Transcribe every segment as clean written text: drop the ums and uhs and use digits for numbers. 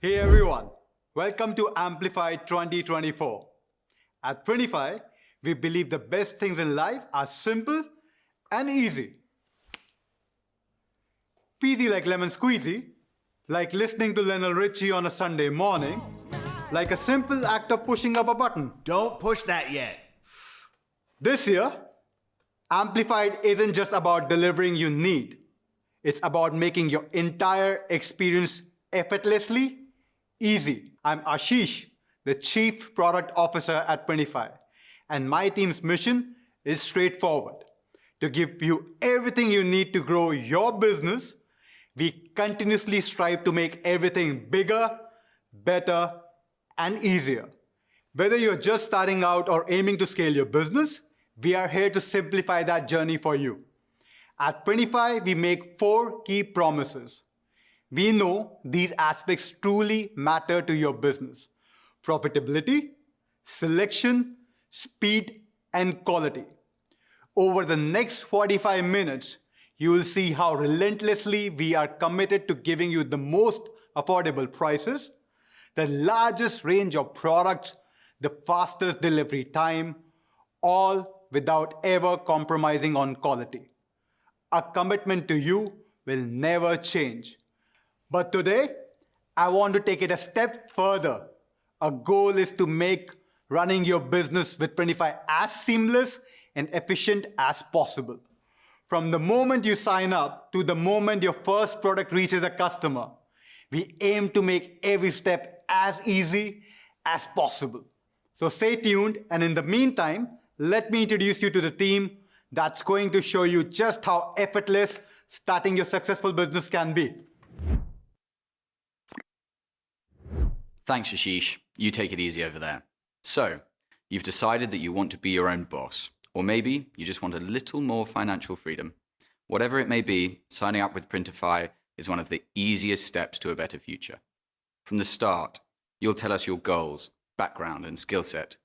Hey everyone, welcome to Amplify 2024. At Printify, we believe the best things in life are simple and easy. Peasy like lemon squeezy, like listening to Lionel Richie on a Sunday morning, like a simple act of pushing up a button. Don't push that yet. This year, Amplified isn't just about delivering you need. It's about making your entire experience effortlessly easy. I'm Ashish, the Chief Product Officer at Printify, and my team's mission is straightforward. To give you everything you need to grow your business, we continuously strive to make everything bigger, better, and easier. Whether you're just starting out or aiming to scale your business, we are here to simplify that journey for you. At Printify, we make 4 key promises. We know these aspects truly matter to your business: profitability, selection, speed, and quality. Over the next 45 minutes, you will see how relentlessly we are committed to giving you the most affordable prices, the largest range of products, the fastest delivery time, all without ever compromising on quality. Our commitment to you will never change. But today, I want to take it a step further. Our goal is to make running your business with Printify as seamless and efficient as possible. From the moment you sign up to the moment your first product reaches a customer, we aim to make every step as easy as possible. So stay tuned, and in the meantime, let me introduce you to the team that's going to show you just how effortless starting your successful business can be. Thanks, Ashish. You take it easy over there. So, you've decided that you want to be your own boss, or maybe you just want a little more financial freedom. Whatever it may be, signing up with Printify is one of the easiest steps to a better future. From the start, you'll tell us your goals, background, and skill set,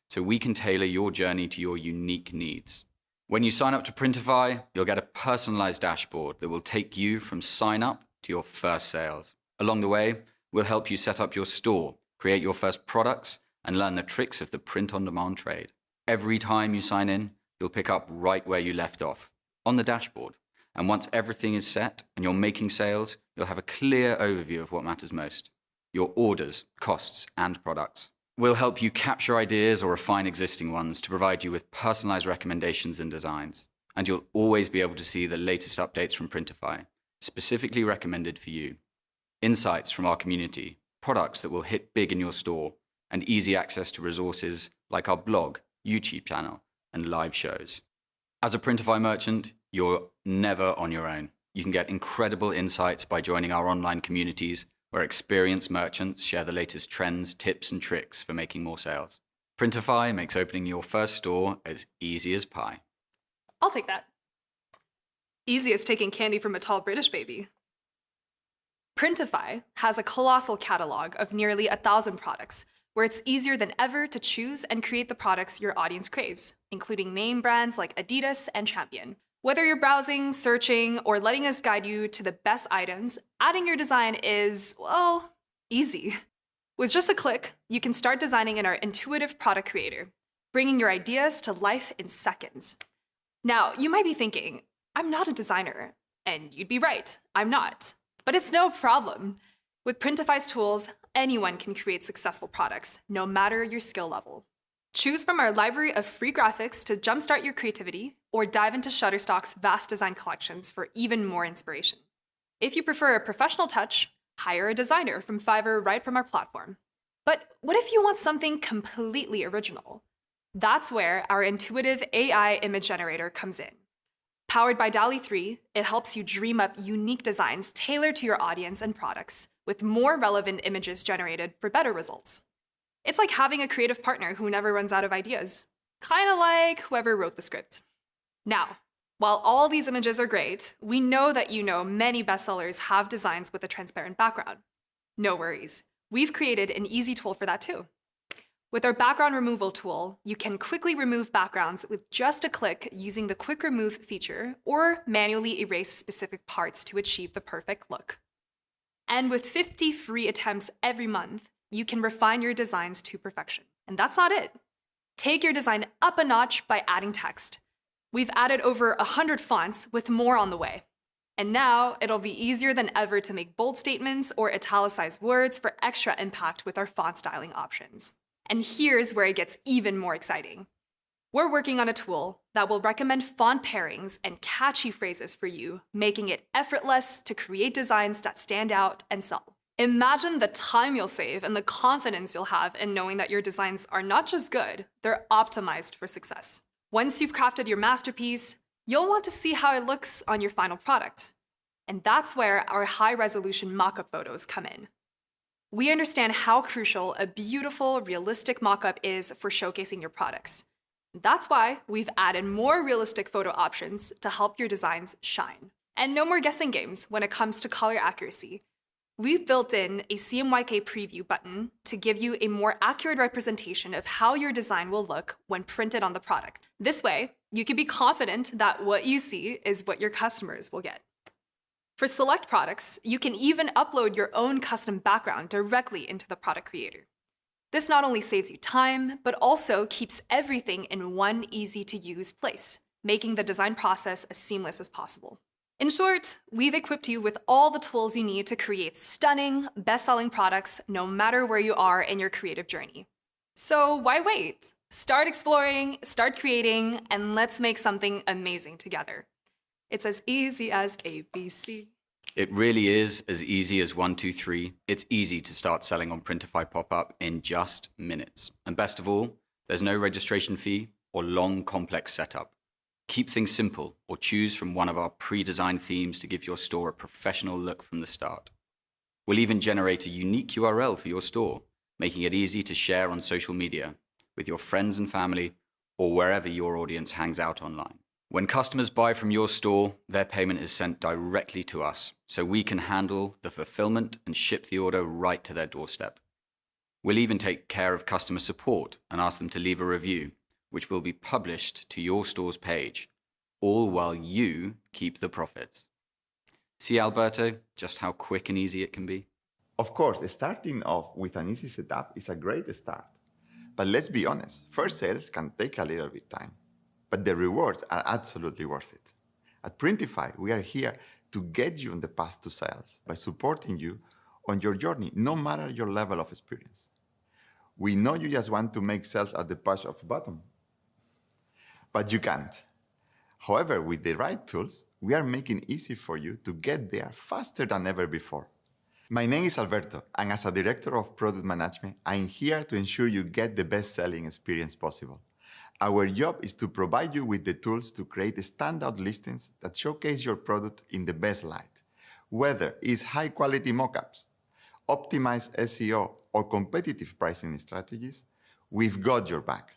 so we can tailor your journey to your unique needs. When you sign up to Printify, you'll get a personalized dashboard that will take you from sign up to your first sales. Along the way, we'll help you set up your store, create your first products, and learn the tricks of the print-on-demand trade. Every time you sign in, you'll pick up right where you left off, on the dashboard. And once everything is set and you're making sales, you'll have a clear overview of what matters most: your orders, costs, and products. We'll help you capture ideas or refine existing ones to provide you with personalized recommendations and designs. And you'll always be able to see the latest updates from Printify, specifically recommended for you. Insights from our community, products that will hit big in your store, and easy access to resources like our blog, YouTube channel, and live shows. As a Printify merchant, you're never on your own. You can get incredible insights by joining our online communities, where experienced merchants share the latest trends, tips, and tricks for making more sales. Printify makes opening your first store as easy as pie. I'll take that. Easy as taking candy from a tall British baby. Printify has a colossal catalog of nearly 1,000 products, where it's easier than ever to choose and create the products your audience craves, including name brands like Adidas and Champion. Whether you're browsing, searching, or letting us guide you to the best items, adding your design is, well, easy. With just a click, you can start designing in our intuitive product creator, bringing your ideas to life in seconds. Now, you might be thinking, I'm not a designer. And you'd be right, I'm not. But it's no problem. With Printify's tools, anyone can create successful products, no matter your skill level. Choose from our library of free graphics to jumpstart your creativity, or dive into Shutterstock's vast design collections for even more inspiration. If you prefer a professional touch, hire a designer from Fiverr right from our platform. But what if you want something completely original? That's where our intuitive AI image generator comes in. Powered by DALL-E 3, it helps you dream up unique designs tailored to your audience and products, with more relevant images generated for better results. It's like having a creative partner who never runs out of ideas. Kind of like whoever wrote the script. Now, while all these images are great, we know that you know many bestsellers have designs with a transparent background. No worries. We've created an easy tool for that too. With our background removal tool, you can quickly remove backgrounds with just a click using the Quick Remove feature, or manually erase specific parts to achieve the perfect look. And with 50 free attempts every month, you can refine your designs to perfection. And that's not it. Take your design up a notch by adding text. We've added over 100 fonts with more on the way. And now it'll be easier than ever to make bold statements or italicized words for extra impact with our font styling options. And here's where it gets even more exciting. We're working on a tool that will recommend font pairings and catchy phrases for you, making it effortless to create designs that stand out and sell. Imagine the time you'll save and the confidence you'll have in knowing that your designs are not just good, they're optimized for success. Once you've crafted your masterpiece, you'll want to see how it looks on your final product. And that's where our high-resolution mock-up photos come in. We understand how crucial a beautiful, realistic mock-up is for showcasing your products. That's why we've added more realistic photo options to help your designs shine. And no more guessing games when it comes to color accuracy. We've built in a CMYK preview button to give you a more accurate representation of how your design will look when printed on the product. This way, you can be confident that what you see is what your customers will get. For select products, you can even upload your own custom background directly into the product creator. This not only saves you time, but also keeps everything in one easy-to-use place, making the design process as seamless as possible. In short, we've equipped you with all the tools you need to create stunning, best-selling products no matter where you are in your creative journey. So why wait? Start exploring, start creating, and let's make something amazing together. It's as easy as ABC. It really is as easy as 1, 2, 3. It's easy to start selling on Printify pop-up in just minutes. And best of all, there's no registration fee or long, complex setup. Keep things simple or choose from one of our pre-designed themes to give your store a professional look from the start. We'll even generate a unique URL for your store, making it easy to share on social media with your friends and family or wherever your audience hangs out online. When customers buy from your store, their payment is sent directly to us, so we can handle the fulfillment and ship the order right to their doorstep. We'll even take care of customer support and ask them to leave a review, which will be published to your store's page, all while you keep the profits. See, Alberto, just how quick and easy it can be? Of course, starting off with an easy setup is a great start. But let's be honest, first sales can take a little bit time. But the rewards are absolutely worth it. At Printify, we are here to get you on the path to sales by supporting you on your journey, no matter your level of experience. We know you just want to make sales at the push of a button, but you can't. However, with the right tools, we are making it easy for you to get there faster than ever before. My name is Alberto, and as a Director of Product Management, I'm here to ensure you get the best selling experience possible. Our job is to provide you with the tools to create standout listings that showcase your product in the best light. Whether it's high-quality mockups, optimized SEO, or competitive pricing strategies, we've got your back.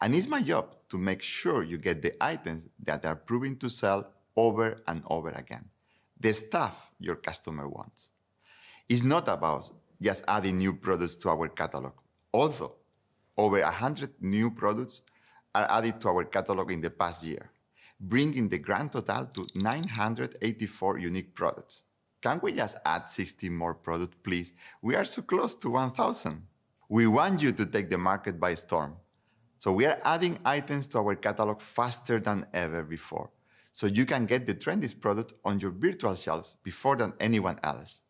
And it's my job to make sure you get the items that are proving to sell over and over again. The stuff your customer wants. It's not about just adding new products to our catalog. Although over 100 new products are added to our catalog in the past year, bringing the grand total to 984 unique products. Can we just add 60 more products, please? We are so close to 1,000. We want you to take the market by storm. So we are adding items to our catalog faster than ever before, so you can get the trendiest product on your virtual shelves before than anyone else.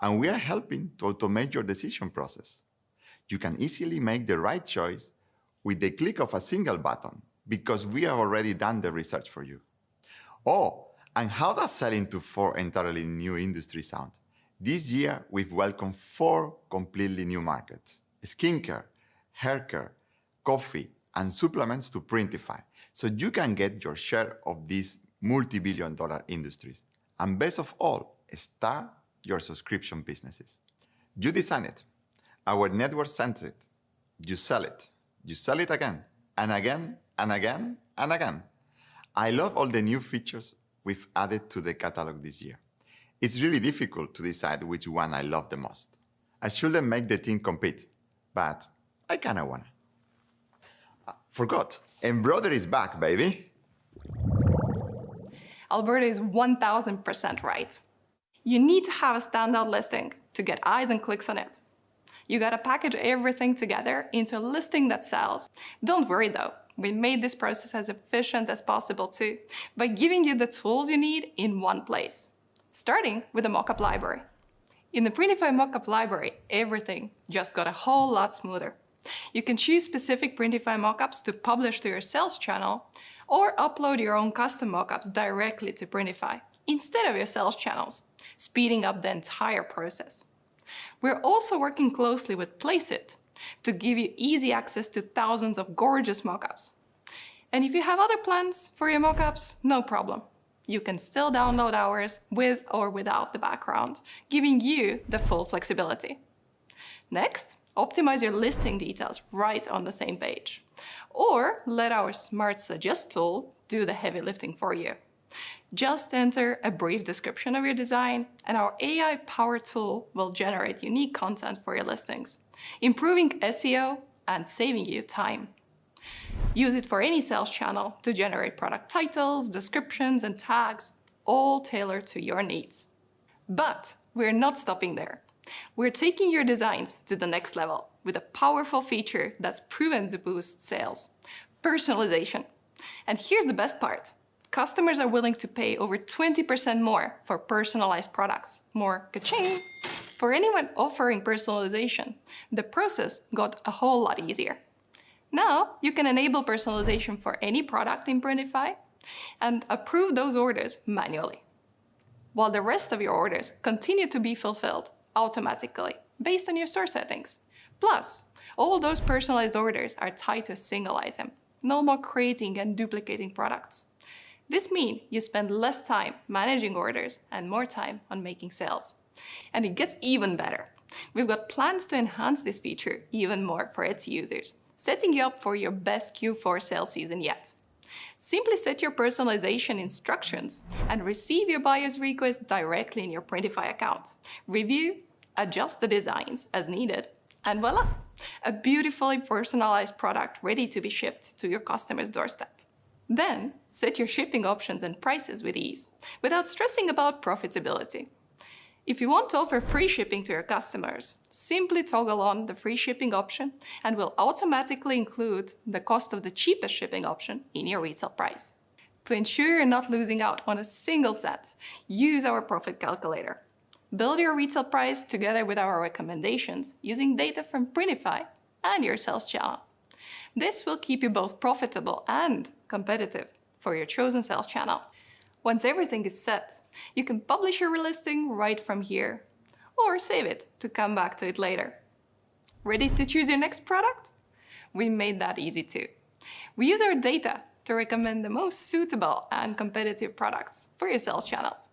And we are helping to automate your decision process. You can easily make the right choice with the click of a single button, because we have already done the research for you. Oh, and how does selling to 4 entirely new industries sound? This year, we've welcomed 4 completely new markets: skincare, haircare, coffee, and supplements to Printify, so you can get your share of these multi-billion-dollar industries. And best of all, start your subscription businesses. You design it. Our network sends it. You sell it. You sell it again, and again, and again, and again. I love all the new features we've added to the catalog this year. It's really difficult to decide which one I love the most. I shouldn't make the team compete, but I kinda wanna. Forgot, embroidery is back, baby. Alberta is 1000% right. You need to have a standout listing to get eyes and clicks on it. You gotta package everything together into a listing that sells. Don't worry though, we made this process as efficient as possible too, by giving you the tools you need in one place, starting with the mockup library. In the Printify mockup library, everything just got a whole lot smoother. You can choose specific Printify mockups to publish to your sales channel, or upload your own custom mockups directly to Printify instead of your sales channels, speeding up the entire process. We're also working closely with Placeit to give you easy access to thousands of gorgeous mockups. And if you have other plans for your mockups, no problem. You can still download ours with or without the background, giving you the full flexibility. Next, optimize your listing details right on the same page. Or let our Smart Suggest tool do the heavy lifting for you. Just enter a brief description of your design, and our AI-powered tool will generate unique content for your listings, improving SEO and saving you time. Use it for any sales channel to generate product titles, descriptions, and tags, all tailored to your needs. But we're not stopping there. We're taking your designs to the next level with a powerful feature that's proven to boost sales: personalization. And here's the best part. Customers are willing to pay over 20% more for personalized products. More ka-ching! For anyone offering personalization, the process got a whole lot easier. Now you can enable personalization for any product in Printify and approve those orders manually, while the rest of your orders continue to be fulfilled automatically based on your store settings. Plus, all those personalized orders are tied to a single item. No more creating and duplicating products. This means you spend less time managing orders and more time on making sales. And it gets even better. We've got plans to enhance this feature even more for its users, setting you up for your best Q4 sales season yet. Simply set your personalization instructions and receive your buyer's request directly in your Printify account. Review, adjust the designs as needed, and voila! A beautifully personalized product ready to be shipped to your customer's doorstep. Then, set your shipping options and prices with ease, without stressing about profitability. If you want to offer free shipping to your customers, simply toggle on the free shipping option and we'll automatically include the cost of the cheapest shipping option in your retail price. To ensure you're not losing out on a single cent, use our profit calculator. Build your retail price together with our recommendations using data from Printify and your sales channel. This will keep you both profitable and competitive for your chosen sales channel. Once everything is set, you can publish your listing right from here, or save it to come back to it later. Ready to choose your next product? We made that easy too. We use our data to recommend the most suitable and competitive products for your sales channels,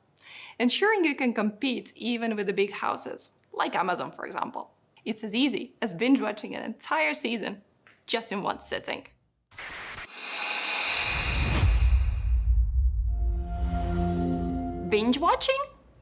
ensuring you can compete even with the big houses, like Amazon, for example. It's as easy as binge watching an entire season just in one sitting. Binge watching?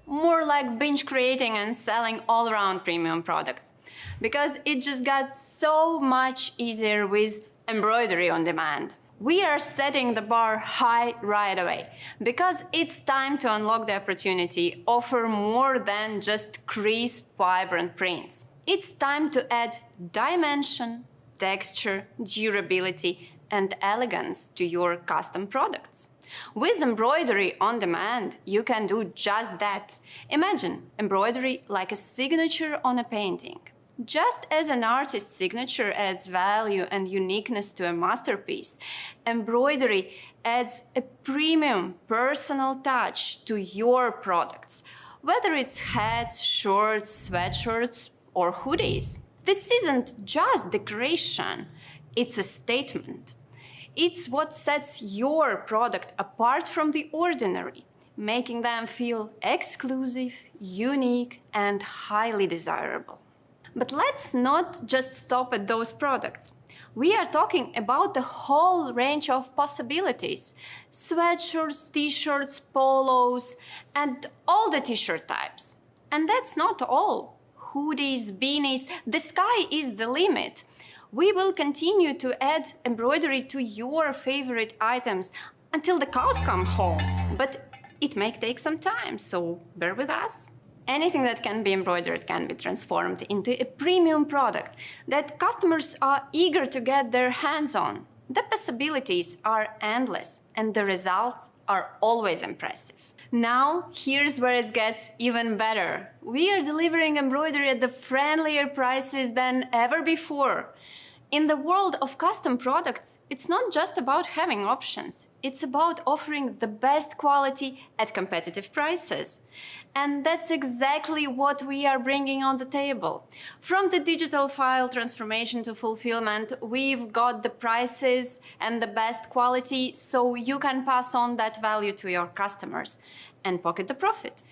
More like binge creating and selling all-around premium products. Because it just got so much easier with embroidery on demand. We are setting the bar high right away, because it's time to unlock the opportunity, offer more than just crisp, vibrant prints. It's time to add dimension, texture, durability, and elegance to your custom products. With embroidery on demand, you can do just that. Imagine embroidery like a signature on a painting. Just as an artist's signature adds value and uniqueness to a masterpiece, embroidery adds a premium personal touch to your products, whether it's hats, shorts, sweatshirts, or hoodies. This isn't just decoration, it's a statement. It's what sets your product apart from the ordinary, making them feel exclusive, unique, and highly desirable. But let's not just stop at those products. We are talking about the whole range of possibilities: sweatshirts, t-shirts, polos, and all the t-shirt types. And that's not all. Hoodies, beanies, the sky is the limit. We will continue to add embroidery to your favorite items until the cows come home. But it may take some time, so bear with us. Anything that can be embroidered can be transformed into a premium product that customers are eager to get their hands on. The possibilities are endless, and the results are always impressive. Now, here's where it gets even better. We are delivering embroidery at the friendlier prices than ever before. In the world of custom products, it's not just about having options. It's about offering the best quality at competitive prices. And that's exactly what we are bringing on the table. From the digital file transformation to fulfillment, we've got the prices and the best quality so you can pass on that value to your customers and pocket the profit.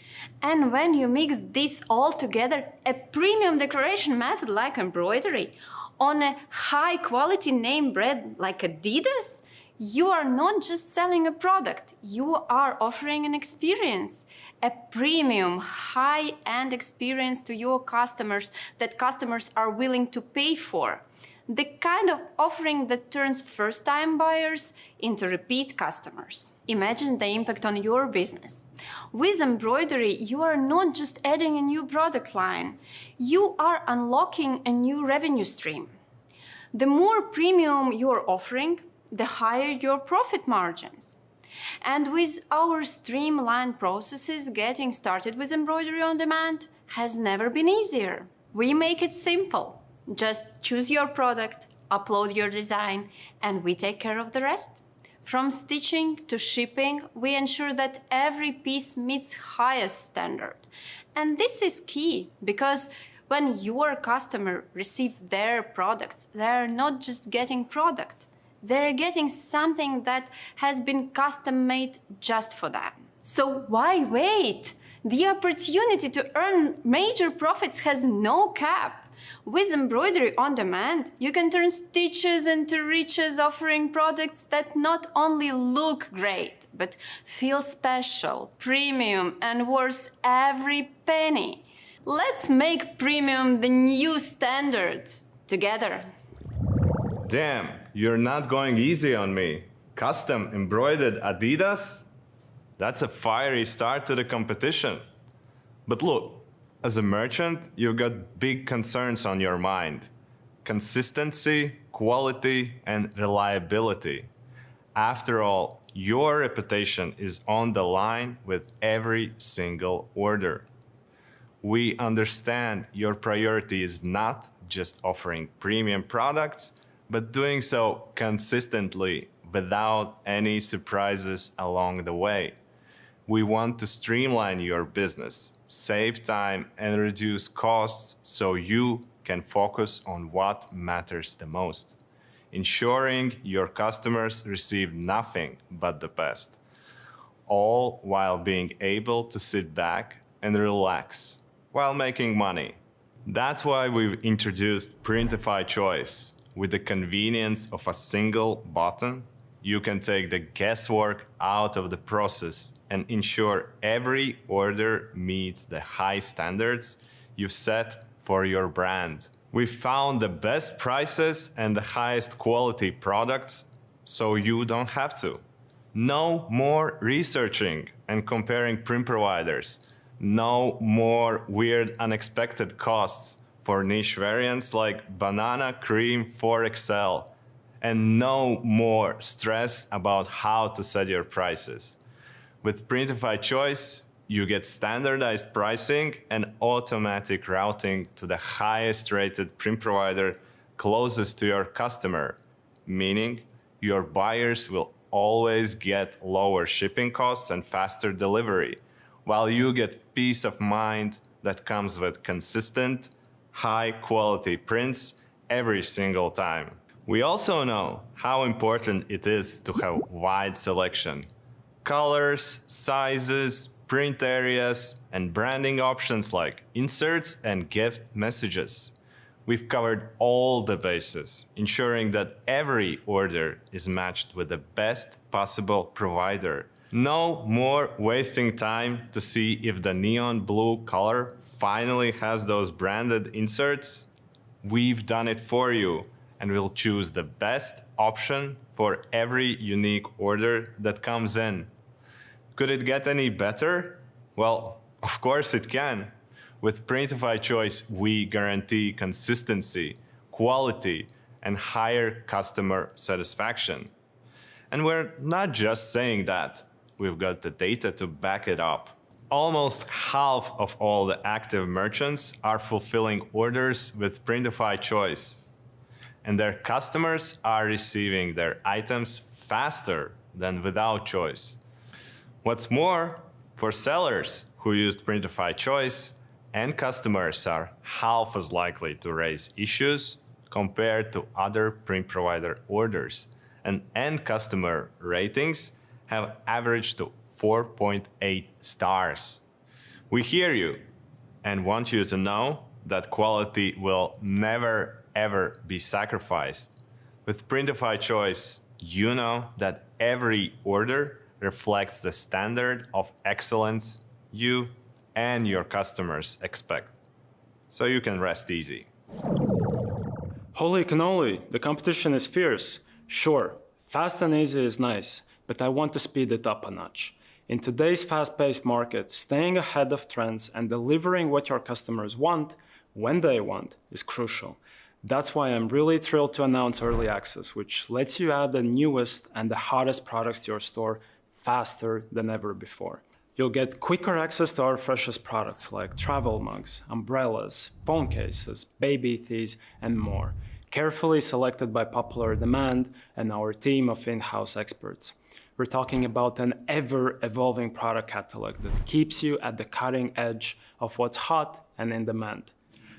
And when you mix this all together, a premium decoration method like embroidery on a high-quality name brand like Adidas, you are not just selling a product, you are offering an experience, a premium, high-end experience to your customers that customers are willing to pay for. The kind of offering that turns first-time buyers into repeat customers. Imagine the impact on your business. With embroidery, you are not just adding a new product line, you are unlocking a new revenue stream. The more premium you're offering, the higher your profit margins. And with our streamlined processes, getting started with embroidery on demand has never been easier. We make it simple. Just choose your product, upload your design, and we take care of the rest. From stitching to shipping, we ensure that every piece meets highest standard. And this is key because when your customer receives their products, they're not just getting product, they're getting something that has been custom made just for them. So why wait? The opportunity to earn major profits has no cap. With embroidery on demand, you can turn stitches into riches, offering products that not only look great, but feel special, premium, and worth every penny. Let's make premium the new standard together. Damn, you're not going easy on me. Custom embroidered Adidas? That's a fiery start to the competition. But look, as a merchant, you've got big concerns on your mind. Consistency, quality, and reliability. After all, your reputation is on the line with every single order. We understand your priority is not just offering premium products, but doing so consistently without any surprises along the way. We want to streamline your business, save time, and reduce costs so you can focus on what matters the most, ensuring your customers receive nothing but the best, all while being able to sit back and relax while making money. That's why we've introduced Printify Choice. With the convenience of a single button, you can take the guesswork out of the process and ensure every order meets the high standards you've set for your brand. We found the best prices and the highest quality products, so you don't have to. No more researching and comparing print providers. No more weird unexpected costs for niche variants like Banana Cream 4XL. And no more stress about how to set your prices. With Printify Choice, you get standardized pricing and automatic routing to the highest rated print provider closest to your customer, meaning your buyers will always get lower shipping costs and faster delivery, while you get peace of mind that comes with consistent, high-quality prints every single time. We also know how important it is to have wide selection. Colors, sizes, print areas, and branding options like inserts and gift messages. We've covered all the bases, ensuring that every order is matched with the best possible provider. No more wasting time to see if the neon blue color finally has those branded inserts. We've done it for you, and we'll choose the best option for every unique order that comes in. Could it get any better? Well, of course it can. With Printify Choice, we guarantee consistency, quality, and higher customer satisfaction. And we're not just saying that, we've got the data to back it up. Almost half of all the active merchants are fulfilling orders with Printify Choice, and their customers are receiving their items faster than without Choice. What's more, for sellers who used Printify Choice, end customers are half as likely to raise issues compared to other print provider orders, and end customer ratings have averaged to 4.8 stars. We hear you and want you to know that quality will never ever be sacrificed. With Printify Choice, you know that every order reflects the standard of excellence you and your customers expect. So you can rest easy. Holy cannoli, the competition is fierce. Sure, fast and easy is nice, but I want to speed it up a notch. In today's fast-paced market, staying ahead of trends and delivering what your customers want, when they want, is crucial. That's why I'm really thrilled to announce Early Access, which lets you add the newest and the hottest products to your store faster than ever before. You'll get quicker access to our freshest products like travel mugs, umbrellas, phone cases, baby tees, and more, carefully selected by popular demand and our team of in-house experts. We're talking about an ever-evolving product catalog that keeps you at the cutting edge of what's hot and in demand.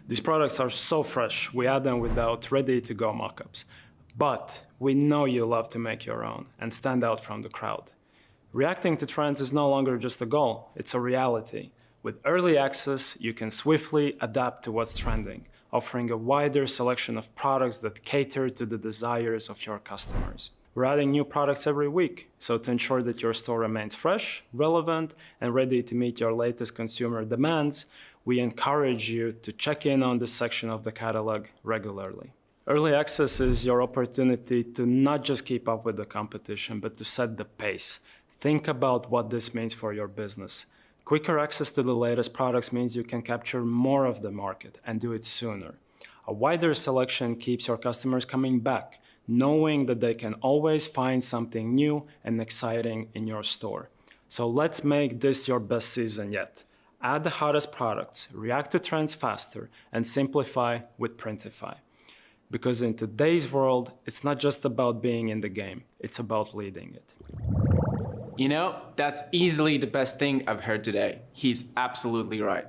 These products are so fresh, we add them without ready-to-go mock-ups. But we know you love to make your own and stand out from the crowd. Reacting to trends is no longer just a goal, it's a reality. With Early Access, you can swiftly adapt to what's trending, offering a wider selection of products that cater to the desires of your customers. We're adding new products every week, so to ensure that your store remains fresh, relevant, and ready to meet your latest consumer demands, we encourage you to check in on this section of the catalog regularly. Early Access is your opportunity to not just keep up with the competition, but to set the pace. Think about what this means for your business. Quicker access to the latest products means you can capture more of the market and do it sooner. A wider selection keeps your customers coming back, knowing that they can always find something new and exciting in your store. So let's make this your best season yet. Add the hottest products, react to trends faster, and simplify with Printify. Because in today's world, it's not just about being in the game, it's about leading it. You know, that's easily the best thing I've heard today. He's absolutely right.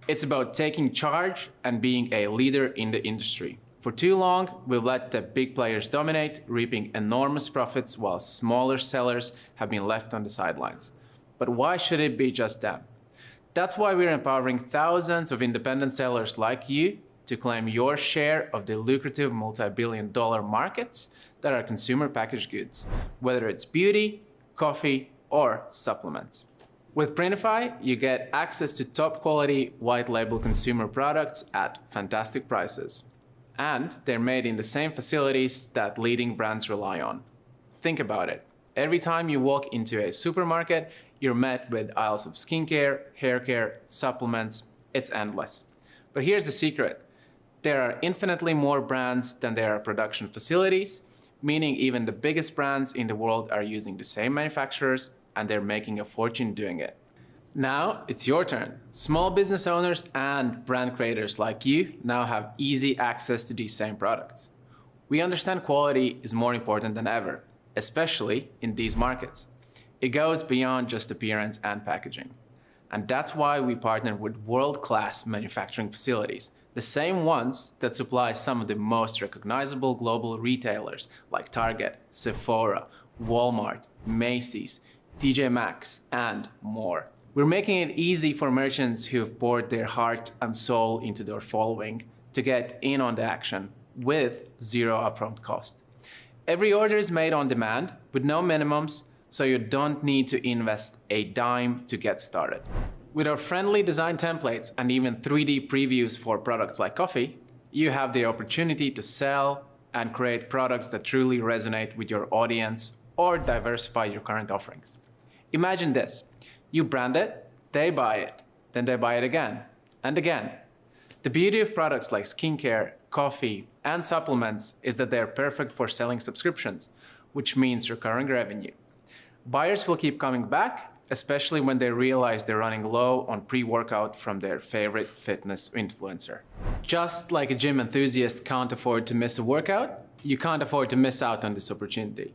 It's about taking charge and being a leader in the industry. For too long, we've let the big players dominate, reaping enormous profits while smaller sellers have been left on the sidelines. But why should it be just them? That's why we're empowering thousands of independent sellers like you to claim your share of the lucrative multi-billion-dollar markets that are consumer packaged goods, whether it's beauty, coffee, or supplements. With Printify, you get access to top-quality white-label consumer products at fantastic prices. And they're made in the same facilities that leading brands rely on. Think about it. Every time you walk into a supermarket, you're met with aisles of skincare, hair care, supplements. It's endless. But here's the secret. There are infinitely more brands than there are production facilities, meaning even the biggest brands in the world are using the same manufacturers and they're making a fortune doing it. Now it's your turn. Small business owners and brand creators like you now have easy access to these same products. We understand quality is more important than ever, especially in these markets. It goes beyond just appearance and packaging. And that's why we partner with world-class manufacturing facilities, the same ones that supply some of the most recognizable global retailers like Target, Sephora, Walmart, Macy's, TJ Maxx, and more. We're making it easy for merchants who've poured their heart and soul into their following to get in on the action with zero upfront cost. Every order is made on demand with no minimums, so you don't need to invest a dime to get started. With our friendly design templates and even 3D previews for products like coffee, you have the opportunity to sell and create products that truly resonate with your audience or diversify your current offerings. Imagine this. You brand it, they buy it, then they buy it again, And again, the beauty of products like skincare, coffee, and supplements is that they're perfect for selling subscriptions, which means recurring revenue. Buyers will keep coming back, especially when they realize they're running low on pre-workout from their favorite fitness influencer. Just like a gym enthusiast can't afford to miss a workout, you can't afford to miss out on this opportunity.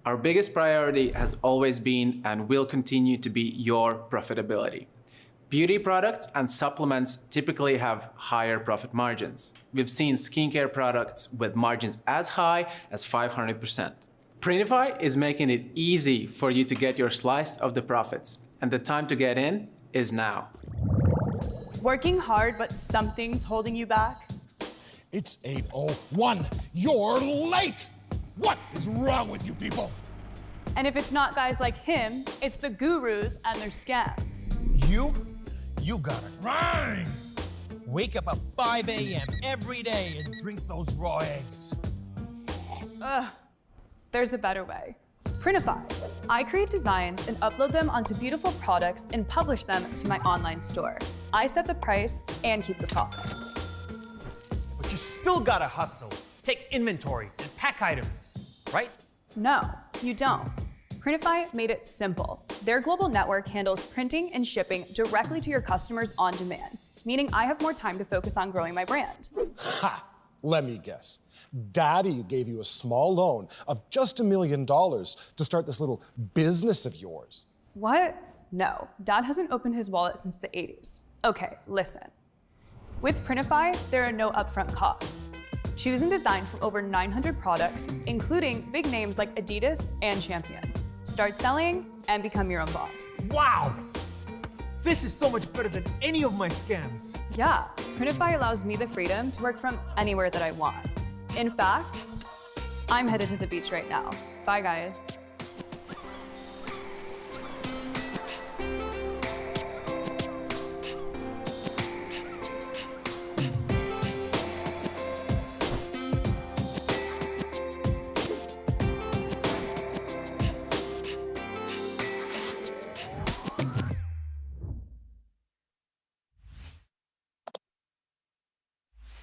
Our biggest priority has always been and will continue to be your profitability. Beauty products and supplements typically have higher profit margins. We've seen skincare products with margins as high as 500%. Printify is making it easy for you to get your slice of the profits, and the time to get in is now. Working hard, but something's holding you back? It's 8:01. You're late! What is wrong with you people? And if it's not guys like him, it's the gurus and their scams. You gotta grind! Wake up at 5 a.m. every day and drink those raw eggs. Ugh, there's a better way. Printify. I create designs and upload them onto beautiful products and publish them to my online store. I set the price and keep the profit. But you still gotta hustle, take inventory, and pack items, right? No, you don't. Printify made it simple. Their global network handles printing and shipping directly to your customers on demand, meaning I have more time to focus on growing my brand. Ha! Let me guess. Daddy gave you a small loan of just $1 million to start this little business of yours. What? No, Dad hasn't opened his wallet since the 80s. Okay, listen. With Printify, there are no upfront costs. Choose and design from over 900 products, including big names like Adidas and Champion. Start selling and become your own boss. Wow! This is so much better than any of my scams. Yeah, Printify allows me the freedom to work from anywhere that I want. In fact, I'm headed to the beach right now. Bye, guys.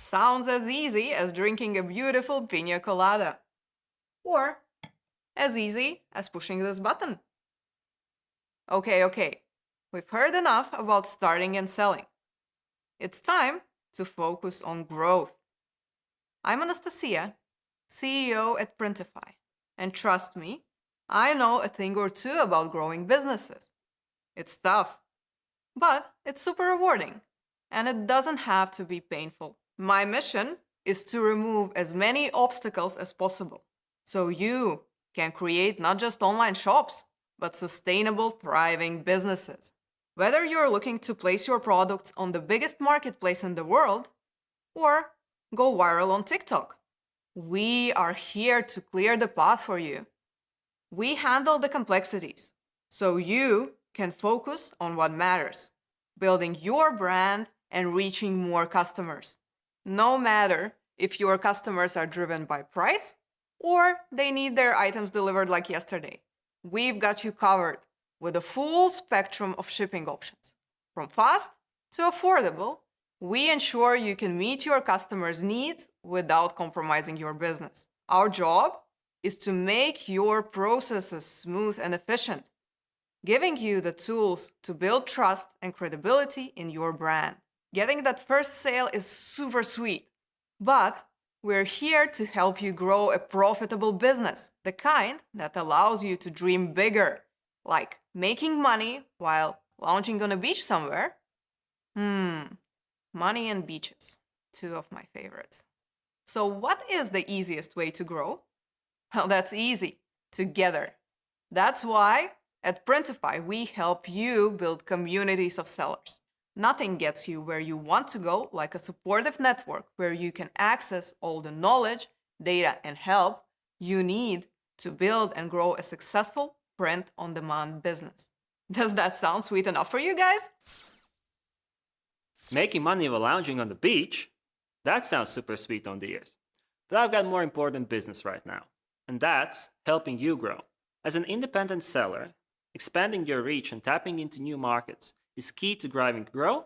Sounds as easy as drinking a beautiful pina colada. Or as easy as pushing this button. Okay. We've heard enough about starting and selling. It's time to focus on growth. I'm Anastasia, CEO at Printify. And trust me, I know a thing or two about growing businesses. It's tough, but it's super rewarding, and it doesn't have to be painful. My mission is to remove as many obstacles as possible, so you can create not just online shops, but sustainable, thriving businesses. Whether you're looking to place your product on the biggest marketplace in the world, or go viral on TikTok, we are here to clear the path for you. We handle the complexities, so you can focus on what matters, building your brand and reaching more customers. No matter if your customers are driven by price or they need their items delivered like yesterday, we've got you covered with a full spectrum of shipping options. From fast to affordable, we ensure you can meet your customers' needs without compromising your business. Our job is to make your processes smooth and efficient, giving you the tools to build trust and credibility in your brand. Getting that first sale is super sweet, but we're here to help you grow a profitable business, the kind that allows you to dream bigger, like making money while lounging on a beach somewhere. Money and beaches, two of my favorites. So what is the easiest way to grow? Well, that's easy, together. That's why at Printify we help you build communities of sellers. Nothing gets you where you want to go like a supportive network where you can access all the knowledge, data, and help you need to build and grow a successful print-on-demand business. Does that sound sweet enough for you guys? Making money while lounging on the beach? That sounds super sweet on the ears. But I've got more important business right now, and that's helping you grow. As an independent seller, expanding your reach and tapping into new markets is key to driving growth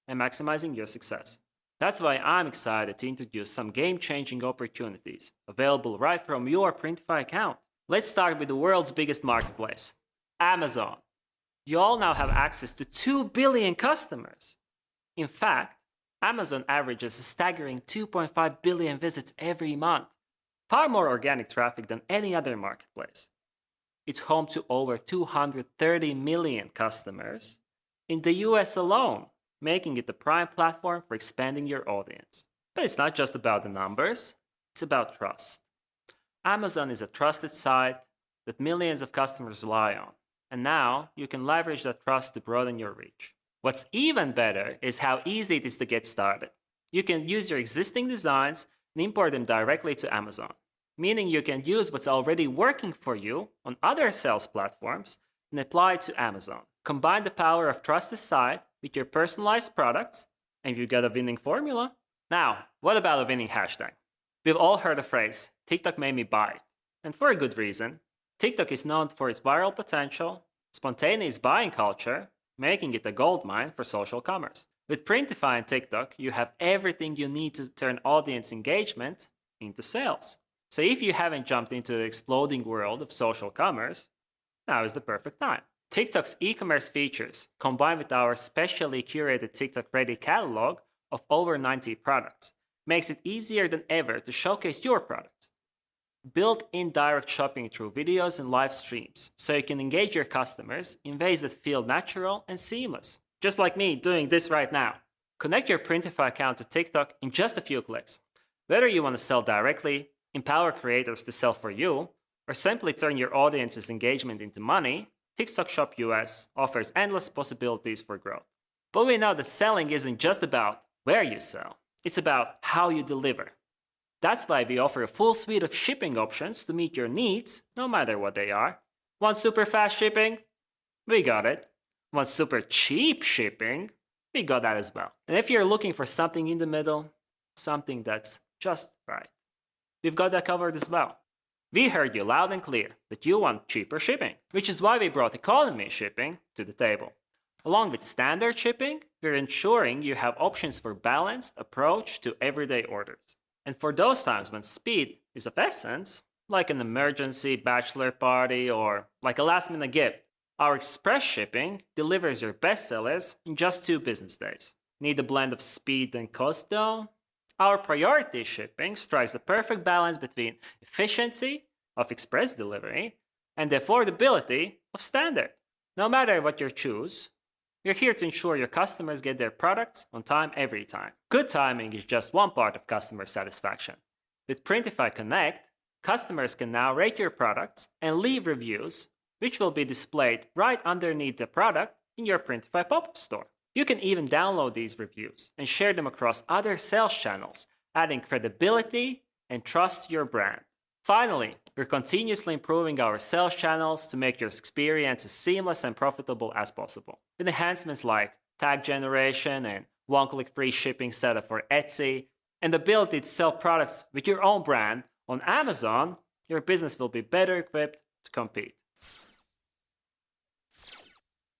and maximizing your success. That's why I'm excited to introduce some game-changing opportunities available right from your Printify account. Let's start with the world's biggest marketplace, Amazon. You all now have access to 2 billion customers. In fact, Amazon averages a staggering 2.5 billion visits every month, far more organic traffic than any other marketplace. It's home to over 230 million customers in the US alone, making it the prime platform for expanding your audience. But it's not just about the numbers, it's about trust. Amazon is a trusted site that millions of customers rely on, and now you can leverage that trust to broaden your reach. What's even better is how easy it is to get started. You can use your existing designs and import them directly to Amazon, meaning you can use what's already working for you on other sales platforms and apply it to Amazon. Combine the power of trusted site with your personalized products, and you've got a winning formula. Now, what about a winning hashtag? We've all heard the phrase, TikTok made me buy it. And for a good reason. TikTok is known for its viral potential, spontaneous buying culture, making it a goldmine for social commerce. With Printify and TikTok, you have everything you need to turn audience engagement into sales. So if you haven't jumped into the exploding world of social commerce, now is the perfect time. TikTok's e-commerce features, combined with our specially curated TikTok-ready catalog of over 90 products, makes it easier than ever to showcase your products. Built-in direct shopping through videos and live streams, so you can engage your customers in ways that feel natural and seamless. Just like me doing this right now. Connect your Printify account to TikTok in just a few clicks. Whether you want to sell directly, empower creators to sell for you, or simply turn your audience's engagement into money, TikTok Shop US offers endless possibilities for growth. But we know that selling isn't just about where you sell, it's about how you deliver. That's why we offer a full suite of shipping options to meet your needs, no matter what they are. Want super fast shipping? We got it. Want super cheap shipping? We got that as well. And if you're looking for something in the middle, something that's just right, we've got that covered as well. We heard you loud and clear that you want cheaper shipping, which is why we brought economy shipping to the table. Along with standard shipping, we're ensuring you have options for balanced approach to everyday orders. And for those times when speed is of essence, like an emergency bachelor party or like a last-minute gift, our express shipping delivers your bestsellers in just 2 business days. Need a blend of speed and cost though? Our priority shipping strikes the perfect balance between efficiency of express delivery and the affordability of standard. No matter what you choose, we're here to ensure your customers get their products on time every time. Good timing is just one part of customer satisfaction. With Printify Connect, customers can now rate your products and leave reviews, which will be displayed right underneath the product in your Printify pop-up store. You can even download these reviews and share them across other sales channels, adding credibility and trust to your brand. Finally, we're continuously improving our sales channels to make your experience as seamless and profitable as possible. With enhancements like tag generation and one-click free shipping setup for Etsy, and the ability to sell products with your own brand on Amazon, your business will be better equipped to compete.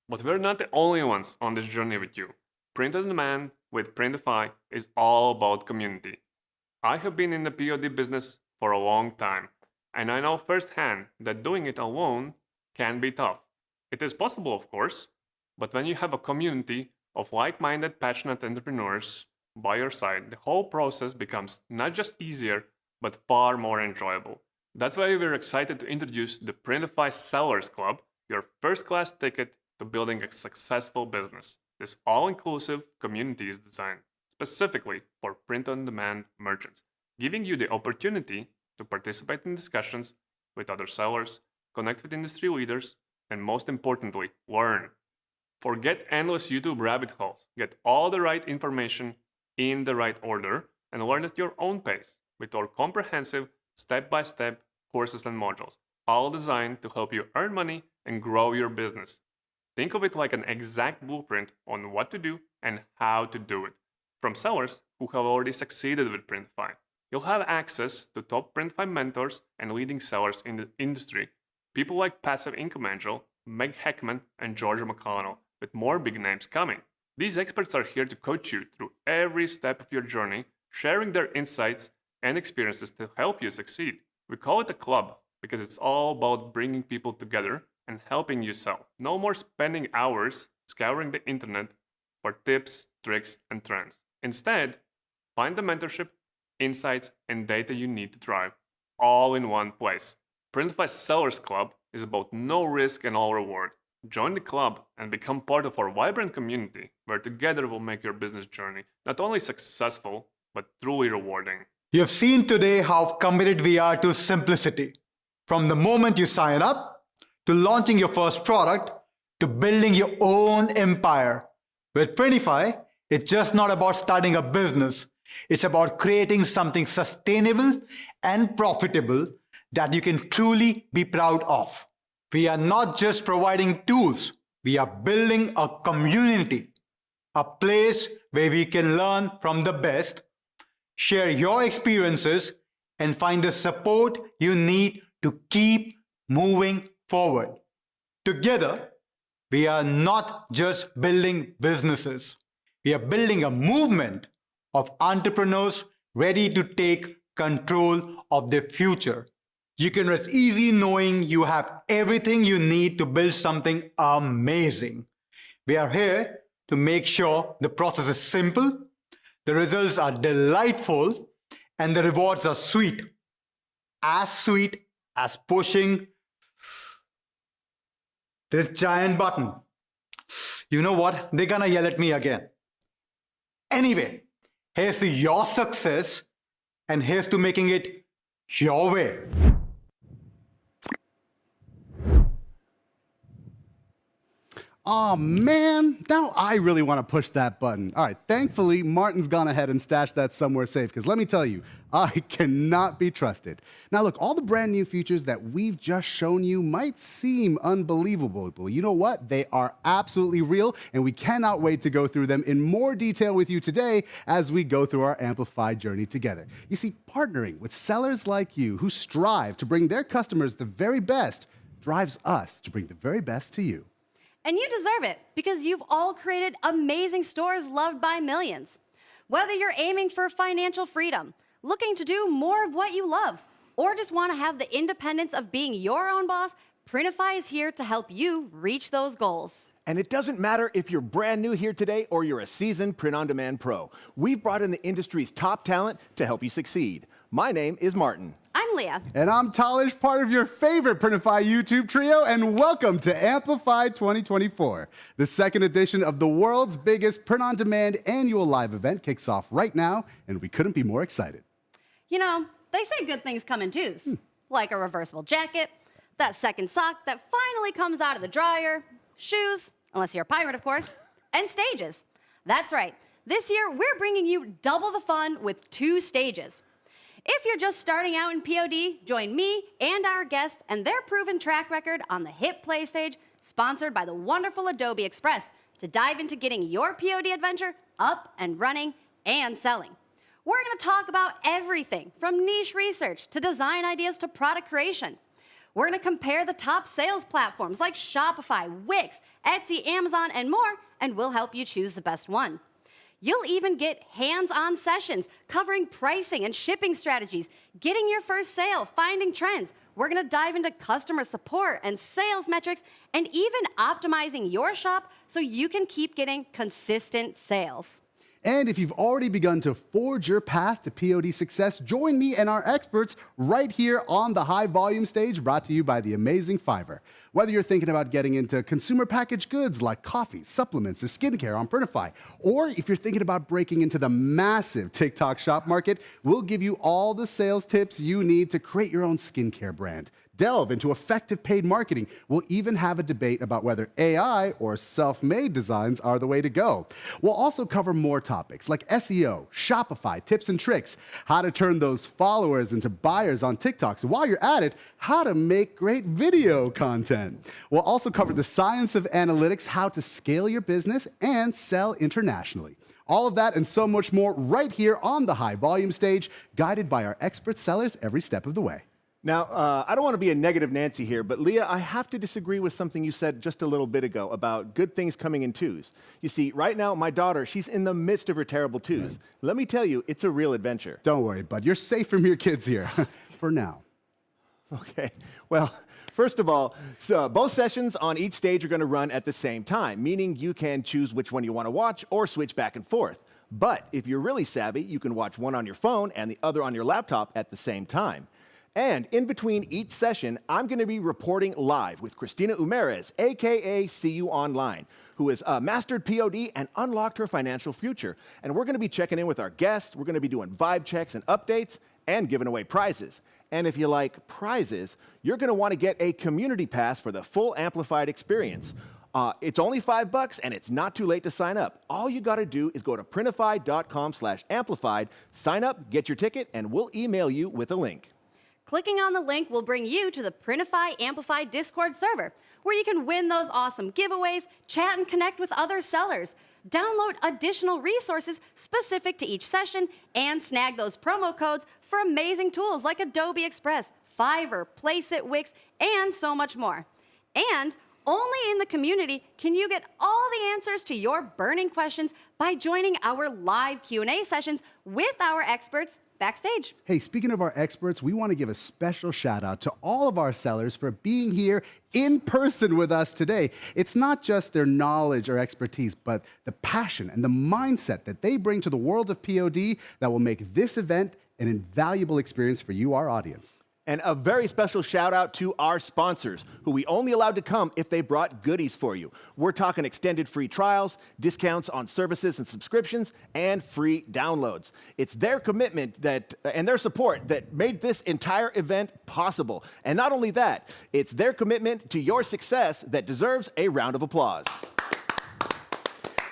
But we're not the only ones on this journey with you. Print on Demand with Printify is all about community. I have been in the POD business for a long time, and I know firsthand that doing it alone can be tough. It is possible, of course, but when you have a community of like-minded, passionate entrepreneurs by your side, the whole process becomes not just easier, but far more enjoyable. That's why we're excited to introduce the Printify Sellers Club, your first-class ticket to building a successful business. This all-inclusive community is designed specifically for print-on-demand merchants, giving you the opportunity to participate in discussions with other sellers, connect with industry leaders, and most importantly, learn. Forget endless YouTube rabbit holes. Get all the right information in the right order and learn at your own pace with our comprehensive step-by-step courses and modules, all designed to help you earn money and grow your business. Think of it like an exact blueprint on what to do and how to do it, from sellers who have already succeeded with Printify. You'll have access to top Printify mentors and leading sellers in the industry, people like Passive Income Angel, Meg Heckman, and Georgia McConnell, with more big names coming. These experts are here to coach you through every step of your journey, sharing their insights and experiences to help you succeed. We call it a club because it's all about bringing people together and helping you sell. No more spending hours scouring the internet for tips, tricks, and trends. Instead, find the mentorship, insights, and data you need to thrive all in one place. Printify Sellers Club is about no risk and all reward. Join the club and become part of our vibrant community where together we'll make your business journey not only successful, but truly rewarding. You have seen today how committed we are to simplicity. From the moment you sign up, to launching your first product, to building your own empire. With Printify, it's just not about starting a business. It's about creating something sustainable and profitable that you can truly be proud of. We are not just providing tools, we are building a community, a place where we can learn from the best, share your experiences, and find the support you need to keep moving forward. Together, we are not just building businesses. We are building a movement of entrepreneurs ready to take control of their future. You can rest easy knowing you have everything you need to build something amazing. We are here to make sure the process is simple, the results are delightful, and the rewards are sweet. As sweet as pushing this giant button. You know what? They're gonna yell at me again. Anyway, here's to your success, and here's to making it your way. Oh man, now I really want to push that button. All right, thankfully, Martin's gone ahead and stashed that somewhere safe, because let me tell you, I cannot be trusted. Now look, all the brand new features that we've just shown you might seem unbelievable, but you know what? They are absolutely real, and we cannot wait to go through them in more detail with you today as we go through our Amplified journey together. You see, partnering with sellers like you who strive to bring their customers the very best drives us to bring the very best to you. And you deserve it, because you've all created amazing stores loved by millions. Whether you're aiming for financial freedom, looking to do more of what you love, or just want to have the independence of being your own boss, Printify is here to help you reach those goals. And it doesn't matter if you're brand new here today or you're a seasoned print-on-demand pro. We've brought in the industry's top talent to help you succeed. My name is Martin. I'm Leah. And I'm Talish, part of your favorite Printify YouTube trio, and welcome to Amplified 2024. The second edition of the world's biggest print-on-demand annual live event kicks off right now, and we couldn't be more excited. You know, they say good things come in twos, like a reversible jacket, that second sock that finally comes out of the dryer, shoes, unless you're a pirate, of course, and stages. That's right. This year, we're bringing you double the fun with 2 stages. If you're just starting out in POD, join me and our guests and their proven track record on the hit Play stage, sponsored by the wonderful Adobe Express, to dive into getting your POD adventure up and running and selling. We're going to talk about everything from niche research to design ideas to product creation. We're going to compare the top sales platforms like Shopify, Wix, Etsy, Amazon, and more, and we'll help you choose the best one. You'll even get hands-on sessions covering pricing and shipping strategies, getting your first sale, finding trends. We're going to dive into customer support and sales metrics, and even optimizing your shop so you can keep getting consistent sales. And if you've already begun to forge your path to POD success, join me and our experts right here on the High Volume stage, brought to you by the amazing Fiverr. Whether you're thinking about getting into consumer packaged goods like coffee, supplements, or skincare on Printify, or if you're thinking about breaking into the massive TikTok shop market, we'll give you all the sales tips you need to create your own skincare brand. Delve into effective paid marketing. We'll even have a debate about whether AI or self-made designs are the way to go. We'll also cover more topics like SEO, Shopify, tips and tricks, how to turn those followers into buyers on TikTok. So while you're at it, how to make great video content. We'll also cover the science of analytics, how to scale your business and sell internationally. All of that and so much more right here on the High Volume stage, guided by our expert sellers every step of the way. Now, I don't want to be a negative Nancy here, but Leah, I have to disagree with something you said just a little bit ago about good things coming in twos. You see, right now, my daughter, she's in the midst of her terrible twos. Right. Let me tell you, it's a real adventure. Don't worry, bud. You're safe from your kids here, for now. Okay, well, first of all, both sessions on each stage are going to run at the same time, meaning you can choose which one you want to watch or switch back and forth. But if you're really savvy, you can watch one on your phone and the other on your laptop at the same time. And in between each session, I'm going to be reporting live with Cristina Umeres, aka CU Online, who has mastered POD and unlocked her financial future. And we're going to be checking in with our guests. We're going to be doing vibe checks and updates and giving away prizes. And if you like prizes, you're going to want to get a community pass for the full Amplified experience. It's only $5 and it's not too late to sign up. All you got to do is go to printify.com/amplified, sign up, get your ticket, and we'll email you with a link. Clicking on the link will bring you to the Printify Amplified Discord server, where you can win those awesome giveaways, chat and connect with other sellers, download additional resources specific to each session, and snag those promo codes for amazing tools like Adobe Express, Fiverr, Placeit, Wix, and so much more. And only in the community can you get all the answers to your burning questions by joining our live Q&A sessions with our experts backstage. Hey, speaking of our experts, we want to give a special shout out to all of our sellers for being here in person with us today. It's not just their knowledge or expertise, but the passion and the mindset that they bring to the world of POD that will make this event an invaluable experience for you, our audience. And a very special shout out to our sponsors, who we only allowed to come if they brought goodies for you. We're talking extended free trials, discounts on services and subscriptions, and free downloads. It's their commitment and their support that made this entire event possible. And not only that, it's their commitment to your success that deserves a round of applause.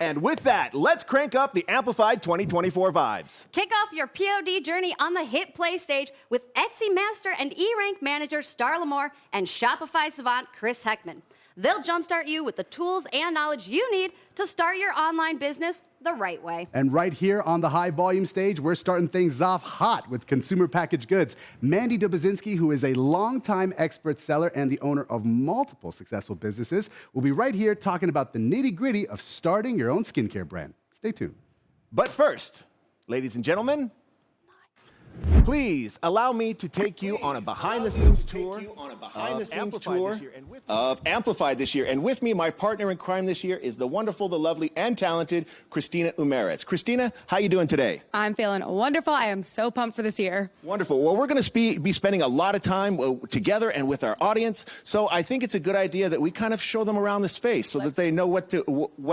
And with that, let's crank up the Amplified 2024 vibes. Kick off your POD journey on the Hit Play stage with Etsy Master and E-Rank Manager Starla Lamore and Shopify Savant Chris Heckman. They'll jumpstart you with the tools and knowledge you need to start your online business the right way. And right here on the High Volume stage, we're starting things off hot with consumer packaged goods. Mandy Dobozinski, who is a longtime expert seller and the owner of multiple successful businesses, will be right here talking about the nitty-gritty of starting your own skincare brand. Stay tuned. But first, ladies and gentlemen, please allow me to take you on a behind-the-scenes tour of Amplified this year. And with me, my partner in crime this year is the wonderful, the lovely, and talented Cristina Umeres. Cristina, how you doing today? I'm feeling wonderful. I am so pumped for this year. Wonderful. Well, we're going to be spending a lot of time together and with our audience. So I think it's a good idea that we kind of show them around the space so that they know what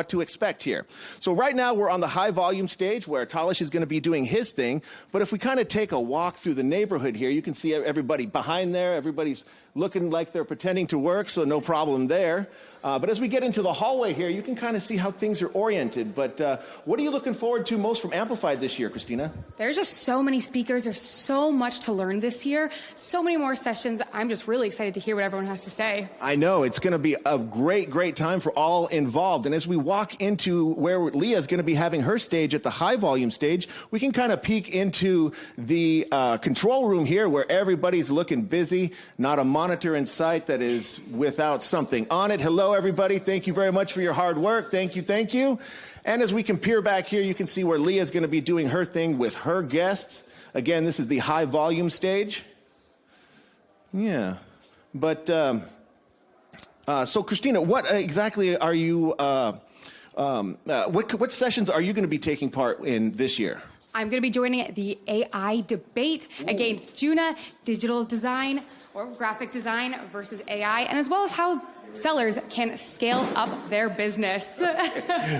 to expect here. So right now, we're on the High Volume stage where Talish is going to be doing his thing. But if we kind of take a walk through the neighborhood here, you can see everybody behind there. Everybody's looking like they're pretending to work, so no problem there. But as we get into the hallway here, you can kind of see how things are oriented. But what are you looking forward to most from Amplified this year, Cristina? There's just so many speakers. There's so much to learn this year. So many more sessions. I'm just really excited to hear what everyone has to say. I know. It's going to be a great, great time for all involved. And as we walk into where Leah is going to be having her stage at the High Volume stage, we can kind of peek into the control room here where everybody's looking busy. Not a monitor in sight that is without something on it. Hello, everybody. Thank you very much for your hard work. Thank you. Thank you. And as we can peer back here, you can see where Leah's going to be doing her thing with her guests. Again, this is the High Volume stage. Yeah. But so, Cristina, what exactly are you, what sessions are you going to be taking part in this year? I'm going to be joining the AI debate against Juna, digital design or graphic design versus AI, and as well as how sellers can scale up their business.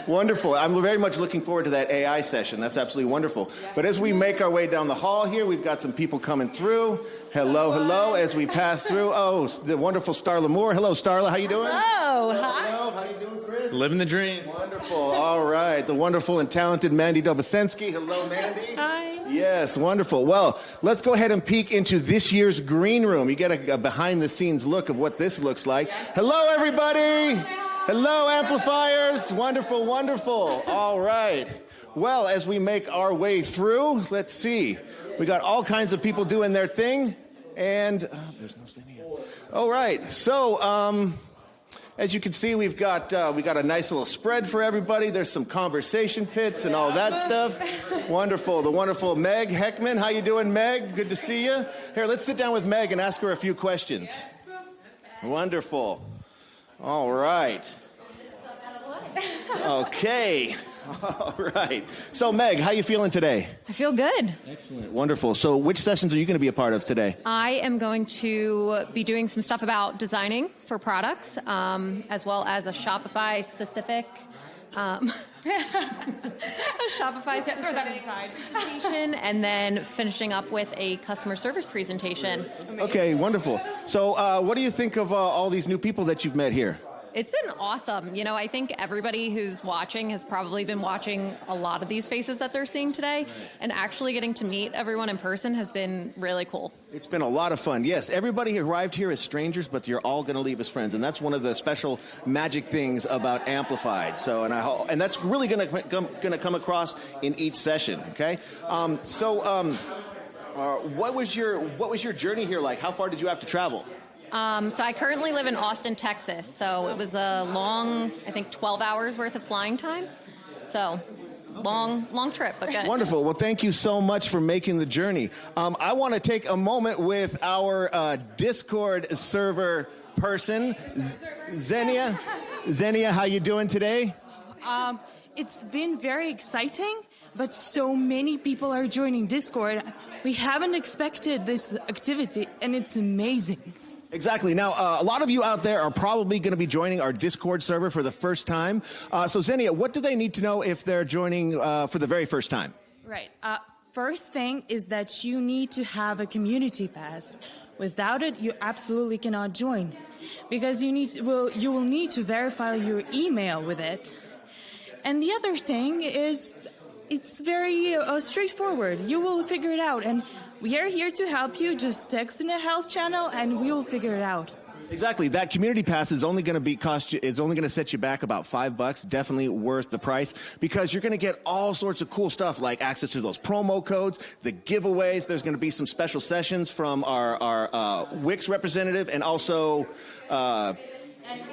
Wonderful. I'm very much looking forward to that AI session. That's absolutely wonderful. Yes. But as we make our way down the hall here, we've got some people coming through. Hello, hello, as we pass through. Oh, the wonderful Starla Moore. Hello, Starla. How you doing? Hello. Hi. Hello. How you doing, Chris? Living the dream. Wonderful. All right. The wonderful and talented Mandy Dobozinski. Hello, Mandy. Hi. Yes, wonderful. Well, let's go ahead and peek into this year's green room. You get a behind-the-scenes look of what this looks like. Yes. Hello, everybody. Hello, amplifiers. Wonderful, wonderful. All right. Well, as we make our way through, let's see. We got all kinds of people doing their thing. And there's no Xenia. All right. So, as you can see, we got a nice little spread for everybody. There's some conversation pits and all that stuff. Wonderful. The wonderful Meg Heckman. How you doing, Meg? Good to see you. Here, let's sit down with Meg and ask her a few questions. Wonderful. All right. Okay. All right. So, Meg, how you feeling today? I feel good. Excellent. Wonderful. So, which sessions are you going to be a part of today? I am going to be doing some stuff about designing for products, as well as a Shopify-specific presentation, and then finishing up with a customer service presentation. Okay, wonderful. So, what do you think of all these new people that you've met here? It's been awesome. You know, I think everybody who's watching has probably been watching a lot of these faces that they're seeing today, and actually getting to meet everyone in person has been really cool. It's been a lot of fun. Yes, everybody arrived here as strangers, but you're all going to leave as friends, and that's one of the special magic things about Amplified. So, and that's really going to come across in each session. Okay, what was your journey here like? How far did you have to travel? So I currently live in Austin, Texas. So it was a long, I think 12 hours worth of flying time. So long trip, but good. Wonderful. Well, thank you so much for making the journey. I want to take a moment with our Discord server person, Xenia. Xenia, how you doing today? It's been very exciting, but so many people are joining Discord. We haven't expected this activity, and it's amazing. Exactly. Now, a lot of you out there are probably going to be joining our Discord server for the first time. So, Xenia, what do they need to know if they're joining for the very first time? Right. First thing is that you need to have a community pass. Without it, you absolutely cannot join, because you will need to verify your email with it. And the other thing is, it's very straightforward. You will figure it out, and we are here to help you. Just text in a help channel, and we will figure it out. Exactly. That community pass is only going to set you back about $5. Definitely worth the price, because you're going to get all sorts of cool stuff like access to those promo codes, the giveaways. There's going to be some special sessions from our Wix representative, and also. And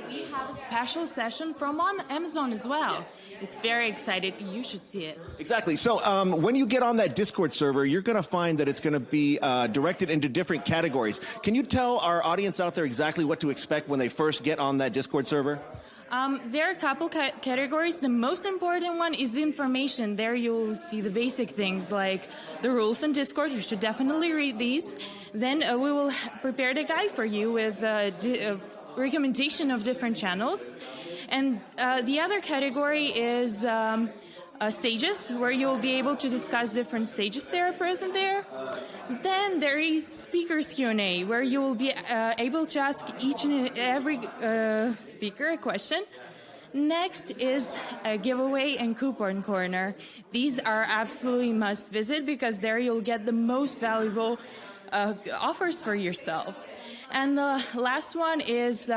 we have a special session from Amazon as well. Yes. It's very exciting. You should see it. Exactly. So when you get on that Discord server, you're going to find that it's going to be directed into different categories. Can you tell our audience out there exactly what to expect when they first get on that Discord server? There are a couple categories. The most important one is the information. There you'll see the basic things like the rules in Discord. You should definitely read these. Then we will prepare the guide for you with recommendation of different channels. And the other category is stages, where you'll be able to discuss different stages that are present there. Then there is speakers Q&A, where you will be able to ask each and every speaker a question. Next is a giveaway and coupon corner. These are absolutely must visit, because there you'll get the most valuable offers for yourself. And the last one is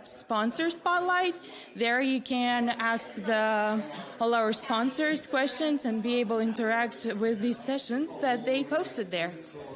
Sponsor Spotlight. There you can ask all our sponsors questions and be able to interact with these sessions that they posted there.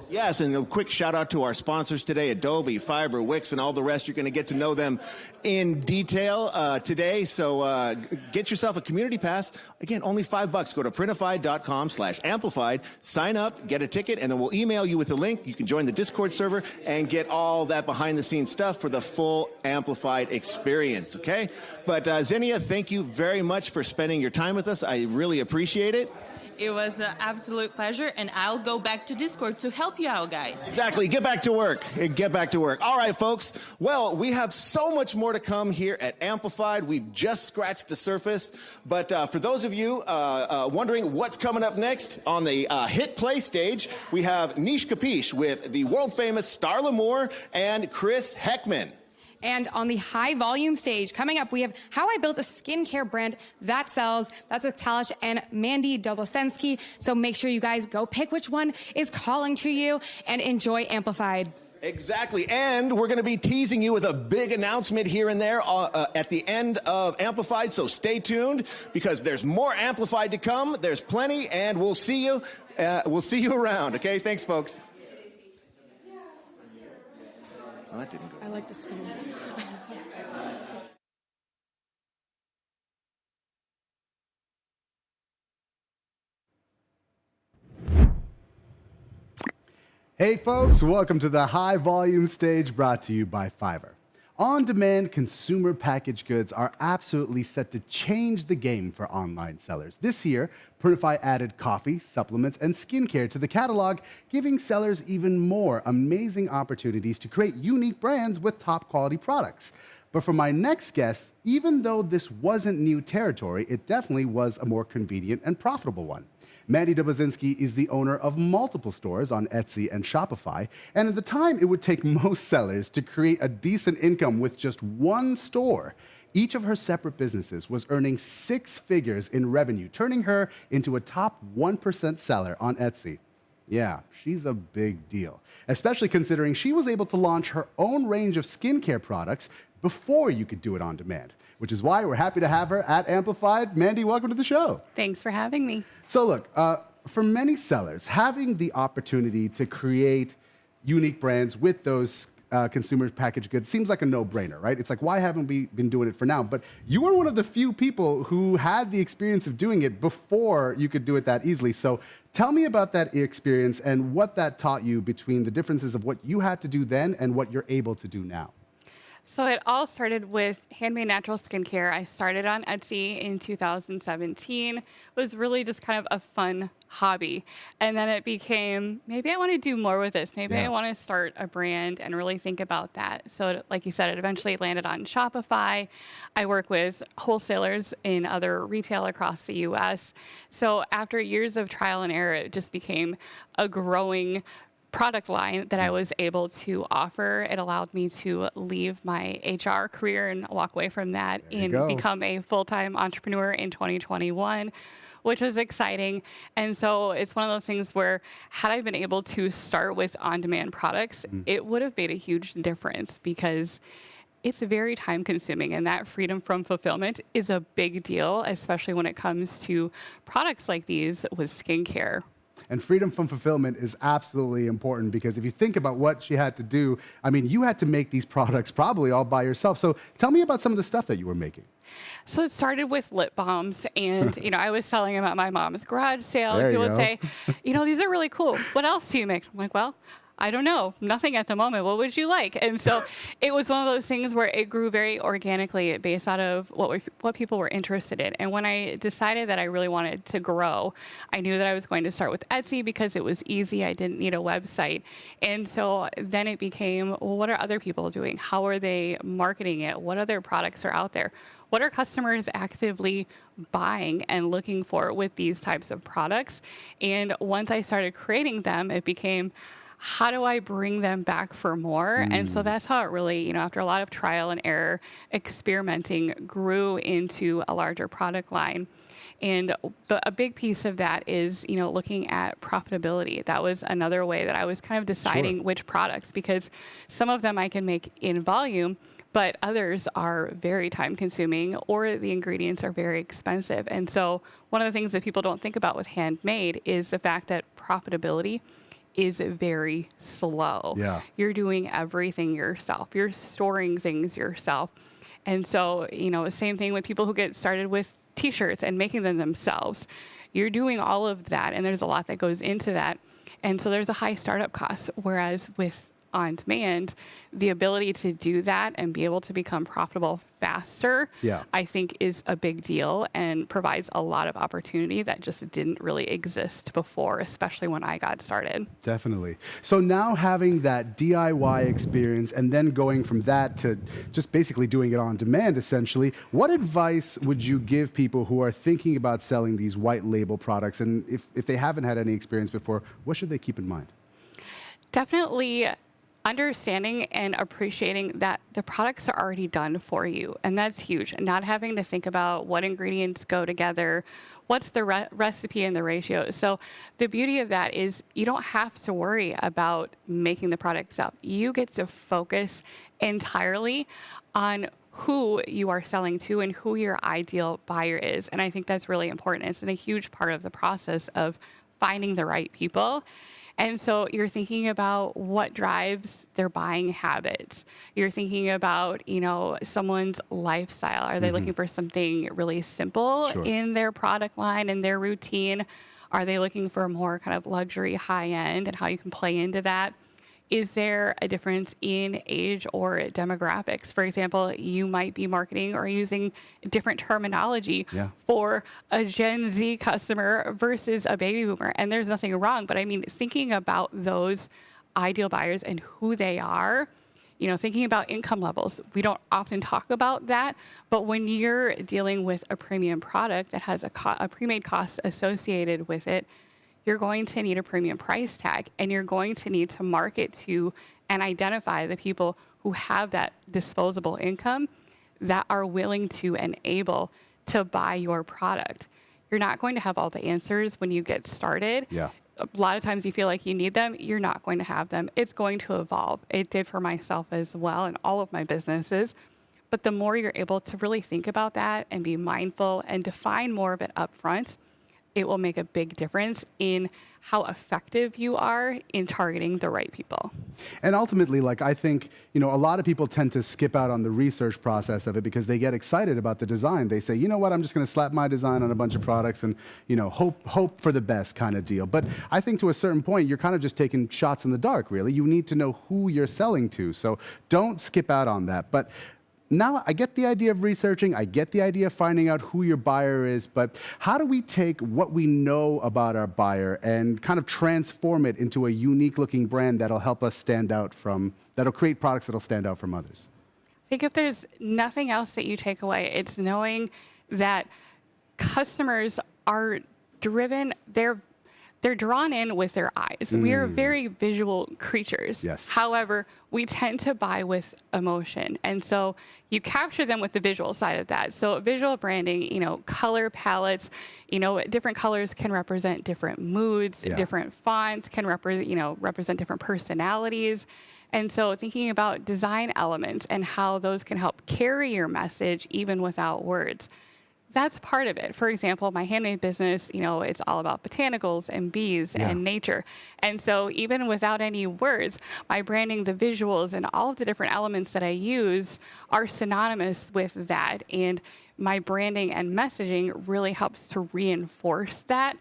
Yes, and a quick shout out to our sponsors today, Adobe, Fiverr, Wix, and all the rest. You're going to get to know them in detail today. So get yourself a community pass. Again, only $5. Go to printify.com/amplified, sign up, get a ticket, and then we'll email you with a link. You can join the Discord server and get all that behind the scenes stuff for the full Amplified experience. Okay? But Xenia, thank you very much for spending your time with us. I really appreciate it. It was an absolute pleasure, and I'll go back to Discord to help you out, guys. Exactly. Get back to work. Get back to work. All right, folks. Well, we have so much more to come here at Amplified. We've just scratched the surface. But for those of you wondering what's coming up next on the Hit Play stage, we have Niche Capiche with the world-famous Starla Moore and Chris Heckman. And on the high volume stage, coming up, we have How I Built a Skincare Brand That Sells. That's with Talish and Mandy Dobosensky. So make sure you guys go pick which one is calling to you and enjoy Amplified. Exactly. And we're going to be teasing you with a big announcement here and there at the end of Amplified. So stay tuned, because there's more Amplified to come. There's plenty, and we'll see you around. Okay. Thanks, folks. Well, that didn't go. I like the spoon. Hey folks, welcome to the High Volume Stage brought to you by Fiverr. On-demand consumer packaged goods are absolutely set to change the game for online sellers. This year, Printify added coffee, supplements, and skincare to the catalog, giving sellers even more amazing opportunities to create unique brands with top-quality products. But for my next guest, even though this wasn't new territory, it definitely was a more convenient and profitable one. Mandy Dobozinski is the owner of multiple stores on Etsy and Shopify, and at the time it would take most sellers to create a decent income with just one store. Each of her separate businesses was earning 6 figures in revenue, turning her into a top 1% seller on Etsy. Yeah, she's a big deal, especially considering she was able to launch her own range of skincare products before you could do it on demand, which is why we're happy to have her at Amplified. Mandy, welcome to the show. Thanks for having me. So look, for many sellers, having the opportunity to create unique brands with those consumer packaged goods seems like a no-brainer, right? It's like, why haven't we been doing it for now? But you were one of the few people who had the experience of doing it before you could do it that easily. So tell me about that experience and what that taught you between the differences of what you had to do then and what you're able to do now. So it all started with handmade natural skincare. I started on Etsy in 2017. It was really just kind of a fun hobby. And then it became, maybe I want to do more with this. Maybe I want to start a brand and really think about that. So like you said, it eventually landed on Shopify. I work with wholesalers in other retail across the US. So after years of trial and error, it just became a growing product line that I was able to offer. It allowed me to leave my HR career and walk away from that and become a full-time entrepreneur in 2021, which was exciting. And so it's one of those things where had I been able to start with on-demand products, it would have made a huge difference because it's very time consuming, and that freedom from fulfillment is a big deal, especially when it comes to products like these with skincare. And freedom from fulfillment is absolutely important because if you think about what she had to do, I mean, you had to make these products probably all by yourself. So tell me about some of the stuff that you were making. So it started with lip balms, and I was selling them at my mom's garage sale. People would say, these are really cool. What else do you make? I'm like, well, I don't know, nothing at the moment. What would you like? And so it was one of those things where it grew very organically based out of what people were interested in. And when I decided that I really wanted to grow, I knew that I was going to start with Etsy because it was easy. I didn't need a website. And so then it became, well, what are other people doing? How are they marketing it? What other products are out there? What are customers actively buying and looking for with these types of products? And once I started creating them, it became, how do I bring them back for more? And so that's how it really, after a lot of trial and error, experimenting grew into a larger product line. And a big piece of that is, looking at profitability. That was another way that I was kind of deciding which products, because some of them I can make in volume, but others are very time consuming or the ingredients are very expensive. And so one of the things that people don't think about with handmade is the fact that profitability is very slow. Yeah. You're doing everything yourself. You're storing things yourself. And so, same thing with people who get started with t-shirts and making them themselves. You're doing all of that, and there's a lot that goes into that. And so there's a high startup cost, whereas with on demand, the ability to do that and be able to become profitable faster, I think is a big deal and provides a lot of opportunity that just didn't really exist before, especially when I got started. Definitely. So now having that DIY experience and then going from that to just basically doing it on demand, essentially, what advice would you give people who are thinking about selling these white label products? And if they haven't had any experience before, what should they keep in mind? Definitely understanding and appreciating that the products are already done for you. And that's huge. And not having to think about what ingredients go together, what's the recipe and the ratio. So the beauty of that is you don't have to worry about making the products up. You get to focus entirely on who you are selling to and who your ideal buyer is. And I think that's really important. It's a huge part of the process of finding the right people. And so you're thinking about what drives their buying habits. You're thinking about, someone's lifestyle. Are they looking for something really simple in their product line and their routine? Are they looking for more kind of luxury, high end, and how you can play into that? Is there a difference in age or demographics? For example, you might be marketing or using different terminology for a Gen Z customer versus a baby boomer. And there's nothing wrong, but I mean, thinking about those ideal buyers and who they are, thinking about income levels. We don't often talk about that, but when you're dealing with a premium product that has a pre-made cost associated with it, you're going to need a premium price tag, and you're going to need to market to and identify the people who have that disposable income that are willing to and able to buy your product. You're not going to have all the answers when you get started. Yeah. A lot of times you feel like you need them. You're not going to have them. It's going to evolve. It did for myself as well in all of my businesses. But the more you're able to really think about that and be mindful and define more of it up front, it will make a big difference in how effective you are in targeting the right people. And ultimately, I think, a lot of people tend to skip out on the research process of it because they get excited about the design. They say, you know what, I'm just going to slap my design on a bunch of products and, hope for the best kind of deal. But I think to a certain point, you're kind of just taking shots in the dark, really. You need to know who you're selling to. So don't skip out on that. But now, I get the idea of researching, I get the idea of finding out who your buyer is, but how do we take what we know about our buyer and kind of transform it into a unique looking brand that'll help us stand out that'll create products that'll stand out from others? I think if there's nothing else that you take away, it's knowing that customers are driven, they're drawn in with their eyes. We are very visual creatures. Yes. However, we tend to buy with emotion. And so you capture them with the visual side of that. So visual branding, color palettes, different colors can represent different moods, different fonts can represent different personalities. And so thinking about design elements and how those can help carry your message even without words. That's part of it. For example, my handmade business, it's all about botanicals and bees and nature. And so even without any words, my branding, the visuals, and all of the different elements that I use are synonymous with that. And my branding and messaging really helps to reinforce that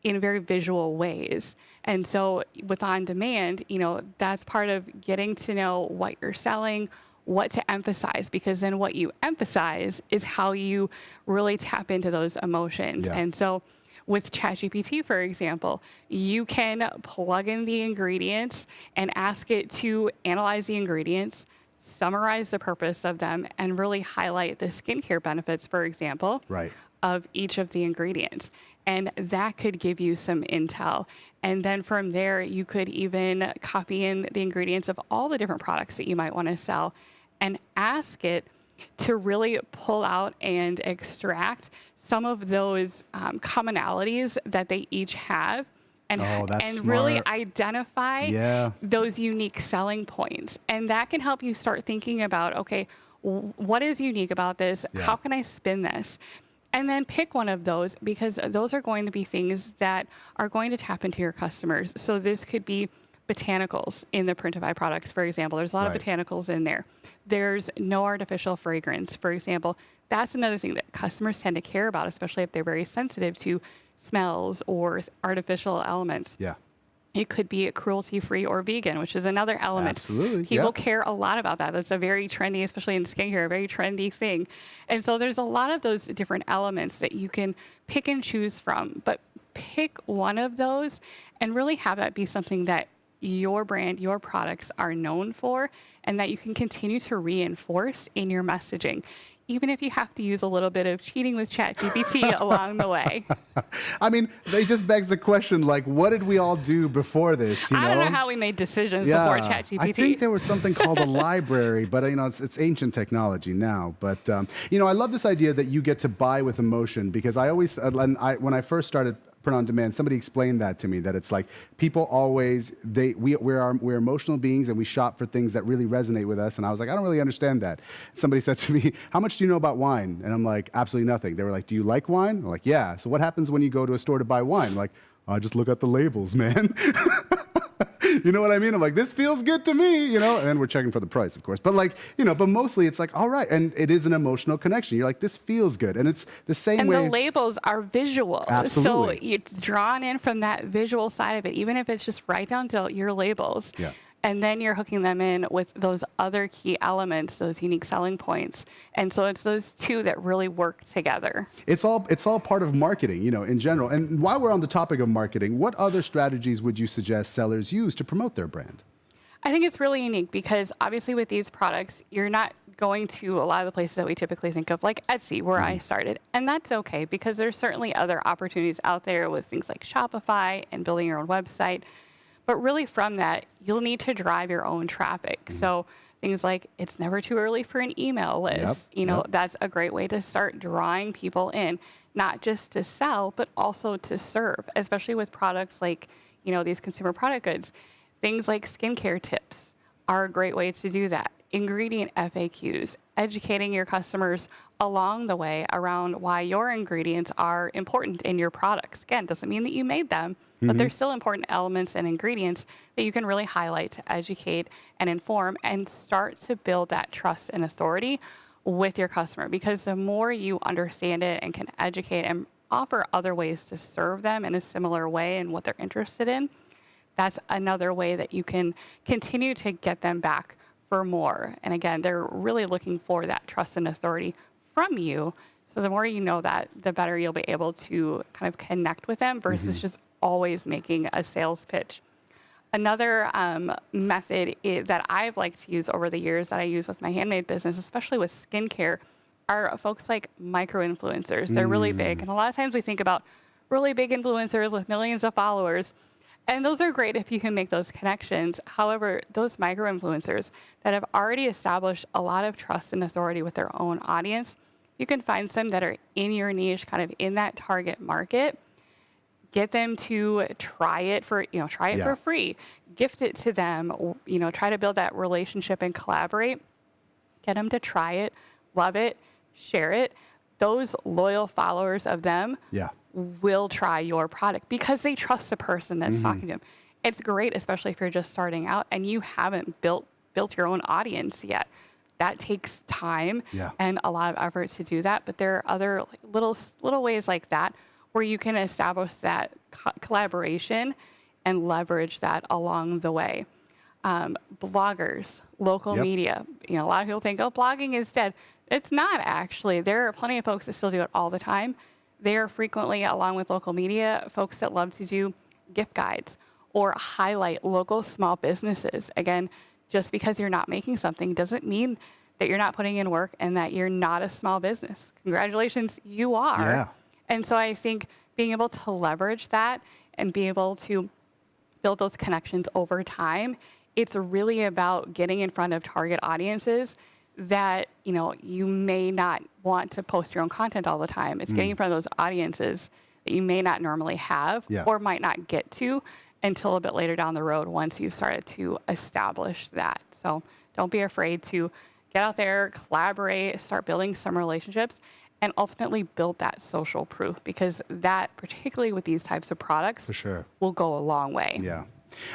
in very visual ways. And so with on demand, that's part of getting to know what you're selling, what to emphasize, because then what you emphasize is how you really tap into those emotions. And so with ChatGPT, for example, you can plug in the ingredients and ask it to analyze the ingredients, summarize the purpose of them, and really highlight the skincare benefits, for example, of each of the ingredients. And that could give you some intel. And then from there, you could even copy in the ingredients of all the different products that you might want to sell and ask it to really pull out and extract some of those commonalities that they each have and really identify those unique selling points. And that can help you start thinking about, okay, what is unique about this? How can I spin this? And then pick one of those, because those are going to be things that are going to tap into your customers. So this could be botanicals in the Printify products, for example. There's a lot of botanicals in there. There's no artificial fragrance, for example. That's another thing that customers tend to care about, especially if they're very sensitive to smells or artificial elements. It could be cruelty-free or vegan, which is another element. Absolutely. People care a lot about that. That's a very trendy, especially in skincare, a very trendy thing. And so there's a lot of those different elements that you can pick and choose from, but pick one of those and really have that be something that your brand, your products are known for, and that you can continue to reinforce in your messaging, even if you have to use a little bit of cheating with ChatGPT along the way. I mean, it just begs the question, what did we all do before this? I don't know how we made decisions before ChatGPT. I think there was something called a library, but it's ancient technology now. But I love this idea that you get to buy with emotion, because I always, when I first started print on demand, somebody explained that to me, that it's like people always, we're emotional beings and we shop for things that really resonate with us. And I was like, I don't really understand that. Somebody said to me, how much do you know about wine? And I'm like, absolutely nothing. They were like, do you like wine? I'm like, yeah. So what happens when you go to a store to buy wine? I'm like, I just look at the labels, man. You know what I mean? I'm like, this feels good to me, you know? And then we're checking for the price, of course. But like, you know, but mostly it's like, all right. And it is an emotional connection. You're like, this feels good. And it's the same And way. the labels are visual. Absolutely. So it's drawn in from that visual side of it, even if it's just right down to your labels. Yeah. And then you're hooking them in with those other key elements, those unique selling points. And so it's those two that really work together. It's all part of marketing, you know, in general. And while we're on the topic of marketing, what other strategies would you suggest sellers use to promote their brand? I think it's really unique because obviously with these products, you're not going to a lot of the places that we typically think of, like Etsy, where I started. And that's okay because there's certainly other opportunities out there with things like Shopify and building your own website. But really from that, you'll need to drive your own traffic. So things like it's never too early for an email list. You know, that's a great way to start drawing people in, not just to sell, but also to serve, especially with products like, you know, these consumer product goods. Things like skincare tips are a great way to do that. Ingredient FAQs, educating your customers along the way around why your ingredients are important in your products. Again, doesn't mean that you made them, but they're still important elements and ingredients that you can really highlight to educate and inform and start to build that trust and authority with your customer. Because the more you understand it and can educate and offer other ways to serve them in a similar way and what they're interested in, that's another way that you can continue to get them back for more. And again, they're really looking for that trust and authority from you. So the more you know that, the better you'll be able to kind of connect with them versus just always making a sales pitch. Another method that I've liked to use over the years that I use with my handmade business, especially with skincare, are folks like micro-influencers. They're really big. And a lot of times we think about really big influencers with millions of followers. And those are great if you can make those connections. However, those micro-influencers that have already established a lot of trust and authority with their own audience, you can find some that are in your niche, kind of in that target market. Get them to try it for, for free. Gift it to them, try to build that relationship and collaborate. Get them to try it, love it, share it. Those loyal followers of them will try your product because they trust the person that's talking to them. It's great, especially if you're just starting out and you haven't built your own audience yet. That takes time and a lot of effort to do that. But there are other little ways like that where you can establish that collaboration and leverage that along the way. Bloggers, local media. A lot of people think, oh, blogging is dead. It's not actually. There are plenty of folks that still do it all the time. They are frequently, along with local media, folks that love to do gift guides or highlight local small businesses. Again, just because you're not making something doesn't mean that you're not putting in work and that you're not a small business. Congratulations, you are. Yeah. And so I think being able to leverage that and be able to build those connections over time, it's really about getting in front of target audiences that, you may not want to post your own content all the time. It's getting in front of those audiences that you may not normally have or might not get to until a bit later down the road once you've started to establish that. So don't be afraid to get out there, collaborate, start building some relationships, and ultimately build that social proof because that, particularly with these types of products, for sure, will go a long way. Yeah.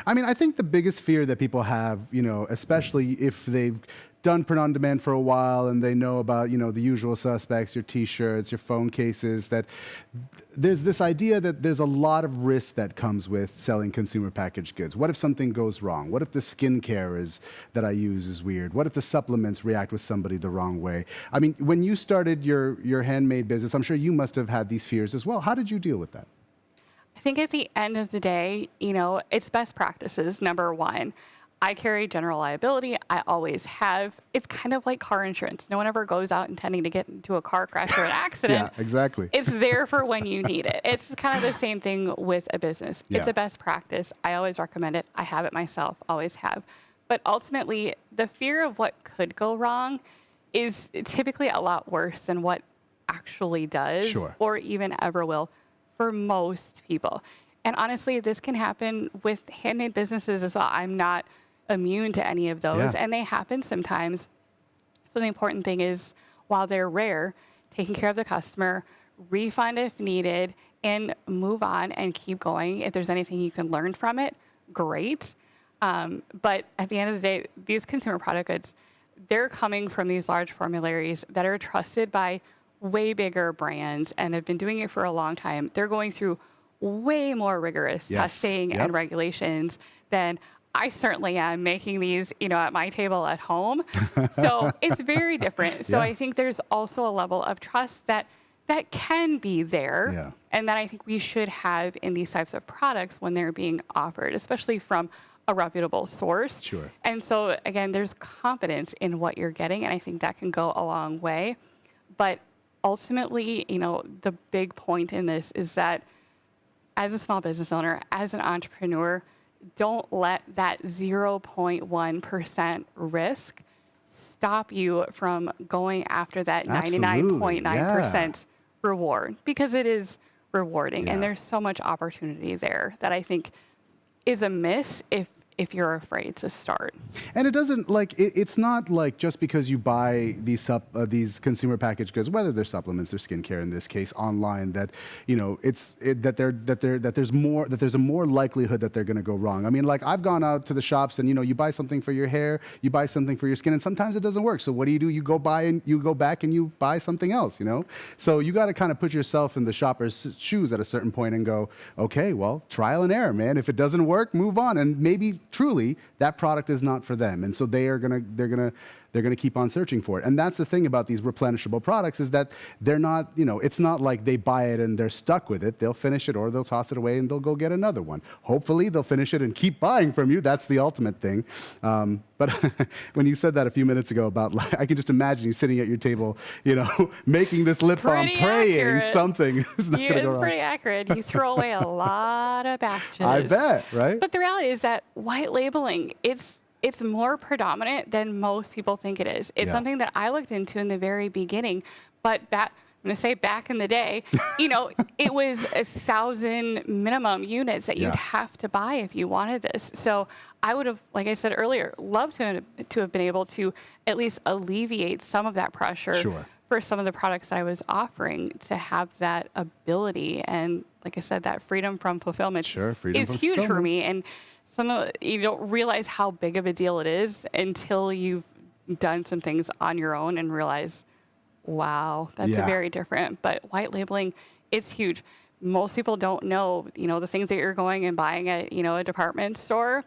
I mean, I think the biggest fear that people have, especially if they've done print on demand for a while and they know about, the usual suspects, your t-shirts, your phone cases, that there's this idea that there's a lot of risk that comes with selling consumer packaged goods. What if something goes wrong? What if the skincare that I use is weird? What if the supplements react with somebody the wrong way? I mean, when you started your handmade business, I'm sure you must have had these fears as well. How did you deal with that? I think at the end of the day, it's best practices, number one. I carry general liability. I always have. It's kind of like car insurance. No one ever goes out intending to get into a car crash or an accident. Yeah, exactly. It's there for when you need it. It's kind of the same thing with a business. It's a best practice. I always recommend it. I have it myself, always have. But ultimately, the fear of what could go wrong is typically a lot worse than what actually does or even ever will for most people. And honestly, this can happen with handmade businesses as well. I'm not immune to any of those, and they happen sometimes. So the important thing is, while they're rare, taking care of the customer, refund if needed, and move on and keep going. If there's anything you can learn from it, great. But at the end of the day, these consumer product goods, they're coming from these large formularies that are trusted by way bigger brands and have been doing it for a long time. They're going through way more rigorous testing and regulations than I certainly am making these, at my table at home. So it's very different. So I think there's also a level of trust that can be there and that I think we should have in these types of products when they're being offered, especially from a reputable source. Sure. And so again, there's confidence in what you're getting, and I think that can go a long way. But ultimately, the big point in this is that as a small business owner, as an entrepreneur, don't let that 0.1% risk stop you from going after that 99.9% reward, because it is rewarding and there's so much opportunity there that I think is a miss if you're afraid to start. And it doesn't it's not like just because you buy these consumer packaged goods, whether they're supplements or skincare in this case, online, that there's a more likelihood that they're going to go wrong. I mean, I've gone out to the shops and you buy something for your hair, you buy something for your skin, and sometimes it doesn't work. So what do? You go back and you buy something else. So you got to kind of put yourself in the shopper's shoes at a certain point and go, okay, well, trial and error, man. If it doesn't work, move on, and maybe truly that product is not for them, and so they're gonna keep on searching for it. And that's the thing about these replenishable products, is that they're not, it's not like they buy it and they're stuck with it. They'll finish it or they'll toss it away and they'll go get another one. Hopefully they'll finish it and keep buying from you. That's the ultimate thing. But when you said that a few minutes ago about, I can just imagine you sitting at your table, making this lip balm, praying something is not gonna go wrong. It's pretty accurate. You throw away a lot of batches. I bet, right? But the reality is that white labeling, it's more predominant than most people think it is. It's something that I looked into in the very beginning, but I'm going to say back in the day, it was 1,000 minimum units that you'd have to buy if you wanted this. So I would have, like I said earlier, loved to have been able to at least alleviate some of that pressure for some of the products that I was offering, to have that ability. And like I said, that freedom from fulfillment is huge for me. And you don't realize how big of a deal it is until you've done some things on your own and realize, wow, that's very different. But white labeling, it's huge. Most people don't know, the things that you're going and buying at, a department store.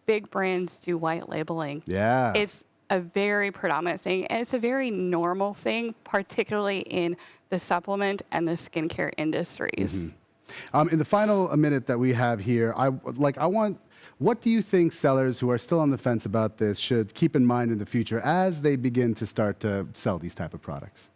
Big brands do white labeling. Yeah. It's a very predominant thing, and it's a very normal thing, particularly in the supplement and the skincare industries. Mm-hmm. In the final minute that we have here, what do you think sellers who are still on the fence about this should keep in mind in the future as they begin to start to sell these type of products?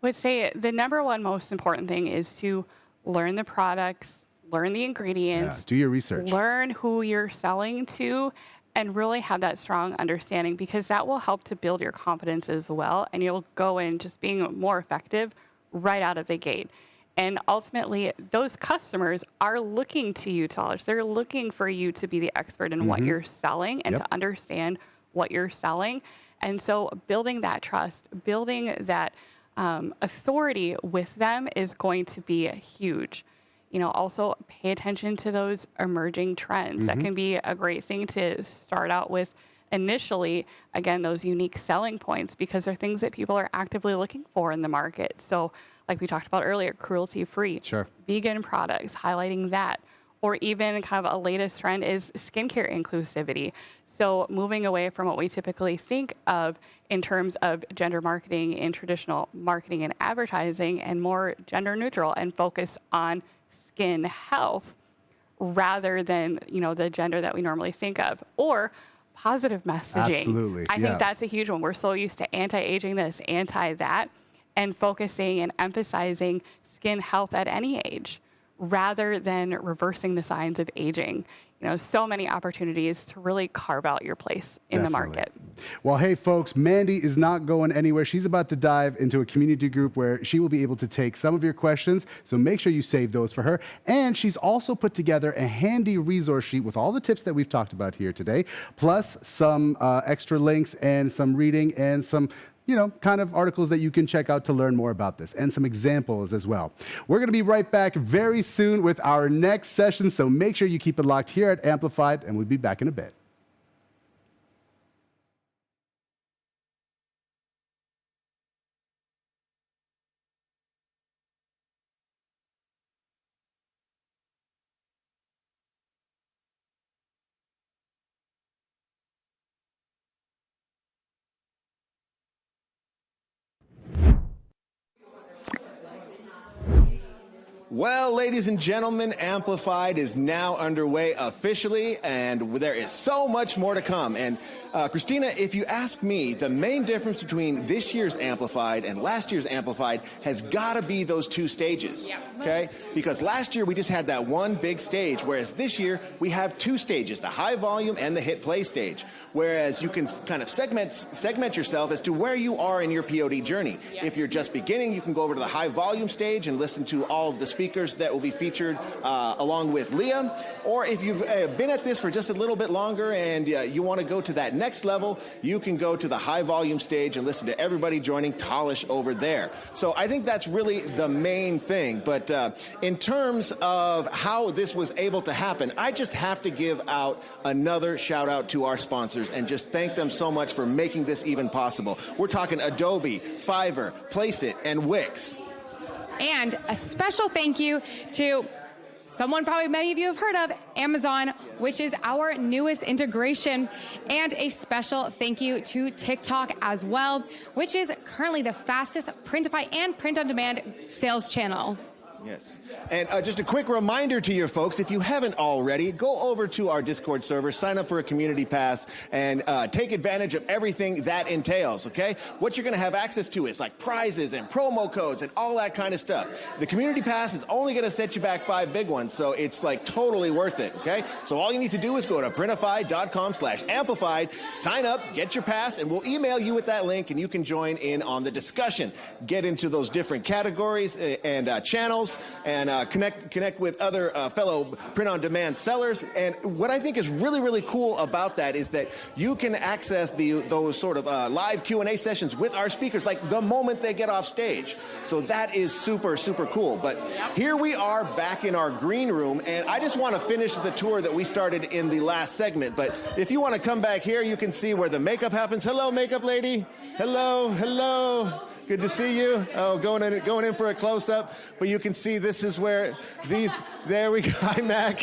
I would say the number one most important thing is to learn the products, learn the ingredients, do your research, learn who you're selling to, and really have that strong understanding, because that will help to build your confidence as well, and you'll go in just being more effective right out of the gate. And ultimately, those customers are looking to you, Taj. They're looking for you to be the expert in what you're selling and to understand what you're selling. And so building that trust, building that authority with them is going to be huge. Also pay attention to those emerging trends. That can be a great thing to start out with initially. Again, those unique selling points, because they're things that people are actively looking for in the market. So like we talked about earlier, cruelty-free, vegan products, highlighting that. Or even kind of a latest trend is skincare inclusivity. So moving away from what we typically think of in terms of gender marketing in traditional marketing and advertising, and more gender neutral and focus on skin health rather than, the gender that we normally think of. Or positive messaging. Absolutely. I think that's a huge one. We're so used to anti-aging this, anti that, and focusing and emphasizing skin health at any age rather than reversing the signs of aging. So many opportunities to really carve out your place in the market. Well, hey, folks, Mandy is not going anywhere. She's about to dive into a community group where she will be able to take some of your questions. So make sure you save those for her. And she's also put together a handy resource sheet with all the tips that we've talked about here today, plus some extra links and some reading and some kind of articles that you can check out to learn more about this, and some examples as well. We're going to be right back very soon with our next session, so make sure you keep it locked here at Amplified, and we'll be back in a bit. Well, ladies and gentlemen, Amplified is now underway officially, and there is so much more to come. And Christina, if you ask me, the main difference between this year's Amplified and last year's Amplified has got to be those two stages, okay? Because last year we just had that one big stage, whereas this year we have two stages, the high volume and the hit play stage, whereas you can kind of segment yourself as to where you are in your POD journey. If you're just beginning, you can go over to the high volume stage and listen to all of the speakers that will be featured along with Leah. Or if you've been at this for just a little bit longer and you want to go to that next level, you can go to the high volume stage and listen to everybody joining Talish over there. So I think that's really the main thing. But in terms of how this was able to happen, I just have to give out another shout out to our sponsors and just thank them so much for making this even possible. We're talking Adobe, Fiverr, Placeit, and Wix. And a special thank you to someone probably many of you have heard of, Amazon, which is our newest integration. And a special thank you to TikTok as well, which is currently the fastest Printify and print-on-demand sales channel. Yes. And just a quick reminder to your folks, if you haven't already, go over to our Discord server, sign up for a community pass, and take advantage of everything that entails, okay? What you're going to have access to is like prizes and promo codes and all that kind of stuff. The community pass is only going to set you back 5 big ones, so it's like totally worth it, okay? So all you need to do is go to printify.com/amplified, sign up, get your pass, and we'll email you with that link, and you can join in on the discussion. Get into those different categories and channels, and connect with other fellow print-on-demand sellers. And what I think is really, really cool about that is that you can access those sort of live Q&A sessions with our speakers like the moment they get off stage. So that is super, super cool. But here we are back in our green room, and I just want to finish the tour that we started in the last segment. But if you want to come back here, you can see where the makeup happens. Hello, makeup lady. Hello, hello. Good to see you. Oh, going in for a close-up. But you can see this is where there we go. Hi, Mac.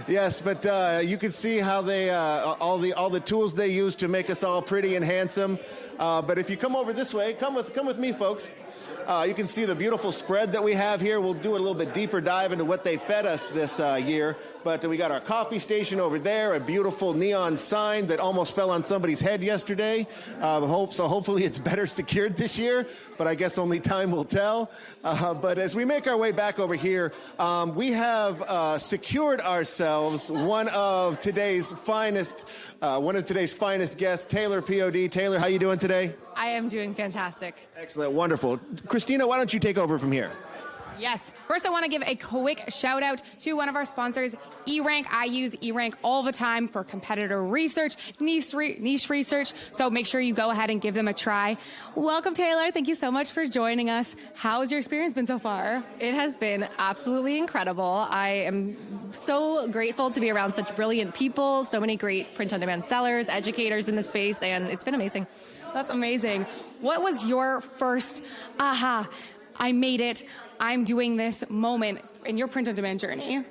Yes, but you can see how they, all the tools they use to make us all pretty and handsome. But if you come over this way, come with me, folks. You can see the beautiful spread that we have here. We'll do a little bit deeper dive into what they fed us this year. But we got our coffee station over there, a beautiful neon sign that almost fell on somebody's head yesterday. Hopefully it's better secured this year, but I guess only time will tell. But as we make our way back over here, we have secured ourselves one of today's finest guests, Taylor POD. Taylor, how you doing today? I am doing fantastic. Excellent, wonderful. Christina, why don't you take over from here? Yes. First, I want to give a quick shout out to one of our sponsors, eRank. I use eRank all the time for competitor research, niche research. So make sure you go ahead and give them a try. Welcome, Taylor. Thank you so much for joining us. How's your experience been so far? It has been absolutely incredible. I am so grateful to be around such brilliant people, so many great print-on-demand sellers, educators in the space, and it's been amazing. That's amazing. What was your first aha, I made it, I'm doing this moment in your print-on-demand journey?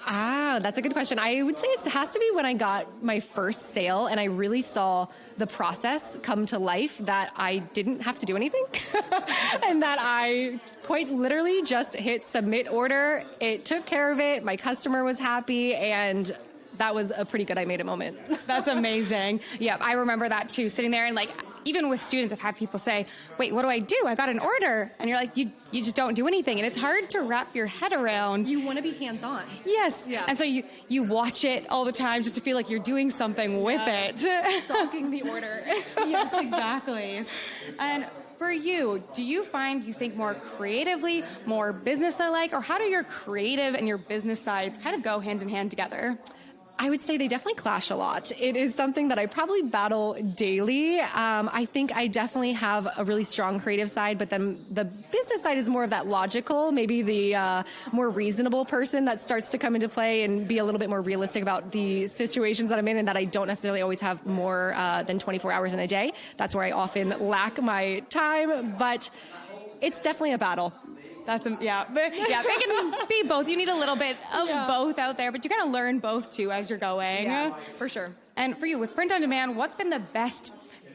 That's a good question. I would say it has to be when I got my first sale and I really saw the process come to life, that I didn't have to do anything and that I quite literally just hit submit order. It took care of it. My customer was happy, and that was a pretty good I made it moment. That's amazing. Yeah, I remember that too, sitting there and like, even with students, I've had people say, wait, what do I do? I got an order. And you're like, you just don't do anything. And it's hard to wrap your head around. You want to be hands-on. Yes. Yeah. And so you watch it all the time just to feel like you're doing something with it. Stalking the order. Yes, exactly. And for you, do you think more creatively, more business-alike, or how do your creative and your business sides kind of go hand in hand together? I would say they definitely clash a lot. It is something that I probably battle daily. I think I definitely have a really strong creative side, but then the business side is more of that logical, maybe the more reasonable person that starts to come into play and be a little bit more realistic about the situations that I'm in, and that I don't necessarily always have more than 24 hours in a day. That's where I often lack my time, but it's definitely a battle. But it can be both. You need a little bit of both out there, but you're going to learn both too as you're going. Yeah, for sure. And for you, with print on demand, what's been the best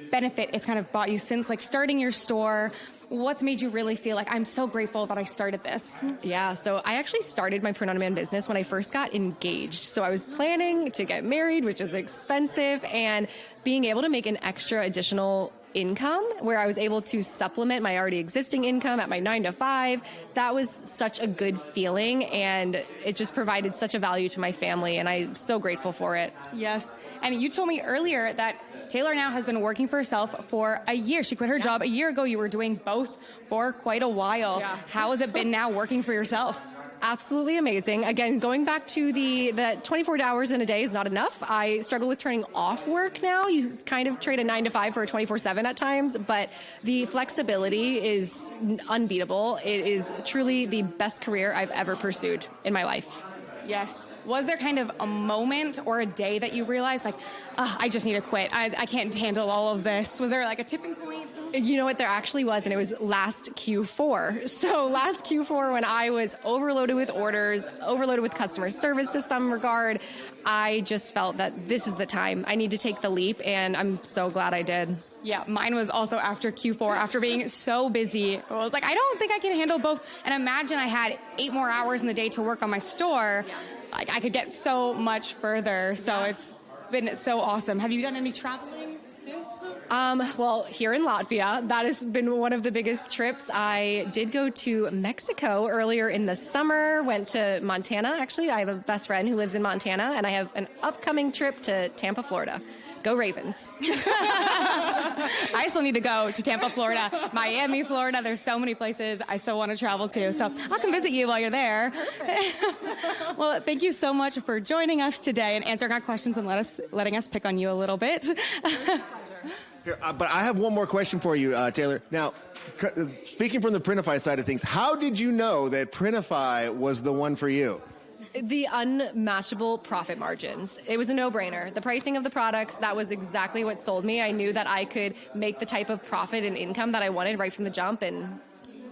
benefit it's kind of brought you since like starting your store? What's made you really feel like I'm so grateful that I started this? Yeah, so I actually started my print on demand business when I first got engaged. So I was planning to get married, which is expensive, and being able to make an extra additional income where I was able to supplement my already existing income at my 9 to 5. That was such a good feeling, and it just provided such a value to my family, and I'm so grateful for it. Yes. And you told me earlier that Taylor now has been working for herself for a year. She quit her job a year ago. You were doing both for quite a while. Yeah. How has it been now working for yourself? Absolutely amazing. Again, going back to the 24 hours in a day is not enough. I struggle with turning off work now. You kind of trade a 9 to 5 for a 24/7 at times, but the flexibility is unbeatable. It is truly the best career I've ever pursued in my life. Yes. Was there kind of a moment or a day that you realized, like, I just need to quit. I can't handle all of this. Was there like a tipping point? You know what, there actually was, and it was last Q4. So last Q4, when I was overloaded with orders, overloaded with customer service to some regard, I just felt that this is the time. I need to take the leap, and I'm so glad I did. Yeah, mine was also after Q4, after being so busy. I was like, I don't think I can handle both. And imagine I had 8 more hours in the day to work on my store. Like, I could get so much further. So it's been so awesome. Have you done any traveling since? Well, here in Latvia, that has been one of the biggest trips. I did go to Mexico earlier in the summer, went to Montana. Actually, I have a best friend who lives in Montana, and I have an upcoming trip to Tampa, Florida. Go Ravens. I still need to go to Tampa, Florida, Miami, Florida. There's so many places I still want to travel to. So I'll come visit you while you're there. Well, thank you so much for joining us today and answering our questions and letting us pick on you a little bit. Here, but I have one more question for you, Taylor. Now, speaking from the Printify side of things, how did you know that Printify was the one for you? The unmatchable profit margins. It was a no-brainer. The pricing of the products, that was exactly what sold me. I knew that I could make the type of profit and income that I wanted right from the jump, and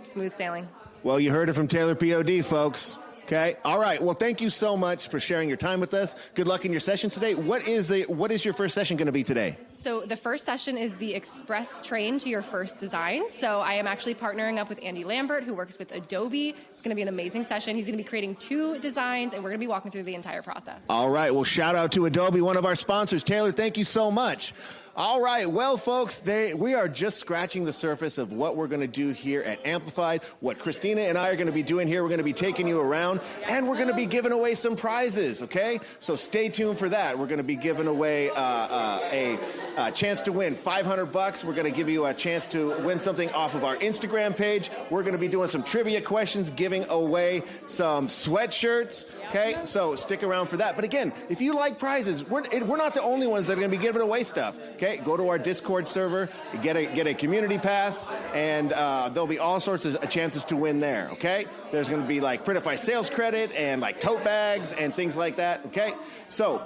smooth sailing. Well, you heard it from Taylor POD, folks. Okay. All right. Well, thank you so much for sharing your time with us. Good luck in your session today. What is your first session going to be today? So the first session is the express train to your first design. So I am actually partnering up with Andy Lambert, who works with Adobe. It's going to be an amazing session. He's going to be creating 2 designs, and we're going to be walking through the entire process. All right. Well, shout out to Adobe, one of our sponsors. Taylor, thank you so much. All right. Well, folks, we are just scratching the surface of what we're going to do here at Amplified. What Christina and I are going to be doing here, we're going to be taking you around, and we're going to be giving away some prizes, okay? So stay tuned for that. We're going to be giving away a chance to win $500. We're going to give you a chance to win something off of our Instagram page. We're going to be doing some trivia questions, giving away some sweatshirts, okay? So stick around for that. But again, if you like prizes, we're not the only ones that are going to be giving away stuff. Okay, go to our Discord server, get a community pass, and there'll be all sorts of chances to win there. Okay, there's going to be like Printify sales credit and like tote bags and things like that. Okay, so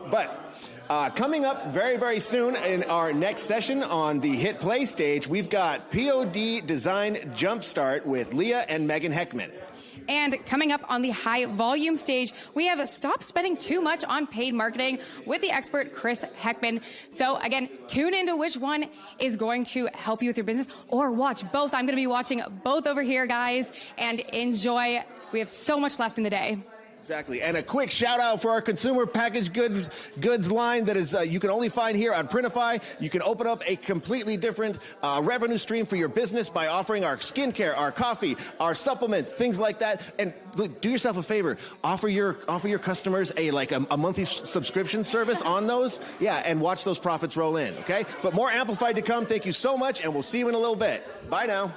coming up very, very soon in our next session on the Hit Play stage, we've got POD Design Jumpstart with Leah and Megan Heckman. And coming up on the high volume stage, we have Stop Spending Too Much on Paid Marketing with the expert Chris Heckman. So again, tune into which one is going to help you with your business, or watch both. I'm going to be watching both over here, guys, and enjoy. We have so much left in the day. Exactly. And a quick shout out for our consumer packaged goods line that is you can only find here on Printify. You can open up a completely different revenue stream for your business by offering our skincare, our coffee, our supplements, things like that. And look, do yourself a favor. Offer your customers a monthly subscription service on those. Yeah, and watch those profits roll in, okay? But more Amplified to come. Thank you so much, and we'll see you in a little bit. Bye now.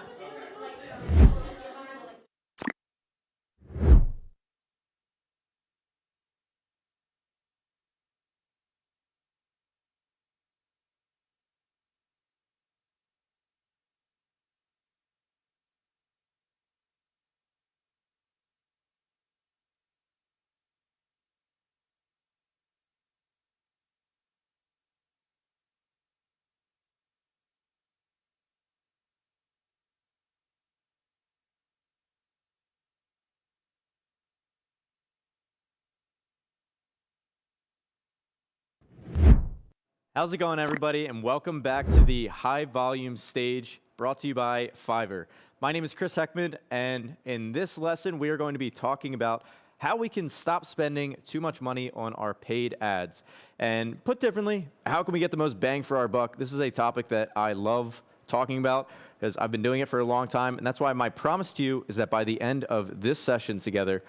How's it going, everybody? And welcome back to the High Volume Stage, brought to you by Fiverr. My name is Chris Heckman, and in this lesson, we are going to be talking about how we can stop spending too much money on our paid ads. And put differently, how can we get the most bang for our buck? This is a topic that I love talking about because I've been doing it for a long time, and that's why my promise to you is that by the end of this session together,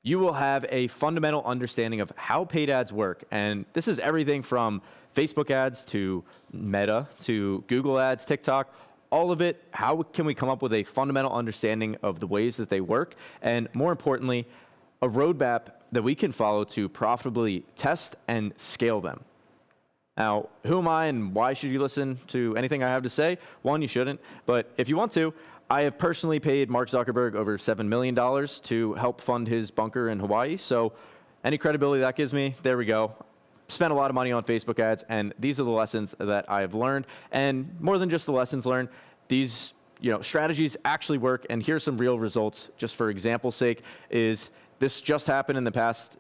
you will have a fundamental understanding of how paid ads work. And this is everything from Facebook ads to Meta to Google ads, TikTok, all of it. How can we come up with a fundamental understanding of the ways that they work? And more importantly, a roadmap that we can follow to profitably test and scale them. Now, who am I and why should you listen to anything I have to say? One, you shouldn't. But if you want to, I have personally paid Mark Zuckerberg over $7 million to help fund his bunker in Hawaii. So any credibility that gives me, there we go. Spent a lot of money on Facebook ads, and these are the lessons that I have learned. And more than just the lessons learned, these strategies actually work. And here's some real results. Just for example's sake, is this just happened in the past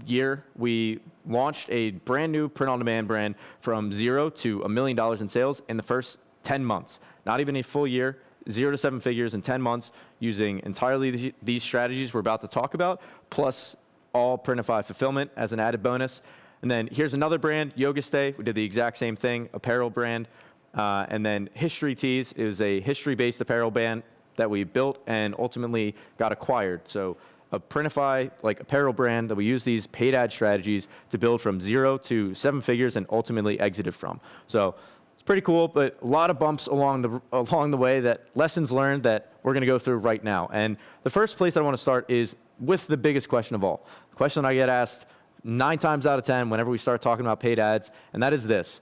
year. We launched a brand new print-on-demand brand from 0 to $1 million in sales in the first 10 months. Not even a full year. 0 to 7 figures in 10 months using entirely these strategies we're about to talk about, plus all Printify fulfillment as an added bonus. And then here's another brand, Yoga Stay. We did the exact same thing, apparel brand. And then History Tees is a history-based apparel brand that we built and ultimately got acquired. So a Printify apparel brand that we use these paid ad strategies to build from 0 to 7 figures and ultimately exited from. So it's pretty cool, but a lot of bumps along the way, that lessons learned that we're going to go through right now. And the first place I want to start is with the biggest question of all. The question I get asked 9 times out of 10 whenever we start talking about paid ads, and that is this.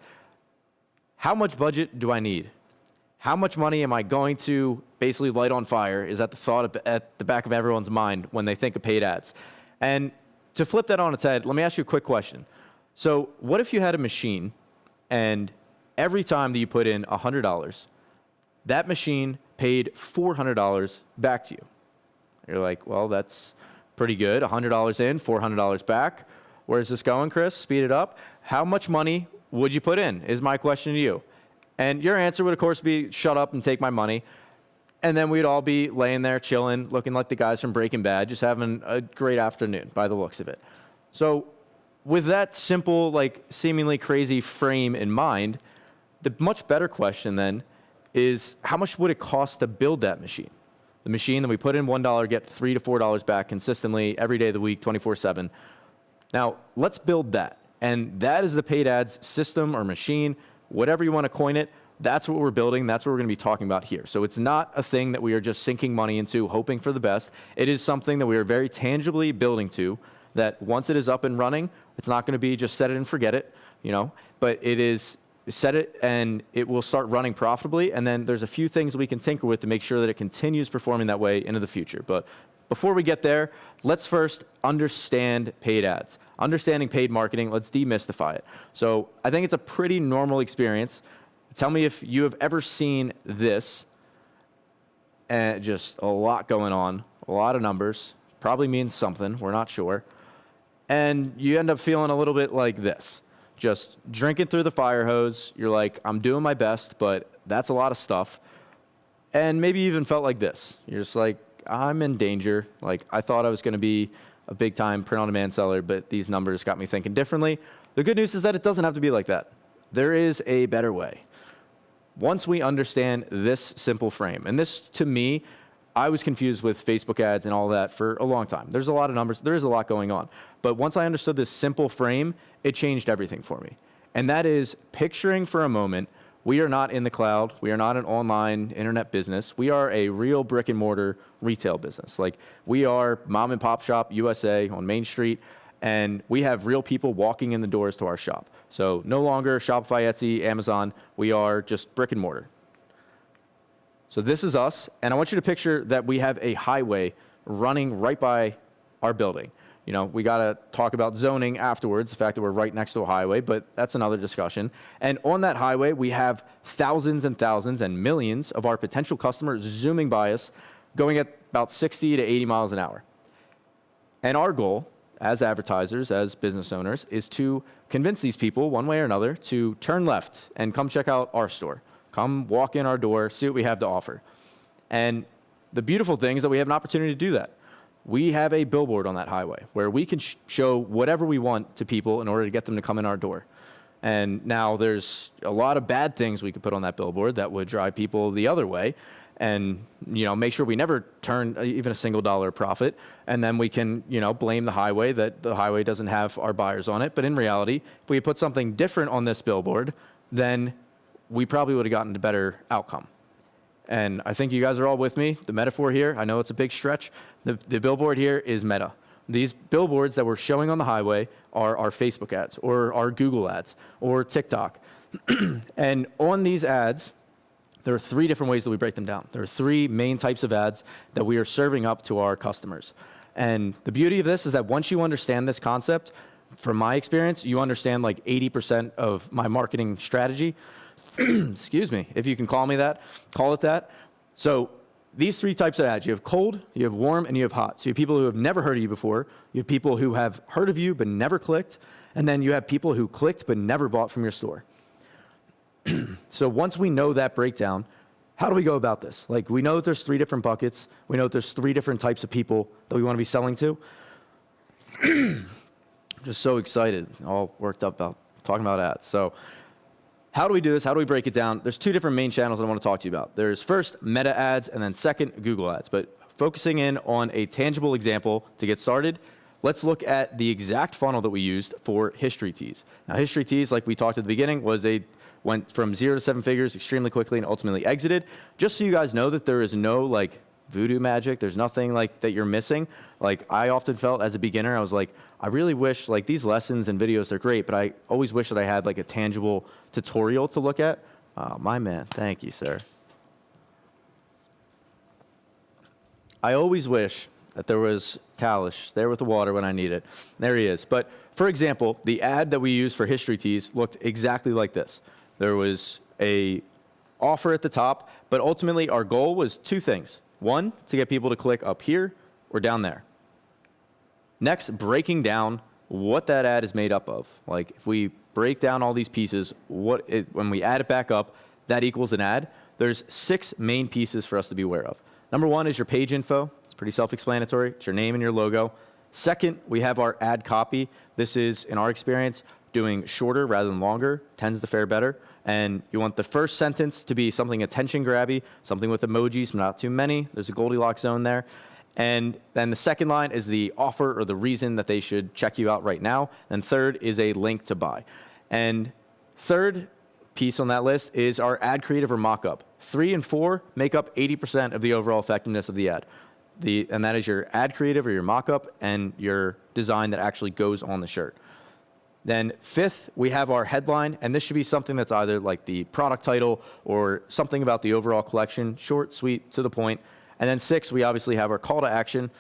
How much budget do I need? How much money am I going to basically light on fire is at the thought at the back of everyone's mind when they think of paid ads. And to flip that on its head, let me ask you a quick question. So what if you had a machine and every time that you put in $100, that machine paid $400 back to you? You're like, well, that's pretty good. $100 in, $400 back. Where's this going, Chris? Speed it up. How much money would you put in, is my question to you. And your answer would, of course, be shut up and take my money. And then we'd all be laying there chilling, looking like the guys from Breaking Bad, just having a great afternoon by the looks of it. So with that simple, seemingly crazy frame in mind, the much better question then is how much would it cost to build that machine? The machine that we put in $1, get $3 to $4 back consistently every day of the week, 24/7. Now, let's build that. And that is the paid ads system or machine, whatever you want to coin it. That's what we're building. That's what we're going to be talking about here. So it's not a thing that we are just sinking money into, hoping for the best. It is something that we are very tangibly building to, that once it is up and running, it's not going to be just set it and forget it, but it is set it and it will start running profitably. And then there's a few things we can tinker with to make sure that it continues performing that way into the future. But before we get there, let's first understand paid ads. Understanding paid marketing, let's demystify it. So I think it's a pretty normal experience. Tell me if you have ever seen this, and just a lot going on, a lot of numbers, probably means something, we're not sure. And you end up feeling a little bit like this. Just drinking through the fire hose. You're like, I'm doing my best, but that's a lot of stuff. And maybe you even felt like this. You're just like, I'm in danger. I thought I was going to be a big time print-on-demand seller, but these numbers got me thinking differently. The good news is that it doesn't have to be like that. There is a better way. Once we understand this simple frame, and this, to me, I was confused with Facebook ads and all that for a long time. There's a lot of numbers. There is a lot going on. But once I understood this simple frame, it changed everything for me. And that is picturing for a moment, we are not in the cloud. We are not an online internet business. We are a real brick and mortar retail business. We are mom and pop shop USA on Main Street, and we have real people walking in the doors to our shop. So no longer Shopify, Etsy, Amazon. We are just brick and mortar. So this is us, and I want you to picture that we have a highway running right by our building. We got to talk about zoning afterwards, the fact that we're right next to a highway, but that's another discussion. And on that highway, we have thousands and thousands and millions of our potential customers zooming by us, going at about 60 to 80 miles an hour. And our goal as advertisers, as business owners, is to convince these people one way or another to turn left and come check out our store. Come walk in our door, see what we have to offer. And the beautiful thing is that we have an opportunity to do that. We have a billboard on that highway where we can show whatever we want to people in order to get them to come in our door. And now there's a lot of bad things we could put on that billboard that would drive people the other way and, make sure we never turn even a single dollar profit. And then we can, blame the highway that the highway doesn't have our buyers on it. But in reality, if we put something different on this billboard, then we probably would have gotten a better outcome. And I think you guys are all with me. The metaphor here, I know it's a big stretch. The billboard here is Meta. These billboards that we're showing on the highway are our Facebook ads or our Google ads or TikTok. And on these ads, there are 3 different ways that we break them down. There are 3 main types of ads that we are serving up to our customers. And the beauty of this is that once you understand this concept, from my experience, you understand like 80% of my marketing strategy. Excuse me, if you can call it that. So these 3 types of ads, you have cold, you have warm, and you have hot. So you have people who have never heard of you before, you have people who have heard of you but never clicked, and then you have people who clicked but never bought from your store. So once we know that breakdown, how do we go about this? Like, we know that there's 3 different buckets. We know that there's 3 different types of people that we want to be selling to. I'm just so excited, all worked up about talking about ads. So how do we do this? How do we break it down? There's 2 different main channels I want to talk to you about. There's first Meta ads, and then second Google ads. But focusing in on a tangible example to get started, let's look at the exact funnel that we used for History Tees. Now, History Tees, like we talked at the beginning, went from 0 to 7 figures extremely quickly and ultimately exited. Just so you guys know that there is no voodoo magic. There's nothing that you're missing. I often felt as a beginner, I was like, I really wish these lessons and videos, they're great, but I always wish that I had a tangible tutorial to look at. My man, thank you, sir. I always wish that there was Talish there with the water when I need it. There he is. But for example, the ad that we used for History Tees looked exactly like this. There was a offer at the top, but ultimately our goal was 2 things. 1, to get people to click up here or down there. Next, breaking down what that ad is made up of. If we break down all these pieces, when we add it back up, that equals an ad. There's 6 main pieces for us to be aware of. Number 1 is your page info. It's pretty self-explanatory. It's your name and your logo. Second, we have our ad copy. This is, in our experience, doing shorter rather than longer, tends to fare better. And you want the first sentence to be something attention-grabby, something with emojis, not too many. There's a Goldilocks zone there. And then the second line is the offer or the reason that they should check you out right now. And third is a link to buy. And third piece on that list is our ad creative or mock-up. 3 and 4 make up 80% of the overall effectiveness of the ad. And that is your ad creative or your mock-up and your design that actually goes on the shirt. Then 5th, we have our headline, and this should be something that's either the product title or something about the overall collection, short, sweet, to the point. And then 6th, we obviously have our call to action.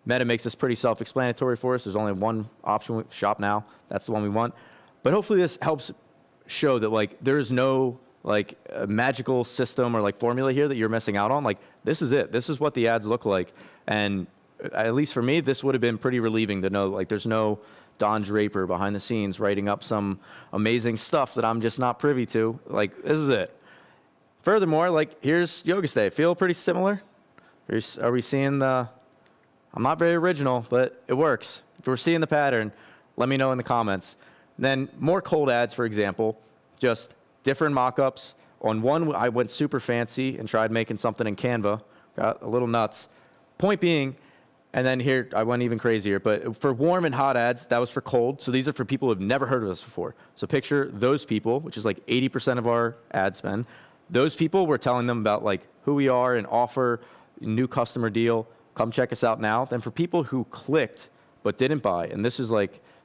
Meta makes this pretty self-explanatory for us. There's only one option, shop now. That's the one we want. But hopefully this helps show that there is no a magical system or formula here that you're missing out on. This is it. This is what the ads look like. And at least for me, this would have been pretty relieving to know there's no Don Draper behind the scenes writing up some amazing stuff that I'm just not privy to. This is it. Furthermore, here's Yoga Stay. Feel pretty similar? Are we seeing the... I'm not very original, but it works. If we're seeing the pattern, let me know in the comments. Then more cold ads, for example, just different mock-ups. On one, I went super fancy and tried making something in Canva. Got a little nuts. Point being, and then here, I went even crazier. But for warm and hot ads, that was for cold. So these are for people who have never heard of us before. So picture those people, which is 80% of our ad spend. Those people, we're telling them about who we are and offer new customer deal. Come check us out now. Then for people who clicked but didn't buy, and this is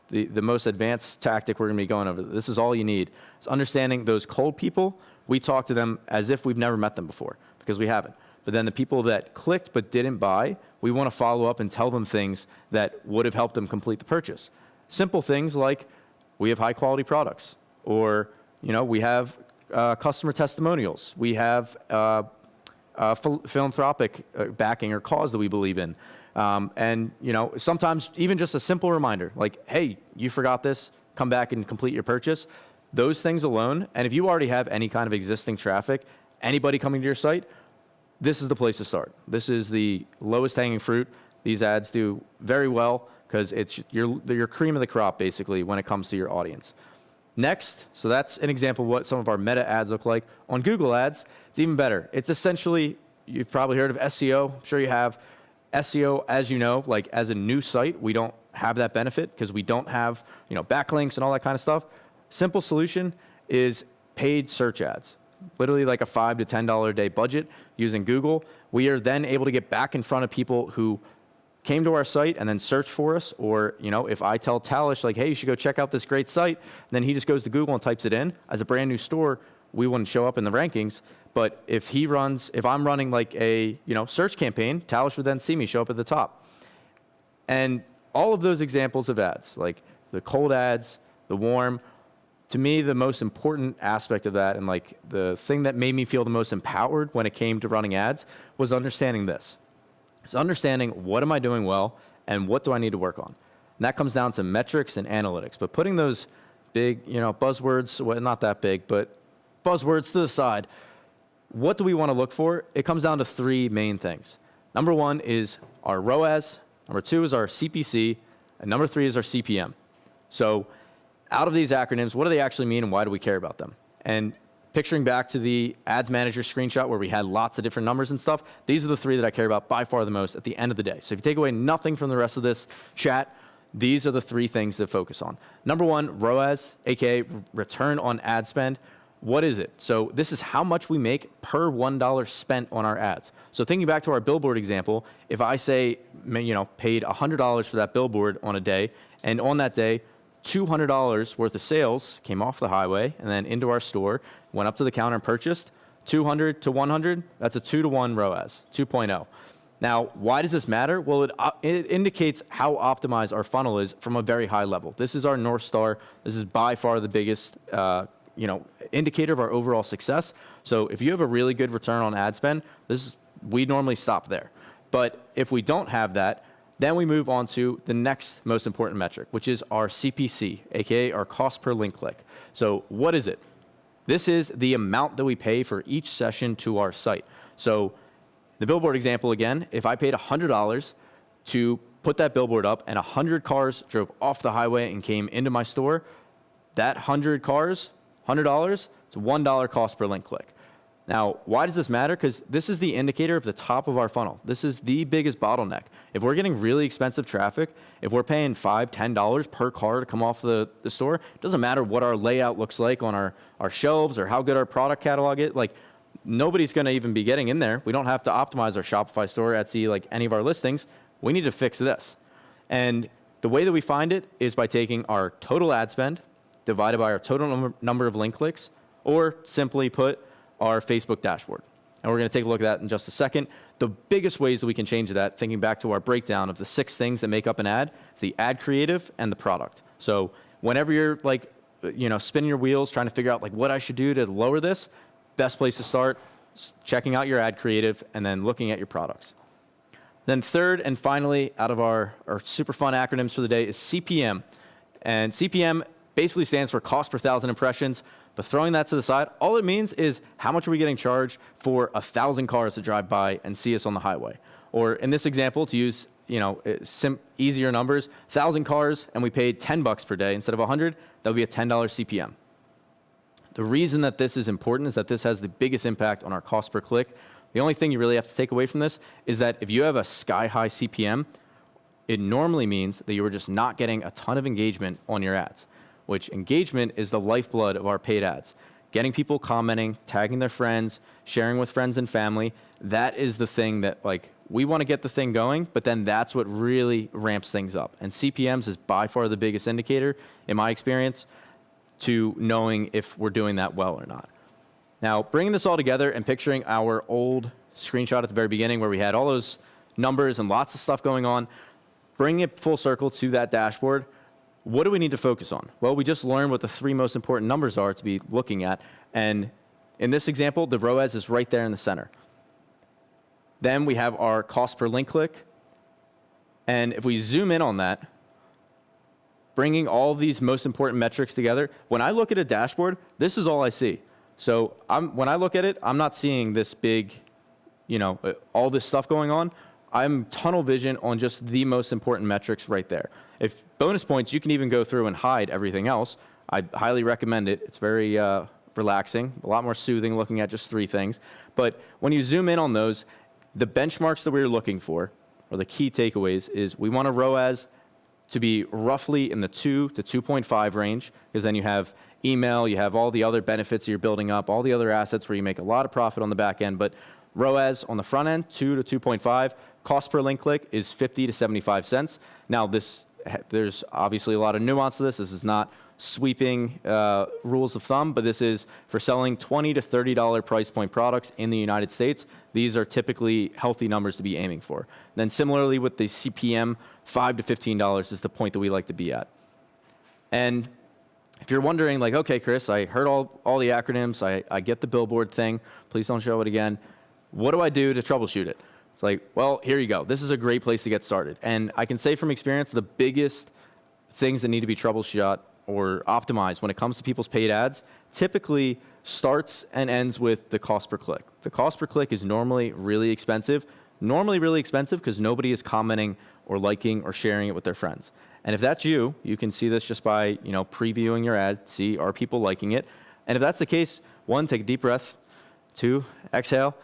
the most advanced tactic we're going to be going over. This is all you need. It's understanding those cold people. We talk to them as if we've never met them before because we haven't. But then the people that clicked but didn't buy, we want to follow up and tell them things that would have helped them complete the purchase. Simple things like we have high quality products, or we have customer testimonials. We have philanthropic backing or cause that we believe in. And sometimes even just a simple reminder, like, hey, you forgot this, come back and complete your purchase. Those things alone, and if you already have any kind of existing traffic, anybody coming to your site, this is the place to start. This is the lowest hanging fruit. These ads do very well because it's your cream of the crop, basically, when it comes to your audience. Next, so that's an example of what some of our meta ads look like. On Google Ads, it's even better. It's essentially, you've probably heard of SEO. I'm sure you have. SEO, as you know, like as a new site, we don't have that benefit because we don't have backlinks and all that kind of stuff. Simple solution is paid search ads. Literally like a $5 to $10 a day budget using Google. We are then able to get back in front of people who came to our site and then searched for us. Or, if I tell Talish, like, hey, you should go check out this great site, then he just goes to Google and types it in. As a brand new store, we wouldn't show up in the rankings. But if I'm running like a search campaign, Talish would then see me show up at the top. And all of those examples of ads, like the cold ads, the warm, to me, the most important aspect of that and like the thing that made me feel the most empowered when it came to running ads was understanding this. It's understanding what am I doing well and what do I need to work on. And that comes down to metrics and analytics. But putting those big, buzzwords, well, not that big, but buzzwords to the side, what do we want to look for? It comes down to three main things. Number one is our ROAS. Number two is our CPC. And number three is our CPM. So out of these acronyms, what do they actually mean and why do we care about them? And picturing back to the ads manager screenshot where we had lots of different numbers and stuff, these are the three that I care about by far the most at the end of the day. So if you take away nothing from the rest of this chat, these are the three things to focus on. Number one, ROAS, aka return on ad spend. What is it? So this is how much we make per $1 spent on our ads. So thinking back to our billboard example, if I say, paid $100 for that billboard on a day, and on that day, $200 worth of sales came off the highway and then into our store, went up to the counter and purchased, 200 to 100, that's a 2-to-1 ROAS, 2.0. Now, why does this matter? Well, it indicates how optimized our funnel is from a very high level. This is our North Star. This is by far the biggest indicator of our overall success. So if you have a really good return on ad spend, we normally stop there. But if we don't have that, then we move on to the next most important metric, which is our CPC, aka our cost per link click. So what is it? This is the amount that we pay for each session to our site. So the billboard example again, if I paid $100 to put that billboard up and 100 cars drove off the highway and came into my store, that 100 cars, $100, it's $1 cost per link click. Now, why does this matter? Because this is the indicator of the top of our funnel. This is the biggest bottleneck. If we're getting really expensive traffic, if we're paying $5, $10 per car to come off the store, it doesn't matter what our layout looks like on our shelves or how good our product catalog is. Like, nobody's going to even be getting in there. We don't have to optimize our Shopify store, Etsy, like any of our listings. We need to fix this. And the way that we find it is by taking our total ad spend divided by our total number of link clicks, or simply put, our Facebook dashboard. And we're going to take a look at that in just a second. The biggest ways that we can change that, thinking back to our breakdown of the 6 things that make up an ad, is the ad creative and the product. So whenever you're spinning your wheels, trying to figure out what I should do to lower this, best place to start is checking out your ad creative and then looking at your products. Then third and finally, out of our super fun acronyms for the day, is CPM. And CPM basically stands for cost per 1,000 impressions. But throwing that to the side, all it means is how much are we getting charged for 1,000 cars to drive by and see us on the highway? Or in this example, to use easier numbers, 1,000 cars and we paid $10 per day instead of 100, that would be a $10 CPM. The reason that this is important is that this has the biggest impact on our cost per click. The only thing you really have to take away from this is that if you have a sky-high CPM, it normally means that you are just not getting a ton of engagement on your ads, which engagement is the lifeblood of our paid ads. Getting people commenting, tagging their friends, sharing with friends and family, that is the thing that we want to get the thing going, but then that's what really ramps things up. And CPMs is by far the biggest indicator, in my experience, to knowing if we're doing that well or not. Now, bringing this all together and picturing our old screenshot at the very beginning where we had all those numbers and lots of stuff going on, bringing it full circle to that dashboard, what do we need to focus on? Well, we just learned what the 3 most important numbers are to be looking at. And in this example, the ROAS is right there in the center. Then we have our cost per link click. And if we zoom in on that, bringing all of these most important metrics together, when I look at a dashboard, this is all I see. So when I look at it, I'm not seeing this big, all this stuff going on. I'm tunnel vision on just the most important metrics right there. If bonus points, you can even go through and hide everything else. I highly recommend it. It's very relaxing, a lot more soothing looking at just 3 things. But when you zoom in on those, the benchmarks that we're looking for, or the key takeaways, is we want a ROAS to be roughly in the 2 to 2.5 range, because then you have email, you have all the other benefits you're building up, all the other assets where you make a lot of profit on the back end. But ROAS on the front end, 2 to 2.5. Cost per link click is 50 to 75 cents. Now, there's obviously a lot of nuance to this. This is not sweeping rules of thumb, but this is for selling $20 to $30 price point products in the United States. These are typically healthy numbers to be aiming for. Then similarly with the CPM, $5 to $15 is the point that we like to be at. And if you're wondering, like, okay, Chris, I heard all the acronyms, I get the billboard thing, please don't show it again. What do I do to troubleshoot it? It's like, well, here you go. This is a great place to get started. And I can say from experience, the biggest things that need to be troubleshot or optimized when it comes to people's paid ads typically starts and ends with the cost per click. The cost per click is normally really expensive because nobody is commenting or liking or sharing it with their friends. And if that's you, you can see this just by previewing your ad, see are people liking it. And if that's the case, 1, take a deep breath, 2, exhale.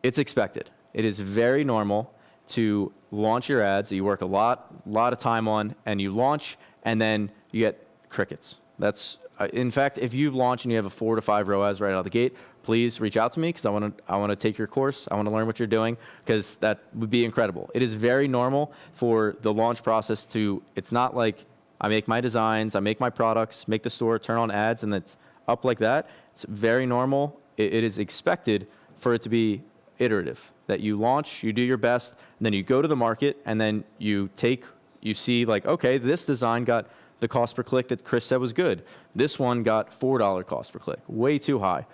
It's expected. It is very normal to launch your ads that you work a lot of time on, and you launch, and then you get crickets. That's in fact, if you launch and you have a 4 to 5 ROAS right out of the gate, please reach out to me because I want to take your course. I want to learn what you're doing because that would be incredible. It is very normal for the launch process to. It's not like I make my designs, I make my products, make the store, turn on ads, and it's up like that. It's very normal. It is expected for it to be iterative. That you launch, you do your best, and then you go to the market, and then you see like, okay, this design got the cost per click that Chris said was good. This one got $4 cost per click, way too high.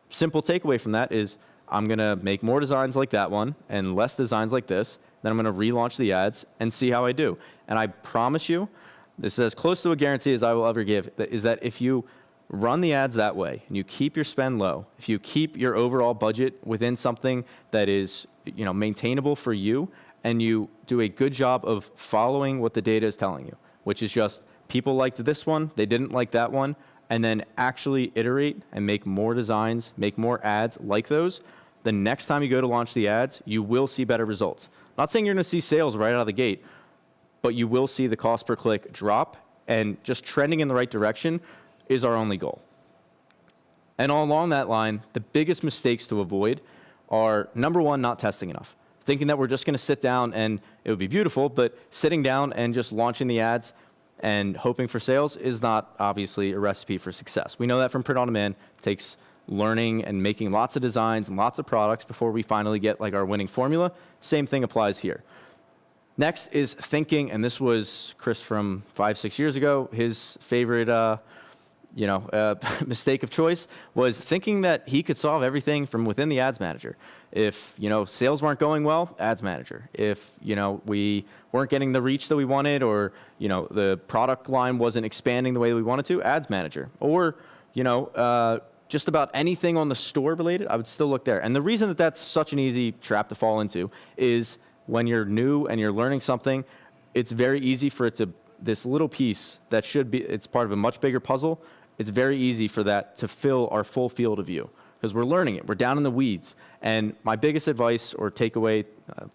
Simple takeaway from that is I'm going to make more designs like that one and less designs like this. Then I'm going to relaunch the ads and see how I do. And I promise you, this is as close to a guarantee as I will ever give, is that if you run the ads that way and you keep your spend low, if you keep your overall budget within something that is maintainable for you, and you do a good job of following what the data is telling you, which is just people liked this one, they didn't like that one, and then actually iterate and make more designs, make more ads like those, the next time you go to launch the ads, you will see better results. Not saying you're going to see sales right out of the gate, but you will see the cost per click drop, and just trending in the right direction is our only goal. And along that line, the biggest mistakes to avoid are, number one, not testing enough. Thinking that we're just going to sit down and it would be beautiful, but sitting down and just launching the ads and hoping for sales is not obviously a recipe for success. We know that from print on demand. It takes learning and making lots of designs and lots of products before we finally get like our winning formula. Same thing applies here. Next is thinking, and this was Chris from 5-6 years ago, his favorite mistake of choice was thinking that he could solve everything from within the ads manager. If, sales weren't going well, ads manager. If, we weren't getting the reach that we wanted, or, the product line wasn't expanding the way that we wanted to, ads manager. Or, just about anything on the store related, I would still look there. And the reason that that's such an easy trap to fall into is when you're new and you're learning something, it's very easy for it to, this little piece that should be, it's part of a much bigger puzzle, it's very easy for that to fill our full field of view because we're learning it. We're down in the weeds. And my biggest advice or takeaway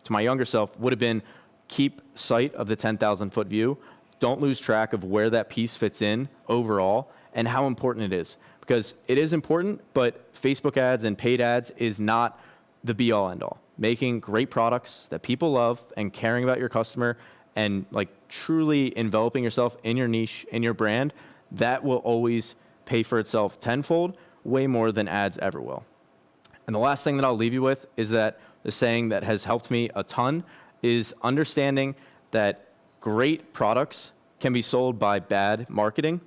to my younger self would have been keep sight of the 10,000-foot view. Don't lose track of where that piece fits in overall and how important it is. Because it is important, but Facebook ads and paid ads is not the be-all, end-all. Making great products that people love and caring about your customer and like truly enveloping yourself in your niche, in your brand, that will always pay for itself tenfold, way more than ads ever will. And the last thing that I'll leave you with is that the saying that has helped me a ton is understanding that great products can be sold by bad marketing,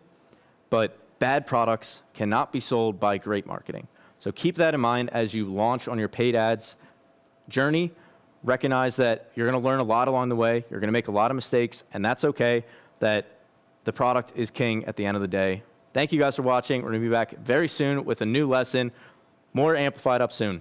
but bad products cannot be sold by great marketing. So keep that in mind as you launch on your paid ads journey. recognize that you're going to learn a lot along the way. You're going to make a lot of mistakes, and that's okay. That the product is king at the end of the day. Thank you guys for watching. We're going to be back very soon with a new lesson. More Amplified up soon.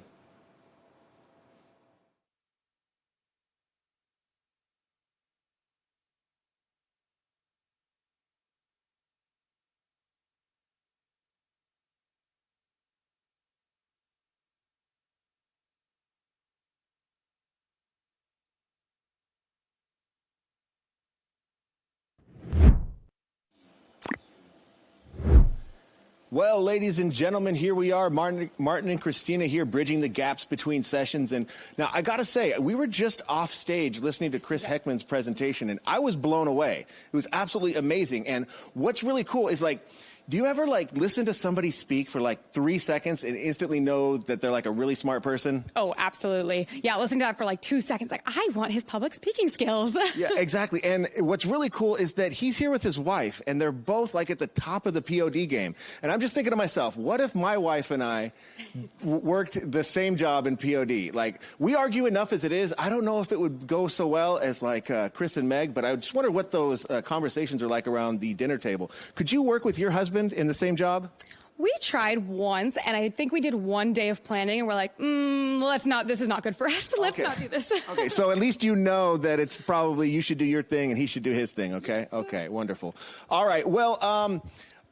Well, ladies and gentlemen, here we are, Martin and Christina here, bridging the gaps between sessions. And now I got to say, we were just off stage listening to Chris Heckman's presentation, and I was blown away. It was absolutely amazing. And what's really cool is, like, do you ever listen to somebody speak for 3 seconds and instantly know that they're a really smart person? Oh, absolutely. Yeah, listening to that for 2 seconds, I want his public speaking skills. Yeah, exactly. And what's really cool is that he's here with his wife, and they're both at the top of the POD game. And I'm just thinking to myself, what if my wife and I worked the same job in POD? We argue enough as it is. I don't know if it would go so well as Chris and Meg, but I just wonder what those conversations are like around the dinner table. Could you work with your husband in the same job? We tried once, and I think we did one day of planning, and we're like, this is not good for us. Let's not do this. Okay, so at least you know that it's probably you should do your thing and he should do his thing, okay? Yes. Okay, wonderful. All right, well,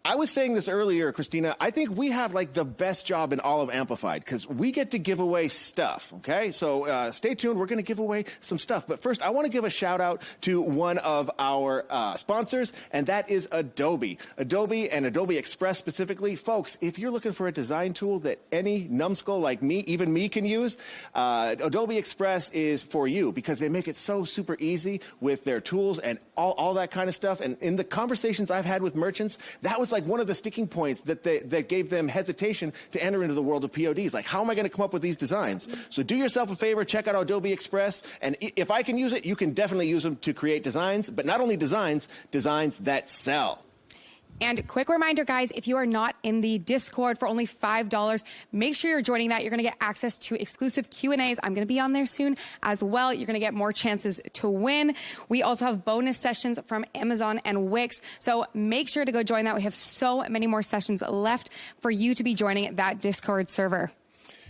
I was saying this earlier, Christina. I think we have the best job in all of Amplified because we get to give away stuff, okay? So stay tuned. We're going to give away some stuff. But first, I want to give a shout out to one of our sponsors, and that is Adobe. Adobe and Adobe Express specifically. Folks, if you're looking for a design tool that any numbskull like me, even me, can use, Adobe Express is for you because they make it so super easy with their tools and all that kind of stuff. And in the conversations I've had with merchants, that was one of the sticking points that gave them hesitation to enter into the world of PODs. How am I going to come up with these designs? So do yourself a favor, check out Adobe Express, and if I can use it, you can definitely use them to create designs, but not only designs that sell. And quick reminder, guys, if you are not in the Discord for only $5, make sure you're joining that. You're going to get access to exclusive Q&As. I'm going to be on there soon as well. You're going to get more chances to win. We also have bonus sessions from Amazon and Wix. So make sure to go join that. We have so many more sessions left for you to be joining that Discord server.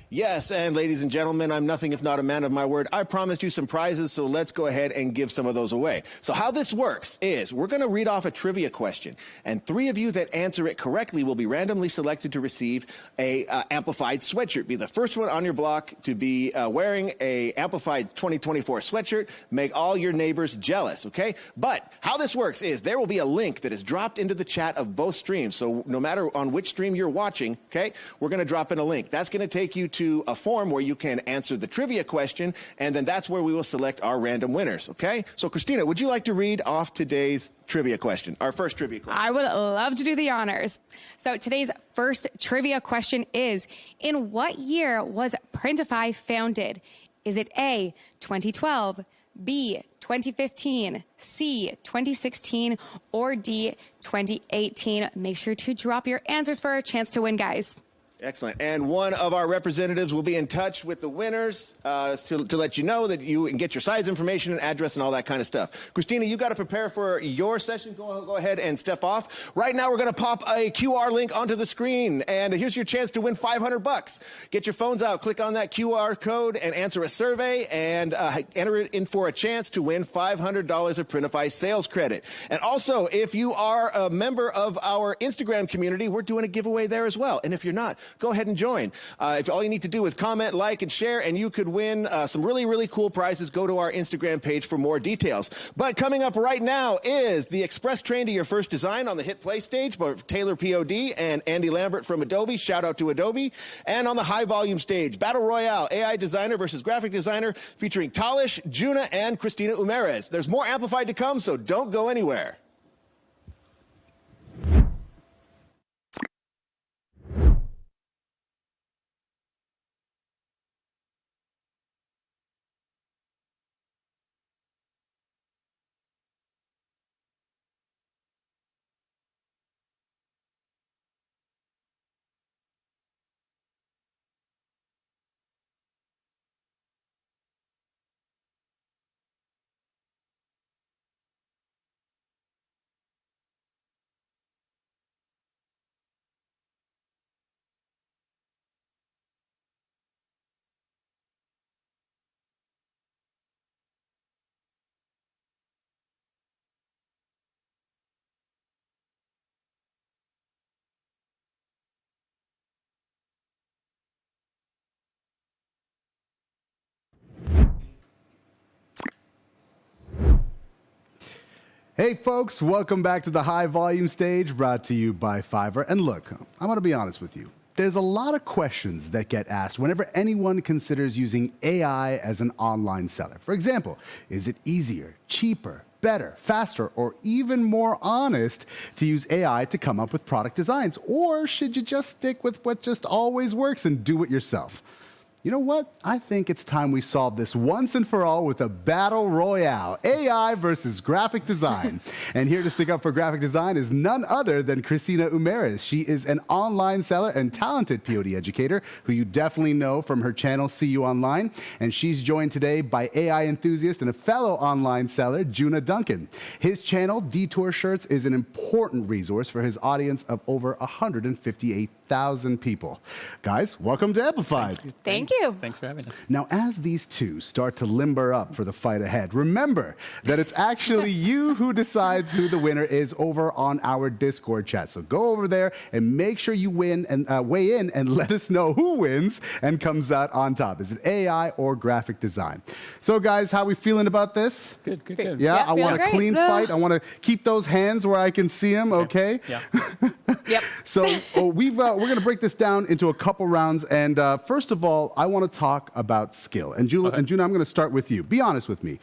Yes, and ladies and gentlemen, I'm nothing if not a man of my word. I promised you some prizes, so let's go ahead and give some of those away. So how this works is we're going to read off a trivia question, and 3 of you that answer it correctly will be randomly selected to receive a Amplified sweatshirt. Be the first one on your block to be wearing a Amplified 2024 sweatshirt. Make all your neighbors jealous, okay? But how this works is there will be a link that is dropped into the chat of both streams. So no matter on which stream you're watching, okay, we're going to drop in a link. That's going to take you to a form where you can answer the trivia question, and then that's where we will select our random winners, okay? So, Christina, would you like to read off today's trivia question, our first trivia question? I would love to do the honors. So today's first trivia question is, in what year was Printify founded? Is it A, 2012, B, 2015, C, 2016, or D, 2018? Make sure to drop your answers for a chance to win, guys. Excellent. And one of our representatives will be in touch with the winners to let you know that you can get your size information and address and all that kind of stuff. Christina, you got to prepare for your session. Go ahead and step off. Right now, we're going to pop a QR link onto the screen, and here's your chance to win $500. Get your phones out, click on that QR code, and answer a survey, and enter it in for a chance to win $500 of Printify sales credit. And also, if you are a member of our Instagram community, we're doing a giveaway there as well. And if you're not, go ahead and join. If all you need to do is comment, like, and share, and you could win some really, really cool prizes. Go to our Instagram page for more details. But coming up right now is the Express Train to Your First Design on the Hit Play stage by Taylor POD and Andy Lambert from Adobe. Shout out to Adobe. And on the High Volume stage, Battle Royale, AI Designer versus Graphic Designer, featuring Talish, Juna, and Christina Umerez. There's more Amplified to come, so don't go anywhere. Hey folks, welcome back to the High Volume Stage, brought to you by Fiverr. And look, I'm gonna be honest with you. There's a lot of questions that get asked whenever anyone considers using AI as an online seller. For example, is it easier, cheaper, better, faster, or even more honest to use AI to come up with product designs? Or should you just stick with what just always works and do it yourself? You know what? I think it's time we solve this once and for all with a battle royale, AI versus graphic design. And here to stick up for graphic design is none other than Cristina Umeres. She is an online seller and talented POD educator who you definitely know from her channel, See You Online. And she's joined today by AI enthusiast and a fellow online seller, Juna Duncan. His channel, Detour Shirts, is an important resource for his audience of over 158,000 people. Guys, welcome to Amplified. Thank you. Thanks for having us. Now, as these two start to limber up for the fight ahead, remember that it's actually you who decides who the winner is over on our Discord chat. So go over there and make sure you win and weigh in and let us know who wins and comes out on top. Is it AI or graphic design? So, guys, how are we feeling about this? Good, good, good. Yeah, I want a great. clean fight. I want to keep those hands where I can see them. Okay. Yeah. Yep. So we're going to break this down into a couple rounds. And first of all, I want to talk about skill. And Juna, I'm going to start with you. Be honest with me.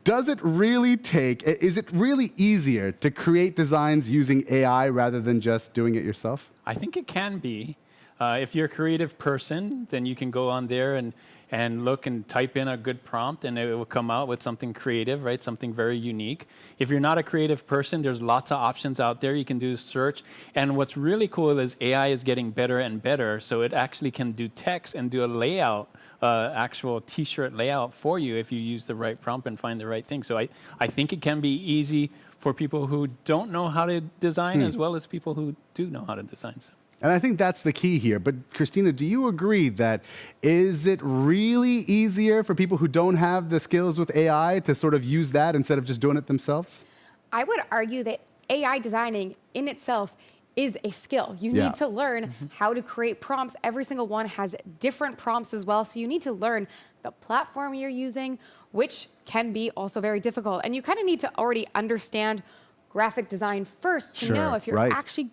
Is it really easier to create designs using AI rather than just doing it yourself? I think it can be. If you're a creative person, then you can go on there and look and type in a good prompt and it will come out with something creative, right? Something very unique. If you're not a creative person, there's lots of options out there. You can do search. And what's really cool is AI is getting better and better. So it actually can do text and do a layout, actual t-shirt layout for you if you use the right prompt and find the right thing. So I think it can be easy for people who don't know how to design as well as people who do know how to design. So. And I think that's the key here. But Cristina, do you agree that is it really easier for people who don't have the skills with AI to sort of use that instead of just doing it themselves? I would argue that AI designing in itself is a skill. You need to learn how to create prompts. Every single one has different prompts as well. So you need to learn the platform you're using, which can be also very difficult. And you kind of need to already understand graphic design first to know if you're actually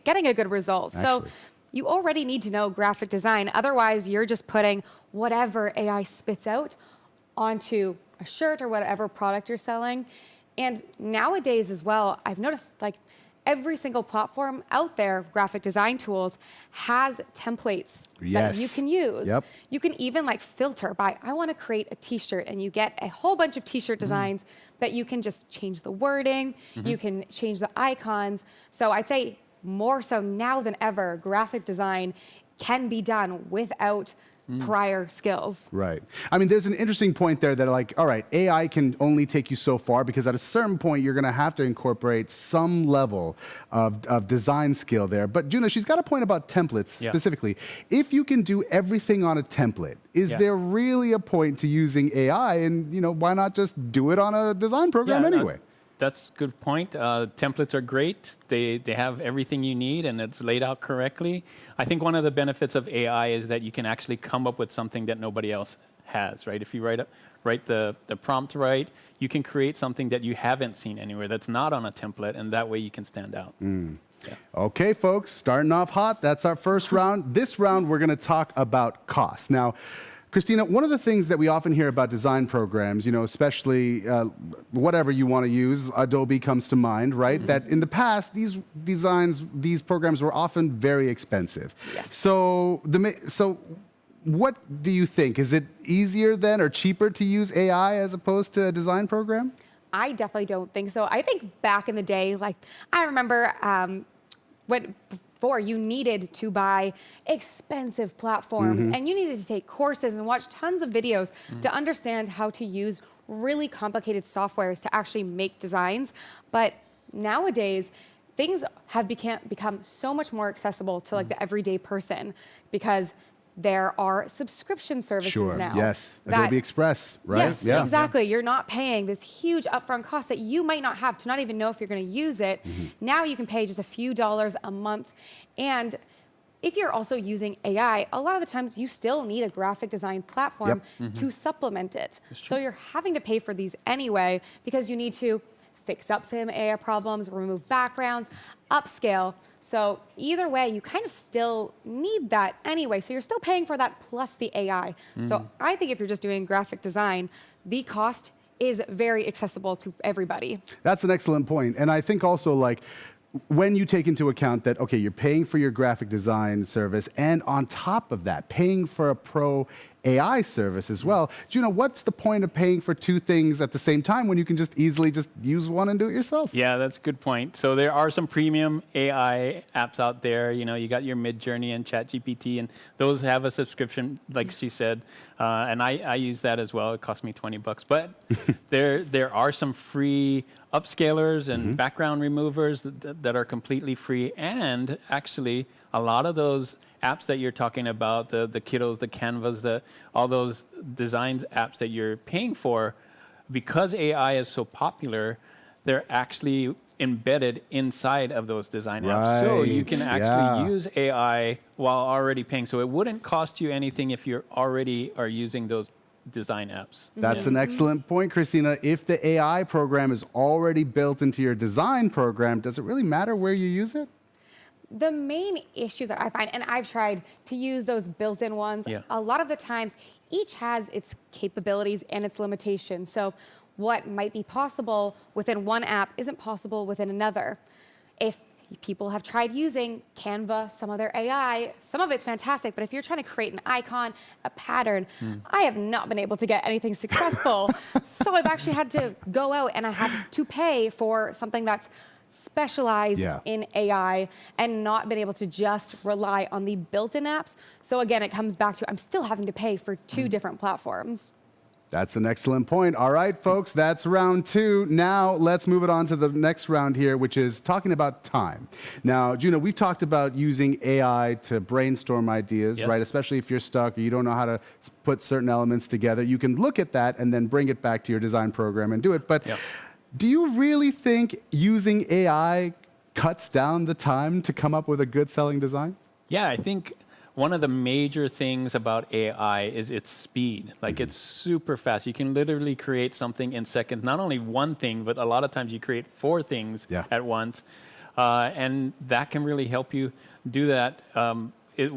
getting a good result. So you already need to know graphic design. Otherwise, you're just putting whatever AI spits out onto a shirt or whatever product you're selling. And nowadays as well, I've noticed like every single platform out there, graphic design tools, has templates that you can use. You can even like filter by, I want to create a t-shirt, and you get a whole bunch of t-shirt designs that you can just change the wording, you can change the icons. So I'd say more so now than ever, graphic design can be done without prior skills. Right. I mean, there's an interesting point there that like, all right, AI can only take you so far because at a certain point, you're going to have to incorporate some level of design skill there. But Juna, she's got a point about templates specifically. If you can do everything on a template, is there really a point to using AI? And, you know, why not just do it on a design program anyway? That's a good point. Templates are great. They have everything you need and it's laid out correctly. I think one of the benefits of AI is that you can actually come up with something that nobody else has, right? If you write the prompt right, you can create something that you haven't seen anywhere that's not on a template, and that way you can stand out. Okay, folks, starting off hot. That's our first round. This round, we're going to talk about cost. Now, Cristina, one of the things that we often hear about design programs, you know, especially whatever you want to use, Adobe comes to mind, right? That in the past, these programs were often very expensive. So what do you think? Is it easier then or cheaper to use AI as opposed to a design program? I definitely don't think so. I think back in the day, like I remember before you needed to buy expensive platforms and you needed to take courses and watch tons of videos to understand how to use really complicated softwares to actually make designs. But nowadays, things have become so much more accessible to like the everyday person because there are subscription services now. Adobe Express, right? Yes, exactly. You're not paying this huge upfront cost that you might not have to not even know if you're going to use it. Now you can pay just a few dollars a month. And if you're also using AI, a lot of the times you still need a graphic design platform to supplement it. So you're having to pay for these anyway because you need to fix up some AI problems, remove backgrounds, upscale. So either way, you kind of still need that anyway. So you're still paying for that plus the AI. So I think if you're just doing graphic design, the cost is very accessible to everybody. That's an excellent point. And I think also, like, when you take into account that, okay, you're paying for your graphic design service, and on top of that, paying for a pro AI service as well, Juno, what's the point of paying for two things at the same time when you can just easily just use one and do it yourself? Yeah, that's a good point. So there are some premium AI apps out there. You know, you got your Midjourney and ChatGPT, and those have a subscription, like she said. And I use that as well. It cost me $20. But there are some free upscalers and background removers that are completely free. And actually, a lot of those apps that you're talking about, the Kiddos, the Canvas, all those design apps that you're paying for, because AI is so popular, they're actually embedded inside of those design apps. So you can actually use AI while already paying. So it wouldn't cost you anything if you already are using those design apps. That's an excellent point, Christina. If the AI program is already built into your design program, does it really matter where you use it? The main issue that I find, and I've tried to use those built-in ones, a lot of the times each has its capabilities and its limitations. So what might be possible within one app isn't possible within another. If people have tried using Canva, some other AI, some of it's fantastic, but if you're trying to create an icon, a pattern, I have not been able to get anything successful. So I've actually had to go out and I had to pay for something that's specialized in AI and not been able to just rely on the built-in apps. So again, it comes back to I'm still having to pay for two different platforms. That's an excellent point. All right, folks, that's round two. Now let's move it on to the next round here, which is talking about time. Now, Juno, we've talked about using AI to brainstorm ideas, right? Especially if you're stuck or you don't know how to put certain elements together. You can look at that and then bring it back to your design program and do it. But do you really think using AI cuts down the time to come up with a good selling design? Yeah, I think one of the major things about AI is its speed. Like it's super fast. You can literally create something in seconds. Not only one thing, but a lot of times you create 4 things at once. And that can really help you do that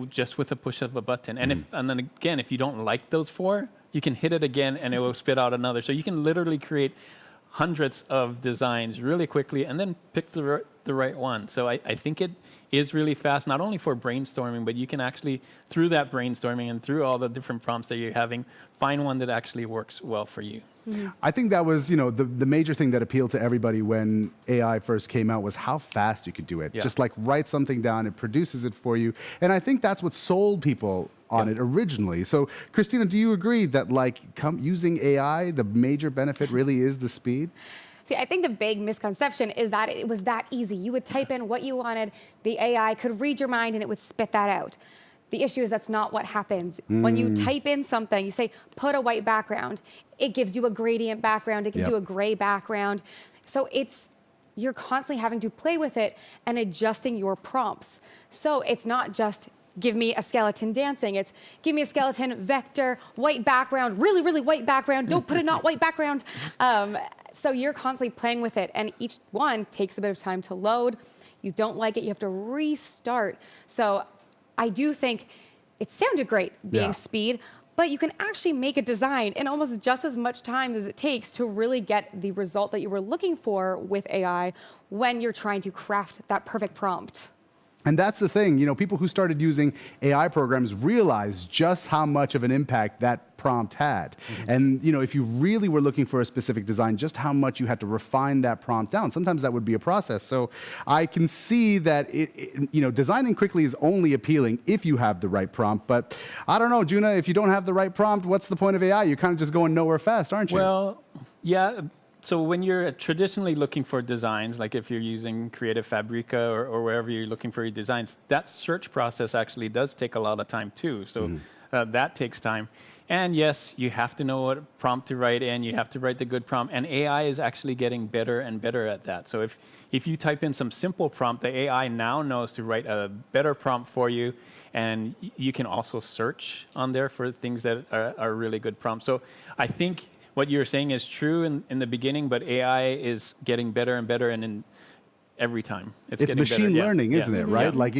just with a push of a button. And and then again, if you don't like those 4, you can hit it again and it will spit out another. So you can literally create hundreds of designs really quickly and then pick the right one. So I think it is really fast, not only for brainstorming, but you can actually, through that brainstorming and through all the different prompts that you're having, find one that actually works well for you. I think that was, the major thing that appealed to everybody when AI first came out was how fast you could do it. Just like write something down, it produces it for you. And I think that's what sold people on it originally. So, Christina, do you agree that using AI, the major benefit really is the speed? See, I think the big misconception is that it was that easy. You would type in what you wanted, the AI could read your mind and it would spit that out. The issue is that's not what happens. When you type in something, you say, put a white background. It gives you a gradient background. It gives you a gray background. So you're constantly having to play with it and adjusting your prompts. So it's not just give me a skeleton dancing. It's give me a skeleton vector, white background, really, really white background. Don't put a not white background. So you're constantly playing with it. And each one takes a bit of time to load. You don't like it, you have to restart. So I do think it sounded great being speed, but you can actually make a design in almost just as much time as it takes to really get the result that you were looking for with AI when you're trying to craft that perfect prompt. And that's the thing, people who started using AI programs realized just how much of an impact that prompt had. And, if you really were looking for a specific design, just how much you had to refine that prompt down. Sometimes that would be a process. So I can see that, designing quickly is only appealing if you have the right prompt. But I don't know, Juna, if you don't have the right prompt, what's the point of AI? You're kind of just going nowhere fast, aren't you? Well, yeah. So when you're traditionally looking for designs, like if you're using Creative Fabrica or wherever you're looking for your designs, that search process actually does take a lot of time too. So that takes time. And yes, you have to know what prompt to write in. You have to write the good prompt. And AI is actually getting better and better at that. So if you type in some simple prompt, the AI now knows to write a better prompt for you. And you can also search on there for things that are really good prompts. So I think what you're saying is true in the beginning, but AI is getting better and better, and in every time. It's getting machine better. learning, isn't it, right? Yeah. Like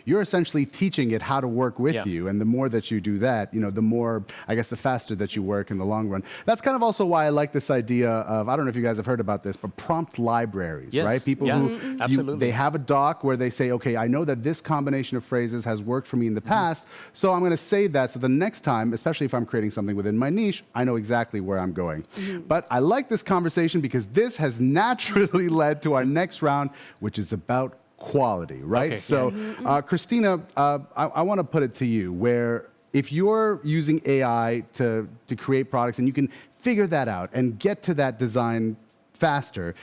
you're essentially teaching it how to work with you, and the more that you do that, the more, I guess, the faster that you work in the long run. That's kind of also why I like this idea of, I don't know if you guys have heard about this, but prompt libraries, right? People who, they have a doc where they say, okay, I know that this combination of phrases has worked for me in the past, so I'm going to save that so the next time, especially if I'm creating something within my niche, I know exactly where I'm going. But I like this conversation because this has naturally led to our next round, which is about quality, right? Okay. So, Christina, I want to put it to you, where if you're using AI to create products and you can figure that out and get to that design faster,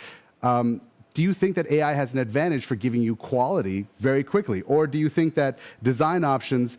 do you think that AI has an advantage for giving you quality very quickly? Or do you think that design options,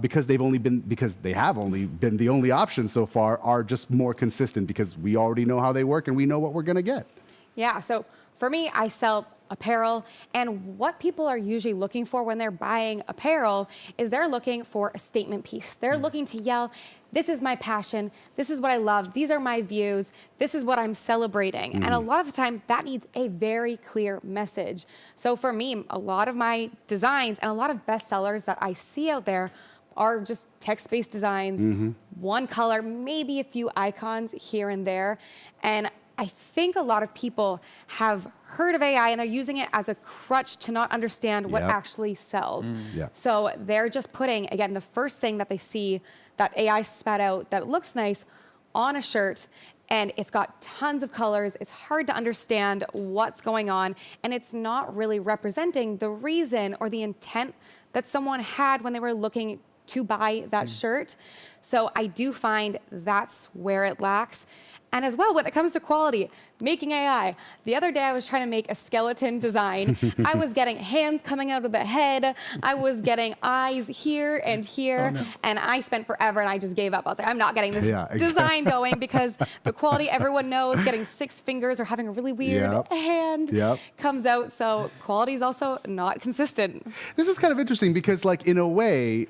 because they have only been the only option so far, are just more consistent because we already know how they work and we know what we're going to get? Yeah, so for me, I sell apparel, and what people are usually looking for when they're buying apparel is they're looking for a statement piece. They're looking to yell, this is my passion, this is what I love, these are my views, this is what I'm celebrating. And a lot of the time that needs a very clear message. So for me, a lot of my designs and a lot of bestsellers that I see out there are just text-based designs, one color, maybe a few icons here and there. And I think a lot of people have heard of AI and they're using it as a crutch to not understand what actually sells. So they're just putting, again, the first thing that they see that AI spat out that looks nice on a shirt, and it's got tons of colors. It's hard to understand what's going on, and it's not really representing the reason or the intent that someone had when they were looking to buy that shirt. So I do find that's where it lacks. And as well, when it comes to quality, making AI. The other day I was trying to make a skeleton design. I was getting hands coming out of the head. I was getting eyes here and here. And I spent forever and I just gave up. I was like, I'm not getting this design going because the quality everyone knows, getting 6 fingers or having a really weird hand comes out. So quality is also not consistent. This is kind of interesting because, like, in a way,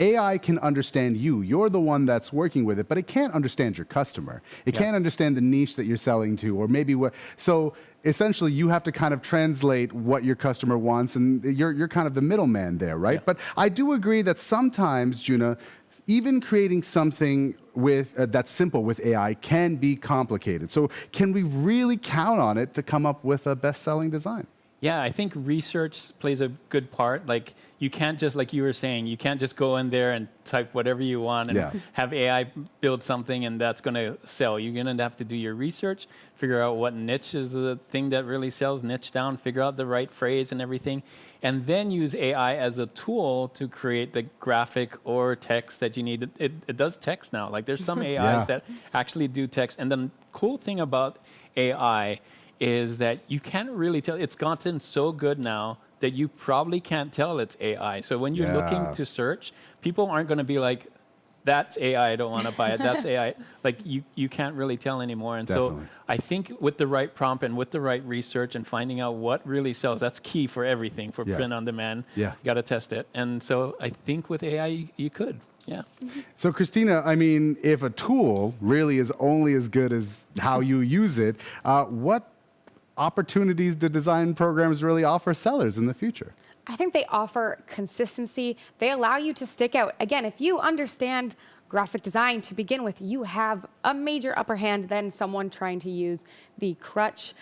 AI can understand you. You're the one that's working with it, but it can't understand your customer. It can't understand the niche that you're selling to, or maybe where. So essentially, you have to kind of translate what your customer wants, and you're kind of the middleman there, right? But I do agree that sometimes, Juna, even creating something with that's simple with AI can be complicated. So can we really count on it to come up with a best-selling design? Yeah, I think research plays a good part. Like, you can't just, like you were saying, you can't just go in there and type whatever you want and have AI build something and that's going to sell. You're going to have to do your research, figure out what niche is the thing that really sells, niche down, figure out the right phrase and everything, and then use AI as a tool to create the graphic or text that you need. It does text now. Like, there's some AIs that actually do text. And the cool thing about AI is that you can't really tell. It's gotten so good now that you probably can't tell it's AI. So when you're looking to search, people aren't going to be like, that's AI, I don't want to buy it. That's AI. Like, you can't really tell anymore. And so I think with the right prompt and with the right research and finding out what really sells, that's key for everything, for print on demand. You got to test it. And so I think with AI, you could. Yeah. So, Christina, I mean, if a tool really is only as good as how you use it, what opportunities do design programs really offer sellers in the future? I think they offer consistency. They allow you to stick out. Again, if you understand graphic design to begin with, you have a major upper hand than someone trying to use the crutch.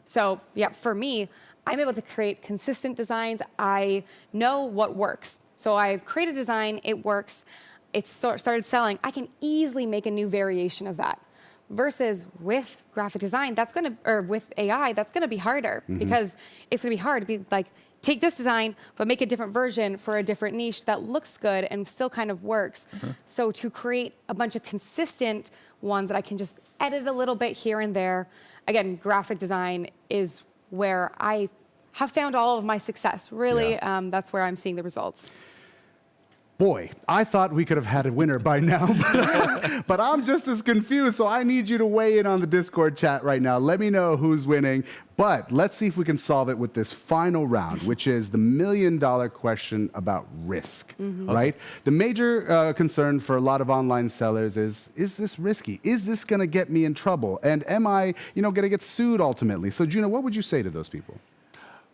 So yeah, for me, I'm able to create consistent designs. I know what works. So I've created a design, it works, it's started selling. I can easily make a new variation of that. Versus with graphic design, or with AI, that's gonna be harder because it's gonna be hard to be like, take this design, but make a different version for a different niche that looks good and still kind of works. So to create a bunch of consistent ones that I can just edit a little bit here and there, again, graphic design is where I have found all of my success. Really, that's where I'm seeing the results. Boy, I thought we could have had a winner by now, but I'm just as confused, so I need you to weigh in on the Discord chat right now. Let me know who's winning, but let's see if we can solve it with this final round, which is the million-dollar question about risk, right? The major concern for a lot of online sellers is this risky? Is this gonna get me in trouble? And am I, gonna get sued ultimately? So Juno, what would you say to those people?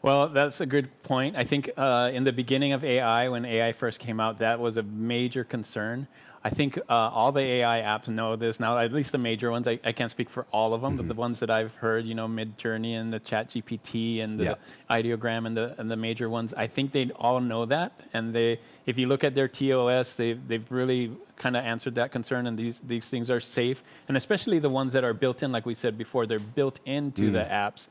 Well, that's a good point. I think in the beginning of AI, when AI first came out, that was a major concern. I think all the AI apps know this now, at least the major ones. I can't speak for all of them, but the ones that I've heard, Midjourney and the ChatGPT and the Ideogram and the major ones, I think they all know that. And if you look at their TOS, they've really kind of answered that concern, and these things are safe. And especially the ones that are built in, like we said before, they're built into the apps.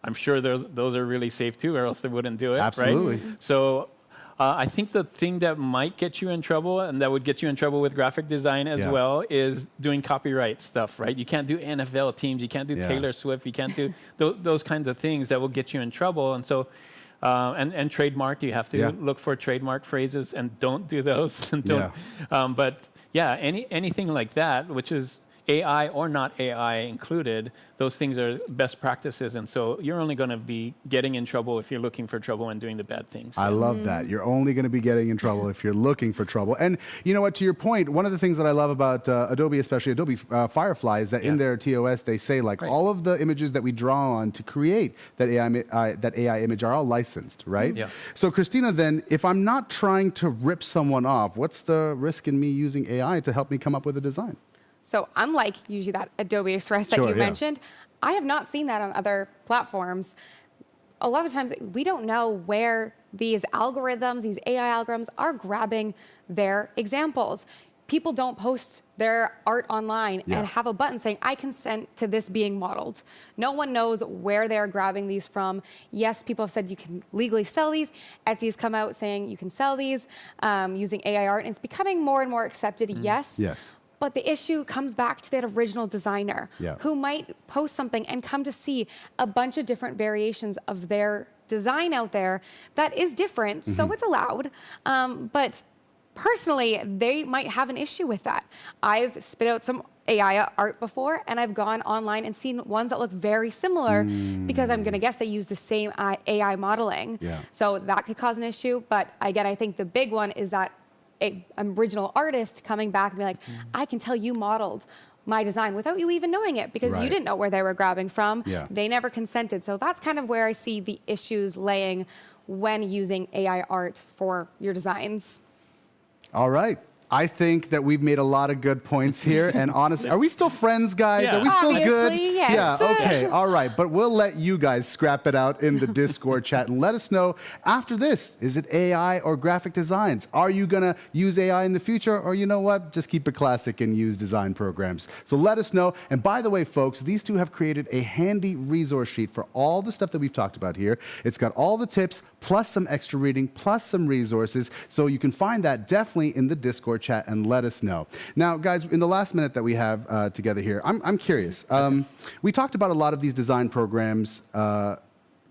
I'm sure those are really safe too, or else they wouldn't do it. Absolutely. Right? So I think the thing that might get you in trouble, and that would get you in trouble with graphic design as well, is doing copyright stuff, right? You can't do NFL teams, you can't do Taylor Swift, you can't do those kinds of things that will get you in trouble. And so, and trademark, you have to look for trademark phrases and don't do those. And don't. But yeah, anything like that, which is AI or not AI included, those things are best practices. And so you're only going to be getting in trouble if you're looking for trouble and doing the bad things. I love that. You're only going to be getting in trouble if you're looking for trouble. And you know what, to your point, one of the things that I love about Adobe, especially Adobe Firefly, is that in their TOS, they say all of the images that we draw on to create that AI image are all licensed, right? Yeah. So Christina, then, if I'm not trying to rip someone off, what's the risk in me using AI to help me come up with a design? So unlike usually that Adobe Express that you mentioned, I have not seen that on other platforms. A lot of times we don't know where these algorithms, these AI algorithms are grabbing their examples. People don't post their art online and have a button saying, I consent to this being modeled. No one knows where they're grabbing these from. Yes, people have said you can legally sell these. Etsy's come out saying you can sell these using AI art, and it's becoming more and more accepted, yes. But the issue comes back to that original designer who might post something and come to see a bunch of different variations of their design out there that is different, so it's allowed. But personally, they might have an issue with that. I've spit out some AI art before, and I've gone online and seen ones that look very similar because I'm going to guess they use the same AI modeling. So that could cause an issue. But again, I think the big one is that an original artist coming back and be like, I can tell you modeled my design without you even knowing it because you didn't know where they were grabbing from. They never consented. So that's kind of where I see the issues laying when using AI art for your designs. All right. I think that we've made a lot of good points here. And honestly, are we still friends, guys? Are we still good? Obviously, yes. Yeah, okay, all right. But we'll let you guys scrap it out in the Discord chat and let us know after this. Is it AI or graphic designs? Are you going to use AI in the future? Or you know what? Just keep it classic and use design programs. So let us know. And by the way, folks, these two have created a handy resource sheet for all the stuff that we've talked about here. It's got all the tips, plus some extra reading, plus some resources. So you can find that definitely in the Discord chat and let us know. Now, guys, in the last minute that we have together here, I'm curious. We talked about a lot of these design programs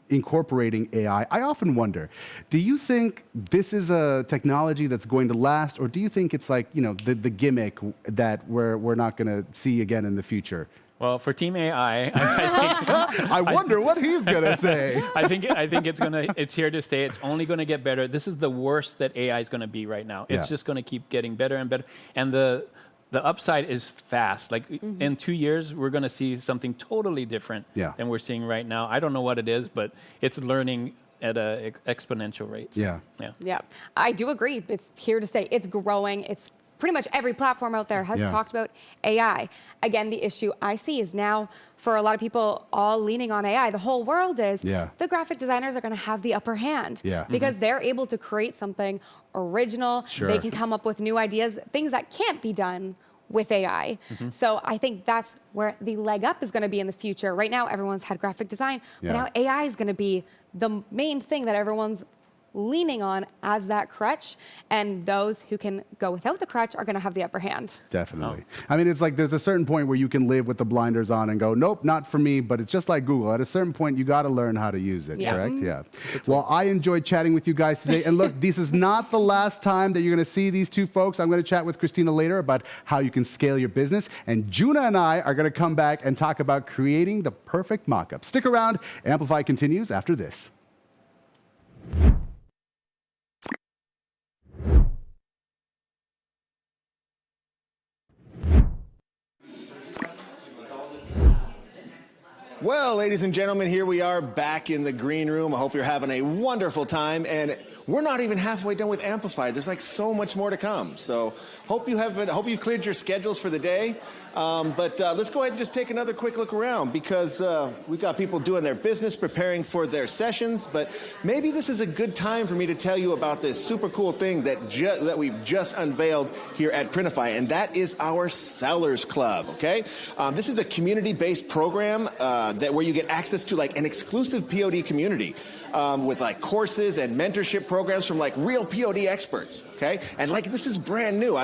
incorporating AI. I often wonder, do you think this is a technology that's going to last, or do you think it's like, the gimmick that we're not going to see again in the future? Well, for Team AI, I think, I wonder what he's gonna say. I think it's here to stay. It's only going to get better. This is the worst that AI is going to be right now. It's just going to keep getting better and better. And the upside is fast. Like in 2 years, we're going to see something totally different than we're seeing right now. I don't know what it is, but it's learning at exponential rates. Yeah. I do agree. It's here to stay. It's growing. It's pretty much every platform out there has talked about AI. Again, the issue I see is now for a lot of people all leaning on AI, the whole world is, the graphic designers are going to have the upper hand because they're able to create something original. They can come up with new ideas, things that can't be done with AI. So I think that's where the leg up is going to be in the future. Right now, everyone's had graphic design, but now AI is going to be the main thing that everyone's leaning on as that crutch, and those who can go without the crutch are going to have the upper hand. Definitely. I mean, it's like there's a certain point where you can live with the blinders on and go, nope, not for me, but it's just like Google. At a certain point, you got to learn how to use it, correct? Yeah. Well, I enjoyed chatting with you guys today. And look, this is not the last time that you're going to see these two folks. I'm going to chat with Christina later about how you can scale your business. And Juna and I are going to come back and talk about creating the perfect mock-up. Stick around. Amplify continues after this. Well, ladies and gentlemen, here we are back in the green room. I hope you're having a wonderful time. And we're not even halfway done with Amplify. There's like so much more to come. So hope you've cleared your schedules for the day. But let's go ahead and just take another quick look around, because we've got people doing their business, preparing for their sessions. But maybe this is a good time for me to tell you about this super cool thing that we've just unveiled here at Printify, and that is our Sellers Club. Okay, this is a community-based program where you get access to like an exclusive POD community with like courses and mentorship programs from like real POD experts. Okay, and like this is brand new.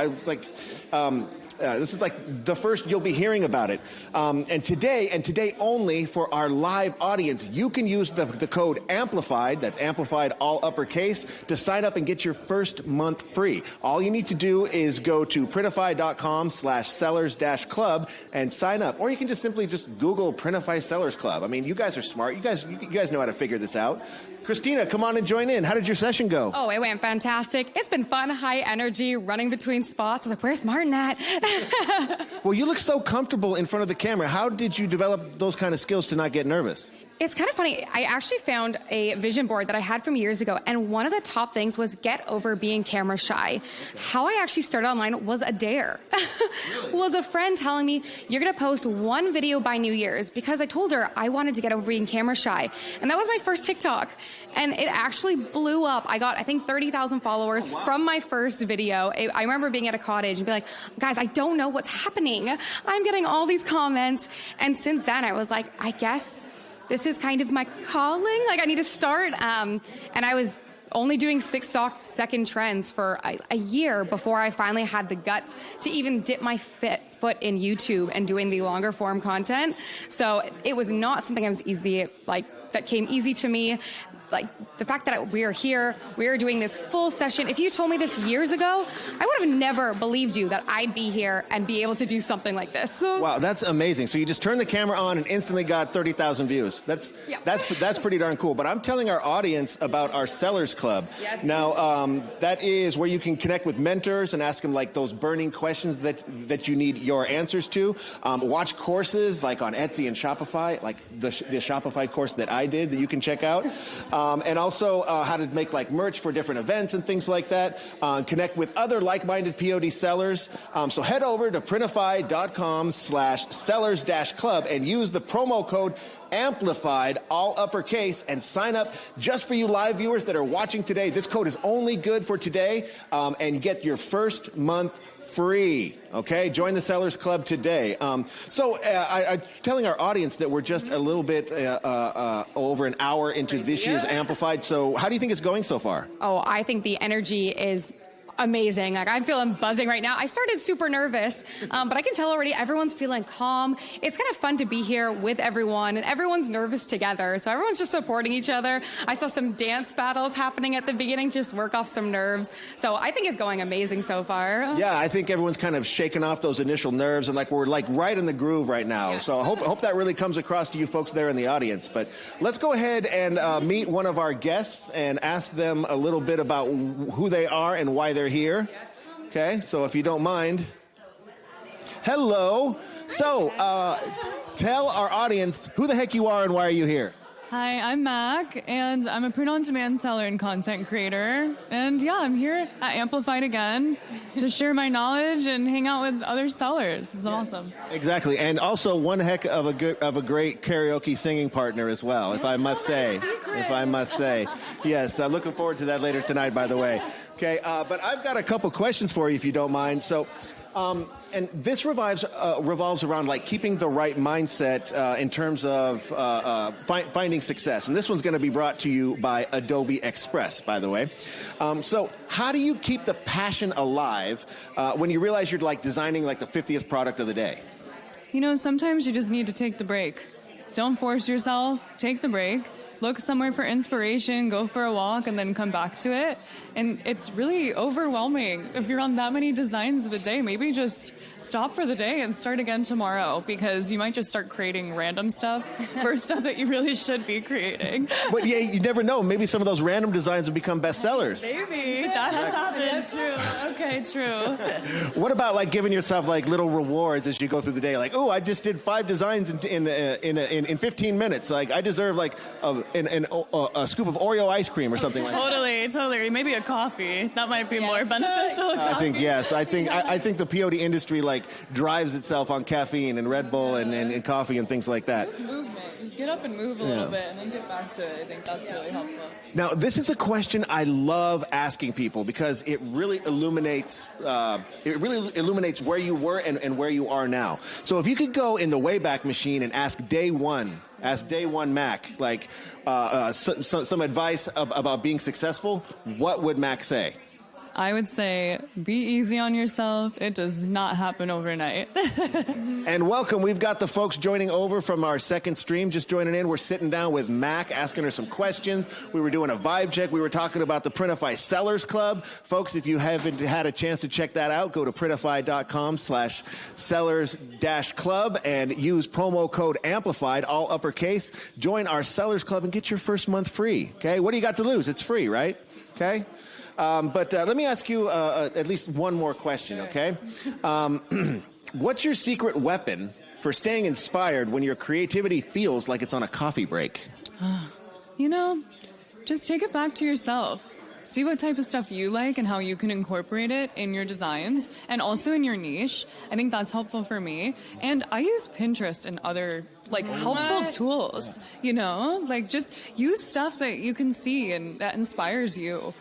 This is like the first you'll be hearing about it. And today only for our live audience, you can use the code AMPLIFIED, that's amplified all uppercase, to sign up and get your first month free. All you need to do is go to printify.com/sellers-club and sign up. Or you can just simply Google Printify Sellers Club. I mean, you guys are smart. You guys know how to figure this out. Christina, come on and join in. How did your session go? Oh, it went fantastic. It's been fun, high energy, running between spots. I was like, where's Martin at? Well, you look so comfortable in front of the camera. How did you develop those kind of skills to not get nervous? It's kind of funny. I actually found a vision board that I had from years ago, and one of the top things was get over being camera shy. How I actually started online was a dare. Was a friend telling me, you're going to post one video by New Year's, because I told her I wanted to get over being camera shy. And that was my first TikTok. And it actually blew up. I got, I think, 30,000 followers from my first video. I remember being at a cottage and be like, guys, I don't know what's happening. I'm getting all these comments. And since then, I was like, I guess this is kind of my calling. Like, I need to start. And I was only doing 6-second trends for a year before I finally had the guts to even dip my foot in YouTube and doing the longer form content. So it was not something that came easy to me. Like, the fact that we are here, we are doing this full session. If you told me this years ago, I would have never believed you that I'd be here and be able to do something like this. Wow, that's amazing. So you just turned the camera on and instantly got 30,000 views. That's pretty darn cool. But I'm telling our audience about our Sellers Club. Yes. Now, that is where you can connect with mentors and ask them like those burning questions that you need your answers to. Watch courses like on Etsy and Shopify, like the Shopify course that I did that you can check out. And also how to make like merch for different events and things like that. Connect with other like-minded POD sellers. So head over to printify.com/sellers-club and use the promo code AMPLIFIED, all uppercase, and sign up just for you live viewers that are watching today. This code is only good for today, and get your first month free. Okay, join the Sellers Club today. I'm telling our audience that we're just a little bit over an hour into this year's Amplified. So how do you think it's going so far? Oh, I think the energy is amazing. Like, I'm feeling buzzing right now. I started super nervous, but I can tell already everyone's feeling calm. It's kind of fun to be here with everyone, and everyone's nervous together. So everyone's just supporting each other. I saw some dance battles happening at the beginning, just work off some nerves. So I think it's going amazing so far. Yeah, I think everyone's kind of shaking off those initial nerves, and like we're like right in the groove right now. Yes. So I hope that really comes across to you folks there in the audience. But let's go ahead and meet one of our guests and ask them a little bit about who they are and why they're here. Okay, so if you don't mind. Hello. So tell our audience who the heck you are and why are you here? Hi, I'm Mac, and I'm a print-on-demand seller and content creator. And yeah, I'm here at Amplified again to share my knowledge and hang out with other sellers. It's awesome. Exactly, and also one heck of a great karaoke singing partner as well, if I must say. If I must say. Yes, looking forward to that later tonight, by the way. Okay, but I've got a couple questions for you, if you don't mind. So, and this revolves around like keeping the right mindset in terms of finding success. And this one's going to be brought to you by Adobe Express, by the way. So, how do you keep the passion alive when you realize you're like designing like the 50th product of the day? You know, sometimes you just need to take the break. Don't force yourself. Take the break. Look somewhere for inspiration, go for a walk, and then come back to it. And it's really overwhelming. If you're on that many designs of a day, maybe just stop for the day and start again tomorrow, because you might just start creating random stuff for stuff that you really should be creating. But yeah, you never know. Maybe some of those random designs will become bestsellers. Maybe. That has happened. That's true. Okay, true. What about like giving yourself like little rewards as you go through the day? Like, oh, I just did 5 designs in 15 minutes. Like, I deserve like a scoop of Oreo ice cream or something like that. Totally. Maybe a coffee. That might be more beneficial. I think yes. I think the POD industry like drives itself on caffeine and Red Bull and coffee and things like that. Just movement. Just get up and move a little bit and then get back to it. I think that's really helpful. Now, this is a question I love asking people because it really illuminates where you were and where you are now. So if you could go in the Wayback Machine and ask day one Mac, like some advice about being successful, what would Mac say? I would say, be easy on yourself. It does not happen overnight. And welcome. We've got the folks joining over from our second stream, just joining in. We're sitting down with Mac, asking her some questions. We were doing a vibe check. We were talking about the Printify Sellers Club. Folks, if you haven't had a chance to check that out, go to printify.com/sellers-club and use promo code AMPLIFIED, all uppercase. Join our Sellers Club and get your first month free. Okay? What do you got to lose? It's free, right? Okay? But let me ask you at least one more question, okay? What's your secret weapon for staying inspired when your creativity feels like it's on a coffee break? You know, just take it back to yourself. See what type of stuff you like and how you can incorporate it in your designs and also in your niche. I think that's helpful for me. And I use Pinterest and other helpful tools, you know? Like just use stuff that you can see and that inspires you.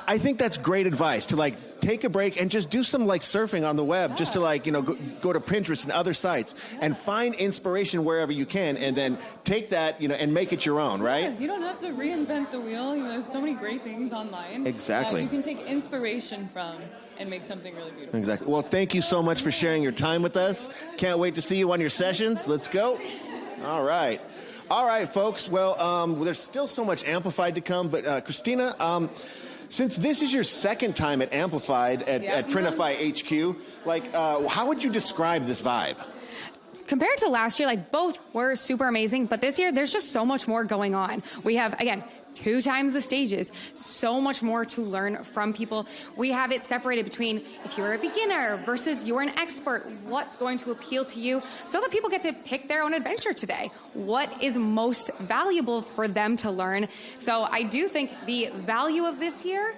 I think that's great advice to take a break and just do some surfing on the web, just to go to Pinterest and other sites and find inspiration wherever you can, and then take that and make it your own, right? Yeah, you don't have to reinvent the wheel. There's so many great things online. Exactly. That you can take inspiration from and make something really beautiful. Exactly. Well, thank you so much for sharing your time with us. Can't wait to see you on your sessions. Let's go. All right, folks. Well, there's still so much Amplified to come, but Christina, since this is your second time at Amplified at Printify HQ, how would you describe this vibe? Compared to last year, both were super amazing, but this year there's just so much more going on. We have, again, 2 times the stages, so much more to learn from people. We have it separated between if you're a beginner versus you're an expert, what's going to appeal to you, so that people get to pick their own adventure today. What is most valuable for them to learn? So I do think the value of this year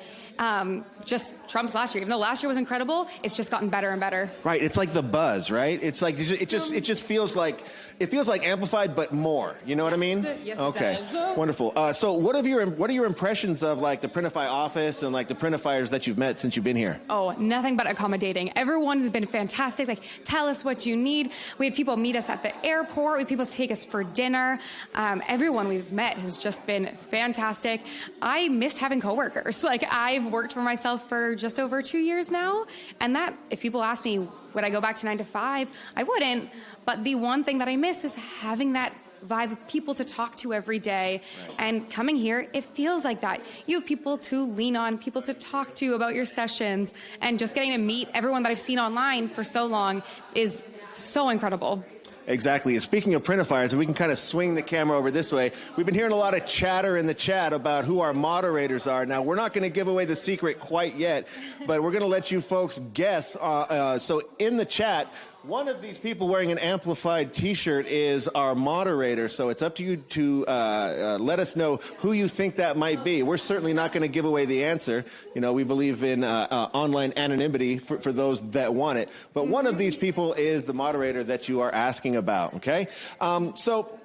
just trumps last year. Even though last year was incredible, it's just gotten better and better. Right, it's like the buzz, right? It's like it just feels like Amplified, but more. You know what I mean? Yes, okay, it does. Wonderful. So what are your impressions of the Printify office and the Printifiers that you've met since you've been here? Oh, nothing but accommodating. Everyone has been fantastic. Tell us what you need. We had people meet us at the airport. We had people take us for dinner. Everyone we've met has just been fantastic. I missed having coworkers. I've worked for myself for just over 2 years now, and that, if people ask me, would I go back to 9 to 5? I wouldn't. But the one thing that I miss is having that vibe of people to talk to every day. Right. And coming here, it feels like that. You have people to lean on, people to talk to about your sessions, and just getting to meet everyone that I've seen online for so long is so incredible. Exactly. Speaking of Printifiers, we can kind of swing the camera over this way. We've been hearing a lot of chatter in the chat about who our moderators are. Now, we're not going to give away the secret quite yet, but we're going to let you folks guess. So in the chat, one of these people wearing an Amplified t-shirt is our moderator, so it's up to you to let us know who you think that might be. We're certainly not going to give away the answer. We believe in online anonymity for those that want it. But one of these people is the moderator that you are asking about, okay? So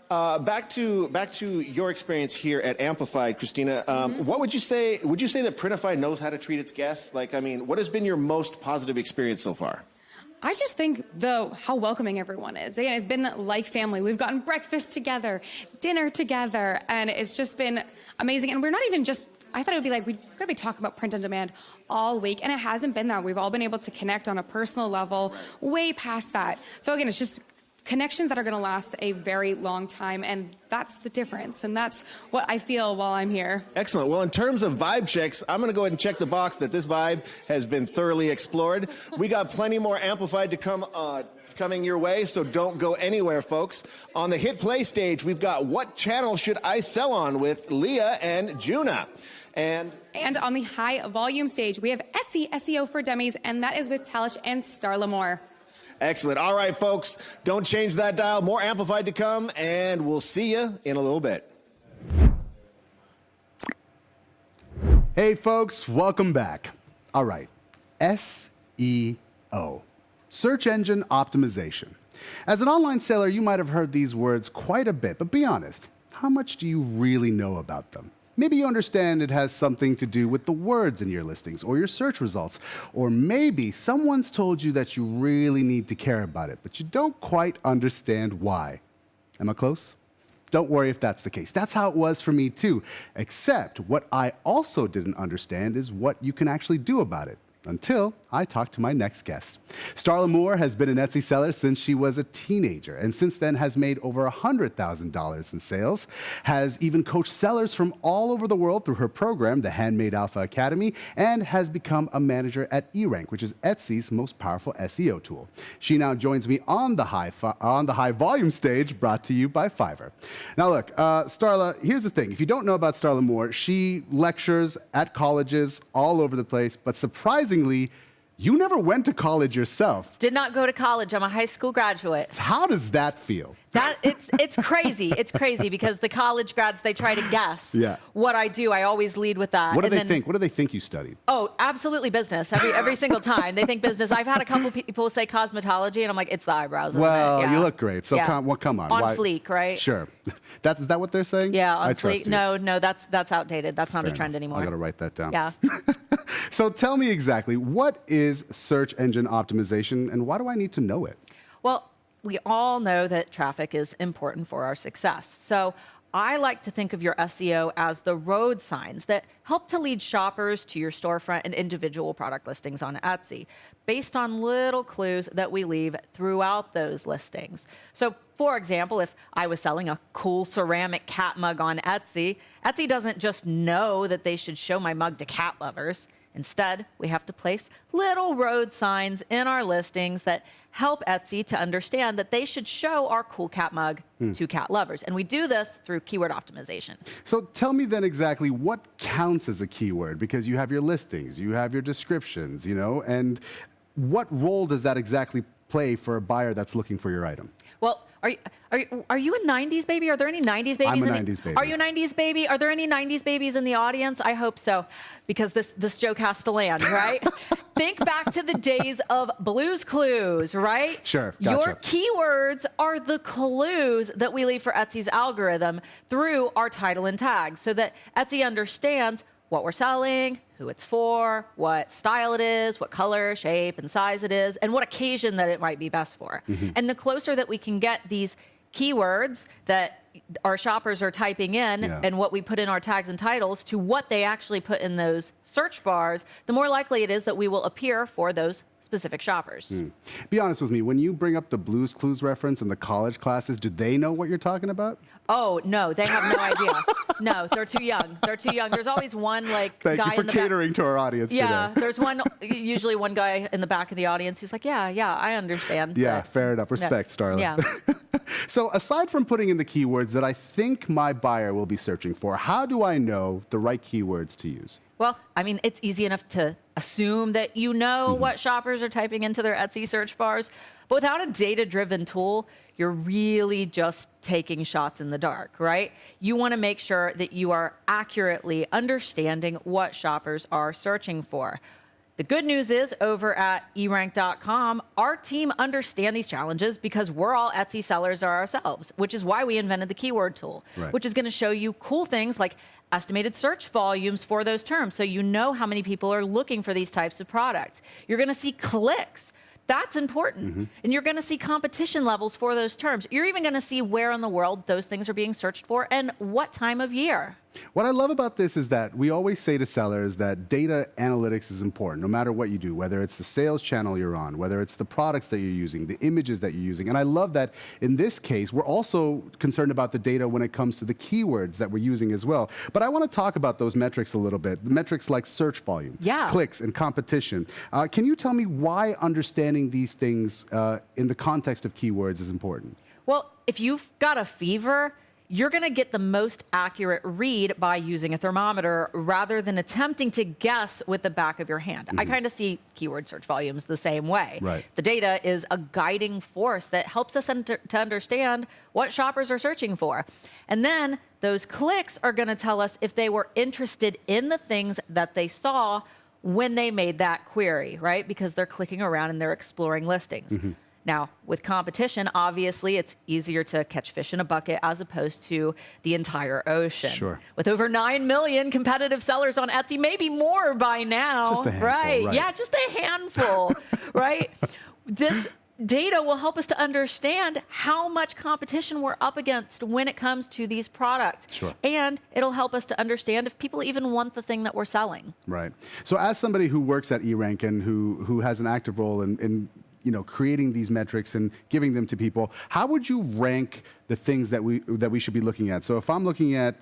back to your experience here at Amplified, Christina. What would you say? Would you say that Printify knows how to treat its guests? Like, I mean, what has been your most positive experience so far? I just think, though, how welcoming everyone is. Again, it's been like family. We've gotten breakfast together, dinner together, and it's just been amazing. And we're not even just, I thought it would be like, we're going to be talking about print on demand all week, and it hasn't been that. We've all been able to connect on a personal level way past that. So again, it's just connections that are going to last a very long time, and that's the difference, and that's what I feel while I'm here. Excellent. Well, in terms of vibe checks, I'm going to go ahead and check the box that this vibe has been thoroughly explored. We got plenty more Amplified to come coming your way, so don't go anywhere, folks. On the Hit Play stage, we've got What Channel Should I Sell On with Leah and Juna. And on the High Volume stage, we have Etsy SEO for Dummies, and that is with Talish and Starla Moore. Excellent. All right, folks, don't change that dial. More Amplified to come, and we'll see you in a little bit. Hey, folks, welcome back. All right, SEO, search engine optimization. As an online seller, you might have heard these words quite a bit, but be honest, how much do you really know about them? Maybe you understand it has something to do with the words in your listings or your search results. Or maybe someone's told you that you really need to care about it, but you don't quite understand why. Am I close? Don't worry if that's the case. That's how it was for me too. Except what I also didn't understand is what you can actually do about it. Until I talked to my next guest. Starla Moore has been an Etsy seller since she was a teenager, and since then has made over $100,000 in sales, has even coached sellers from all over the world through her program, the Handmade Alpha Academy, and has become a manager at eRank, which is Etsy's most powerful SEO tool. She now joins me on the high volume stage, brought to you by Fiverr. Now look, Starla, here's the thing. If you don't know about Starla Moore, she lectures at colleges all over the place, but surprisingly, you never went to college yourself. Did not go to college. I'm a high school graduate. How does that feel? It's crazy. It's crazy because the college grads, they try to guess what I do. I always lead with that. What do they think? What do they think you studied? Oh, absolutely business. Every single time they think business. I've had a couple people say cosmetology, and I'm like, it's the eyebrows. Well, yeah. you look great. So come on. On fleek, right? Sure. Is that what they're saying? Yeah, on I fleek. Trust you. No, that's outdated. That's not Fair a trend enough. anymore. I got to write that down. Yeah. So tell me exactly, what is search engine optimization, and why do I need to know it? Well, we all know that traffic is important for our success. So I like to think of your SEO as the road signs that help to lead shoppers to your storefront and individual product listings on Etsy, based on little clues that we leave throughout those listings. So, for example, if I was selling a cool ceramic cat mug on Etsy, Etsy doesn't just know that they should show my mug to cat lovers. Instead, we have to place little road signs in our listings that help Etsy to understand that they should show our cool cat mug to cat lovers. And we do this through keyword optimization. So tell me then exactly what counts as a keyword, because you have your listings, you have your descriptions, and what role does that exactly play for a buyer that's looking for your item? Well, are you a 90s baby? Are there any 90s babies? I'm a 90s baby. Are you a 90s baby? Are there any 90s babies in the audience? I hope so, because this joke has to land, right? Think back to the days of Blue's Clues, right? Sure, gotcha. Your keywords are the clues that we leave for Etsy's algorithm through our title and tags, so that Etsy understands what we're selling, who it's for, what style it is, what color, shape, and size it is, and what occasion that it might be best for. And the closer that we can get these keywords that our shoppers are typing in and what we put in our tags and titles to what they actually put in those search bars, the more likely it is that we will appear for those specific shoppers. Be honest with me, when you bring up the Blue's Clues reference in the college classes, do they know what you're talking about? Oh, no, they have no idea. No, they're too young. They're too young. There's always one Thank guy you for in the catering to our audience Yeah, today. there's usually one guy in the back of the audience who's like, yeah, I understand. Yeah, but fair enough. Respect, Starla. Yeah. So aside from putting in the keywords that I think my buyer will be searching for, how do I know the right keywords to use? Well, I mean, it's easy enough to assume that you know what shoppers are typing into their Etsy search bars. But without a data-driven tool, you're really just taking shots in the dark, right? You want to make sure that you are accurately understanding what shoppers are searching for. The good news is over at erank.com, our team understand these challenges because we're all Etsy sellers ourselves, which is why we invented the keyword tool, which is going to show you cool things like estimated search volumes for those terms. So you know how many people are looking for these types of products. You're going to see clicks. That's important. And you're going to see competition levels for those terms. You're even going to see where in the world those things are being searched for and what time of year. What I love about this is that we always say to sellers that data analytics is important, no matter what you do, whether it's the sales channel you're on, whether it's the products that you're using, the images that you're using. And I love that in this case, we're also concerned about the data when it comes to the keywords that we're using as well. But I want to talk about those metrics a little bit, metrics like search volume, clicks, and competition. Can you tell me why understanding these things in the context of keywords is important? Well, if you've got a fever, you're going to get the most accurate read by using a thermometer rather than attempting to guess with the back of your hand. I kind of see keyword search volumes the same way. The data is a guiding force that helps us to understand what shoppers are searching for. And then those clicks are going to tell us if they were interested in the things that they saw when they made that query, right? Because they're clicking around and they're exploring listings. Now, with competition, obviously, it's easier to catch fish in a bucket as opposed to the entire ocean. With over 9 million competitive sellers on Etsy, maybe more by now. Just a handful, right? Yeah, just a handful, right? This data will help us to understand how much competition we're up against when it comes to these products. And it'll help us to understand if people even want the thing that we're selling. Right. So as somebody who works at eRank and who has an active role in creating these metrics and giving them to people, how would you rank the things that we should be looking at? So if I'm looking at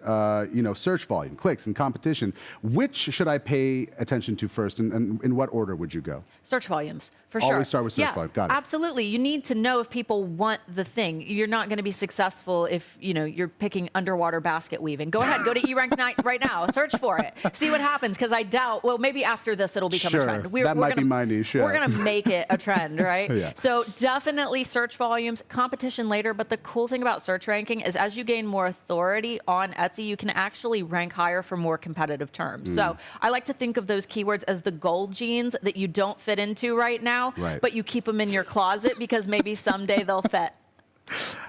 search volume, clicks, and competition, which should I pay attention to first, and in what order would you go? Search volumes, for sure. Always start with search volume. Got it. Absolutely. You need to know if people want the thing. You're not going to be successful if you're picking underwater basket weaving. Go ahead, go to eRank right now, search for it, see what happens. Because I doubt. Well, maybe after this it'll become a trend. That might be my niche. We're going to make it a trend, right? Yeah. So definitely search volumes, competition later. But the cool thing about search ranking is as you gain more authority on Etsy, you can actually rank higher for more competitive terms. So I like to think of those keywords as the gold jeans that you don't fit into right now, but you keep them in your closet because maybe someday they'll fit.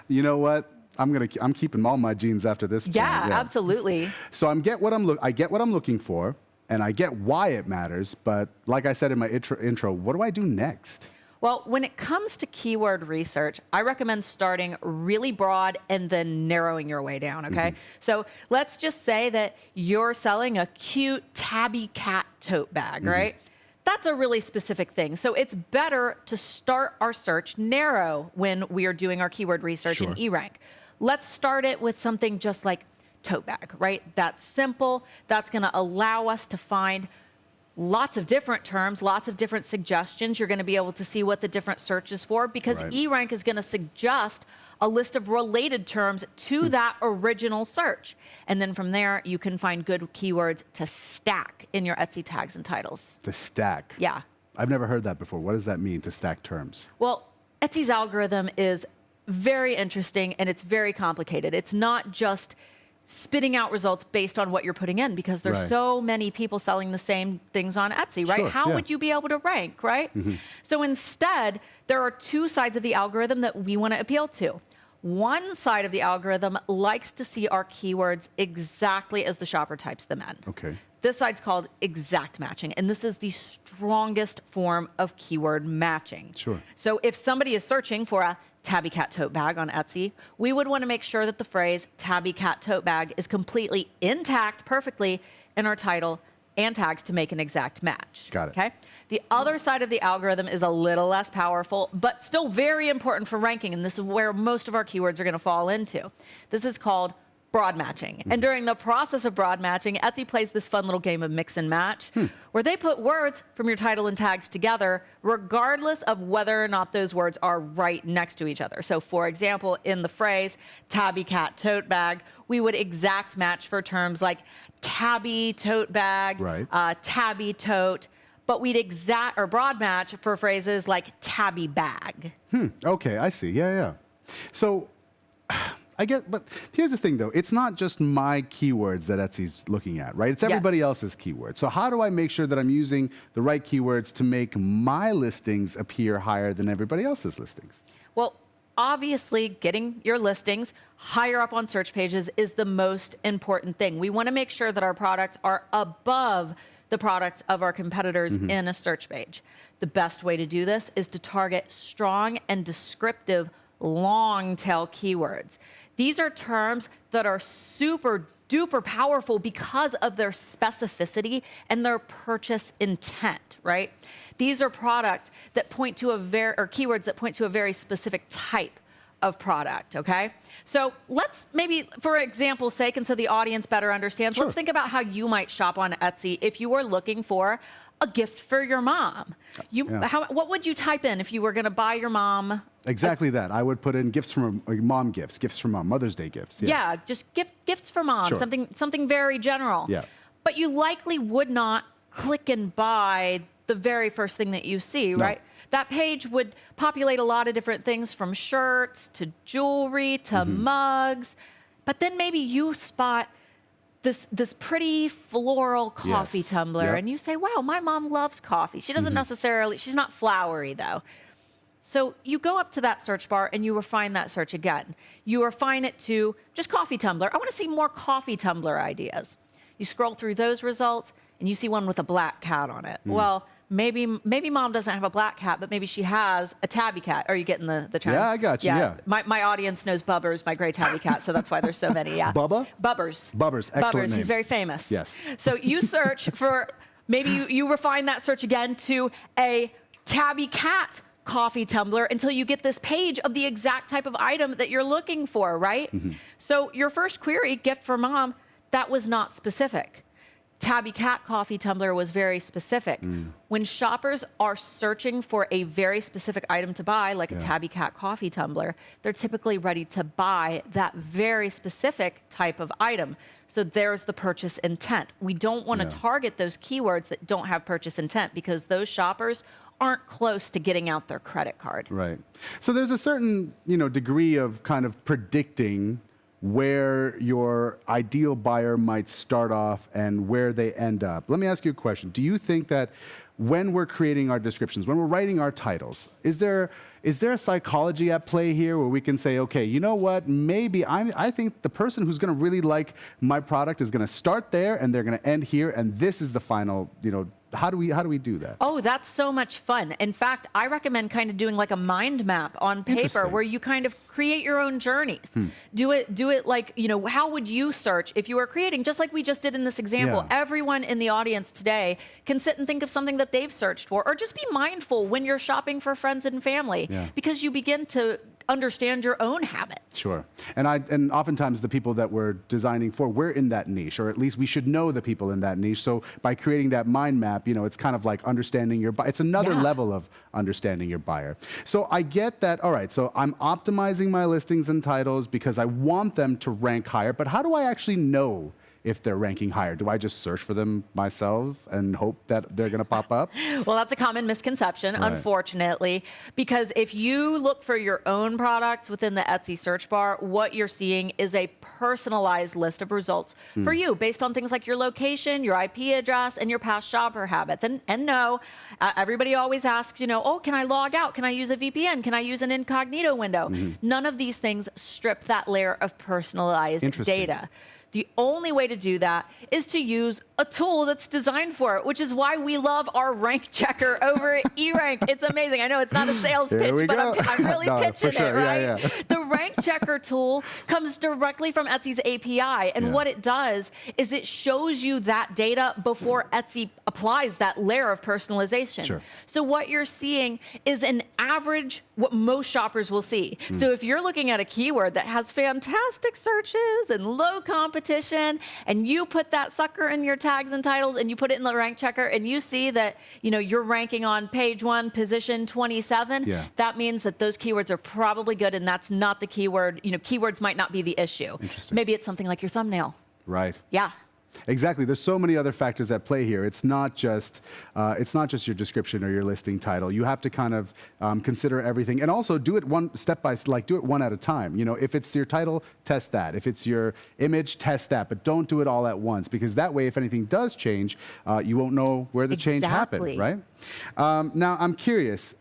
You know what? I'm keeping all my jeans after this point. Yeah, absolutely. So I get what I'm looking for, and I get why it matters. But like I said in my intro, what do I do next? Well, when it comes to keyword research, I recommend starting really broad and then narrowing your way down, okay? So let's just say that you're selling a cute tabby cat tote bag, right? That's a really specific thing. So it's better to start our search narrow when we are doing our keyword research in eRank. Let's start it with something just like tote bag, right? That's simple. That's going to allow us to find lots of different terms, lots of different suggestions. You're going to be able to see what the different search is for because eRank is going to suggest a list of related terms to that original search. And then from there, you can find good keywords to stack in your Etsy tags and titles. To stack? Yeah. I've never heard that before. What does that mean, to stack terms? Well, Etsy's algorithm is very interesting and it's very complicated. It's not just spitting out results based on what you're putting in because there's so many people selling the same things on Etsy, right? How would you be able to rank, right? So instead, there are two sides of the algorithm that we want to appeal to. One side of the algorithm likes to see our keywords exactly as the shopper types them in. Okay. This side's called exact matching, and this is the strongest form of keyword matching. So if somebody is searching for a tabby cat tote bag on Etsy, we would want to make sure that the phrase tabby cat tote bag is completely intact perfectly in our title and tags to make an exact match. Got it. Okay? The other side of the algorithm is a little less powerful, but still very important for ranking, and this is where most of our keywords are going to fall into. This is called broad matching. And during the process of broad matching, Etsy plays this fun little game of mix and match, where they put words from your title and tags together, regardless of whether or not those words are right next to each other. So for example, in the phrase tabby cat tote bag, we would exact match for terms like tabby tote bag, tabby tote, but we'd exact or broad match for phrases like tabby bag. Okay, I see. Yeah. So I guess, but here's the thing though, it's not just my keywords that Etsy's looking at, right? It's everybody else's keywords. So how do I make sure that I'm using the right keywords to make my listings appear higher than everybody else's listings? Well, obviously, getting your listings higher up on search pages is the most important thing. We want to make sure that our products are above the products of our competitors in a search page. The best way to do this is to target strong and descriptive long tail keywords. These are terms that are super duper powerful because of their specificity and their purchase intent, right? These are products that point to or keywords that point to a very specific type of product, okay? So let's maybe, for example's sake, and so the audience better understands, let's think about how you might shop on Etsy if you were looking for a gift for your mom. What would you type in if you were going to buy your mom? Exactly that. I would put in gifts from mom, gifts from mom, Mother's Day gifts. Yeah, just gifts for mom, something very general. Yeah. But you likely would not click and buy the very first thing that you see, right? That page would populate a lot of different things from shirts to jewelry to mugs. But then maybe you spot this pretty floral coffee tumbler and you say, wow, my mom loves coffee. She doesn't necessarily, she's not flowery though. So you go up to that search bar and you refine that search again. You refine it to just coffee tumbler. I want to see more coffee tumbler ideas. You scroll through those results and you see one with a black cat on it. Well, maybe mom doesn't have a black cat, but maybe she has a tabby cat. Are you getting the trend? Yeah, I got you, yeah. My audience knows Bubbers, my gray tabby cat, so that's why there's so many, yeah. Bubba? Bubbers. Bubbers, excellent name. He's very famous. Yes. So you search for, maybe you refine that search again to a tabby cat coffee tumbler until you get this page of the exact type of item that you're looking for, right? So your first query, gift for mom, that was not specific. Tabby cat coffee tumbler was very specific. When shoppers are searching for a very specific item to buy, like a tabby cat coffee tumbler, they're typically ready to buy that very specific type of item. So there's the purchase intent. We don't want to target those keywords that don't have purchase intent because those shoppers aren't close to getting out their credit card. Right. So there's a certain, degree of kind of predicting where your ideal buyer might start off and where they end up. Let me ask you a question. Do you think that when we're creating our descriptions, when we're writing our titles, is there a psychology at play here where we can say, okay, you know what, maybe I think the person who's going to really like my product is going to start there and they're going to end here, and this is the final, how do we do that? Oh, that's so much fun. In fact, I recommend kind of doing like a mind map on paper where you kind of create your own journeys. Do it like, how would you search if you were creating, just like we just did in this example. Everyone in the audience today can sit and think of something that they've searched for, or just be mindful when you're shopping for friends and family because you begin to understand your own habits. Sure. And oftentimes the people that we're designing for, we're in that niche, or at least we should know the people in that niche. So by creating that mind map, it's kind of like understanding your buyer. It's another level of understanding your buyer. So I get that, all right, so I'm optimizing my listings and titles because I want them to rank higher, but how do I actually know if they're ranking higher? Do I just search for them myself and hope that they're going to pop up? Well, that's a common misconception, unfortunately, because if you look for your own products within the Etsy search bar, what you're seeing is a personalized list of results for you based on things like your location, your IP address, and your past shopper habits. And no, everybody always asks, oh, can I log out? Can I use a VPN? Can I use an incognito window? None of these things strip that layer of personalized data. The only way to do that is to use a tool that's designed for it, which is why we love our rank checker over at eRank. It's amazing. I know it's not a sales pitch, but I'm really pitching it, right? The rank checker tool comes directly from Etsy's API. And what it does is it shows you that data before Etsy applies that layer of personalization. So what you're seeing is an average, what most shoppers will see. So if you're looking at a keyword that has fantastic searches and low competition, and you put that sucker in your tags and titles and you put it in the rank checker and you see that you're ranking on page 1, position 27, that means that those keywords are probably good, and that's not the keyword. Keywords might not be the issue. Maybe it's something like your thumbnail. Right. Yeah. Exactly. There's so many other factors at play here. It's not just your description or your listing title. You have to kind of consider everything, and also do it one step by do it one at a time. You know, if it's your title, test that. If it's your image, test that. But don't do it all at once, because that way, if anything does change, you won't know where the change happened, right? Now, I'm curious.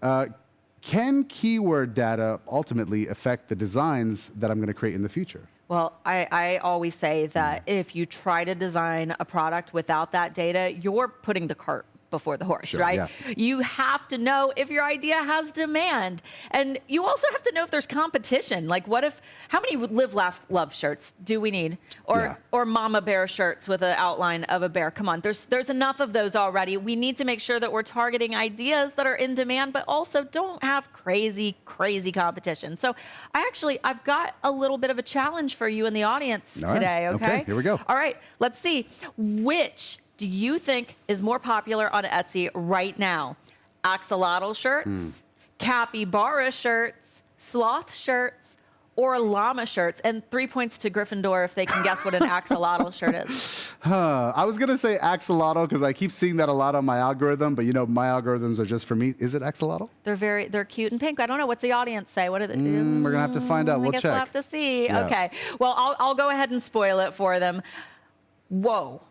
Can keyword data ultimately affect the designs that I'm going to create in the future? Well, I always say that if you try to design a product without that data, you're putting the cart before the horse, right? Yeah. You have to know if your idea has demand. And you also have to know if there's competition. Like, how many Live, Laugh, Love shirts do we need? Or Mama Bear shirts with an outline of a bear? Come on, there's enough of those already. We need to make sure that we're targeting ideas that are in demand, but also don't have crazy competition. So I've got a little bit of a challenge for you in the audience today, okay? Here we go. All right, let's see. Which do you think is more popular on Etsy right now? Axolotl shirts, capybara shirts, sloth shirts, or llama shirts? And 3 points to Gryffindor if they can guess what an axolotl shirt is. I was going to say axolotl because I keep seeing that a lot on my algorithm, but my algorithms are just for me. Is it axolotl? They're cute and pink. I don't know. What's the audience say? What are they? We're going to have to find out. I guess check. We'll have to see. Yeah. Okay. Well, I'll go ahead and spoil it for them. Whoa.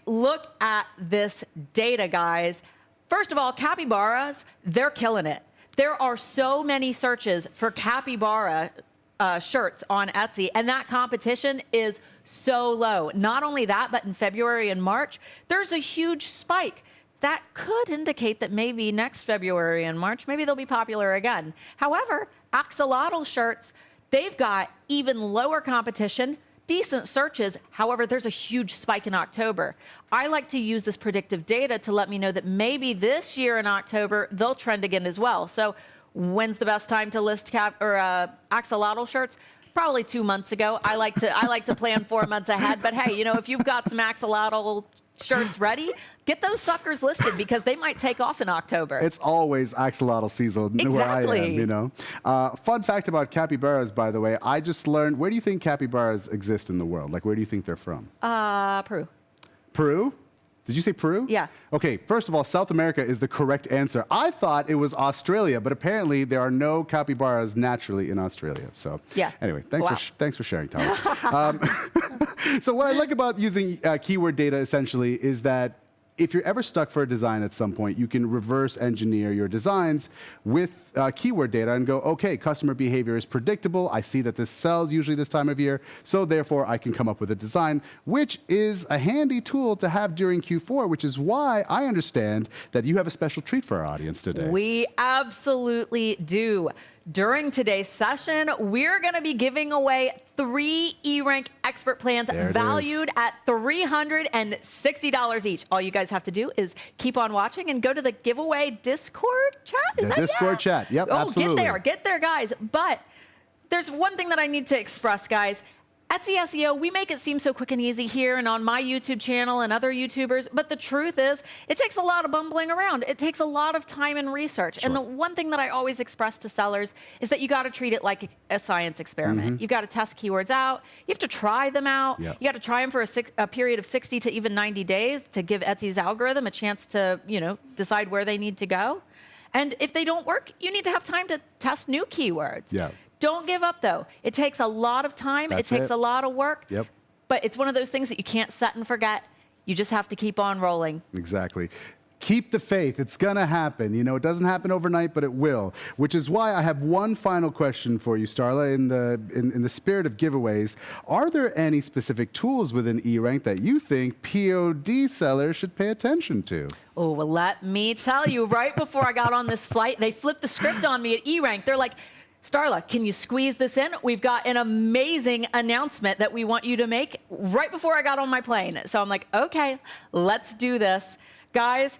Look at this data, guys. First of all, capybaras, they're killing it. There are so many searches for capybara shirts on Etsy, and that competition is so low. Not only that, but in February and March, there's a huge spike. That could indicate that maybe next February and March, maybe they'll be popular again. However, axolotl shirts, they've got even lower competition, decent searches. However, there's a huge spike in October. I like to use this predictive data to let me know that maybe this year in October, they'll trend again as well. So when's the best time to list axolotl shirts? Probably 2 months ago. I like to plan 4 months ahead. But hey, if you've got some axolotl shirts ready, get those suckers listed because they might take off in October. It's always axolotl season where I am, Fun fact about capybaras, by the way, I just learned, where do you think capybaras exist in the world? Where do you think they're from? Peru. Peru? Did you say Peru? Yeah. Okay, first of all, South America is the correct answer. I thought it was Australia, but apparently there are no capybaras naturally in Australia. So anyway, thanks for sharing, Tom. So what I like about using keyword data essentially is that if you're ever stuck for a design at some point, you can reverse engineer your designs with keyword data and go, okay, customer behavior is predictable. I see that this sells usually this time of year, so therefore I can come up with a design, which is a handy tool to have during Q4, which is why I understand that you have a special treat for our audience today. We absolutely do. During today's session, we're going to be giving away 3 eRank expert plans valued at $360 each. All you guys have to do is keep on watching and go to the giveaway Discord chat. Is that Discord chat. Yep, absolutely. Get there, guys. But there's one thing that I need to express, guys. Etsy SEO, we make it seem so quick and easy here and on my YouTube channel and other YouTubers, but the truth is, it takes a lot of bumbling around. It takes a lot of time and research. Sure. And the one thing that I always express to sellers is that you got to treat it like a science experiment. You got to test keywords out. You have to try them out. Yep. You got to try them for a period of 60 to even 90 days to give Etsy's algorithm a chance to, decide where they need to go. And if they don't work, you need to have time to test new keywords. Yeah. Don't give up, though. It takes a lot of time. It takes a lot of work. Yep. But it's one of those things that you can't set and forget. You just have to keep on rolling. Exactly. Keep the faith. It's going to happen. It doesn't happen overnight, but it will. Which is why I have one final question for you, Starla. In the spirit of giveaways, are there any specific tools within eRank that you think POD sellers should pay attention to? Oh, well, let me tell you, right before I got on this flight, they flipped the script on me at eRank. They're like, Starla, can you squeeze this in? We've got an amazing announcement that we want you to make right before I got on my plane. So I'm like, okay, let's do this. Guys,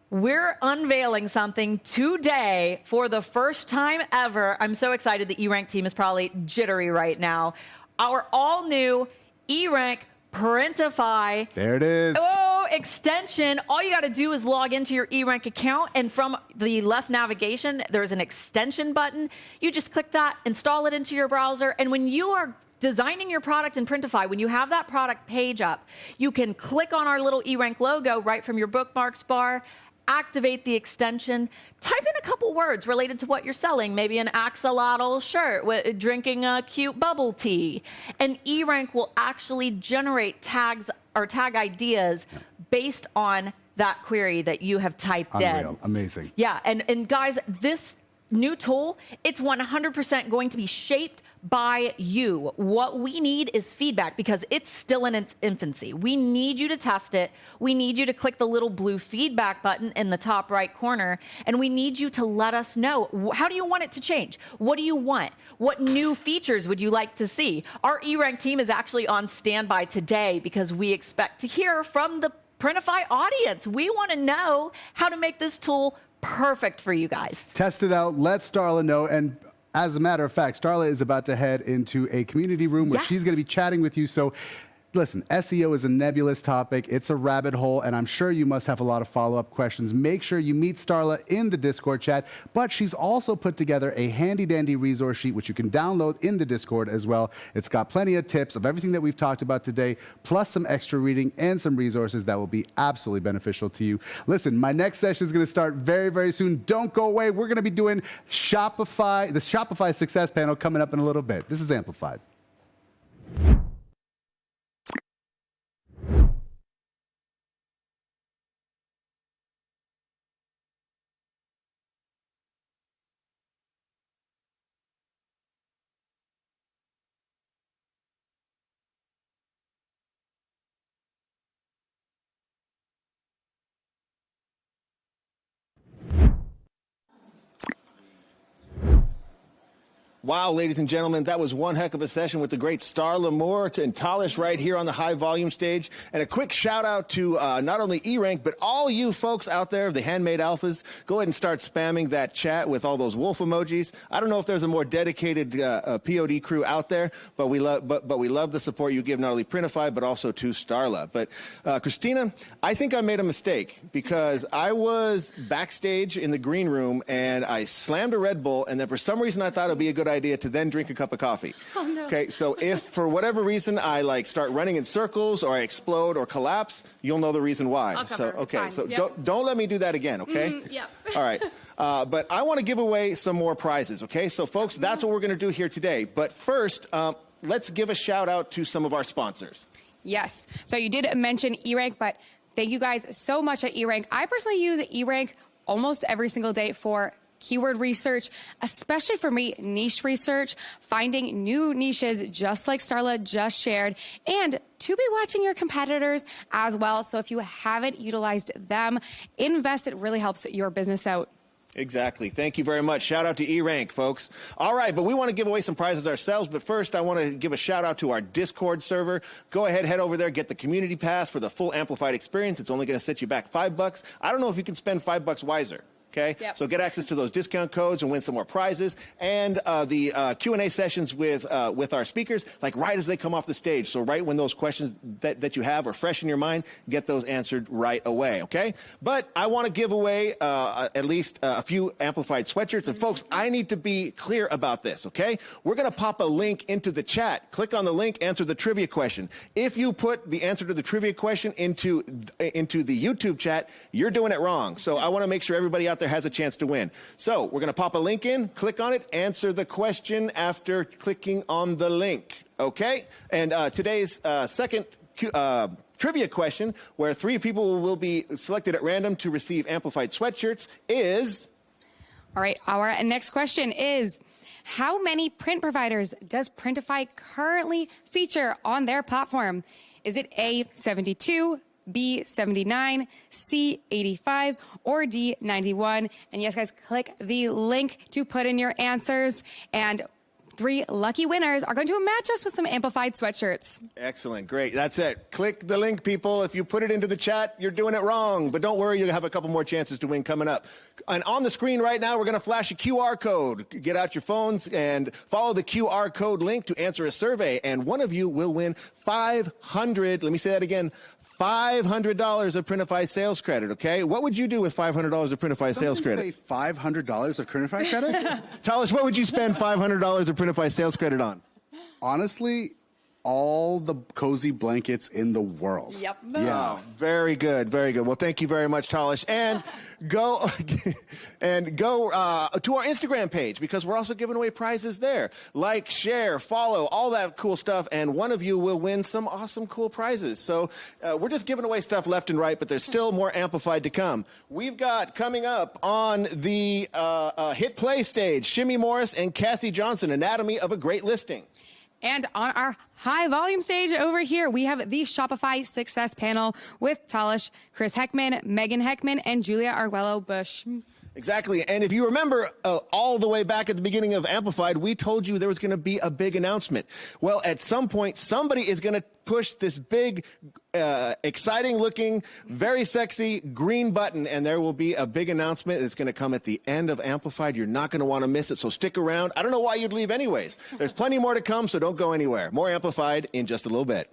we're unveiling something today for the first time ever. I'm so excited. The eRank team is probably jittery right now. Our all-new eRank Printify. There it is. Oh, extension. All you got to do is log into your eRank account, and from the left navigation, there's an extension button. You just click that, install it into your browser, and when you are designing your product in Printify, when you have that product page up, you can click on our little eRank logo right from your bookmarks bar, activate the extension, type in a couple words related to what you're selling, maybe an axolotl shirt, drinking a cute bubble tea, and eRank will actually generate tags or tag ideas based on that query that you have typed in. Amazing. Yeah, and guys, this new tool, it's 100% going to be shaped by you. What we need is feedback because it's still in its infancy. We need you to test it. We need you to click the little blue feedback button in the top right corner, and we need you to let us know, how do you want it to change? What do you want? What new features would you like to see? Our eRank team is actually on standby today because we expect to hear from the Printify audience. We want to know how to make this tool perfect for you guys. Test it out. Let Starla know. And as a matter of fact, Starla is about to head into a community room where she's going to be chatting with you. So listen, SEO is a nebulous topic. It's a rabbit hole, and I'm sure you must have a lot of follow-up questions. Make sure you meet Starla in the Discord chat, but she's also put together a handy-dandy resource sheet, which you can download in the Discord as well. It's got plenty of tips of everything that we've talked about today, plus some extra reading and some resources that will be absolutely beneficial to you. Listen, my next session is going to start very, very soon. Don't go away. We're going to be doing the Shopify Success Panel coming up in a little bit. This is Amplified. Wow, ladies and gentlemen, that was one heck of a session with the great Starla Moore and Talish right here on the high volume stage. And a quick shout out to not only eRank, but all you folks out there, the handmade alphas. Go ahead and start spamming that chat with all those wolf emojis. I don't know if there's a more dedicated POD crew out there, but we love the support you give not only Printify, but also to Starla. But Christina, I think I made a mistake because I was backstage in the green room and I slammed a Red Bull, and then for some reason I thought it'd be a good idea to then drink a cup of coffee. Oh, no. Okay, so if for whatever reason I start running in circles or I explode or collapse, you'll know the reason why. I'll cover. Okay, so don't let me do that again, okay? Yep. All right. But I want to give away some more prizes, okay? So folks, that's what we're going to do here today. But first, let's give a shout out to some of our sponsors. Yes. So you did mention eRank, but thank you guys so much at eRank. I personally use eRank almost every single day for keyword research, especially for me, niche research, finding new niches just like Starla just shared, and to be watching your competitors as well. So if you haven't utilized them, invest. It really helps your business out. Exactly. Thank you very much. Shout out to eRank, folks. All right, but we want to give away some prizes ourselves. But first, I want to give a shout out to our Discord server. Go ahead, head over there, get the community pass for the full amplified experience. It's only going to set you back $5. I don't know if you can spend $5 wiser. Okay, so get access to those discount codes and win some more prizes, and the Q&A sessions with our speakers, like right as they come off the stage. So right when those questions that you have are fresh in your mind, get those answered right away. Okay, but I want to give away at least a few amplified sweatshirts. And folks, I need to be clear about this. Okay, we're gonna pop a link into the chat. Click on the link, answer the trivia question. If you put the answer to the trivia question into the YouTube chat, you're doing it wrong. So I want to make sure everybody out there has a chance to win. So we're going to pop a link in, click on it, answer the question after clicking on the link. Okay? And today's second trivia question, where 3 people will be selected at random to receive amplified sweatshirts, is... All right, our next question is, how many print providers does Printify currently feature on their platform? Is it A, 72, B, 79, C, 85, or D, 91? And yes, guys, click the link to put in your answers. And 3 lucky winners are going to match us with some amplified sweatshirts. Excellent. Great. That's it. Click the link, people. If you put it into the chat, you're doing it wrong. But don't worry, you'll have a couple more chances to win coming up. And on the screen right now, we're going to flash a QR code. Get out your phones and follow the QR code link to answer a survey. And one of you will win $500. Let me say that again. $500 of Printify sales credit, okay? What would you do with $500 of Printify sales credit? Say $500 of Printify credit? Tell us, what would you spend $500 of Printify sales credit on? honestly, all the cozy blankets in the world. Yep. Yeah, very good, very good. Well, thank you very much, Talish. And go to our Instagram page because we're also giving away prizes there. Like, share, follow, all that cool stuff, and one of you will win some awesome, cool prizes. So we're just giving away stuff left and right, but there's still more Amplified to come. We've got coming up on the Hit Play stage, Shimmy Morris and Cassie Johnson, Anatomy of a Great Listing. And on our high volume stage over here, we have the Shopify Success Panel with Talish, Chris Heckman, Megan Heckman, and Julia Arguello Bush. Exactly. And if you remember all the way back at the beginning of Amplified, we told you there was going to be a big announcement. Well, at some point, somebody is going to push this big, exciting looking, very sexy green button, and there will be a big announcement that's going to come at the end of Amplified. You're not going to want to miss it, so stick around. I don't know why you'd leave anyways. There's plenty more to come, so don't go anywhere. More Amplified in just a little bit.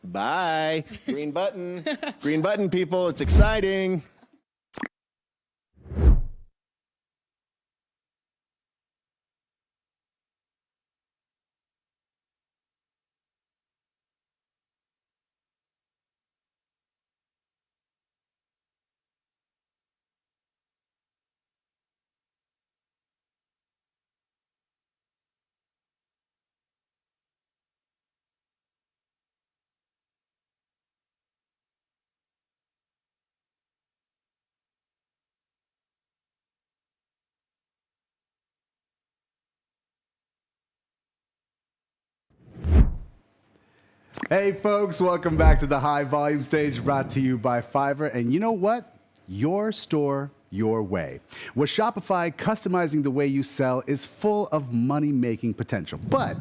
Bye. Green button. Green button, people. It's exciting. Hey folks, welcome back to the High Volume Stage, brought to you by Fiverr. And you know what? Your store, your way. With Shopify, customizing the way you sell is full of money-making potential. But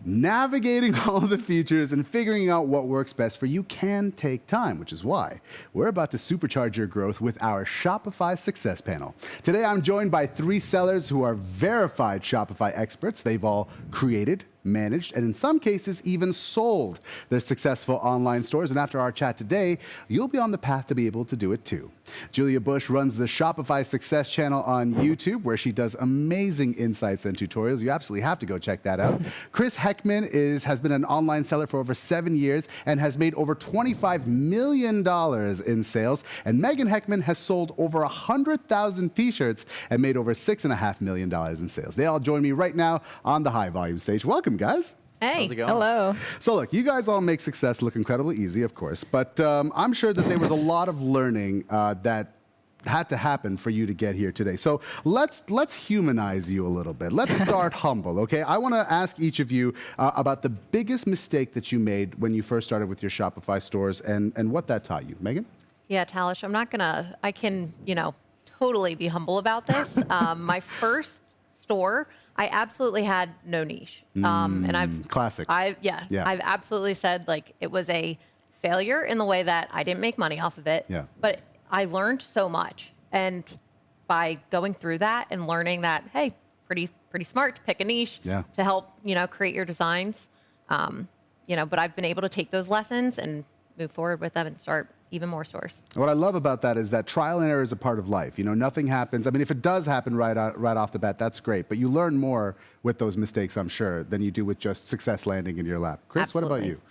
navigating all the features and figuring out what works best for you can take time, which is why we're about to supercharge your growth with our Shopify Success Panel. Today, I'm joined by 3 sellers who are verified Shopify experts. They've all created, managed, and in some cases even sold their successful online stores. And after our chat today, you'll be on the path to be able to do it too. Julia Bush runs the Shopify Success channel on YouTube, where she does amazing insights and tutorials. You absolutely have to go check that out. Chris Heckman has been an online seller for over 7 years and has made over $25 million in sales. And Megan Heckman has sold over 100,000 t-shirts and made over $6.5 million in sales. They all join me right now on the High Volume Stage. Welcome, guys. Hey, how's it going? Hello. So look, you guys all make success look incredibly easy, of course, but I'm sure that there was a lot of learning that had to happen for you to get here today. So let's humanize you a little bit. Let's start humble, okay? I want to ask each of you about the biggest mistake that you made when you first started with your Shopify stores and what that taught you. Megan? Yeah, Talish, I can, totally be humble about this. My first store, I absolutely had no niche. And I've classic. I've absolutely said it was a failure in the way that I didn't make money off of it. Yeah. But I learned so much. And by going through that and learning that, hey, pretty smart to pick a niche to help, create your designs. But I've been able to take those lessons and move forward with them and start even more stores. What I love about that is that trial and error is a part of life. Nothing happens. I mean, if it does happen right off the bat, that's great. But you learn more with those mistakes, I'm sure, than you do with just success landing in your lap. Chris, Absolutely. What about you?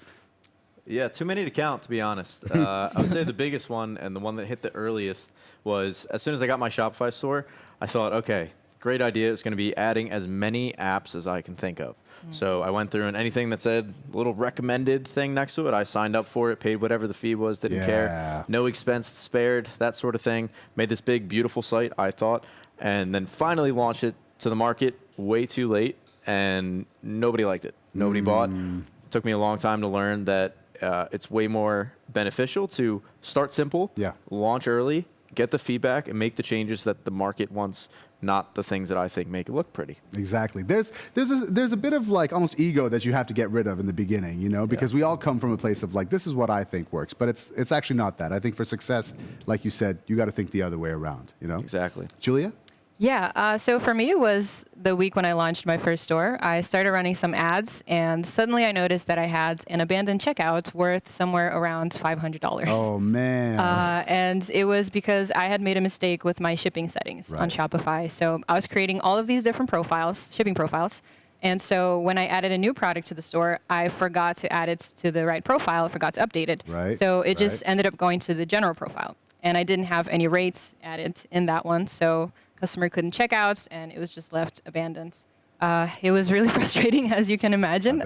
Yeah, too many to count, to be honest. I would say the biggest one and the one that hit the earliest was as soon as I got my Shopify store, I thought, okay, great idea. It's going to be adding as many apps as I can think of. So I went through and anything that said a little recommended thing next to it, I signed up for it, paid whatever the fee was, didn't care. No expense spared, that sort of thing. Made this big, beautiful site, I thought, and then finally launched it to the market way too late, and nobody liked it. Nobody bought. Took me a long time to learn that it's way more beneficial to start simple, launch early, get the feedback, and make the changes that the market wants, not the things that I think make it look pretty. Exactly. There's a bit of almost ego that you have to get rid of in the beginning, because we all come from a place of this is what I think works, but it's actually not that. I think for success, like you said, you got to think the other way around, Exactly. Julia? Yeah, so for me, it was the week when I launched my first store. I started running some ads, and suddenly I noticed that I had an abandoned checkout worth somewhere around $500. Oh, man. And it was because I had made a mistake with my shipping settings on Shopify. So I was creating all of these different profiles, shipping profiles, And so when I added a new product to the store, I forgot to add it to the right profile, forgot to update it. Right, So it just right. ended up going to the general profile. And I didn't have any rates added in that one. So customer couldn't check out, and it was just left abandoned. It was really frustrating, as you can imagine.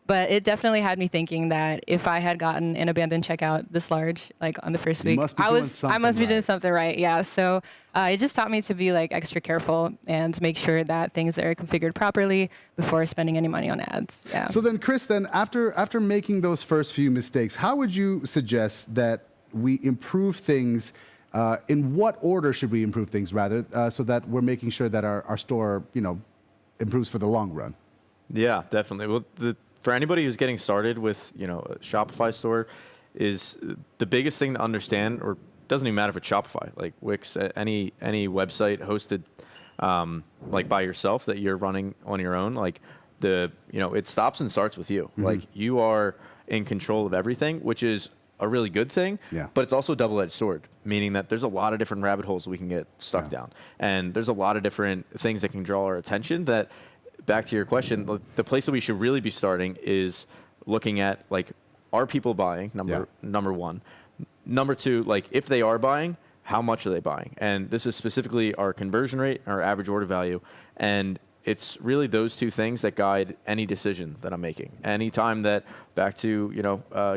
But it definitely had me thinking that if I had gotten an abandoned checkout this large, like on the first week, I must be doing something right. Yeah. So it just taught me to be like extra careful and make sure that things are configured properly before spending any money on ads. Yeah. So then, Chris, after making those first few mistakes, how would you suggest that we improve things? In what order should we improve things, rather, so that we're making sure that our store, improves for the long run? Yeah, definitely. Well, for anybody who's getting started with, a Shopify store, is the biggest thing to understand, or doesn't even matter if it's Shopify, like Wix, any website hosted like by yourself that you're running on your own, like it stops and starts with you. Mm-hmm. Like you are in control of everything, which is a really good thing, but it's also a double-edged sword, meaning that there's a lot of different rabbit holes we can get stuck down. And there's a lot of different things that can draw our attention that, back to your question, the place that we should really be starting is looking at, like, are people buying, number one. Number two, like, if they are buying, how much are they buying? And this is specifically our conversion rate, our average order value. And it's really those two things that guide any decision that I'm making. Anytime that, back to,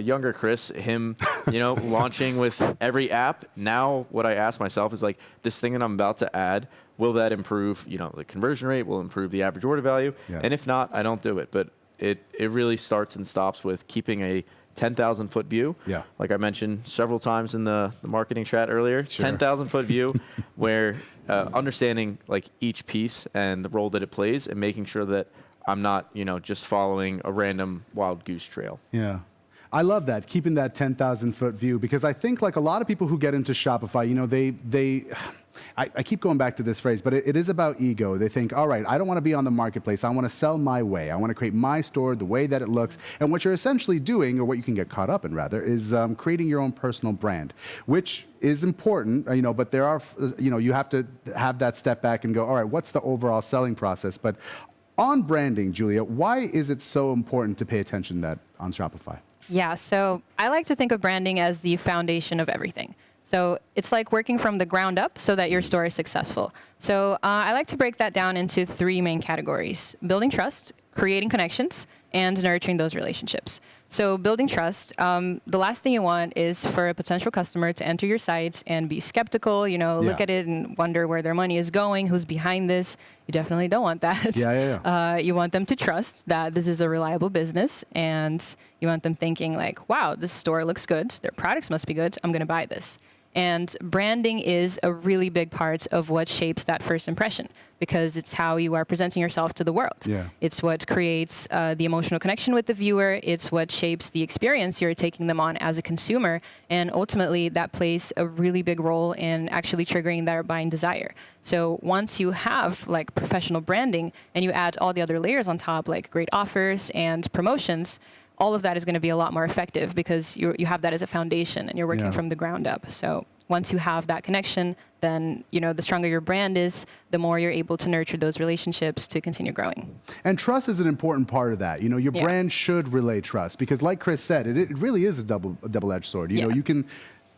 younger Chris, him, launching with every app, now what I ask myself is, like, this thing that I'm about to add, will that improve, the conversion rate? Will it improve the average order value? Yeah. And if not, I don't do it. But it really starts and stops with keeping a 10,000-foot view. Yeah. Like I mentioned several times in the marketing chat earlier, 10,000-foot view where understanding like each piece and the role that it plays and making sure that I'm not, just following a random wild goose trail. Yeah. I love that, keeping that 10,000-foot view, because I think like a lot of people who get into Shopify, I keep going back to this phrase, but it is about ego. They think, all right, I don't want to be on the marketplace. I want to sell my way. I want to create my store the way that it looks. And what you're essentially doing, or what you can get caught up in rather, is creating your own personal brand, which is important, but there are, you have to have that step back and go, all right, what's the overall selling process? But on branding, Julia, why is it so important to pay attention to that on Shopify? Yeah, so I like to think of branding as the foundation of everything. So it's like working from the ground up so that your store is successful. So I like to break that down into three main categories: building trust, creating connections, and nurturing those relationships. So building trust, the last thing you want is for a potential customer to enter your site and be skeptical, look at it and wonder where their money is going, who's behind this. You definitely don't want that. You want them to trust that this is a reliable business, and you want them thinking like, wow, this store looks good, their products must be good, I'm going to buy this. And branding is a really big part of what shapes that first impression, because it's how you are presenting yourself to the world. Yeah. It's what creates the emotional connection with the viewer. It's what shapes the experience you're taking them on as a consumer. And ultimately, that plays a really big role in actually triggering their buying desire. So once you have like professional branding and you add all the other layers on top, like great offers and promotions, all of that is going to be a lot more effective because you have that as a foundation and you're working from the ground up. So once you have that connection, then the stronger your brand is, the more you're able to nurture those relationships to continue growing. And trust is an important part of that. Your brand should relay trust, because like Chris said, it really is a double-edged sword. You can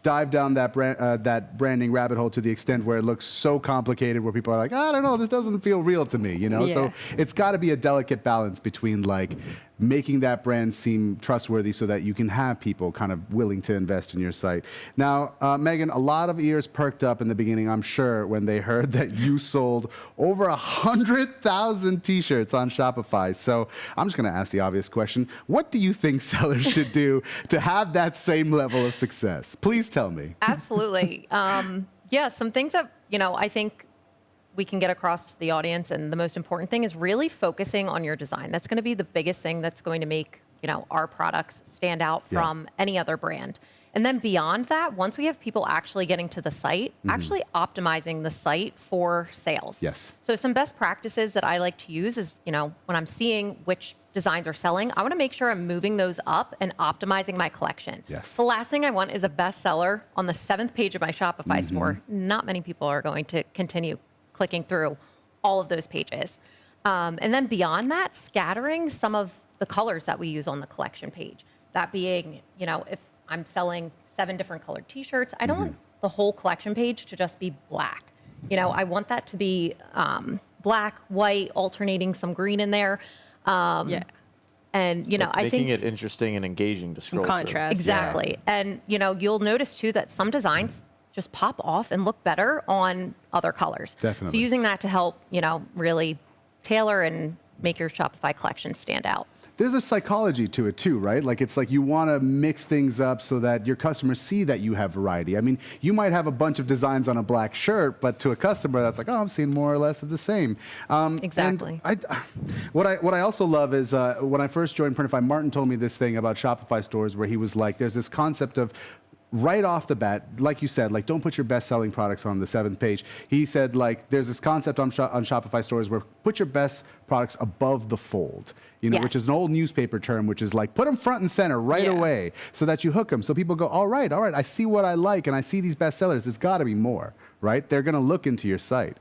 dive down that branding rabbit hole to the extent where it looks so complicated, where people are like, I don't know, this doesn't feel real to me, So it's got to be a delicate balance between like making that brand seem trustworthy so that you can have people kind of willing to invest in your site. Now, Megan, a lot of ears perked up in the beginning, I'm sure, when they heard that you sold over 100,000 t-shirts on Shopify. So I'm just going to ask the obvious question. What do you think sellers should do to have that same level of success? Please tell me. Absolutely. Some things that, I think we can get across to the audience, and the most important thing is really focusing on your design. That's going to be the biggest thing that's going to make, our products stand out from any other brand. And then beyond that, once we have people actually getting to the site, actually optimizing the site for sales. Yes. So some best practices that I like to use is, when I'm seeing which designs are selling, I want to make sure I'm moving those up and optimizing my collection. Yes. The last thing I want is a bestseller on the 7th page of my Shopify store. Not many people are going to continue clicking through all of those pages. And then beyond that, scattering some of the colors that we use on the collection page. That being, if I'm selling 7 different colored t-shirts, I don't want the whole collection page to just be black. I want that to be black, white, alternating some green in there. And, I think making it interesting and engaging to scroll through. Exactly. And, you'll notice too that some designs just pop off and look better on other colors. Definitely. So using that to help, really tailor and make your Shopify collection stand out. There's a psychology to it too, right? Like it's like you want to mix things up so that your customers see that you have variety. I mean, you might have a bunch of designs on a black shirt, but to a customer that's like, oh, I'm seeing more or less of the same. Exactly. And what I also love is when I first joined Printify, Martin told me this thing about Shopify stores where he was like, there's this concept of right off the bat, like you said, like don't put your best-selling products on the 7th page. He said like there's this concept on Shopify stores where put your best products above the fold, which is an old newspaper term, which is like put them front and center right away so that you hook them. So people go, all right, I see what I like and I see these bestsellers. There's got to be more, right? They're going to look into your site.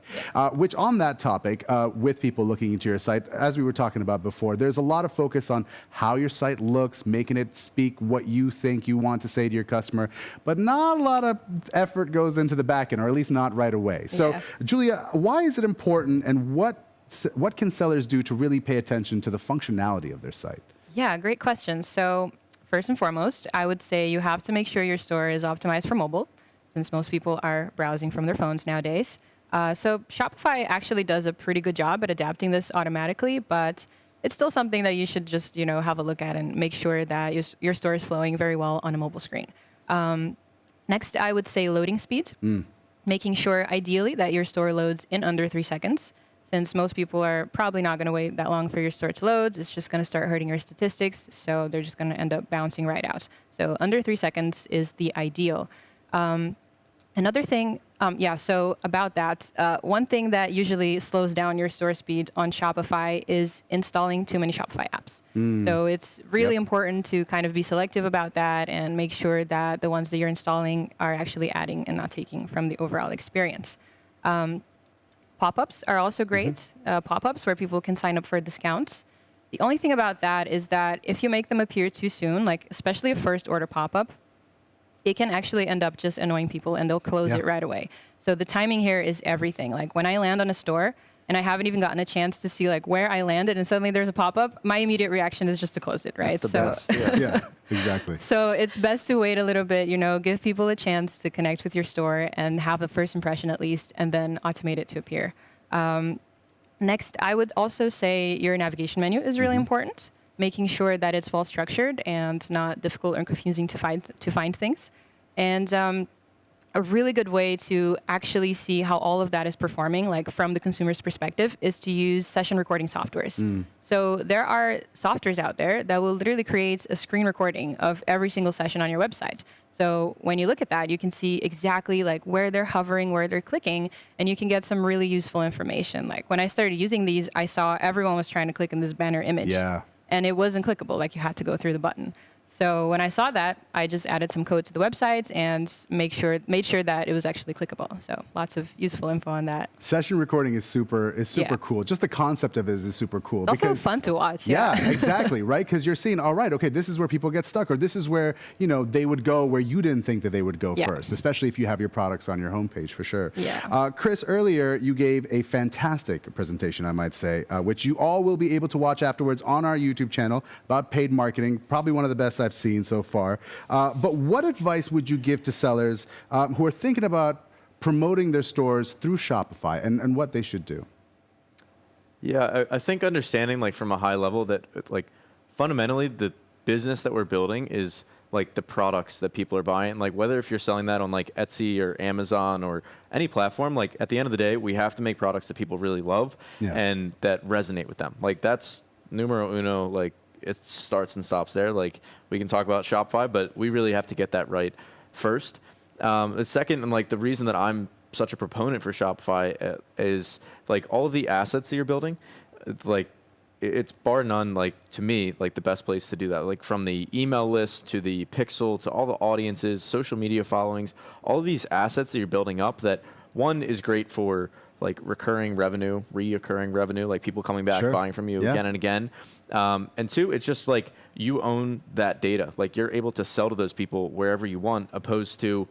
Which on that topic, with people looking into your site, as we were talking about before, there's a lot of focus on how your site looks, making it speak what you think you want to say to your customer, but not a lot of effort goes into the back end, or at least not right away. So Julia, why is it important and what can sellers do to really pay attention to the functionality of their site? Yeah, great question. So first and foremost, I would say you have to make sure your store is optimized for mobile, since most people are browsing from their phones nowadays. So Shopify actually does a pretty good job at adapting this automatically, but it's still something that you should just have a look at and make sure that your store is flowing very well on a mobile screen. Next, I would say loading speed, making sure ideally that your store loads in under 3 seconds. Since most people are probably not going to wait that long for your store to load, it's just going to start hurting your statistics. So they're just going to end up bouncing right out. So under 3 seconds is the ideal. Another thing, so about that, one thing that usually slows down your store speed on Shopify is installing too many Shopify apps. So it's really important to kind of be selective about that and make sure that the ones that you're installing are actually adding and not taking from the overall experience. Pop-ups are also great. Pop-ups where people can sign up for discounts. The only thing about that is that if you make them appear too soon, like especially a first order pop-up, it can actually end up just annoying people and they'll close it right away. So the timing here is everything. Like when I land on a store and I haven't even gotten a chance to see like where I landed and suddenly there's a pop-up, my immediate reaction is just to close it, right? That's the best. Yeah, exactly. So it's best to wait a little bit, give people a chance to connect with your store and have a first impression at least, and then automate it to appear. Next, I would also say your navigation menu is really important, making sure that it's well structured and not difficult or confusing to find things. And a really good way to actually see how all of that is performing, like from the consumer's perspective, is to use session recording softwares. So there are softwares out there that will literally create a screen recording of every single session on your website. So when you look at that, you can see exactly like where they're hovering, where they're clicking, and you can get some really useful information. Like when I started using these, I saw everyone was trying to click in this banner image. And it wasn't clickable, like you had to go through the button. So when I saw that, I just added some code to the website and made sure that it was actually clickable. So lots of useful info on that. Session recording is super cool. Just the concept of it is super cool. It's also fun to watch. Yeah, exactly, right? Because you're seeing, all right, okay, this is where people get stuck, or this is where they would go where you didn't think that they would go first, especially if you have your products on your homepage for sure. Chris, earlier you gave a fantastic presentation, I might say, which you all will be able to watch afterwards on our YouTube channel about paid marketing, probably one of the best I've seen so far. But what advice would you give to sellers who are thinking about promoting their stores through Shopify and what they should do? Yeah, I think understanding like from a high level that like fundamentally the business that we're building is like the products that people are buying. Like whether if you're selling that on like Etsy or Amazon or any platform, like at the end of the day, we have to make products that people really love and that resonate with them. Like that's numero uno, like it starts and stops there. Like we can talk about Shopify, but we really have to get that right first. The second, and like the reason that I'm such a proponent for Shopify is like all of the assets that you're building, like it's bar none, like to me, like the best place to do that. Like from the email list to the pixel to all the audiences, social media followings, all of these assets that you're building up that one is great for like recurring revenue, reoccurring revenue, like people coming back, Sure. buying from you Yeah. again and again. And two, it's just like you own that data. Like you're able to sell to those people wherever you want, opposed to,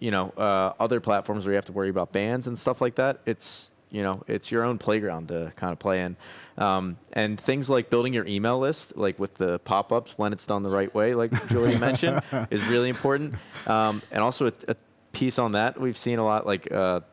other platforms where you have to worry about bans and stuff like that. It's your own playground to kind of play in. And things like building your email list, like with the pop-ups when it's done the right way, like Julia mentioned, is really important. And also a piece on that we've seen a lot, like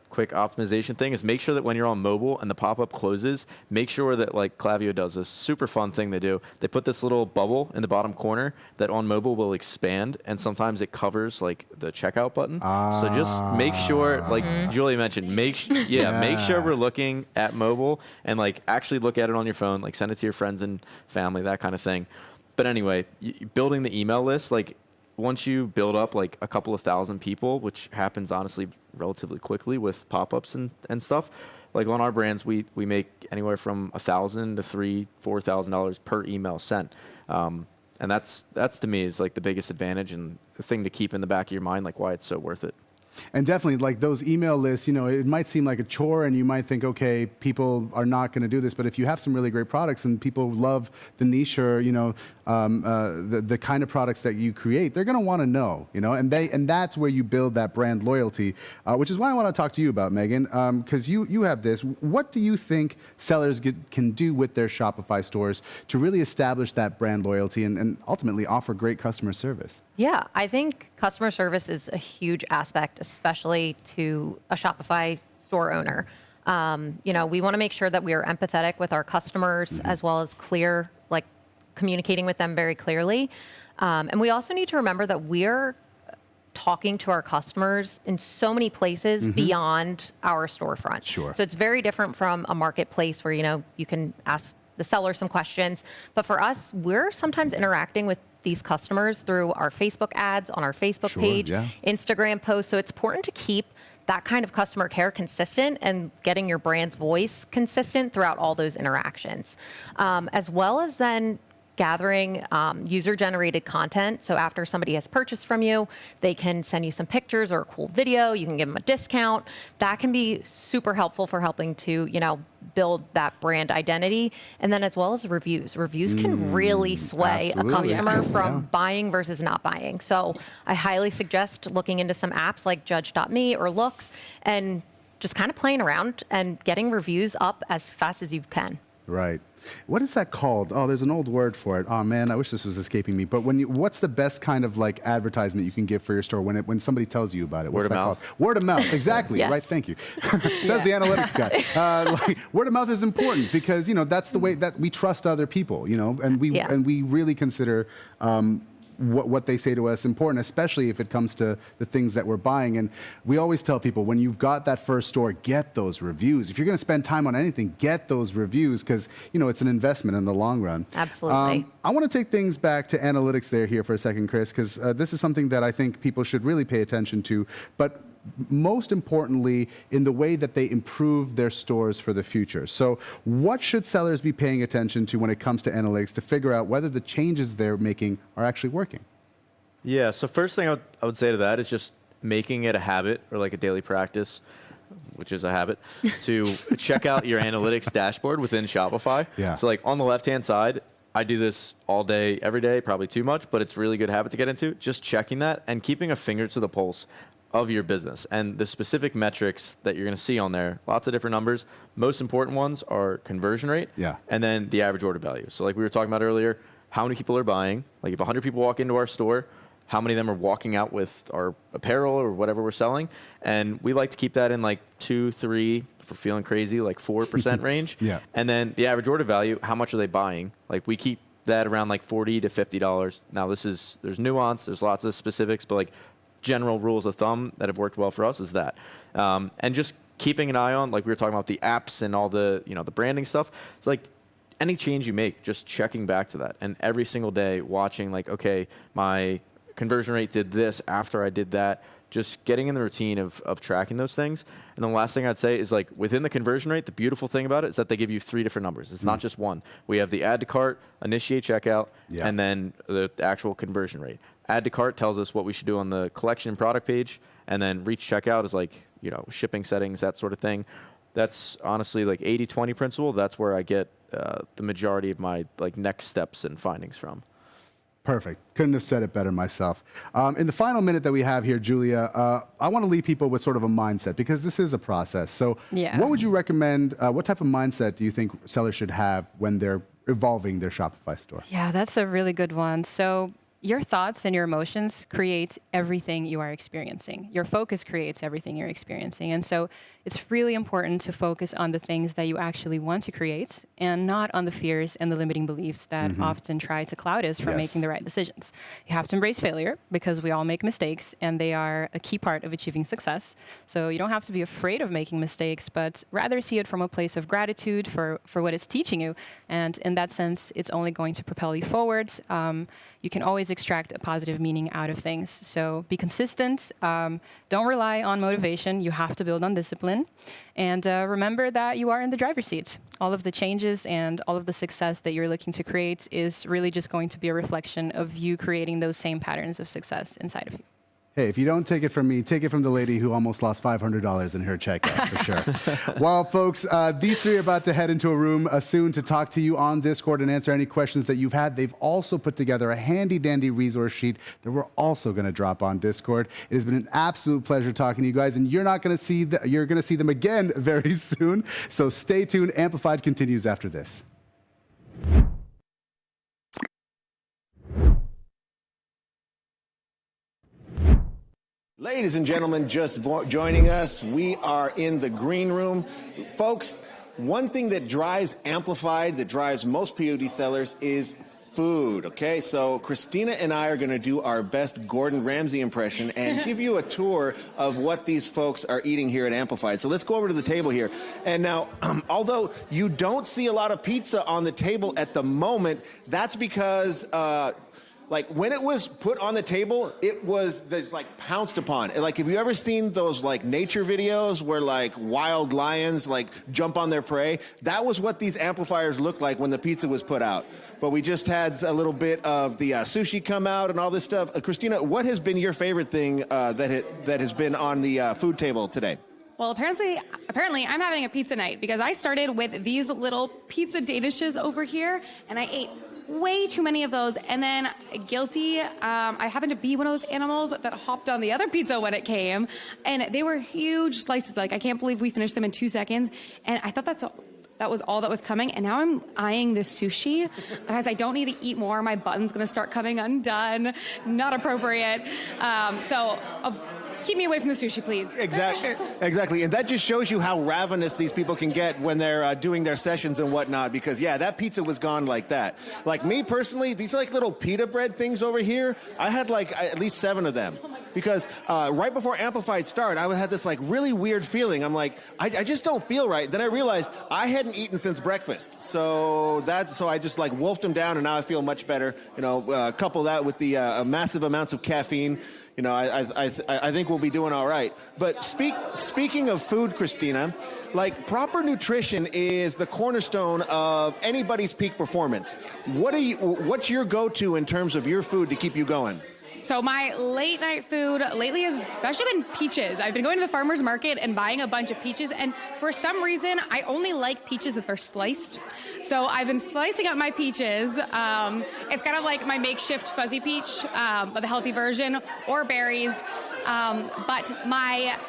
quick optimization thing, is make sure that when you're on mobile and the pop-up closes, make sure that, like Klaviyo does this super fun thing they do. They put this little bubble in the bottom corner that on mobile will expand, and sometimes it covers like the checkout button. So just make sure, like Julia mentioned, make sure we're looking at mobile and like actually look at it on your phone, like send it to your friends and family, that kind of thing. But anyway, building the email list, like once you build up like a couple of thousand people, which happens honestly relatively quickly with pop-ups and stuff, like on our brands, we make anywhere from $1,000 to $3,000-$4,000 per email sent. And that's to me is like the biggest advantage and the thing to keep in the back of your mind, like why it's so worth it. And definitely, like those email lists, it might seem like a chore, and you might think, okay, people are not going to do this. But if you have some really great products and people love the niche or the kind of products that you create, they're going to want to know, and that's where you build that brand loyalty, which is why I want to talk to you about, Megan, because you have this. What do you think sellers can do with their Shopify stores to really establish that brand loyalty and ultimately offer great customer service? Yeah, I think customer service is a huge aspect, especially to a Shopify store owner. We want to make sure that we are empathetic with our customers as well as clear, like communicating with them very clearly. And we also need to remember that we're talking to our customers in so many places beyond our storefront. Sure. So it's very different from a marketplace where, you can ask the seller some questions. But for us, we're sometimes interacting with these customers through our Facebook ads on our Facebook page, Instagram posts. So it's important to keep that kind of customer care consistent and getting your brand's voice consistent throughout all those interactions, as well as then gathering user-generated content. So after somebody has purchased from you, they can send you some pictures or a cool video. You can give them a discount. That can be super helpful for helping to, build that brand identity. And then as well as reviews. Reviews can really sway a customer from buying versus not buying. So I highly suggest looking into some apps like Judge.me or Looks and just kind of playing around and getting reviews up as fast as you can. Right. What is that called? Oh, there's an old word for it. Oh man, I wish this was escaping me. But what's the best kind of like advertisement you can give for your store when somebody tells you about it? What's Word of mouth. Called? Word of mouth, exactly. Yes. Right. Thank you. Says the analytics guy. Word of mouth is important because that's the way that we trust other people. And we really consider. What they say to us important, especially if it comes to the things that we're buying. And we always tell people, when you've got that first store, get those reviews. If you're going to spend time on anything, get those reviews because, it's an investment in the long run. Absolutely. I want to take things back to analytics here for a second, Chris, because this is something that I think people should really pay attention to. But most importantly, in the way that they improve their stores for the future. So what should sellers be paying attention to when it comes to analytics to figure out whether the changes they're making are actually working? Yeah, so first thing I would say to that is just making it a habit or like a daily practice, which is a habit, to check out your analytics dashboard within Shopify. Yeah. So like on the left-hand side, I do this all day, every day, probably too much, but it's a really good habit to get into. Just checking that and keeping a finger to the pulse of your business and the specific metrics that you're going to see on there. Lots of different numbers. Most important ones are conversion rate and then the average order value. So like we were talking about earlier, how many people are buying? Like if 100 people walk into our store, how many of them are walking out with our apparel or whatever we're selling? And we like to keep that in like 2, 3, if we're feeling crazy, like 4% range. Yeah. And then the average order value, how much are they buying? Like we keep that around like $40 to $50. Now there's nuance, there's lots of specifics, but like general rules of thumb that have worked well for us is that. And just keeping an eye on, like we were talking about the apps and all the, the branding stuff. It's like any change you make, just checking back to that. And every single day watching like, okay, my conversion rate did this after I did that. Just getting in the routine of tracking those things. And the last thing I'd say is like within the conversion rate, the beautiful thing about it is that they give you 3 different numbers. It's not just one. We have the add to cart, initiate checkout, and then the actual conversion rate. Add to cart tells us what we should do on the collection and product page, and then reach checkout is like, shipping settings, that sort of thing. that's honestly like 80-20 principle. That's where I get the majority of my like next steps and findings from. Perfect. Couldn't have said it better myself. In the final minute that we have here, Julia, I want to leave people with sort of a mindset because this is a process. So what would you recommend, what type of mindset do you think sellers should have when they're evolving their Shopify store? Yeah, that's a really good one. So your thoughts and your emotions create everything you are experiencing. Your focus creates everything you're experiencing. And so it's really important to focus on the things that you actually want to create and not on the fears and the limiting beliefs that often try to cloud us from making the right decisions. You have to embrace failure because we all make mistakes and they are a key part of achieving success. So you don't have to be afraid of making mistakes, but rather see it from a place of gratitude for what it's teaching you. And in that sense, it's only going to propel you forward. You can always extract a positive meaning out of things. So be consistent. Don't rely on motivation. You have to build on discipline. And remember that you are in the driver's seat. All of the changes and all of the success that you're looking to create is really just going to be a reflection of you creating those same patterns of success inside of you. Hey, if you don't take it from me, take it from the lady who almost lost $500 in her checkout, for sure. Well, folks, these three are about to head into a room soon to talk to you on Discord and answer any questions that you've had. They've also put together a handy-dandy resource sheet that we're also going to drop on Discord. It has been an absolute pleasure talking to you guys, and you're going to see them again very soon. So stay tuned. Amplified continues after this. Ladies and gentlemen, just joining us, we are in the green room. Folks, one thing that drives Amplified, that drives most POD sellers is food, okay? So Christina and I are going to do our best Gordon Ramsay impression and give you a tour of what these folks are eating here at Amplified. So let's go over to the table here. And now, although you don't see a lot of pizza on the table at the moment, that's because like when it was put on the table, it was just like pounced upon. And like, have you ever seen those like nature videos where like wild lions like jump on their prey? That was what these amplifiers looked like when the pizza was put out. But we just had a little bit of the sushi come out and all this stuff. Christina, what has been your favorite thing that has been on the food table today? Well, apparently I'm having a pizza night because I started with these little pizza danishes over here and I ate way too many of those, and then guilty, I happened to be one of those animals that hopped on the other pizza when it came, and they were huge slices. Like, I can't believe we finished them in 2 seconds, and I thought that was all that was coming, and now I'm eyeing this sushi because I don't need to eat more. My button's gonna start coming undone. Not appropriate. Keep me away from the sushi, please. Exactly. And that just shows you how ravenous these people can get when they're doing their sessions and whatnot, because, yeah, that pizza was gone like that. Like me personally, these like little pita bread things over here, I had like at least 7 of them. Because right before Amplified started, I had this like really weird feeling. I'm like, I just don't feel right. Then I realized I hadn't eaten since breakfast. So I just like wolfed them down, and now I feel much better. You know, couple that with the massive amounts of caffeine. You know, I think we'll be doing all right. But speaking of food, Christina, like proper nutrition is the cornerstone of anybody's peak performance. What's your go-to in terms of your food to keep you going? So my late night food lately has especially been peaches. I've been going to the farmer's market and buying a bunch of peaches, and for some reason, I only like peaches if they're sliced. So I've been slicing up my peaches. It's kind of like my makeshift fuzzy peach, but the healthy version, or berries. But my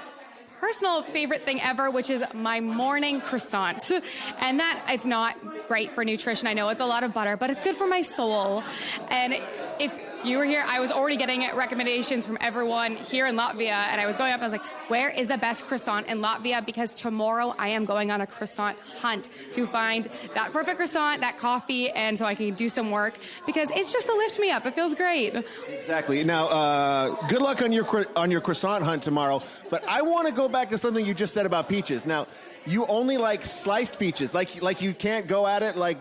personal favorite thing ever, which is my morning croissant. And that, it's not great for nutrition. I know it's a lot of butter, but it's good for my soul. And if you were here, I was already getting recommendations from everyone here in Latvia, and I was going up and I was like, where is the best croissant in Latvia? Because tomorrow I am going on a croissant hunt to find that perfect croissant, that coffee, and so I can do some work, because it's just to lift me up. It feels great. Exactly. Now, good luck on your croissant hunt tomorrow, but I want to go back to something you just said about peaches. Now, you only like sliced peaches, like you can't go at it like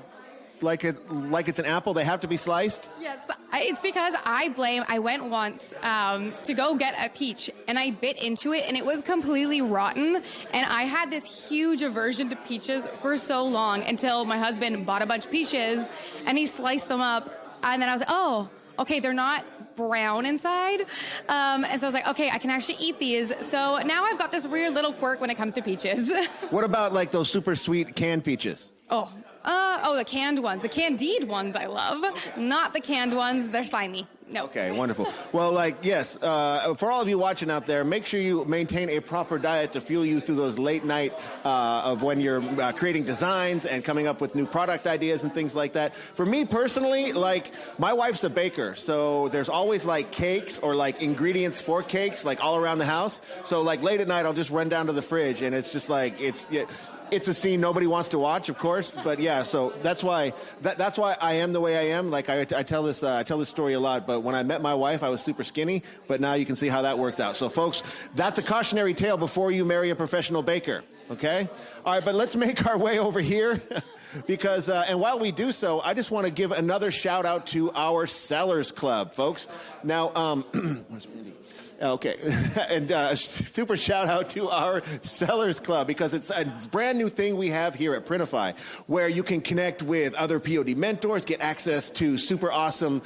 it's an apple. They have to be sliced? Yes, it's because I went once to go get a peach, and I bit into it, and it was completely rotten, and I had this huge aversion to peaches for so long until my husband bought a bunch of peaches, and he sliced them up, and then I was like, oh, okay, they're not brown inside. And so I was like, okay, I can actually eat these. So now I've got this weird little quirk when it comes to peaches. What about like those super sweet canned peaches? The canned ones. The candied ones I love. Not the canned ones. They're slimy. No. Okay, wonderful. Well, yes, for all of you watching out there, make sure you maintain a proper diet to fuel you through those late night of when you're creating designs and coming up with new product ideas and things like that. For me personally, my wife's a baker, so there's always cakes or ingredients for cakes all around the house. So late at night, I'll just run down to the fridge and it's just it's a scene nobody wants to watch, of course, but yeah. So that's why I am the way I am. I tell this story a lot. But when I met my wife, I was super skinny. But now you can see how that worked out. So, folks, that's a cautionary tale before you marry a professional baker. Okay. All right, but let's make our way over here because and while we do so, I just want to give another shout out to our Sellers Club, folks. Now, where's Randy? Okay, and super shout out to our Sellers Club because it's a brand new thing we have here at Printify where you can connect with other POD mentors, get access to super awesome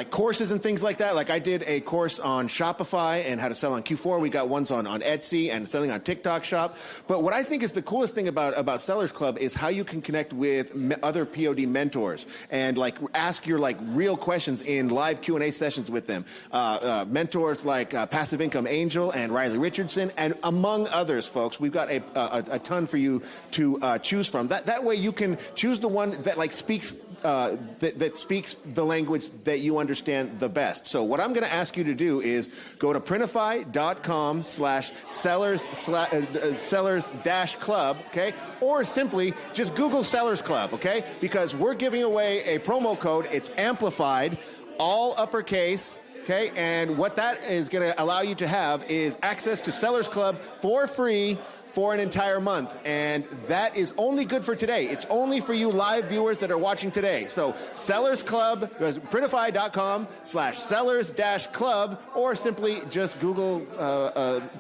courses and things like that. I did a course on Shopify and how to sell on Q4. We got ones on Etsy and selling on TikTok Shop. But what I think is the coolest thing about Sellers Club is how you can connect with other POD mentors and ask your real questions in live Q&A sessions with them. Mentors like Passive Income Angel and Riley Richardson, and among others, folks. We've got a ton for you to choose from. That way you can choose the one that speaks that speaks the language that you understand the best. So what I'm going to ask you to do is go to printify.com/sellers-club, okay? Or simply just Google Sellers Club, okay? Because we're giving away a promo code. It's amplified, all uppercase, okay? And what that is going to allow you to have is access to Sellers Club for free for an entire month. And that is only good for today. It's only for you live viewers that are watching today. So Sellers Club, printify.com/sellers-club, or simply just Google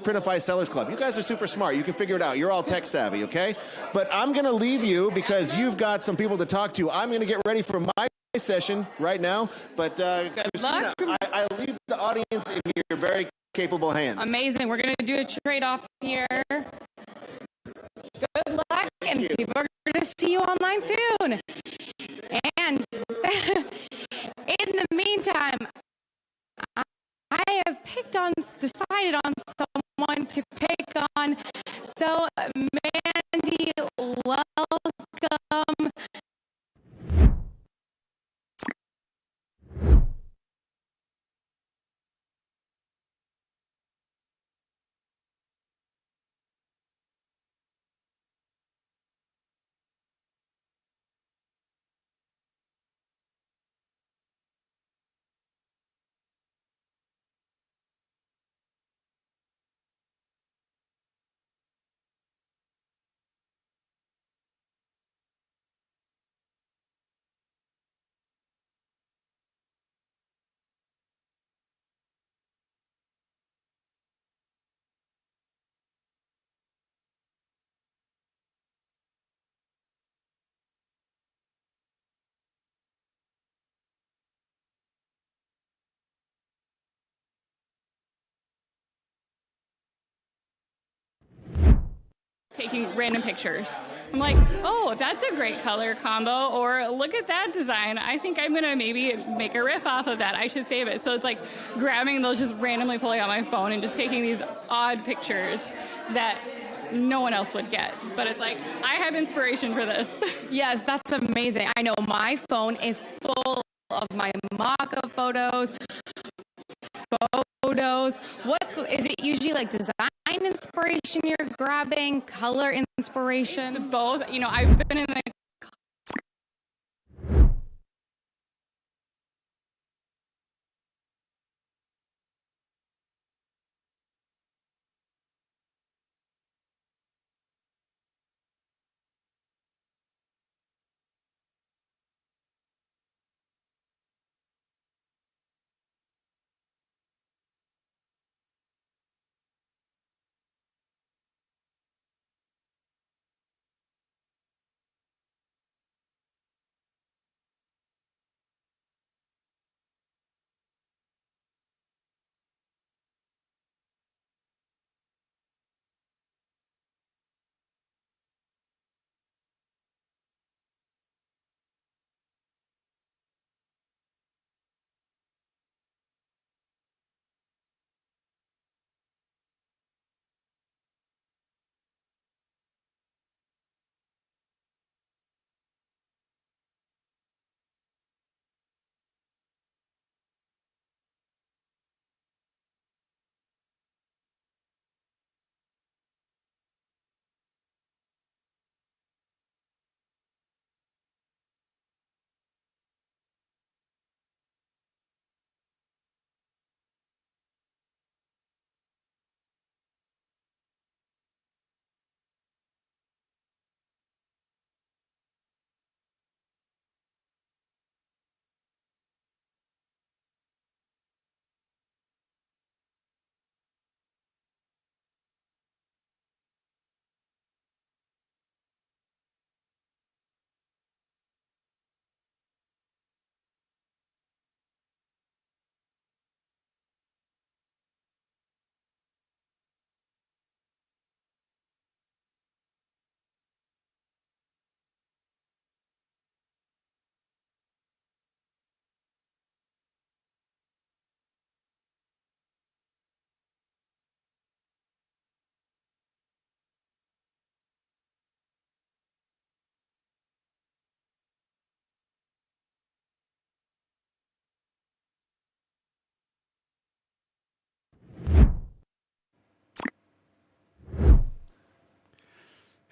Printify Sellers Club. You guys are super smart. You can figure it out. You're all tech savvy, okay? But I'm going to leave you because you've got some people to talk to. I'm going to get ready for my session right now. But Christina, I leave the audience in your very capable hands. Amazing. We're going to do a trade-off here. Good luck, and people are going to see you online soon. And in the meantime, I have decided on someone to pick on. So, Mandy, welcome. Taking random pictures. I'm like, oh, that's a great color combo, or look at that design. I think I'm gonna maybe make a riff off of that. I should save it. So it's like grabbing those, just randomly pulling out my phone and just taking these odd pictures that no one else would get. But it's like, I have inspiration for this. Yes, that's amazing. I know my phone is full of my mock-up photos. Is it usually design inspiration you're grabbing, color inspiration? It's both. I've been in the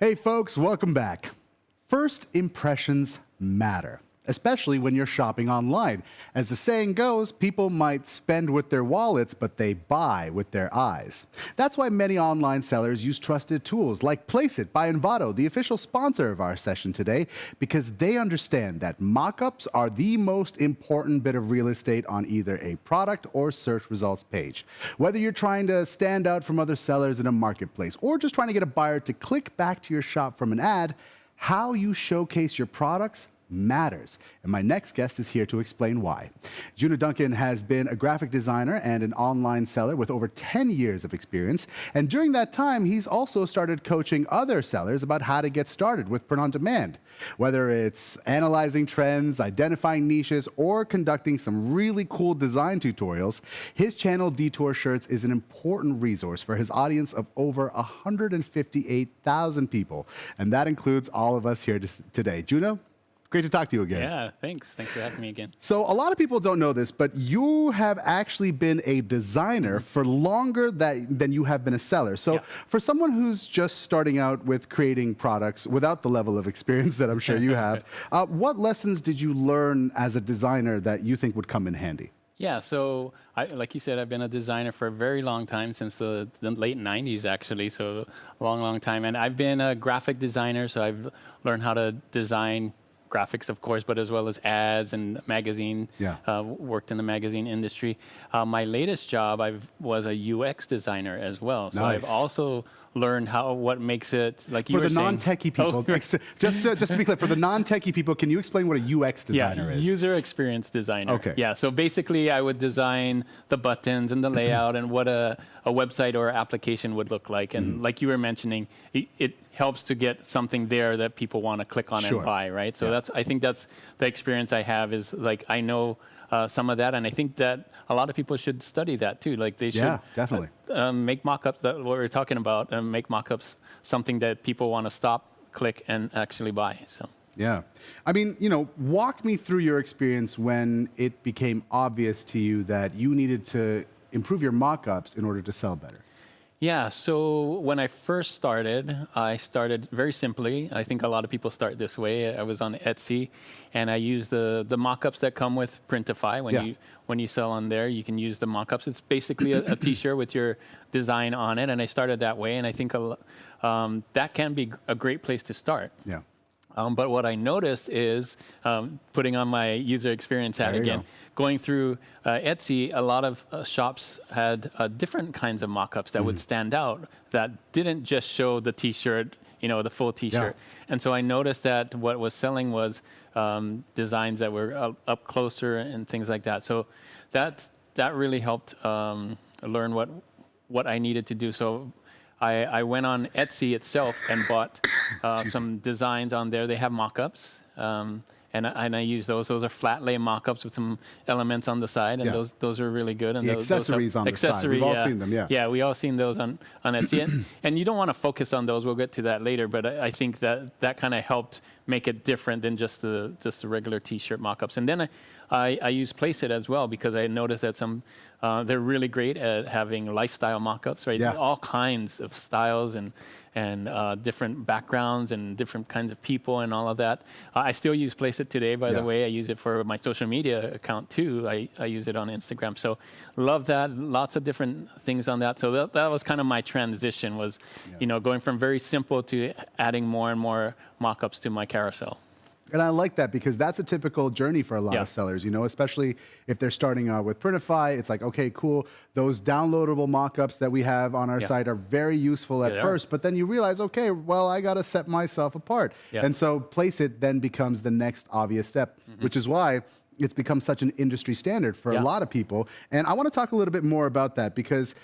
Hey folks, welcome back. First impressions matter, especially when you're shopping online. As the saying goes, people might spend with their wallets, but they buy with their eyes. That's why many online sellers use trusted tools like Placeit by Envato, the official sponsor of our session today, because they understand that mockups are the most important bit of real estate on either a product or search results page. Whether you're trying to stand out from other sellers in a marketplace or just trying to get a buyer to click back to your shop from an ad, how you showcase your products matters. And my next guest is here to explain why. Juna Duncan has been a graphic designer and an online seller with over 10 years of experience. And during that time, he's also started coaching other sellers about how to get started with print on demand. Whether it's analyzing trends, identifying niches, or conducting some really cool design tutorials, his channel Detour Shirts is an important resource for his audience of over 158,000 people. And that includes all of us here today. Juna, great to talk to you again. Yeah, thanks. Thanks for having me again. So a lot of people don't know this, but you have actually been a designer for longer than you have been a seller. So for someone who's just starting out with creating products without the level of experience that I'm sure you have, what lessons did you learn as a designer that you think would come in handy? Yeah, so like you said, I've been a designer for a very long time, since the late 90s, actually, so a long, long time. And I've been a graphic designer, so I've learned how to design graphics, of course, but as well as ads and magazine. Worked in the magazine industry. My latest job, I was a UX designer as well. So I've also learned what makes it, like you were saying. For the non-techie people, just to be clear, for the non-techie people, can you explain what a UX designer is? User experience designer. Okay. Yeah, so basically I would design the buttons and the layout and what a website or application would look like. And like you were mentioning, it helps to get something there that people want to click on and buy, right? So I think that's the experience I have, is like I know some of that, and I think that a lot of people should study that too. Like they should definitely make mock-ups, that what we're talking about, and make mock-ups something that people want to stop, click, and actually buy. So. Yeah. I mean, walk me through your experience when it became obvious to you that you needed to improve your mock-ups in order to sell better. Yeah, so when I first started, I started very simply. I think a lot of people start this way. I was on Etsy, and I used the mock-ups that come with Printify. When you sell on there, you can use the mock-ups. It's basically a T-shirt with your design on it, and I started that way, and I think that can be a great place to start. Yeah. But what I noticed is, putting on my user experience hat again, going through Etsy, a lot of shops had different kinds of mock-ups that would stand out, that didn't just show the T-shirt, the full T-shirt. And so I noticed that what was selling was designs that were up closer and things like that. So that really helped learn what I needed to do. So I went on Etsy itself and bought some designs on there. They have mock-ups, and I use those. Those are flat lay mock-ups with some elements on the side, and those are really good. And the accessories on the side, we've all seen them, Yeah, we all seen those on Etsy. and you don't want to focus on those. We'll get to that later, but I think that kind of helped make it different than just the regular T-shirt mock-ups. And then I use Placeit as well, because I noticed that they're really great at having lifestyle mock-ups, right? All kinds of styles and different backgrounds and different kinds of people and all of that. I still use Placeit today, by the way. I use it for my social media account too. I use it on Instagram. So love that. Lots of different things on that. So that was kind of my transition, was going from very simple to adding more and more mock-ups to my carousel. And I like that, because that's a typical journey for a lot of sellers, especially if they're starting out with Printify. It's like, okay, cool. Those downloadable mock-ups that we have on our site are very useful at first, but then you realize, okay, well, I got to set myself apart. And so Placeit then becomes the next obvious step, which is why it's become such an industry standard for a lot of people. And I want to talk a little bit more about that, because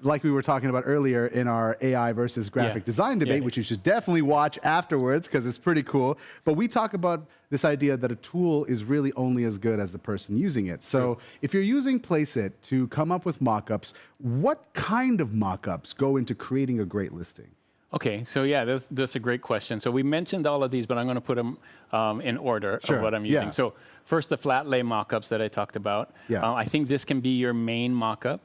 like we were talking about earlier in our AI versus graphic design debate, which you should definitely watch afterwards because it's pretty cool. But we talk about this idea that a tool is really only as good as the person using it. So if you're using Placeit to come up with mockups, what kind of mockups go into creating a great listing? Okay, so that's a great question. So we mentioned all of these, but I'm going to put them in order of what I'm using. So first, the flat lay mockups that I talked about. Yeah. I think this can be your main mockup.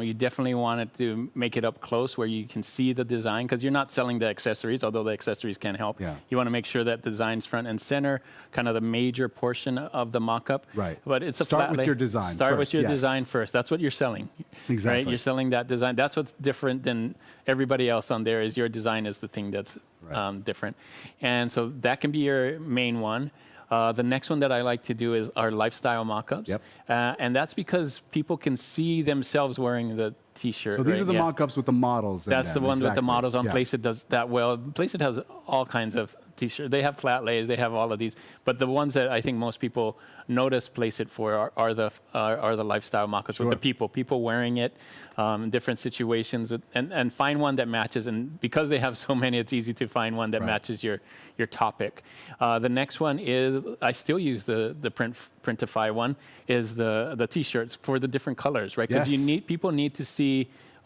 You definitely want it to make it up close where you can see the design, because you're not selling the accessories, although the accessories can help. Yeah. You want to make sure that design's front and center, kind of the major portion of the mockup. Right. But it's a Start flat with lay. your design Start with first, your yes. design first. That's what you're selling. Exactly. Right? You're selling that design. That's what's different than everybody else on there, is your design is the thing that's different. And so that can be your main one. The next one that I like to do is our lifestyle mockups. Yep. And that's because people can see themselves wearing the T-shirt. So these right? are the mock-ups with the models. in That's the them, one with the exactly. models on. Yeah. Placeit does that well. Placeit has all kinds of T-shirts. They have flat lays. They have all of these. But the ones that I think most people notice Placeit for are the lifestyle mock-ups with the people wearing it in different situations, and find one that matches. And because they have so many, it's easy to find one that matches your topic. The next one is, I still use the Printify one, is the T-shirts for the different colors, right? Because people need to see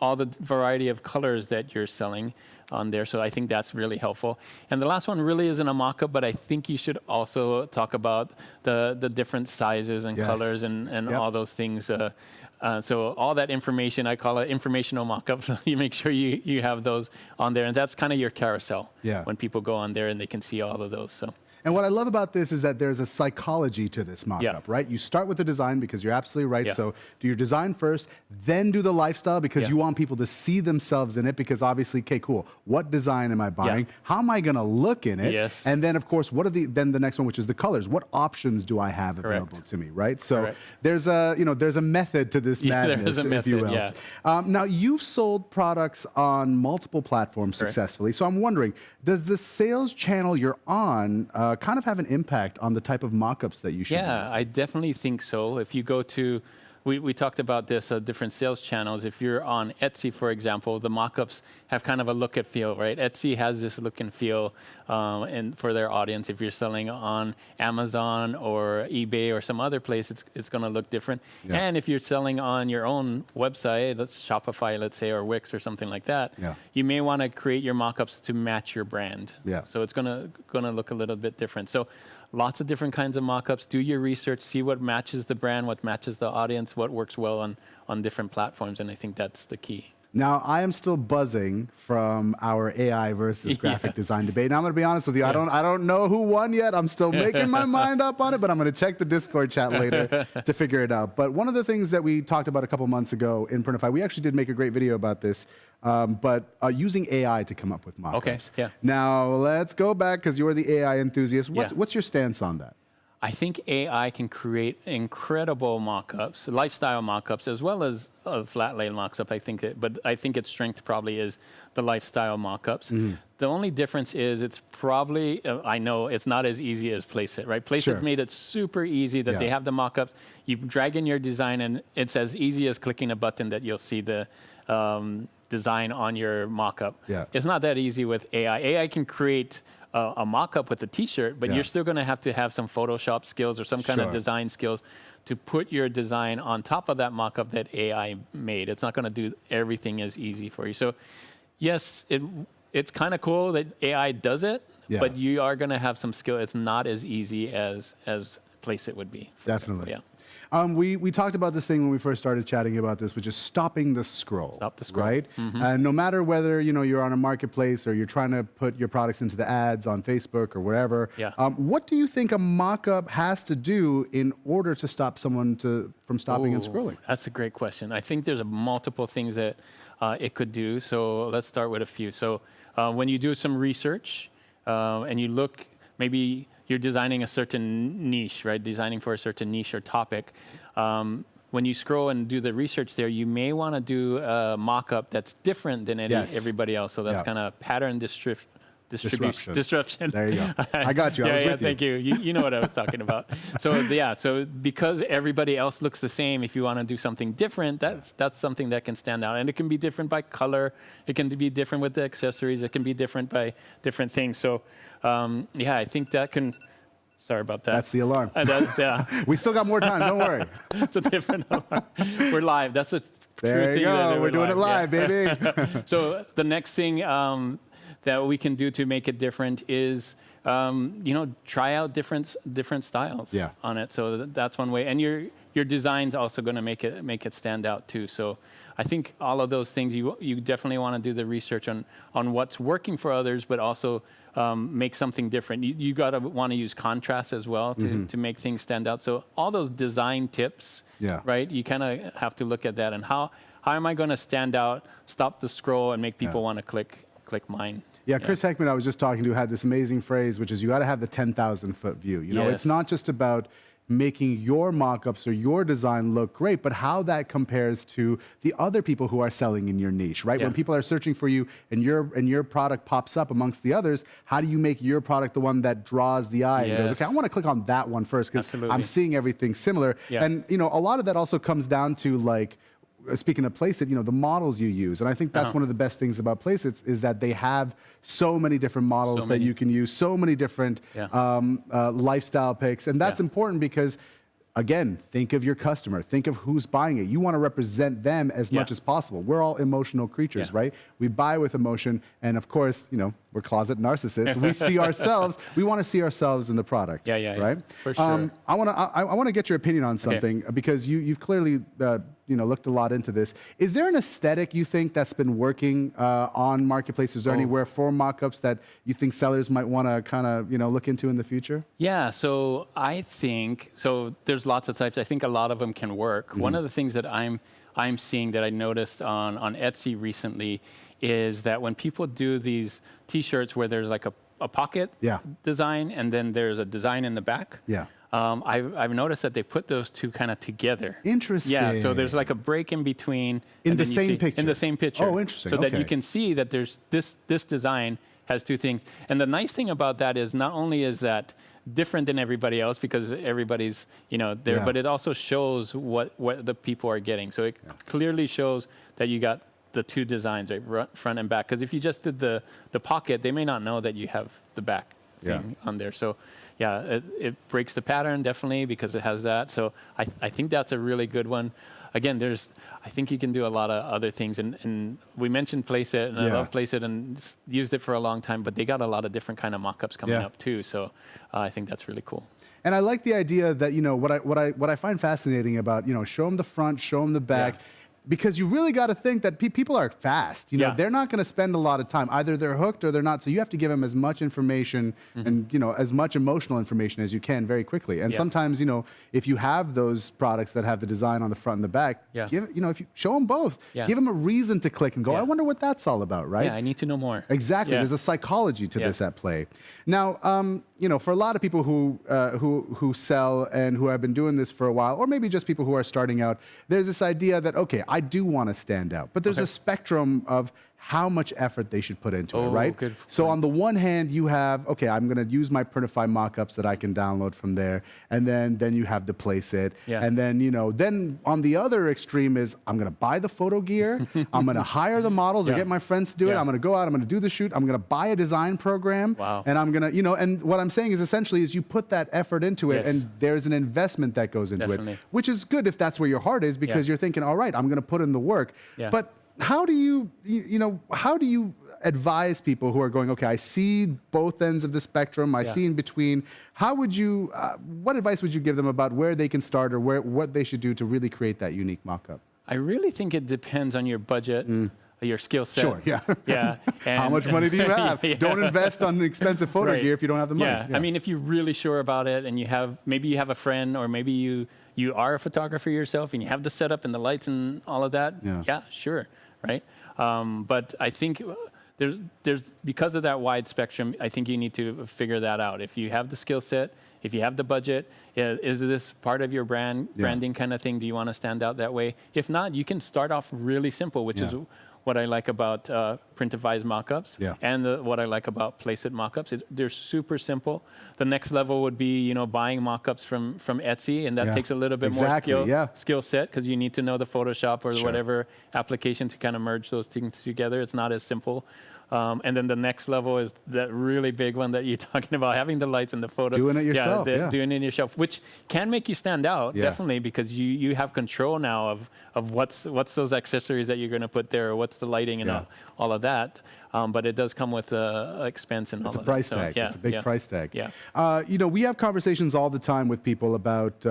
all the variety of colors that you're selling on there. So I think that's really helpful. And the last one really isn't a mock-up, but I think you should also talk about the different sizes and colors and all those things. So all that information, I call it informational mock-ups. You make sure you have those on there. And that's kind of your carousel when people go on there and they can see all of those. So. And what I love about this is that there's a psychology to this mock-up, right? You start with the design because you're absolutely right. So do your design first, then do the lifestyle because you want people to see themselves in it, because obviously, okay, cool. What design am I buying? How am I going to look in it? Yes. And then, of course, then the next one, which is the colors. What options do I have available to me, right? So there's a method to this madness, if you will. Now, you've sold products on multiple platforms successfully. So I'm wondering, does the sales channel you're on kind of have an impact on the type of mock-ups that you should use? Yeah, I definitely think so. If you go to, we talked about this, different sales channels. If you're on Etsy, for example, the mock-ups have kind of a look and feel, right? Etsy has this look and feel and for their audience. If you're selling on Amazon or eBay or some other place, it's going to look different. And if you're selling on your own website, that's Shopify, let's say, or Wix or something like that, you may want to create your mock-ups to match your brand. So it's going to look a little bit different. So lots of different kinds of mock-ups. Do your research, see what matches the brand, what matches the audience, what works well on different platforms, and I think that's the key. Now, I am still buzzing from our AI versus graphic design debate. Now, I'm going to be honest with you. I don't know who won yet. I'm still making my mind up on it, but I'm going to check the Discord chat later to figure it out. But one of the things that we talked about a couple months ago in Printify, we actually did make a great video about this, but using AI to come up with mock-ups. Now, let's go back, because you're the AI enthusiast. What's your stance on that? I think AI can create incredible mock-ups, lifestyle mock-ups, as well as flat lay mock-up. But I think its strength probably is the lifestyle mock-ups. The only difference is it's probably, I know it's not as easy as Placeit, right? Placeit made it super easy that they have the mock-ups. You drag in your design, and it's as easy as clicking a button that you'll see the design on your mock-up. It's not that easy with AI. AI can create a mock-up with a T-shirt, but you're still going to have some Photoshop skills or some kind of design skills to put your design on top of that mock-up that AI made. It's not going to do everything as easy for you. So, yes, it's kind of cool that AI does it, but you are going to have some skill. It's not as easy as Placeit would be. Definitely. Yeah. We talked about this thing when we first started chatting about this, which is stopping the scroll. Stop the scroll. Right? And no matter whether you're on a marketplace or you're trying to put your products into the ads on Facebook or wherever, what do you think a mock-up has to do in order to stop someone from stopping and scrolling? That's a great question. I think there's multiple things that it could do. So let's start with a few. So when you do some research and you look, maybe you're designing a certain niche, right? Designing for a certain niche or topic. When you scroll and do the research there, you may want to do a mock-up that's different than everybody else. So that's kind of pattern disruption. There you go. I got you. I was with thank you. You know what I was talking about. So because everybody else looks the same, if you want to do something different, that's something that can stand out. And it can be different by color. It can be different with the accessories. It can be different by different things. So I think that can. Sorry about that. That's the alarm. Yeah. We still got more time. Don't worry. It's a different alarm. We're live. That's a there you go. We're doing it live, baby. So the next thing that we can do to make it different is try out different styles Yeah. on it. So that's one way, and your design's also going to make it stand out too. So I think all of those things you definitely want to do the research on what's working for others, but also make something different. You got to want to use contrast as well to make things stand out. So all those design tips, right? You kind of have to look at that and how am I going to stand out, stop the scroll, and make people want to click mine. Yeah, Chris Heckman, I was just talking to, had this amazing phrase, which is you got to have the 10,000-foot view. You know, it's not just about making your mock-ups or your design look great, but how that compares to the other people who are selling in your niche, right? When people are searching for you and your product pops up amongst the others, how do you make your product the one that draws the eye and goes, okay, I want to click on that one first because I'm seeing everything similar. And, you know, a lot of that also comes down to, like, speaking of Placeit, you know, the models you use. And I think that's one of the best things about Placeit is that they have so many different models that you can use, so many different lifestyle picks. And that's important because, again, think of your customer. Think of who's buying it. You want to represent them as much as possible. We're all emotional creatures, right? We buy with emotion. And, of course, you know, we're closet narcissists. We see ourselves. We want to see ourselves in the product. Right? For sure. I want to get your opinion on something because you've clearly looked a lot into this. Is there an aesthetic you think that's been working on marketplaces? Is there anywhere for mock-ups that you think sellers might want to kind of look into in the future? Yeah, so I think there's lots of types. I think a lot of them can work. One of the things that I'm seeing that I noticed on Etsy recently is that when people do these T-shirts where there's like a pocket design and then there's a design in the back. I've noticed that they put those two kind of together. Interesting. Yeah, so there's like a break in between. In the same picture? In the same picture. Oh, interesting. So that you can see that there's this design has two things. And the nice thing about that is not only is that different than everybody else because everybody's there, but it also shows what the people are getting. So it clearly shows that you got the two designs, right, front and back. Because if you just did the pocket, they may not know that you have the back thing on there. So yeah, it breaks the pattern definitely because it has that. So I think that's a really good one. Again, I think you can do a lot of other things. And we mentioned Placeit, and I love Placeit and used it for a long time, but they got a lot of different kind of mock-ups coming up too. So I think that's really cool. And I like the idea that, what I find fascinating about, show them the front, show them the back. Because you really got to think that people are fast. They're not going to spend a lot of time. Either they're hooked or they're not. So you have to give them as much information and as much emotional information as you can very quickly. And sometimes if you have those products that have the design on the front and the back, if you show them both, give them a reason to click and go. I wonder what that's all about, right? Yeah, I need to know more. Exactly. There's a psychology to this at play. Now, for a lot of people who sell and who have been doing this for a while, or maybe just people who are starting out, there's this idea that I do want to stand out, but there's a spectrum of how much effort they should put into it, right? So on the one hand, you have, I'm going to use my Printify mockups that I can download from there, and then you have the Placeit, and then then on the other extreme is I'm going to buy the photo gear, I'm going to hire the models or get my friends to do it, I'm going to go out, I'm going to do the shoot, I'm going to buy a design program, and I'm going to, and what I'm saying is essentially is you put that effort into it, and there's an investment that goes into it, which is good if that's where your heart is because you're thinking, all right, I'm going to put in the work, but how do you advise people who are going, I see both ends of the spectrum, I see in between. How would you, what advice would you give them about where they can start or what they should do to really create that unique mock-up? I really think it depends on your budget, your skill set. Sure, yeah. And, how much money do you have? Don't invest on expensive photo gear if you don't have the money. I mean, if you're really sure about it and maybe you have a friend or maybe you are a photographer yourself and you have the setup and the lights and all of that, sure. Right, but I think there's because of that wide spectrum, I think you need to figure that out. If you have the skill set, if you have the budget, is this part of your branding kind of thing? Do you want to stand out that way? If not, you can start off really simple, which is what I like about Printify's mockups and what I like about Placeit mockups. They're super simple. The next level would be, buying mockups from Etsy, and that takes a little bit more skill set because you need to know the Photoshop or whatever application to kind of merge those things together. It's not as simple. And then the next level is that really big one that you're talking about, having the lights and the photo. Doing it yourself, Doing it yourself, which can make you stand out, definitely, because you have control now of what's those accessories that you're going to put there, or what's the lighting and all of that. But it does come with expense and all of that. It's a price tag. So, It's a big price tag. Yeah. You know, we have conversations all the time with people about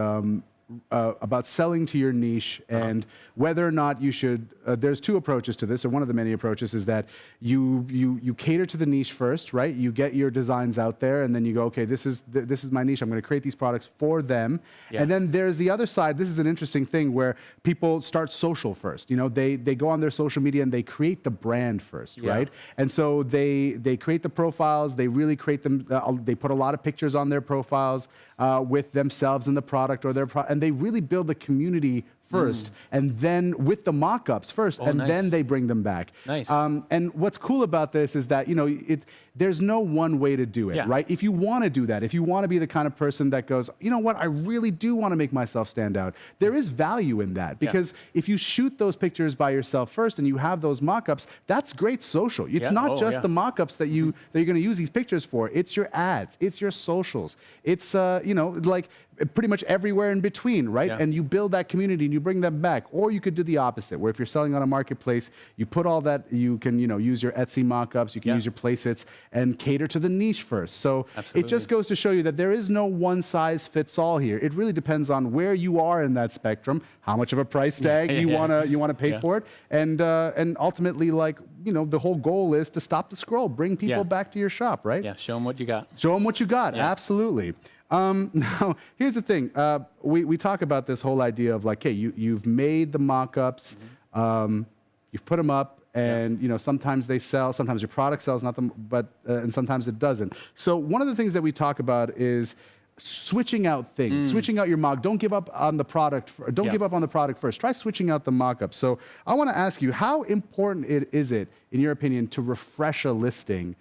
selling to your niche and whether or not you should. There's two approaches to this, or one of the many approaches is that you cater to the niche first, right? You get your designs out there, and then you go, okay, this is my niche. I'm going to create these products for them. And then there's the other side. This is an interesting thing where people start social first. You know, they go on their social media and they create the brand first, right? And so they create the profiles. They really create them. They put a lot of pictures on their profiles with themselves and the product or their and they really build the community first, and then with the mock-ups first, and then they bring them back. Nice. And what's cool about this is that, you know, there's no one way to do it, right? If you want to do that, if you want to be the kind of person that goes, you know what, I really do want to make myself stand out, there is value in that, because if you shoot those pictures by yourself first and you have those mock-ups, that's great social. It's not just the mock-ups that you're going to use these pictures for. It's your ads, it's your socials, it's you know, like pretty much everywhere in between, right? And you build that community and you bring them back. Or you could do the opposite, where if you're selling on a marketplace, you put all that, you can, you know, use your Etsy mock-ups, you can use your playsets and cater to the niche first. So it just goes to show you that there is no one size fits all here. It really depends on where you are in that spectrum, how much of a price tag you wanna pay for it, and ultimately, like, you know, the whole goal is to stop the scroll, bring people back to your shop, right? Yeah, show them what you got. Show them what you got, absolutely. Now, here's the thing. We talk about this whole idea of like, hey, you've made the mock-ups, you've put them up, and you know, sometimes they sell, sometimes your product sells, and sometimes it doesn't. So one of the things that we talk about is switching out things, switching out your mock. Don't give up on the product. Don't give up on the product first. Try switching out the mock-up. So I want to ask you, how important is it, in your opinion, to refresh a listing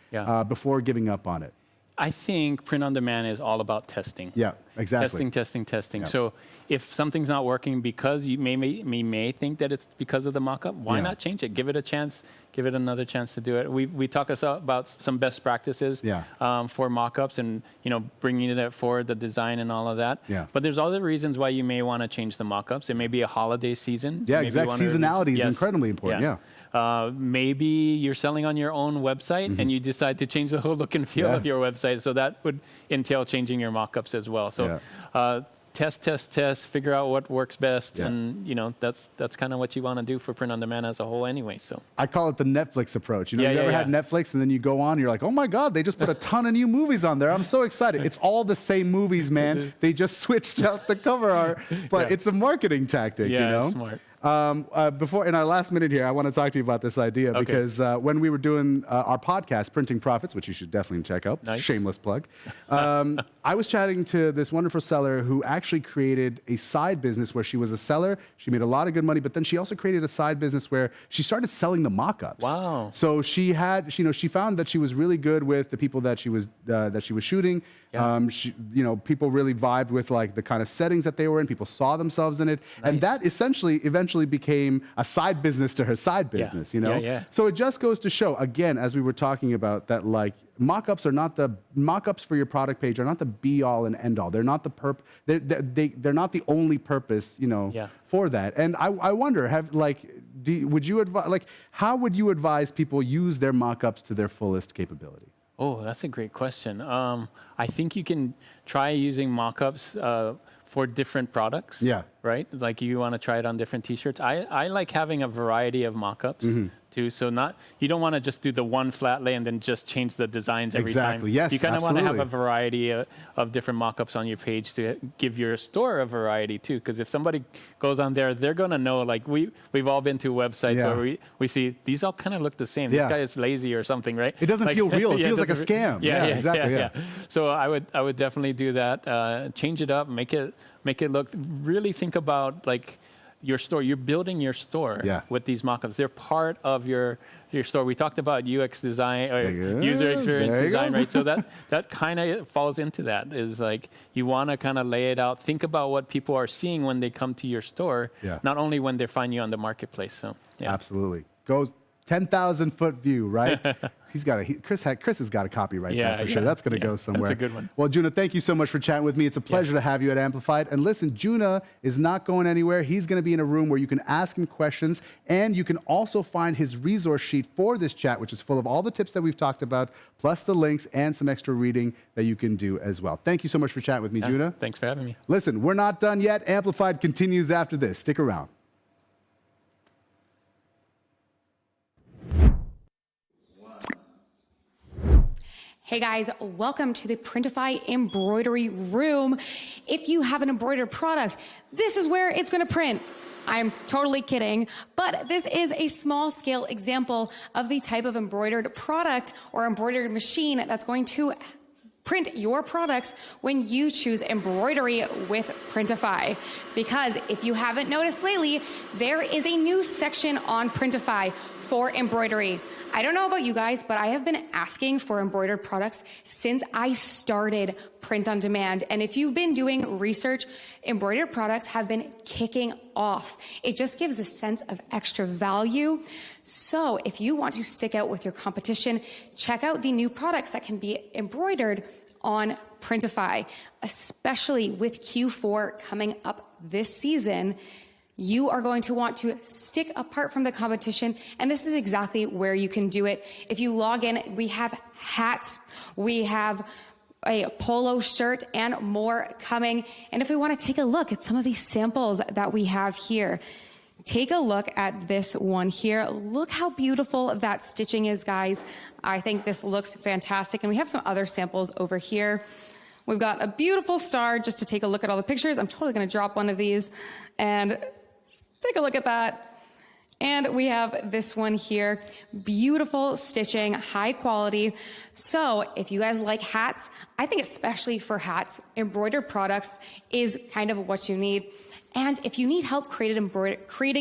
before giving up on it? I think print on demand is all about testing. Yeah, exactly. Testing. Yeah. So if something's not working because you may think that it's because of the mock-up, why not change it? Give it a chance. Give it another chance to do it. We talk about some best practices for mock-ups, and you know, bringing it forward, the design and all of that. Yeah. But there's other reasons why you may want to change the mock-ups. It may be a holiday season. Yeah, exactly. Seasonality is incredibly important. Maybe you're selling on your own website and you decide to change the whole look and feel of your website. So that would entail changing your mock-ups as well. So test, figure out what works best. And you know, that's kind of what you want to do for print on demand as a whole anyway. So I call it the Netflix approach. You know, you ever had Netflix and then you go on, you're like, oh my God, they just put a ton of new movies on there. I'm so excited. It's all the same movies, man. They just switched out the cover art, but it's a marketing tactic, you know? Smart. Before, in our last minute here, I want to talk to you about this idea because when we were doing our podcast, Printing Profits, which you should definitely check out, shameless plug, I was chatting to this wonderful seller who actually created a side business where she was a seller. She made a lot of good money, but then she also created a side business where she started selling the mock-ups. Wow. So she found that she was really good with the people that she was shooting. People really vibed with like the kind of settings that they were in. People saw themselves in it, and that eventually became a side business to her side business. You know, so it just goes to show, again, as we were talking about, that like mock-ups for your product page are not the be-all and end-all. They're not the they're not the only purpose, you know, for that. And I wonder, how would you advise people use their mock-ups to their fullest capability? Oh, that's a great question. I think you can try using mock-ups for different products. Yeah. Right? Like you want to try it on different T-shirts. I like having a variety of mock-ups too. So you don't want to just do the one flat lay and then just change the designs every time. Exactly. Yes. You kind of want to have a variety of different mock-ups on your page to give your store a variety too. Because if somebody goes on there, they're going to know, like we've all been to websites where we see these all kind of look the same. This guy is lazy or something, right? It doesn't feel real. It feels like a scam. Yeah, exactly. Yeah. So I would definitely do that. Change it up, make it look, really think about like your store. You're building your store with these mock-ups. They're part of your store. We talked about UX design or user experience design, right? So that kind of falls into that, is like you want to kind of lay it out. Think about what people are seeing when they come to your store, not only when they find you on the marketplace. So absolutely. Goes 10,000 foot view, right? Chris has got to copyright that for sure. Yeah, That's going to go somewhere. That's a good one. Well, Juna, thank you so much for chatting with me. It's a pleasure to have you at Amplified. And listen, Juna is not going anywhere. He's going to be in a room where you can ask him questions, and you can also find his resource sheet for this chat, which is full of all the tips that we've talked about, plus the links and some extra reading that you can do as well. Thank you so much for chatting with me, Juna. Thanks for having me. Listen, we're not done yet. Amplified continues after this. Stick around. Hey guys, welcome to the Printify embroidery room. If you have an embroidered product, this is where it's going to print. I'm totally kidding, but this is a small scale example of the type of embroidered product or embroidered machine that's going to print your products when you choose embroidery with Printify. Because if you haven't noticed lately, there is a new section on Printify for embroidery. I don't know about you guys, but I have been asking for embroidered products since I started print on demand. And if you've been doing research, embroidered products have been kicking off. It just gives a sense of extra value. So if you want to stick out with your competition, check out the new products that can be embroidered on Printify, especially with Q4 coming up this season. You are going to want to stick apart from the competition, and this is exactly where you can do it. If you log in, we have hats, we have a polo shirt, and more coming. And if we want to take a look at some of these samples that we have here, take a look at this one here. Look how beautiful that stitching is, guys. I think this looks fantastic, and we have some other samples over here. We've got a beautiful star just to take a look at all the pictures. I'm totally going to drop one of these and take a look at that. And we have this one here. Beautiful stitching, high quality. So if you guys like hats, I think especially for hats, embroidered products is kind of what you need. And if you need help creating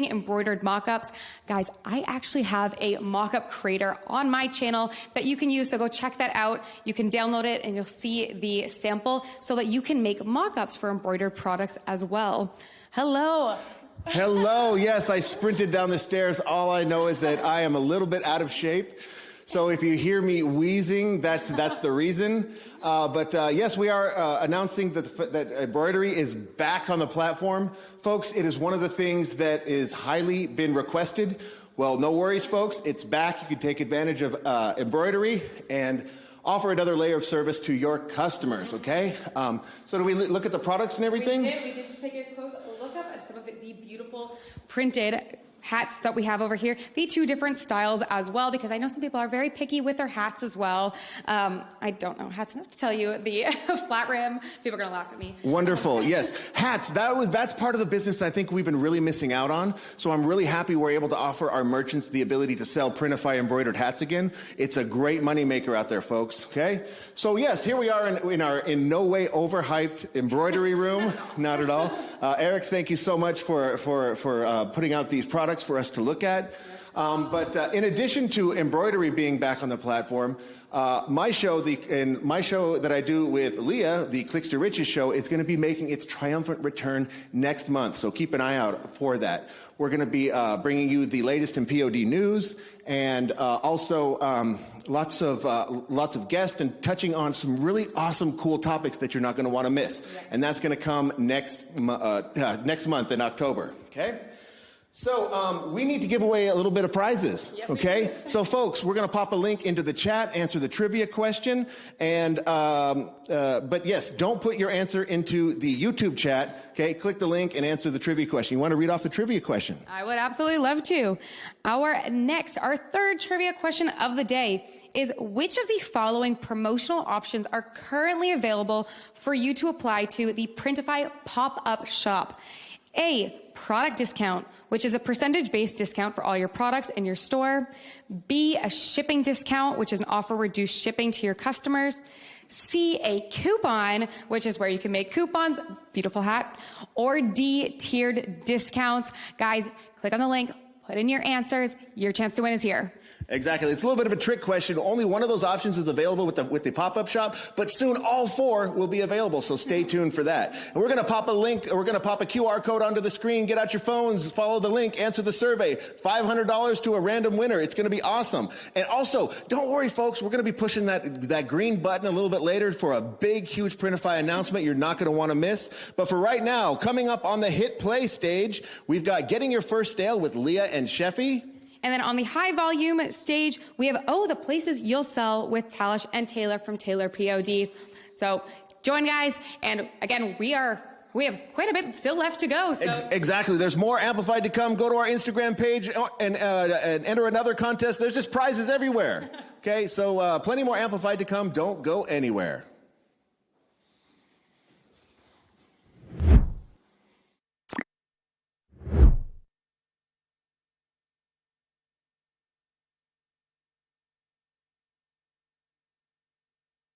embroidered mock-ups, guys, I actually have a mock-up creator on my channel that you can use. So go check that out. You can download it and you'll see the sample so that you can make mock-ups for embroidered products as well. Hello. Hello, yes, I sprinted down the stairs. All I know is that I am a little bit out of shape. So if you hear me wheezing, that's the reason. But yes, we are announcing that embroidery is back on the platform. Folks, it is one of the things that is highly been requested. Well, no worries, folks. It's back. You can take advantage of embroidery and offer another layer of service to your customers, okay? So do we look at the products and everything? We did just take a close look up at some of the beautiful printed hats that we have over here. The two different styles as well, because I know some people are very picky with their hats as well. I don't know hats enough to tell you the flat rim. People are gonna laugh at me. Wonderful, yes. Hats, that's part of the business I think we've been really missing out on. So I'm really happy we're able to offer our merchants the ability to sell Printify embroidered hats again. It's a great money maker out there, folks, okay? So yes, here we are in our in no way overhyped embroidery room, not at all. Eric, thank you so much for putting out these products for us to look at. But in addition to embroidery being back on the platform, my show that I do with Leah, the Clicks to Riches show, is going to be making its triumphant return next month. So keep an eye out for that. We're going to be bringing you the latest in POD news and also lots of guests and touching on some really awesome, cool topics that you're not going to want to miss. And that's going to come next month in October. Okay. So we need to give away a little bit of prizes, okay? So folks, we're going to pop a link into the chat, answer the trivia question, and but yes, don't put your answer into the YouTube chat, okay? Click the link and answer the trivia question. You want to read off the trivia question? I would absolutely love to. Our third trivia question of the day is, which of the following promotional options are currently available for you to apply to the Printify pop-up shop? A, product discount, which is a percentage-based discount for all your products in your store. B, a shipping discount, which is an offer reduced shipping to your customers. C, a coupon, which is where you can make coupons, beautiful hat. Or D, tiered discounts. Guys, click on the link, put in your answers. Your chance to win is here. Exactly. It's a little bit of a trick question. Only one of those options is available with the pop-up shop, but soon all 4 will be available, so stay tuned for that. And we're going to pop a link, we're going to pop a QR code onto the screen. Get out your phones, follow the link, answer the survey. $500 to a random winner. It's going to be awesome. And also, don't worry, folks. We're going to be pushing that green button a little bit later for a big, huge Printify announcement you're not going to want to miss. But for right now, coming up on the Hit Play stage, we've got Getting Your First Sale with Leah and Sheffy. And then on the high volume stage, we have the places you'll sell with Talish and Taylor from Taylor POD. So join, guys. And again, we have quite a bit still left to go. So. Exactly. There's more Amplified to come. Go to our Instagram page and enter another contest. There's just prizes everywhere. Okay, so plenty more Amplified to come. Don't go anywhere.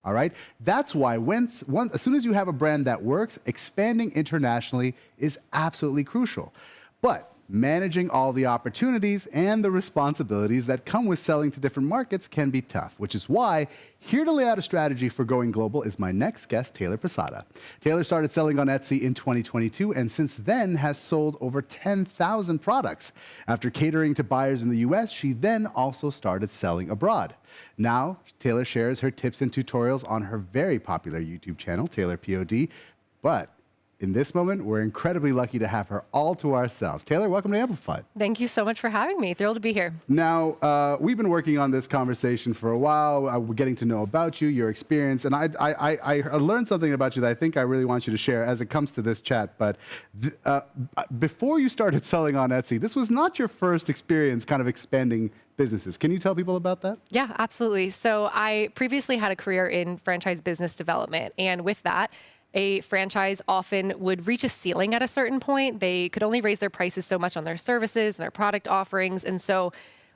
All right? That's why as soon as you have a brand that works, expanding internationally is absolutely crucial. But managing all the opportunities and the responsibilities that come with selling to different markets can be tough, which is why here to lay out a strategy for going global is my next guest, Taylor Posada. Taylor started selling on Etsy in 2022 and since then has sold over 10,000 products. After catering to buyers in the US, she then also started selling abroad. Now, Taylor shares her tips and tutorials on her very popular YouTube channel, Taylor POD, but in this moment, we're incredibly lucky to have her all to ourselves. Taylor, welcome to Amplified. Thank you so much for having me. Thrilled to be here. Now, we've been working on this conversation for a while. We're getting to know about you, your experience, and I learned something about you that I think I really want you to share as it comes to this chat. But before you started selling on Etsy, this was not your first experience kind of expanding businesses. Can you tell people about that? Yeah, absolutely. So I previously had a career in franchise business development, and with that, a franchise often would reach a ceiling at a certain point. They could only raise their prices so much on their services and their product offerings. And so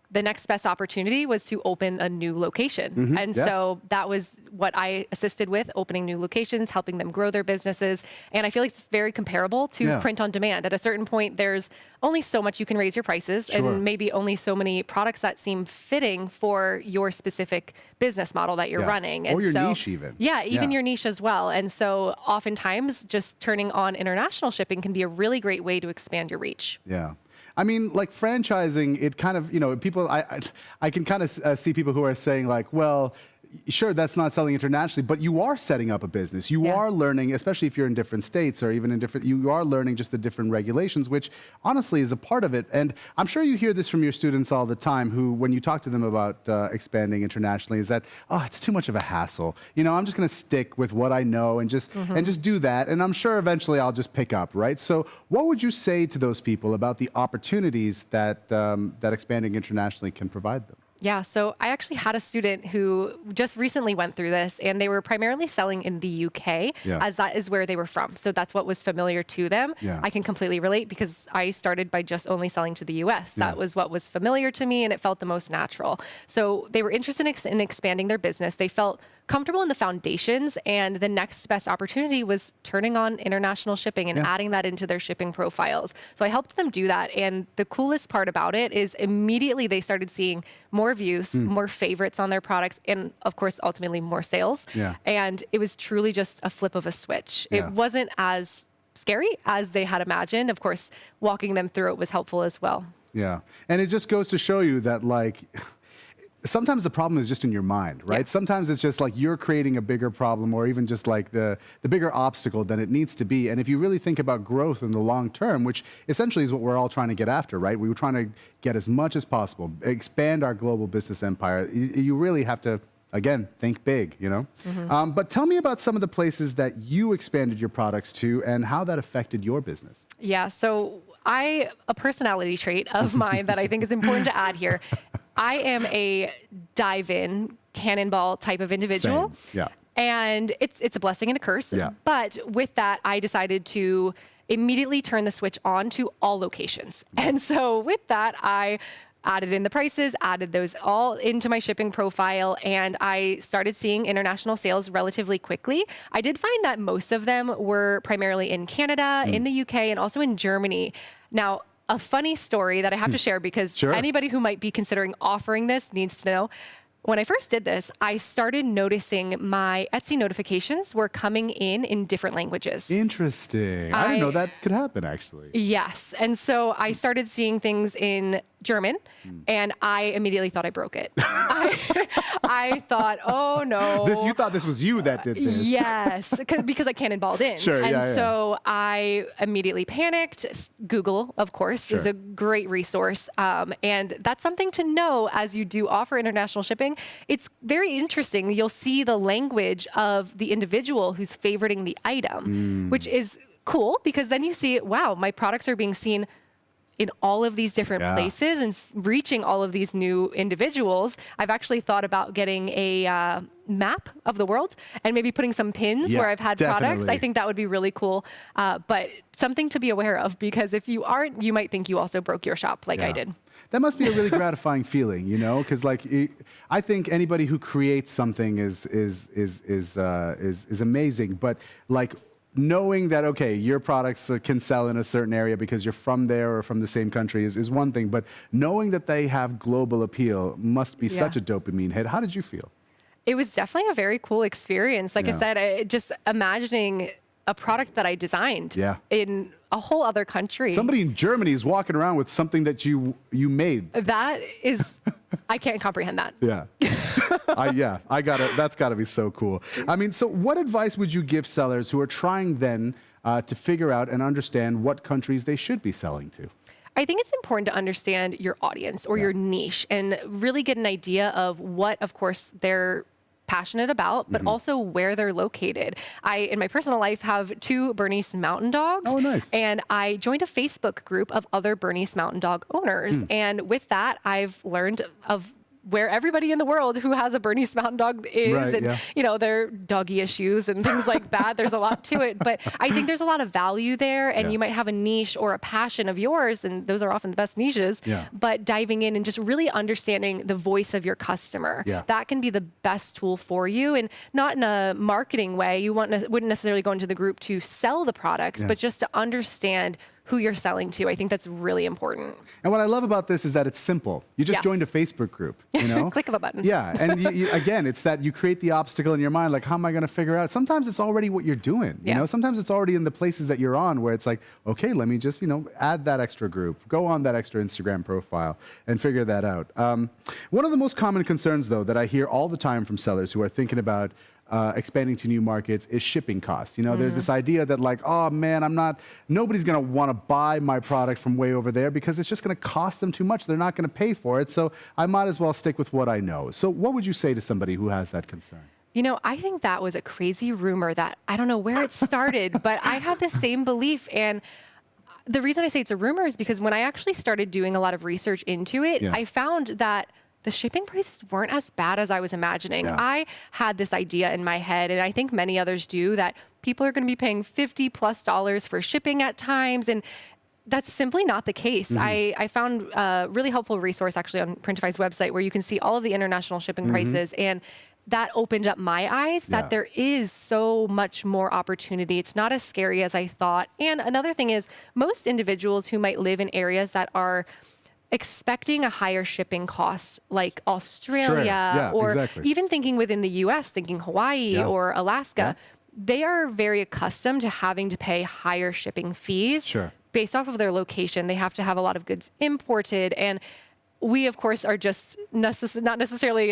the next best opportunity was to open a new location. So that was what I assisted with, opening new locations, helping them grow their businesses. And I feel like it's very comparable to print on demand. At a certain point, there's only so much you can raise your prices and maybe only so many products that seem fitting for your specific business model that you're running. Or your niche even. Yeah, even your niche as well. And so oftentimes just turning on international shipping can be a really great way to expand your reach. Yeah. I mean, like franchising, it kind of, people, I can kind of see people who are saying like, well, sure, that's not selling internationally, but you are setting up a business. You are learning, especially if you're in different states or even in different, you are learning just the different regulations, which honestly is a part of it. And I'm sure you hear this from your students all the time who, when you talk to them about expanding internationally, is that, it's too much of a hassle. I'm just going to stick with what I know and just do that. And I'm sure eventually I'll just pick up, right? So what would you say to those people about the opportunities that, that expanding internationally can provide them? Yeah, so I actually had a student who just recently went through this, and they were primarily selling in the UK, as that is where they were from. So that's what was familiar to them. I can completely relate because I started by just only selling to the US. That was what was familiar to me, and it felt the most natural. So they were interested in expanding their business. They felt comfortable in the foundations, and the next best opportunity was turning on international shipping and adding that into their shipping profiles. So I helped them do that, and the coolest part about it is immediately they started seeing more views, more favorites on their products, and of course, ultimately more sales. And it was truly just a flip of a switch. It wasn't as scary as they had imagined. Of course, walking them through it was helpful as well. Yeah, and it just goes to show you that sometimes the problem is just in your mind, right? Sometimes it's just like you're creating a bigger problem or even just like the bigger obstacle than it needs to be. And if you really think about growth in the long term, which essentially is what we're all trying to get after, right? We were trying to get as much as possible, expand our global business empire. You really have to, again, think big, But tell me about some of the places that you expanded your products to and how that affected your business. Yeah, so a personality trait of mine that I think is important to add here, I am a dive-in, cannonball type of individual. Same. Yeah. And it's a blessing and a curse. Yeah. But with that, I decided to immediately turn the switch on to all locations. And so with that, I added in the prices, added those all into my shipping profile, and I started seeing international sales relatively quickly. I did find that most of them were primarily in Canada, in the UK, and also in Germany. Now, a funny story that I have to share because Sure. anybody who might be considering offering this needs to know. When I first did this, I started noticing my Etsy notifications were coming in different languages. Interesting. I didn't know that could happen, actually. Yes. And so I started seeing things in German, and I immediately thought I broke it. I thought, oh no. You thought this was you that did this. Yes, because I cannonballed in. Sure, and yeah. so I immediately panicked. Google, of course, is a great resource. And that's something to know as you do offer international shipping. It's very interesting. You'll see the language of the individual who's favoriting the item, which is cool because then you see, wow, my products are being seen in all of these different places and reaching all of these new individuals. I've actually thought about getting a map of the world and maybe putting some pins where I've had products. I think that would be really cool, but something to be aware of because if you aren't, you might think you also broke your shop like I did. That must be a really gratifying feeling, you know, because like I think anybody who creates something is amazing, but like knowing that, okay, your products can sell in a certain area because you're from there or from the same country is one thing, but knowing that they have global appeal must be such a dopamine hit. How did you feel? It was definitely a very cool experience. Like I said, just imagining a product that I designed in a whole other country. Somebody in Germany is walking around with something that you made. That is, I can't comprehend that. Yeah. That's gotta be so cool. I mean, so what advice would you give sellers who are trying then to figure out and understand what countries they should be selling to? I think it's important to understand your audience or your niche and really get an idea of what, of course, they're passionate about, but also where they're located. I, in my personal life, have 2 Bernese Mountain Dogs. Oh, nice. And I joined a Facebook group of other Bernese Mountain Dog owners. And with that, I've learned of where everybody in the world who has a Bernese Mountain Dog is and, you know, their doggy issues and things like that. There's a lot to it. But I think there's a lot of value there. And you might have a niche or a passion of yours, and those are often the best niches. But diving in and just really understanding the voice of your customer, that can be the best tool for you. And not in a marketing way. You wouldn't necessarily go into the group to sell the products, but just to understand who you're selling to. I think that's really important. And what I love about this is that it's simple. You just joined a Facebook group, you know? Click of a button. Yeah, and again, it's that you create the obstacle in your mind, like, how am I going to figure out? Sometimes it's already what you're doing, you know? Sometimes it's already in the places that you're on where it's like, okay, let me just, you know, add that extra group, go on that extra Instagram profile and figure that out. One of the most common concerns, though, that I hear all the time from sellers who are thinking about expanding to new markets is shipping costs. You know, there's this idea that like, oh man, nobody's gonna wanna buy my product from way over there because it's just gonna cost them too much. They're not gonna pay for it. So I might as well stick with what I know. So what would you say to somebody who has that concern? You know, I think that was a crazy rumor that I don't know where it started, but I had the same belief. And the reason I say it's a rumor is because when I actually started doing a lot of research into it, I found that the shipping prices weren't as bad as I was imagining. I had this idea in my head, and I think many others do, that people are going to be paying $50+ for shipping at times, and that's simply not the case. I found a really helpful resource actually on Printify's website where you can see all of the international shipping prices, and that opened up my eyes that there is so much more opportunity. It's not as scary as I thought. And another thing is most individuals who might live in areas that are expecting a higher shipping cost like Australia or even thinking within the US, thinking Hawaii or Alaska, they are very accustomed to having to pay higher shipping fees based off of their location. They have to have a lot of goods imported. And we, of course, are just not necessarily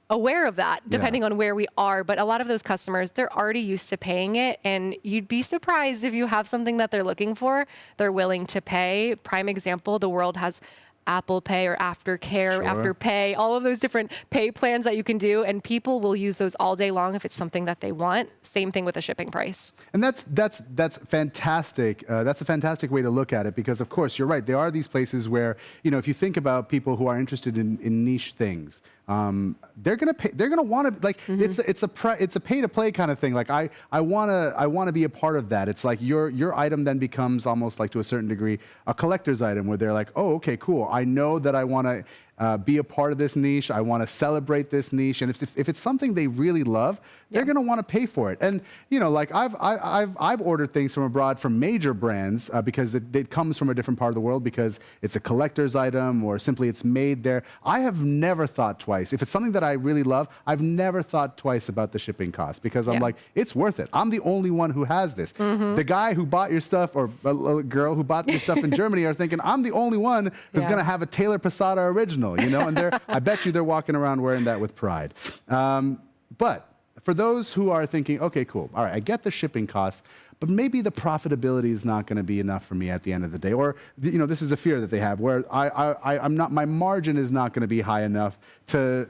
aware of that depending on where we are. But a lot of those customers, they're already used to paying it. And you'd be surprised if you have something that they're looking for, they're willing to pay. Prime example, the world has Apple Pay or Aftercare, Afterpay, all of those different pay plans that you can do, and people will use those all day long if it's something that they want. Same thing with the shipping price. And that's fantastic. That's a fantastic way to look at it because, of course, you're right. There are these places where, you know, if you think about people who are interested in niche things, they're gonna pay. They're gonna want to like. It's a pay to play kind of thing. Like I wanna be a part of that. It's like your item then becomes almost like to a certain degree a collector's item where they're like, oh, okay, cool. I know that I want to be a part of this niche. I want to celebrate this niche. And if it's something they really love, they're going to want to pay for it. And like I've ordered things from abroad from major brands because it comes from a different part of the world because it's a collector's item or simply it's made there. I have never thought twice. If it's something that I really love, I've never thought twice about the shipping cost because I'm like, it's worth it. I'm the only one who has this. The guy who bought your stuff or a girl who bought your stuff in Germany are thinking, I'm the only one who's going to have a Taylor Posada original, and I bet you they're walking around wearing that with pride. But for those who are thinking, okay, cool, all right, I get the shipping costs, but maybe the profitability is not going to be enough for me at the end of the day, or this is a fear that they have, where my margin is not going to be high enough to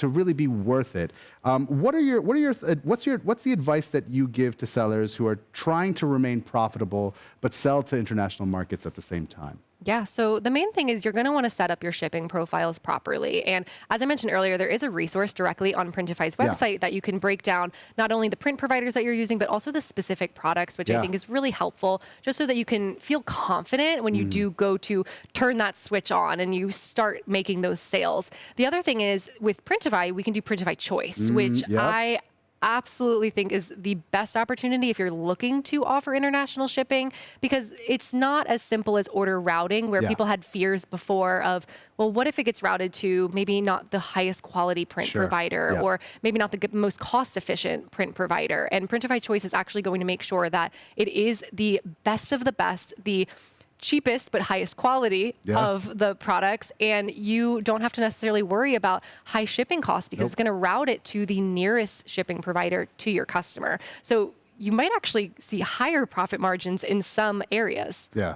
really be worth it. What's the advice that you give to sellers who are trying to remain profitable but sell to international markets at the same time? Yeah, so the main thing is you're going to want to set up your shipping profiles properly. And as I mentioned earlier, there is a resource directly on Printify's website that you can break down not only the print providers that you're using, but also the specific products, which I think is really helpful, just so that you can feel confident when you do go to turn that switch on and you start making those sales. The other thing is with Printify, we can do Printify Choice, which I absolutely think is the best opportunity if you're looking to offer international shipping, because it's not as simple as order routing, where people had fears before of, well, what if it gets routed to maybe not the highest quality print provider or maybe not the most cost efficient print provider. And Printify Choice is actually going to make sure that it is the best of the best, the cheapest but highest quality of the products, and you don't have to necessarily worry about high shipping costs because it's going to route it to the nearest shipping provider to your customer. So you might actually see higher profit margins in some areas. Yeah.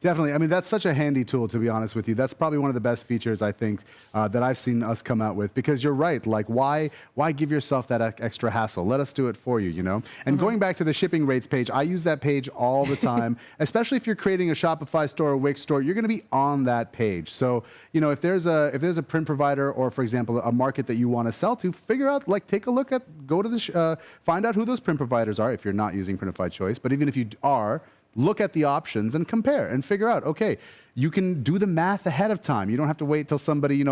Definitely. I mean, that's such a handy tool, to be honest with you. That's probably one of the best features, I think, that I've seen us come out with, because you're right. Like, why give yourself that extra hassle? Let us do it for you, And going back to the shipping rates page, I use that page all the time, especially if you're creating a Shopify store or Wix store, you're going to be on that page. So, if there's a print provider or, for example, a market that you want to sell to, figure out, take a look at, go to the, find out who those print providers are if you're not using Printify Choice. But even if you are, look at the options and compare and figure out, okay, you can do the math ahead of time. You don't have to wait till somebody,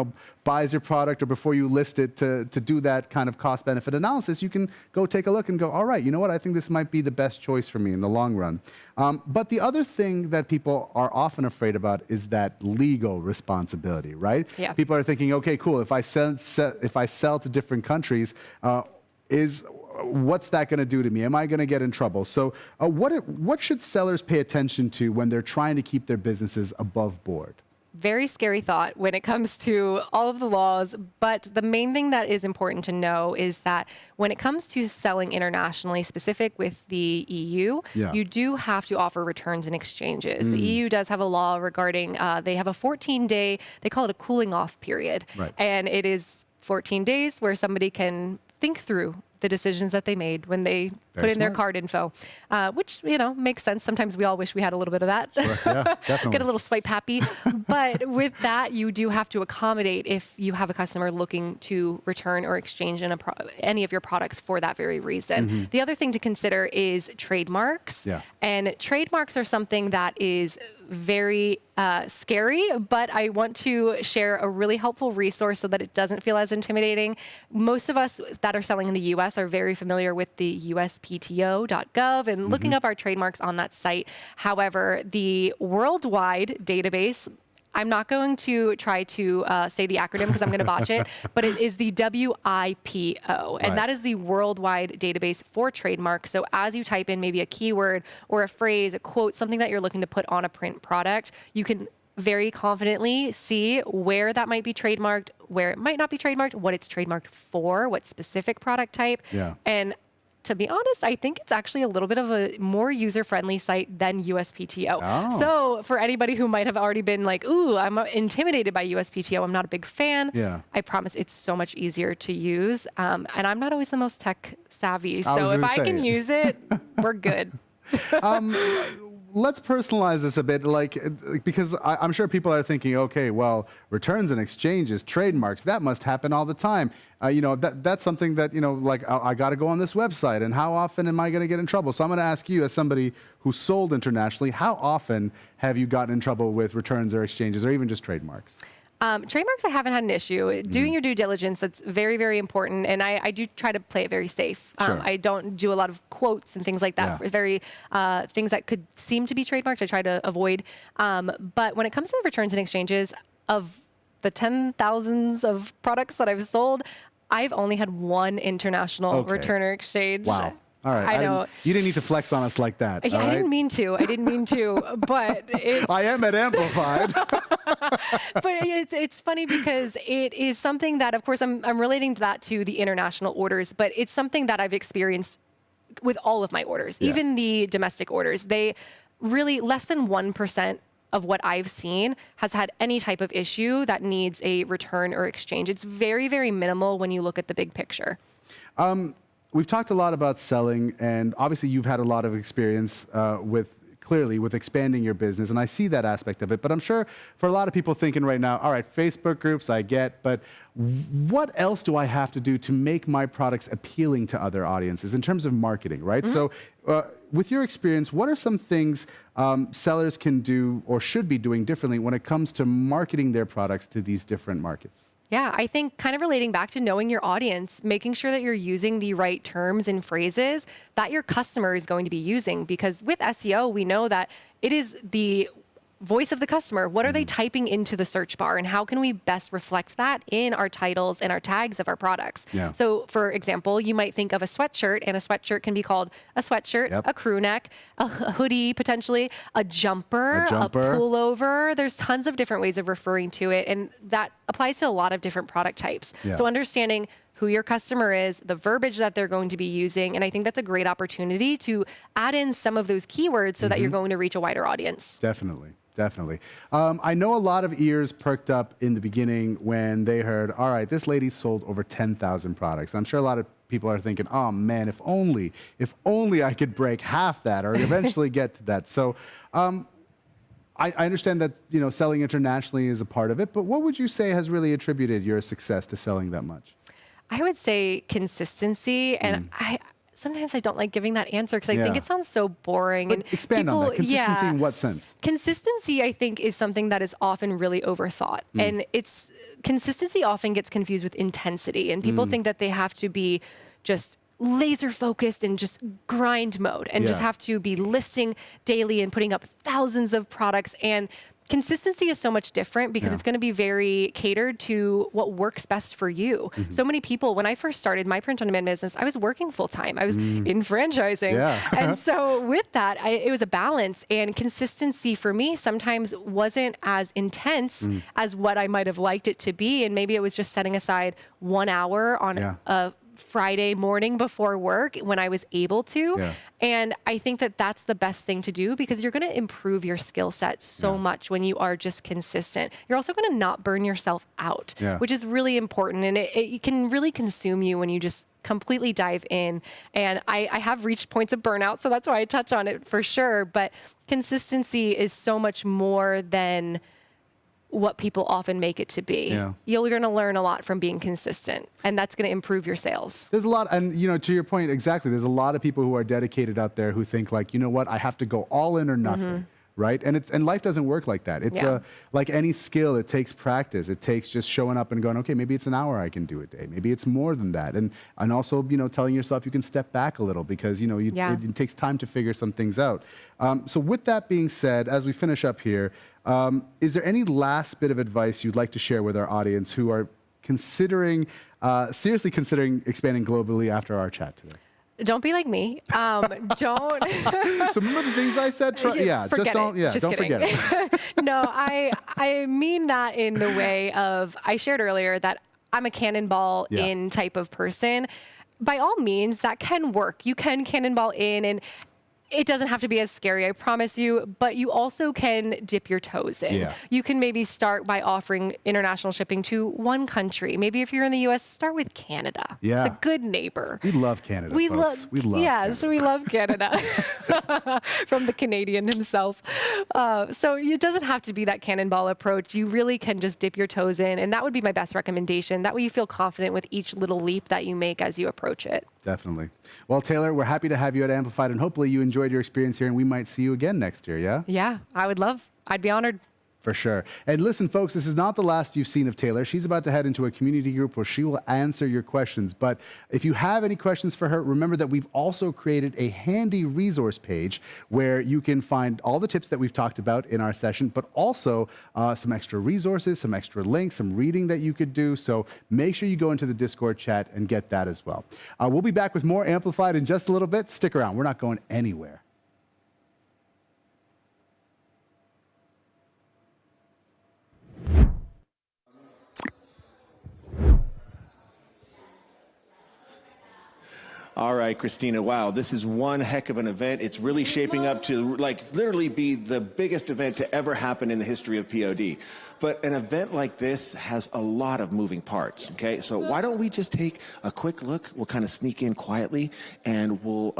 buys your product or before you list it to do that kind of cost benefit analysis. You can go take a look and go, all right, you know what? I think this might be the best choice for me in the long run. But the other thing that people are often afraid about is that legal responsibility, right? Yeah. People are thinking, okay, cool. If I sell to different countries, what's that going to do to me? Am I going to get in trouble? So what should sellers pay attention to when they're trying to keep their businesses above board? Very scary thought when it comes to all of the laws. But the main thing that is important to know is that when it comes to selling internationally, specific with the EU, you do have to offer returns and exchanges. The EU does have a law regarding, they have a 14-day, they call it a cooling off period. And it is 14 days where somebody can think through the decisions that they made when they put in their card info, which, makes sense. Sometimes we all wish we had a little bit of that. Sure, Get a little swipe happy. But with that, you do have to accommodate if you have a customer looking to return or exchange any of your products for that very reason. The other thing to consider is trademarks. And trademarks are something that is very scary, but I want to share a really helpful resource so that it doesn't feel as intimidating. Most of us that are selling in the US are very familiar with the USPTO.gov and looking up our trademarks on that site. However, the worldwide database, I'm not going to try to say the acronym because I'm going to botch it, but it is the WIPO, and that is the worldwide database for trademarks. So as you type in maybe a keyword or a phrase, a quote, something that you're looking to put on a print product, you can very confidently see where that might be trademarked, where it might not be trademarked, what it's trademarked for, what specific product type. And to be honest, I think it's actually a little bit of a more user-friendly site than USPTO. So for anybody who might have already been like, ooh, I'm intimidated by USPTO, I'm not a big fan, I promise it's so much easier to use. And I'm not always the most tech savvy. So if I can use it, we're good. Let's personalize this a bit, because I'm sure people are thinking, okay, well, returns and exchanges, trademarks, that must happen all the time. That's something that, I got to go on this website, and how often am I going to get in trouble? So I'm going to ask you, as somebody who sold internationally, how often have you gotten in trouble with returns or exchanges, or even just trademarks? Trademarks, I haven't had an issue. Doing your due diligence, that's very, very important. And I do try to play it very safe. Sure. I don't do a lot of quotes and things like that. Yeah. Very things that could seem to be trademarked, I try to avoid. But when it comes to returns and exchanges, of the 10,000s of products that I've sold, I've only had one international return or exchange. Wow. All right. I know. You didn't need to flex on us like that. Yeah, all I right? didn't mean to. But it's, I am at Amplified. but it's funny because it is something that, of course, I'm relating to that to the international orders, but it's something that I've experienced with all of my orders, even the domestic orders. They really, less than 1% of what I've seen has had any type of issue that needs a return or exchange. It's very, very minimal when you look at the big picture. We've talked a lot about selling, and obviously you've had a lot of experience with expanding your business, and I see that aspect of it. But I'm sure for a lot of people thinking right now, all right, Facebook groups, I get, but what else do I have to do to make my products appealing to other audiences in terms of marketing, right? So with your experience, what are some things sellers can do or should be doing differently when it comes to marketing their products to these different markets? Yeah, I think kind of relating back to knowing your audience, making sure that you're using the right terms and phrases that your customer is going to be using. Because with SEO, we know that it is the voice of the customer. What are they typing into the search bar, and how can we best reflect that in our titles and our tags of our products? Yeah. So for example, you might think of a sweatshirt, and a sweatshirt can be called a sweatshirt, a crew neck, a hoodie potentially, a jumper, a pullover. There's tons of different ways of referring to it, and that applies to a lot of different product types. Yeah. So understanding who your customer is, the verbiage that they're going to be using, and I think that's a great opportunity to add in some of those keywords so that you're going to reach a wider audience. Definitely. Definitely. I know a lot of ears perked up in the beginning when they heard, all right, this lady sold over 10,000 products. I'm sure a lot of people are thinking, oh man, if only I could break half that or eventually get to that. So I understand that, selling internationally is a part of it, but what would you say has really attributed your success to selling that much? I would say consistency, and sometimes I don't like giving that answer because I think it sounds so boring. But and expand on that. Consistency in what sense? Consistency, I think, is something that is often really overthought. And consistency often gets confused with intensity. And people think that they have to be just laser focused and just grind mode and just have to be listing daily and putting up thousands of products. And consistency is so much different because it's going to be very catered to what works best for you. So many people, when I first started my print-on-demand business, I was working full-time. I was in franchising. And so with that, it was a balance. And consistency for me sometimes wasn't as intense as what I might have liked it to be. And maybe it was just setting aside 1 hour on a Friday morning before work when I was able to. And I think that that's the best thing to do because you're going to improve your skill set so much when you are just consistent. You're also going to not burn yourself out, which is really important. And it can really consume you when you just completely dive in. And I have reached points of burnout, so that's why I touch on it for sure. But consistency is so much more than what people often make it to be. You're going to learn a lot from being consistent, and that's going to improve your sales. There's a lot, and to your point, exactly, there's a lot of people who are dedicated out there who think like, you know what, I have to go all in or nothing. Right? And life doesn't work like that. It's like any skill, it takes practice. It takes just showing up and going, okay, maybe it's an hour I can do a day. Maybe it's more than that. And also, telling yourself you can step back a little because, it takes time to figure some things out. So with that being said, as we finish up here, is there any last bit of advice you'd like to share with our audience who are seriously considering expanding globally after our chat today? Don't be like me. Don't. So remember the things I said? Don't forget it. No, I mean that in the way of, I shared earlier that I'm a cannonball in type of person. By all means, that can work. You can cannonball in, and it doesn't have to be as scary, I promise you, but you also can dip your toes in. You can maybe start by offering international shipping to one country. Maybe if you're in the US, start with Canada. It's a good neighbor. We love Canada, folks. We love Canada. We love Canada. From the Canadian himself. So it doesn't have to be that cannonball approach. You really can just dip your toes in, and that would be my best recommendation. That way you feel confident with each little leap that you make as you approach it. Definitely. Well, Taylor, we're happy to have you at Amplified, and hopefully you enjoyed your experience here, and we might see you again next year, yeah? Yeah, I'd be honored. For sure. And listen, folks, this is not the last you've seen of Taylor. She's about to head into a community group where she will answer your questions. But if you have any questions for her, remember that we've also created a handy resource page where you can find all the tips that we've talked about in our session, but also some extra resources, some extra links, some reading that you could do. So make sure you go into the Discord chat and get that as well. We'll be back with more Amplified in just a little bit. Stick around. We're not going anywhere. All right, Christina, wow, this is one heck of an event. It's really shaping up to literally be the biggest event to ever happen in the history of POD. But an event like this has a lot of moving parts, okay? So why don't we just take a quick look? We'll kind of sneak in quietly, and we'll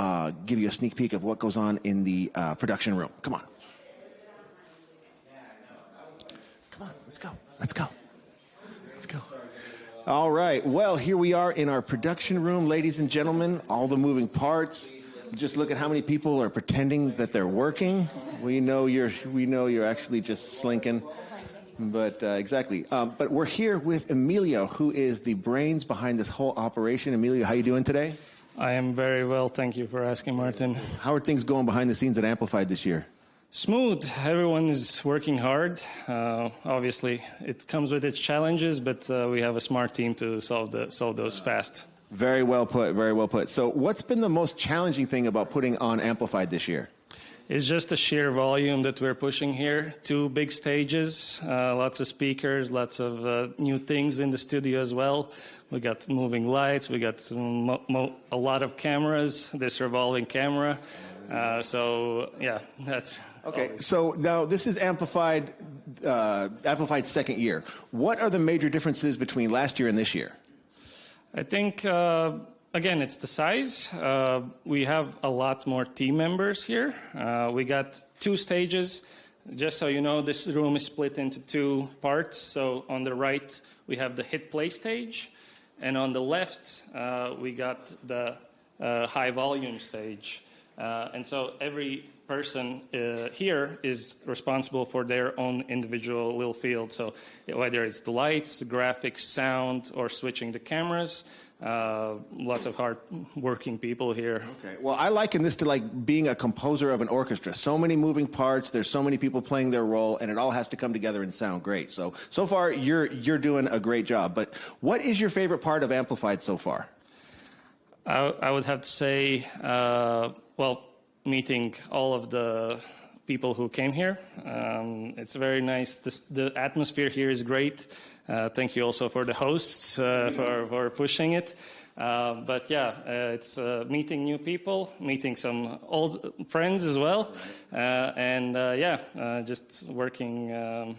give you a sneak peek of what goes on in the production room. Come on. Come on, let's go. Let's go. Let's go. All right, well, here we are in our production room, ladies and gentlemen, all the moving parts. Just look at how many people are pretending that they're working. We know you're actually just slinking, but exactly. But we're here with Emilio, who is the brains behind this whole operation. Emilio, how you doing today? I am very well, thank you for asking, Martin. How are things going behind the scenes at Amplified this year? Smooth. Everyone is working hard. Obviously, it comes with its challenges, but we have a smart team to solve those fast. Very well put, very well put. So what's been the most challenging thing about putting on Amplified this year? It's just the sheer volume that we're pushing here. 2 big stages, lots of speakers, lots of new things in the studio as well. We got moving lights, we got a lot of cameras, this revolving camera. So yeah, that's okay. So now this is Amplified's second year. What are the major differences between last year and this year? I think again, it's the size. We have a lot more team members here. We got 2 stages. Just so you know, this room is split into 2 parts. So on the right, we have the hit play stage, and on the left, we got the high volume stage. And so every person here is responsible for their own individual little field. So whether it's the lights, the graphics, sound, or switching the cameras, lots of hard working people here. Okay. Well, I liken this to like being a composer of an orchestra. So many moving parts, there's so many people playing their role, and it all has to come together and sound great. So far, you're doing a great job. But what is your favorite part of Amplified so far? I would have to say, well, meeting all of the people who came here. It's very nice. The atmosphere here is great. Thank you also for the hosts for pushing it. But yeah, it's meeting new people, meeting some old friends as well, and just working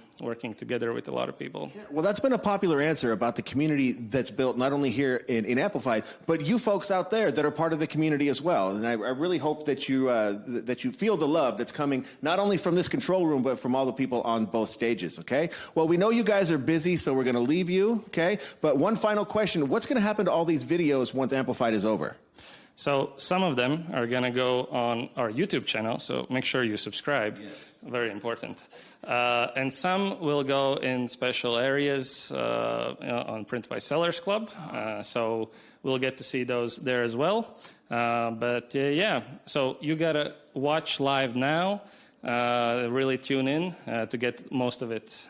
together with a lot of people. Yeah, well, that's been a popular answer about the community that's built not only here in Amplified, but you folks out there that are part of the community as well. And I really hope that you feel the love that's coming not only from this control room, but from all the people on both stages, okay? Well, we know you guys are busy, so we're going to leave you, okay? But one final question. What's going to happen to all these videos once Amplified is over? So some of them are going to go on our YouTube channel, so make sure you subscribe. Yes. Very important. And some will go in special areas on Printify Sellers Club, so we'll get to see those there as well. Yeah, so you got to watch live now, really tune in to get most of it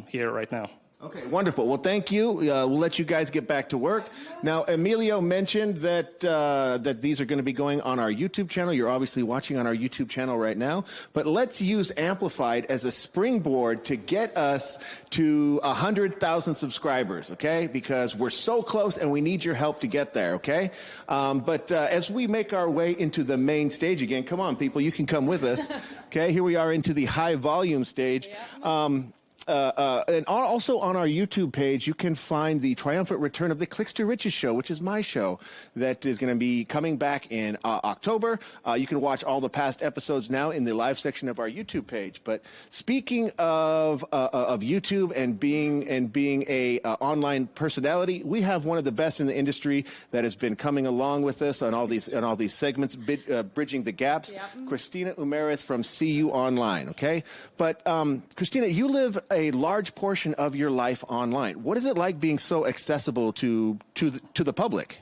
here right now. Okay, wonderful. Well, thank you. We'll let you guys get back to work. Now, Emilio mentioned that that these are going to be going on our YouTube channel. You're obviously watching on our YouTube channel right now. But let's use Amplified as a springboard to get us to 100,000 subscribers, okay? Because we're so close and we need your help to get there, okay? But as we make our way into the main stage again, come on, people, you can come with us. Okay, here we are into the high volume stage. And also on our YouTube page, you can find the triumphant return of the Clicks to Riches show, which is my show that is going to be coming back in October. You can watch all the past episodes now in the live section of our YouTube page. But speaking of YouTube and being a online personality, we have one of the best in the industry that has been coming along with us on all these segments, bridging the gaps. Yep. Christina Umeres from CU Online. Okay, but Christina, you live a large portion of your life online. What is it like being so accessible to the public?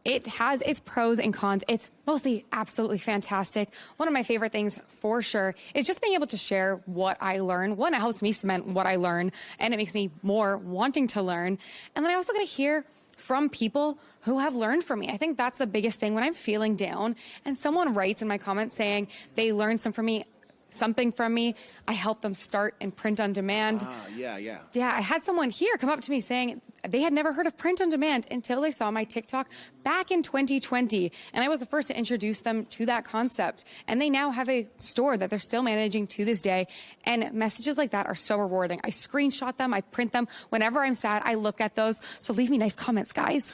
It has its pros and cons. It's mostly absolutely fantastic. One of my favorite things for sure is just being able to share what I learn. One, it helps me cement what I learn, and it makes me more wanting to learn. And then I also get to hear from people who have learned from me. I think that's the biggest thing when I'm feeling down and someone writes in my comments saying they learned something from me, I help them start and print on demand. Yeah. I had someone here come up to me saying they had never heard of print on demand until they saw my TikTok back in 2020. And I was the first to introduce them to that concept. And they now have a store that they're still managing to this day. And messages like that are so rewarding. I screenshot them, I print them. Whenever I'm sad, I look at those. So leave me nice comments, guys.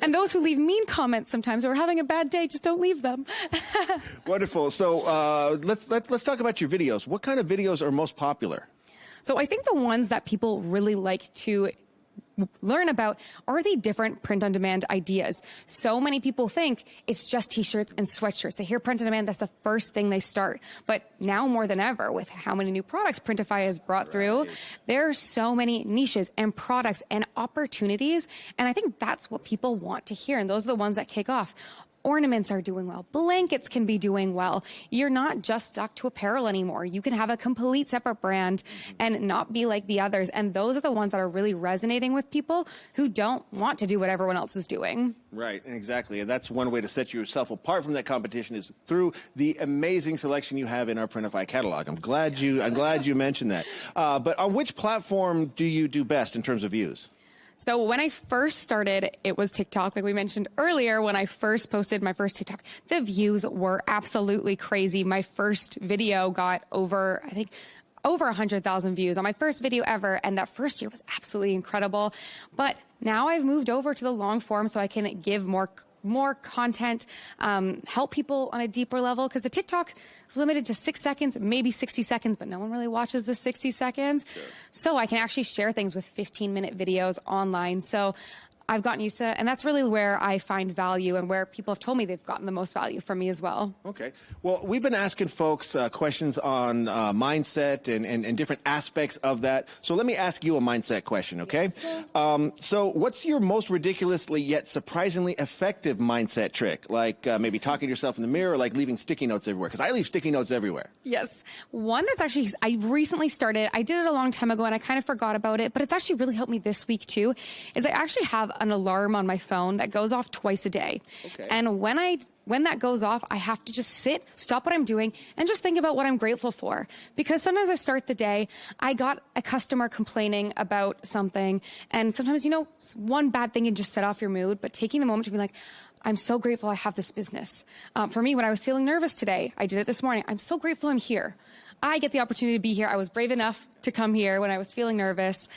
And those who leave mean comments sometimes or are having a bad day, just don't leave them. Wonderful. So let's talk about your videos. What kind of videos are most popular? So I think the ones that people really like to learn about are the different print-on-demand ideas. So many people think it's just t-shirts and sweatshirts. They hear print-on-demand, that's the first thing they start. But now more than ever, with how many new products Printify has brought through, there are so many niches and products and opportunities, and I think that's what people want to hear, and those are the ones that kick off. Ornaments are doing well. Blankets can be doing well. You're not just stuck to apparel anymore. You can have a complete separate brand and not be like the others. And those are the ones that are really resonating with people who don't want to do what everyone else is doing. Right, exactly. And that's one way to set yourself apart from that competition is through the amazing selection you have in our Printify catalog. I'm glad you mentioned that. But on which platform do you do best in terms of views? So when I first started, it was TikTok. Like we mentioned earlier, when I first posted my first TikTok, the views were absolutely crazy. My first video got over 100,000 views on my first video ever. And that first year was absolutely incredible. But now I've moved over to the long form so I can give more content, help people on a deeper level, because the TikTok is limited to 6 seconds, maybe 60 seconds, but no one really watches the 60 seconds. Sure. So I can actually share things with 15-minute videos online. So I've gotten used to it, and that's really where I find value and where people have told me they've gotten the most value from me as well. Okay. Well, we've been asking folks questions on mindset and different aspects of that. So let me ask you a mindset question, okay? Yes, so what's your most ridiculously yet surprisingly effective mindset trick? Like maybe talking to yourself in the mirror or like leaving sticky notes everywhere? Because I leave sticky notes everywhere. Yes. One that's actually, I recently started, I did it a long time ago and I kind of forgot about it, but it's actually really helped me this week too, is I actually have an alarm on my phone that goes off twice a day. Okay. And when that goes off, I have to just stop what I'm doing and just think about what I'm grateful for. Because sometimes I start the day, I got a customer complaining about something, and sometimes, one bad thing can just set off your mood, but taking the moment to be like, I'm so grateful I have this business. For me, when I was feeling nervous today, I did it this morning. I'm so grateful I'm here. I get the opportunity to be here. I was brave enough to come here when I was feeling nervous.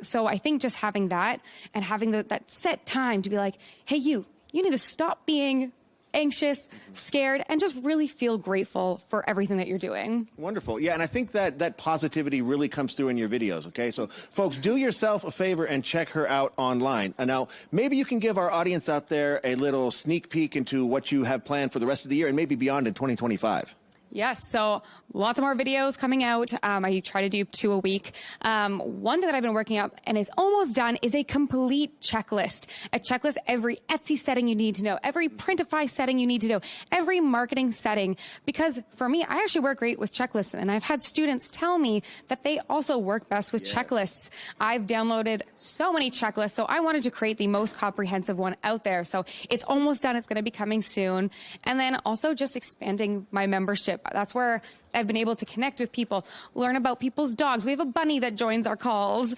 So I think just having that and having that set time to be like, hey, you need to stop being anxious, scared, and just really feel grateful for everything that you're doing. Wonderful. Yeah, and I think that positivity really comes through in your videos, okay? So, folks, do yourself a favor and check her out online. And now, maybe you can give our audience out there a little sneak peek into what you have planned for the rest of the year and maybe beyond in 2025. Yes, so lots of more videos coming out. I try to do 2 a week. One thing that I've been working up and is almost done is a complete checklist. A checklist, every Etsy setting you need to know, every Printify setting you need to know, every marketing setting. Because for me, I actually work great with checklists, and I've had students tell me that they also work best with checklists. I've downloaded so many checklists, so I wanted to create the most comprehensive one out there. So it's almost done. It's going to be coming soon. And then also just expanding my membership. That's where I've been able to connect with people, learn about people's dogs. We have a bunny that joins our calls.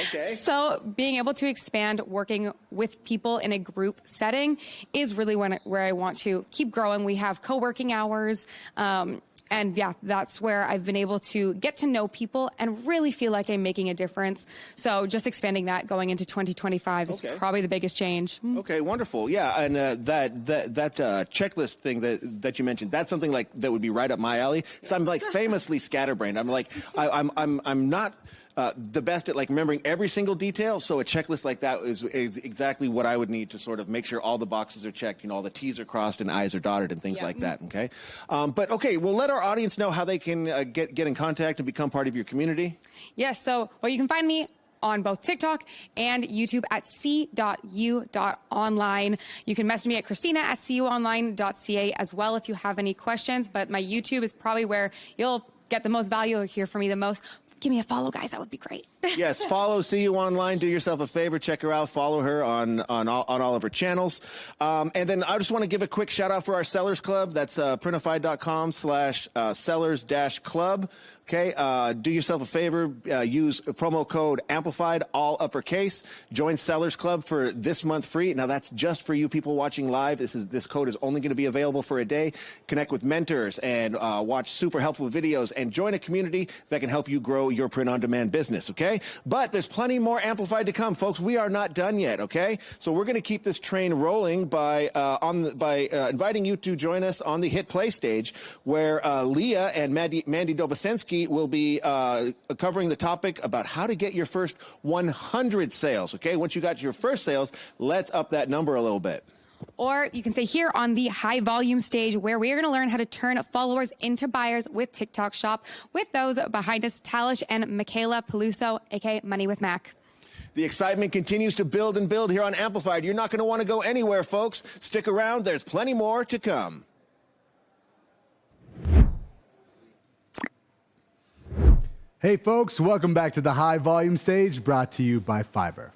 Okay. So being able to expand working with people in a group setting is really where I want to keep growing. We have co-working hours. And yeah, that's where I've been able to get to know people and really feel like I'm making a difference. So just expanding that going into 2025 is probably the biggest change. Okay, wonderful. Yeah, and that checklist thing that you mentioned, that's something like that would be right up my alley. So I'm like famously scatterbrained. I'm like, I'm not the best at like remembering every single detail. So a checklist like that is exactly what I would need to sort of make sure all the boxes are checked, you know, all the T's are crossed and I's are dotted and things like that. Okay. But okay, well, let our audience know how they can get in contact and become part of your community. Yes. So, well, you can find me on both TikTok and YouTube at c.u.online. You can message me at Christina@cuonline.ca as well if you have any questions. But my YouTube is probably where you'll get the most value or hear from me the most. Give me a follow, guys. That would be great. Yes, follow CU Online. Do yourself a favor. Check her out. Follow her on all of her channels. And then I just want to give a quick shout out for our Sellers Club. That's printify.com/sellers-club. Okay, do yourself a favor. Use promo code AMPLIFIED, all uppercase. Join Sellers Club for this month free. Now, that's just for you people watching live. This code is only going to be available for a day. Connect with mentors and watch super helpful videos and join a community that can help you grow your print-on-demand business, okay? But there's plenty more Amplified to come, folks. We are not done yet, okay? So we're going to keep this train rolling by inviting you to join us on the Hit Play stage, where Leah and Mandy Dobosensky will be covering the topic about how to get your first 100 sales, okay? Once you got your first sales, let's up that number a little bit. Or you can say here on the high volume stage, where we are going to learn how to turn followers into buyers with TikTok Shop with those behind us, Talish and Michaela Peluso, aka Money with Mac. The excitement continues to build and build here on Amplified. You're not going to want to go anywhere, folks. Stick around. There's plenty more to come. Hey folks, welcome back to the High Volume Stage, brought to you by Fiverr.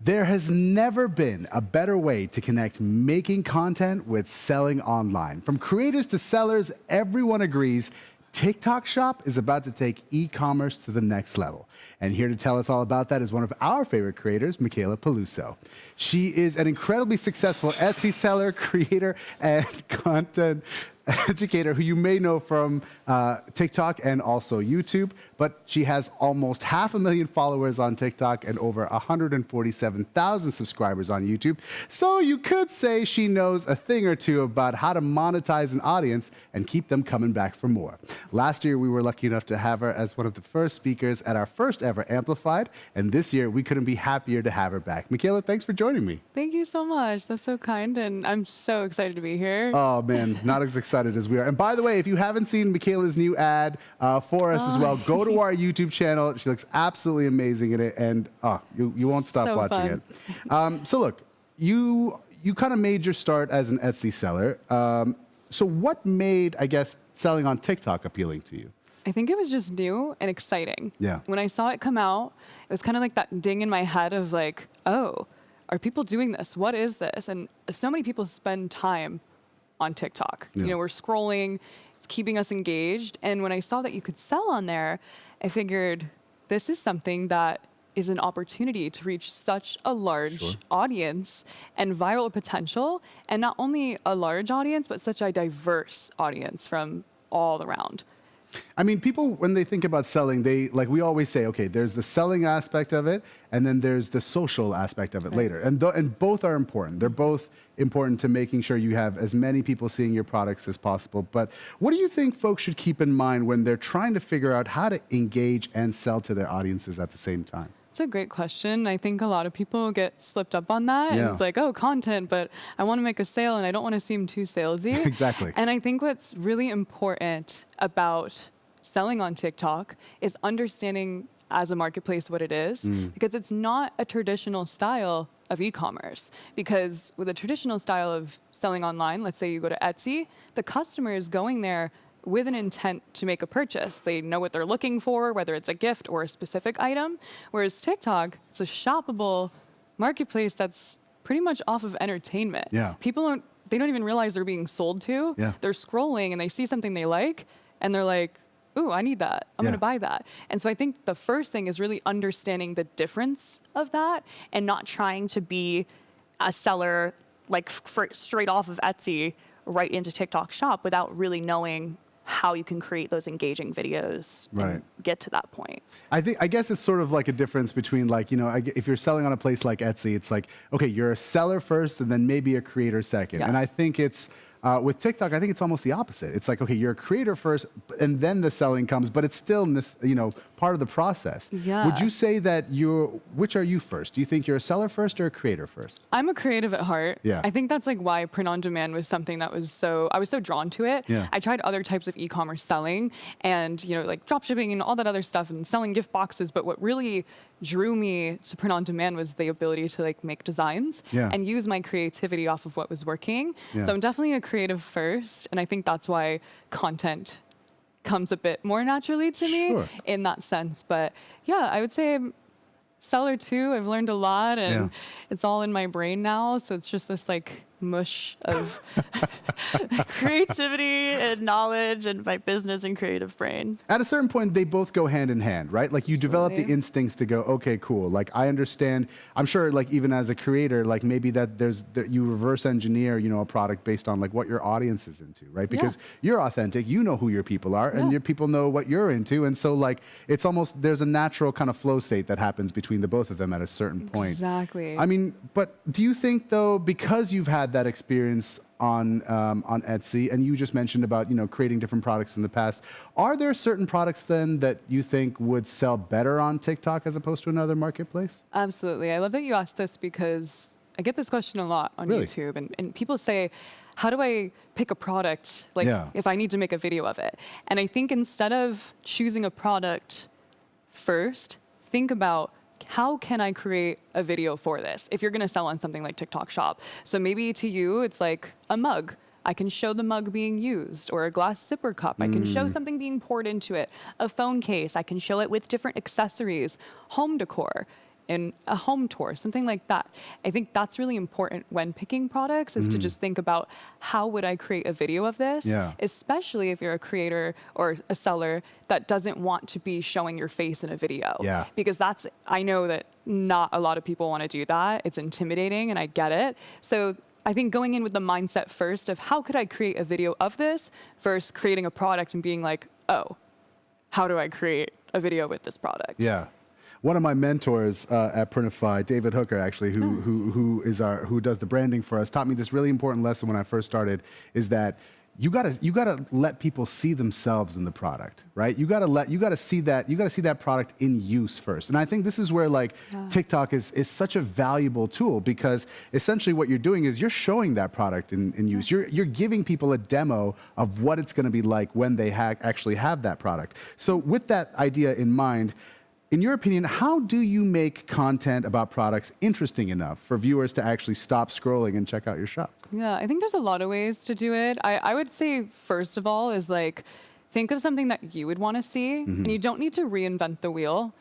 There has never been a better way to connect making content with selling online. From creators to sellers, everyone agrees TikTok Shop is about to take e-commerce to the next level. And here to tell us all about that is one of our favorite creators, Michaela Peluso. She is an incredibly successful Etsy seller, creator, and content educator who you may know from TikTok and also YouTube, but she has almost 500,000 followers on TikTok and over 147,000 subscribers on YouTube. So you could say she knows a thing or two about how to monetize an audience and keep them coming back for more. Last year, we were lucky enough to have her as one of the first speakers at our first ever Amplified, and this year, we couldn't be happier to have her back. Michaela, thanks for joining me. Thank you so much. That's so kind, and I'm so excited to be here. Oh man, not as excited as we are. And by the way, if you haven't seen Michaela's new ad for us as well, go to our YouTube channel. She looks absolutely amazing in it, and you won't stop watching it. So look, you kind of made your start as an Etsy seller. So what made, I guess, selling on TikTok appealing to you? I think it was just new and exciting. Yeah. When I saw it come out, it was kind of like that ding in my head of like, oh, are people doing this? What is this? And so many people spend time on TikTok. Yeah. You know, we're scrolling, it's keeping us engaged. And when I saw that you could sell on there, I figured this is something that is an opportunity to reach such a large audience and viral potential. And not only a large audience, but such a diverse audience from all around. I mean, people, when they think about selling, we always say, okay, there's the selling aspect of it, and then there's the social aspect of it later. And both are important. They're both important to making sure you have as many people seeing your products as possible. But what do you think folks should keep in mind when they're trying to figure out how to engage and sell to their audiences at the same time? It's a great question. I think a lot of people get slipped up on that. Yeah. And it's like, oh, content, but I want to make a sale and I don't want to seem too salesy. Exactly. And I think what's really important about selling on TikTok is understanding as a marketplace what it is, because it's not a traditional style of e-commerce. Because with a traditional style of selling online, let's say you go to Etsy, the customer is going there with an intent to make a purchase. They know what they're looking for, whether it's a gift or a specific item. Whereas TikTok, it's a shoppable marketplace that's pretty much off of entertainment. Yeah. People they don't even realize they're being sold to. Yeah. They're scrolling and they see something they like and they're like, ooh, I need that. I'm going to buy that. And so I think the first thing is really understanding the difference of that and not trying to be a seller like straight off of Etsy right into TikTok Shop without really knowing how you can create those engaging videos and get to that point. I guess it's sort of like a difference between like, you know, if you're selling on a place like Etsy, it's like, okay, you're a seller first and then maybe a creator second. And I think it's, with TikTok, I think it's almost the opposite. It's like, okay, you're a creator first, and then the selling comes, but it's still, you know, part of the process. Yeah. Would you say that which are you first? Do you think you're a seller first or a creator first? I'm a creative at heart. Yeah. I think that's like why print on demand was something that was I was so drawn to it. Yeah. I tried other types of e-commerce selling and, you know, like drop shipping and all that other stuff and selling gift boxes. But what really drew me to print on demand was the ability to like make designs and use my creativity off of what was working. Yeah. So I'm definitely a creative first. And I think that's why content comes a bit more naturally to me in that sense. But yeah, I would say I'm seller too. I've learned a lot and it's all in my brain now. So it's just this like mush of Creativity and knowledge and my business and creative brain. At a certain point, they both go hand in hand, right? Like you develop the instincts to go, okay, cool. Like I understand. I'm sure, like even as a creator, like maybe that you reverse engineer, you know, a product based on like what your audience is into, right? Because you're authentic, you know who your people are, and your people know what you're into, and so like it's almost there's a natural kind of flow state that happens between the both of them at a certain point. Exactly. I mean, but do you think though, because you've had that experience on Etsy, and you just mentioned about, you know, creating different products in the past, are there certain products then that you think would sell better on TikTok as opposed to another marketplace? Absolutely. I love that you asked this because I get this question a lot on YouTube, and people say, how do I pick a product, like if I need to make a video of it? And I think instead of choosing a product first, think about how can I create a video for this if you're going to sell on something like TikTok Shop. So maybe to you, it's like a mug. I can show the mug being used, or a glass sipper cup. I can show something being poured into it. A phone case. I can show it with different accessories, home decor, and a home tour, something like that. I think that's really important when picking products is to just think about how would I create a video of this, especially if you're a creator or a seller that doesn't want to be showing your face in a video. Because I know that not a lot of people want to do that. It's intimidating and I get it. So I think going in with the mindset first of how could I create a video of this versus creating a product and being like, oh, how do I create a video with this product? Yeah. One of my mentors at Printify, David Hooker, actually, who does the branding for us, taught me this really important lesson when I first started, is that you gotta let people see themselves in the product, right? You gotta see that product in use first. And I think this is where like TikTok is such a valuable tool, because essentially what you're doing is you're showing that product in use. You're giving people a demo of what it's gonna be like when they actually have that product. So with that idea in mind, in your opinion, how do you make content about products interesting enough for viewers to actually stop scrolling and check out your shop? Yeah, I think there's a lot of ways to do it. I would say, first of all, is like, think of something that you would want to see, and you don't need to reinvent the wheel.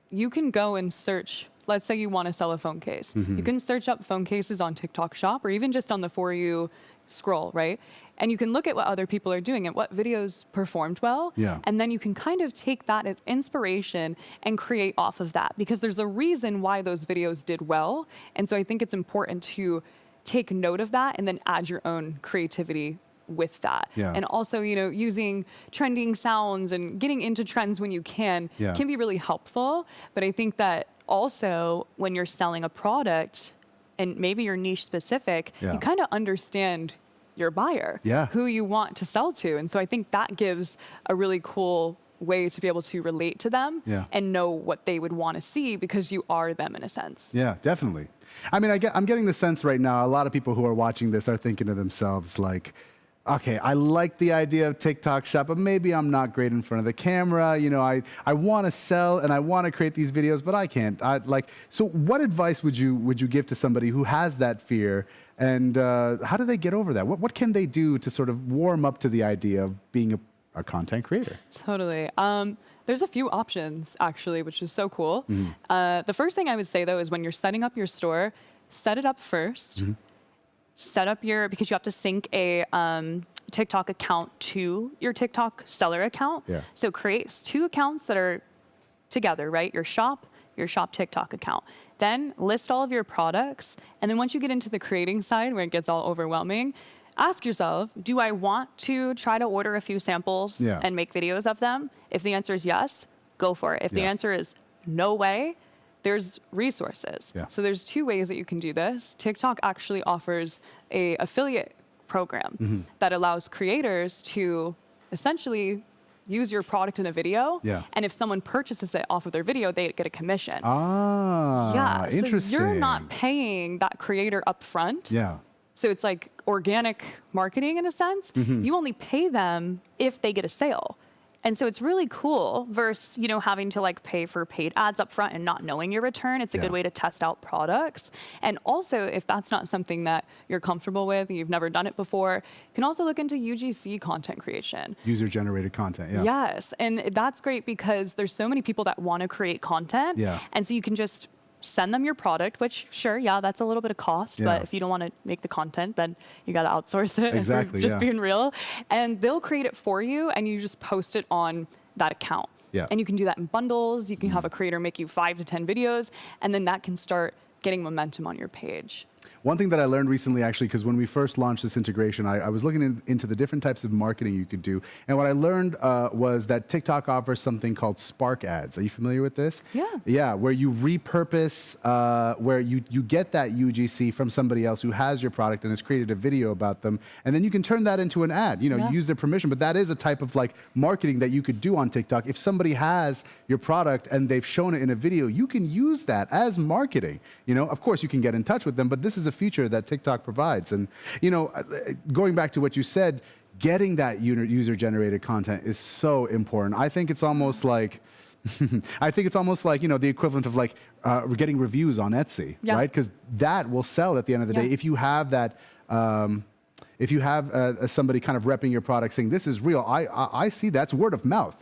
You can go and search. Let's say you want to sell a phone case. You can search up phone cases on TikTok Shop, or even just on the For You scroll, right? And you can look at what other people are doing and what videos performed well. And then you can kind of take that as inspiration and create off of that, because there's a reason why those videos did well. And so I think it's important to take note of that and then add your own creativity with that. And also, you know, using trending sounds and getting into trends when you can be really helpful. But I think that also when you're selling a product, and maybe you're niche specific, you kind of understand your buyer, who you want to sell to. And so I think that gives a really cool way to be able to relate to them and know what they would want to see, because you are them in a sense. Yeah, definitely. I mean, I'm getting the sense right now, a lot of people who are watching this are thinking to themselves like, okay, I like the idea of TikTok Shop, but maybe I'm not great in front of the camera. You know, I want to sell and I want to create these videos, but I can't. So what advice would you give to somebody who has that fear, and how do they get over that? What can they do to sort of warm up to the idea of being a content creator? Totally. There's a few options, actually, which is so cool. The first thing I would say, though, is when you're setting up your store, set it up first. Set up because you have to sync a TikTok account to your TikTok seller account. So create 2 accounts that are together, right? Your shop TikTok account. Then list all of your products. And then once you get into the creating side where it gets all overwhelming, ask yourself, do I want to try to order a few samples and make videos of them? If the answer is yes, go for it. If the answer is no way, there's resources. So there's two ways that you can do this. TikTok actually offers a affiliate program that allows creators to essentially use your product in a video. And if someone purchases it off of their video, they get a commission. Interesting. So you're not paying that creator up front. So it's like organic marketing in a sense. You only pay them if they get a sale. And so it's really cool versus, you know, having to like pay for paid ads up front and not knowing your return. It's a good way to test out products. And also, if that's not something that you're comfortable with, and you've never done it before, you can also look into UGC content creation. User-generated content, Yes, and that's great because there's so many people that want to create content. And so you can just send them your product, which sure, that's a little bit of cost, but if you don't want to make the content, then you got to outsource it. Exactly, just being real. And they'll create it for you and you just post it on that account. And you can do that in bundles. You can have a creator make you 5 to 10 videos, and then that can start getting momentum on your page. One thing that I learned recently, actually, because when we first launched this integration, I was looking into the different types of marketing you could do. And what I learned was that TikTok offers something called Spark ads. Are you familiar with this? Yeah, where you repurpose, where you get that UGC from somebody else who has your product and has created a video about them. And then you can turn that into an ad. You know, you use their permission. But that is a type of like marketing that you could do on TikTok. If somebody has your product and they've shown it in a video, you can use that as marketing. You know, of course, you can get in touch with them, but this is a feature that TikTok provides. And, you know, going back to what you said, getting that user-generated content is so important. I think it's almost like, you know, the equivalent of like getting reviews on Etsy, right? Because that will sell at the end of the day. If you have that, if you have somebody kind of repping your product saying, this is real, I see that's word of mouth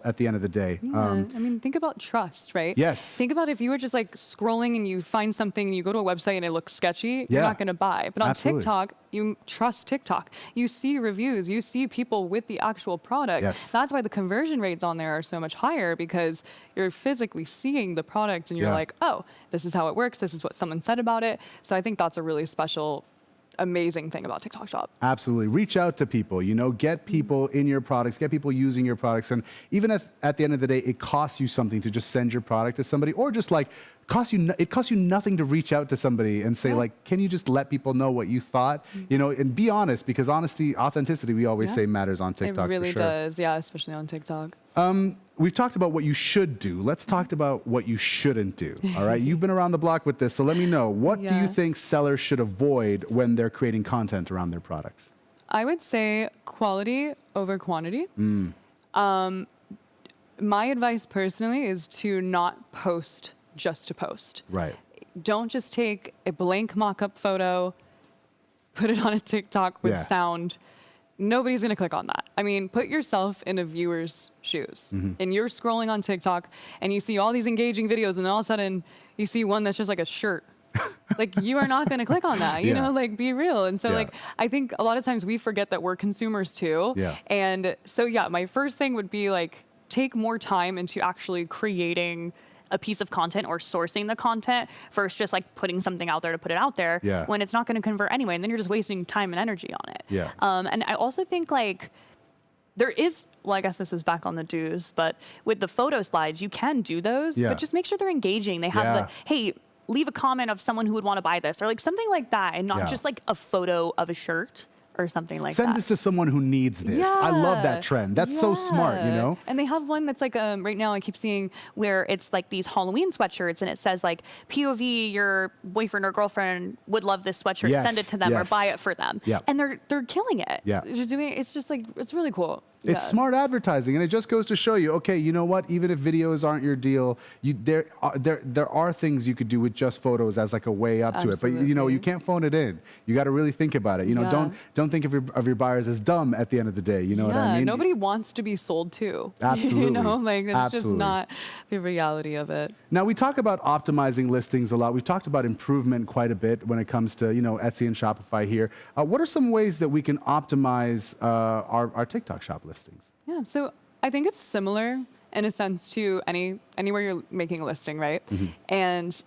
at the end of the day. I mean, think about trust, right? Yes. Think about if you were just like scrolling and you find something and you go to a website and it looks sketchy, you're not going to buy. But on TikTok, you trust TikTok. You see reviews, you see people with the actual product. That's why the conversion rates on there are so much higher, because you're physically seeing the product and you're like, oh, this is how it works. This is what someone said about it. So I think that's a really special, amazing thing about TikTok Shop. Absolutely. Reach out to people, you know, get people in your products, get people using your products. And even if at the end of the day, it costs you something to just send your product to somebody, or just like it costs you nothing to reach out to somebody and say like, can you just let people know what you thought, you know, and be honest, because authenticity, we always say matters on TikTok. It really for sure. does. Yeah. Especially on TikTok. We've talked about what you should do. Let's talk about what you shouldn't do. All right. You've been around the block with this. So let me know, what do you think sellers should avoid when they're creating content around their products? I would say quality over quantity. My advice personally is to not post just to post. Right. Don't just take a blank mock-up photo, put it on a TikTok with sound. Nobody's going to click on that. I mean, put yourself in a viewer's shoes. And you're scrolling on TikTok and you see all these engaging videos, and all of a sudden you see one that's just like a shirt. Like, you are not going to click on that, you know, like, be real. And so like, I think a lot of times we forget that we're consumers too. And so, my first thing would be like, take more time into actually creating a piece of content or sourcing the content versus just like putting something out there to put it out there when it's not going to convert anyway. And then you're just wasting time and energy on it. And I also think like there is, well, I guess this is back on the do's, but with the photo slides, you can do those, but just make sure they're engaging. They have the, hey, leave a comment of someone who would want to buy this, or like something like that, and not just like a photo of a shirt or something like that. Send this to someone who needs this. I love that trend. That's so smart, you know? And they have one that's like, right now I keep seeing where it's like these Halloween sweatshirts, and it says like, POV, your boyfriend or girlfriend would love this sweatshirt, send it to them or buy it for them. And they're killing it. They're just doing, it's just like, it's really cool. It's smart advertising, and it just goes to show you, okay, you know what? Even if videos aren't your deal, there are things you could do with just photos as like a way up to it. But you know, you can't phone it in. You got to really think about it. You know, don't think of your buyers as dumb at the end of the day. You know what I mean? Nobody wants to be sold to. Absolutely. You know, like it's just not the reality of it. Now, we talk about optimizing listings a lot. We've talked about improvement quite a bit when it comes to, you know, Etsy and Shopify here. What are some ways that we can optimize our TikTok shop listings? Yeah, so I think it's similar in a sense to anywhere you're making a listing, right? And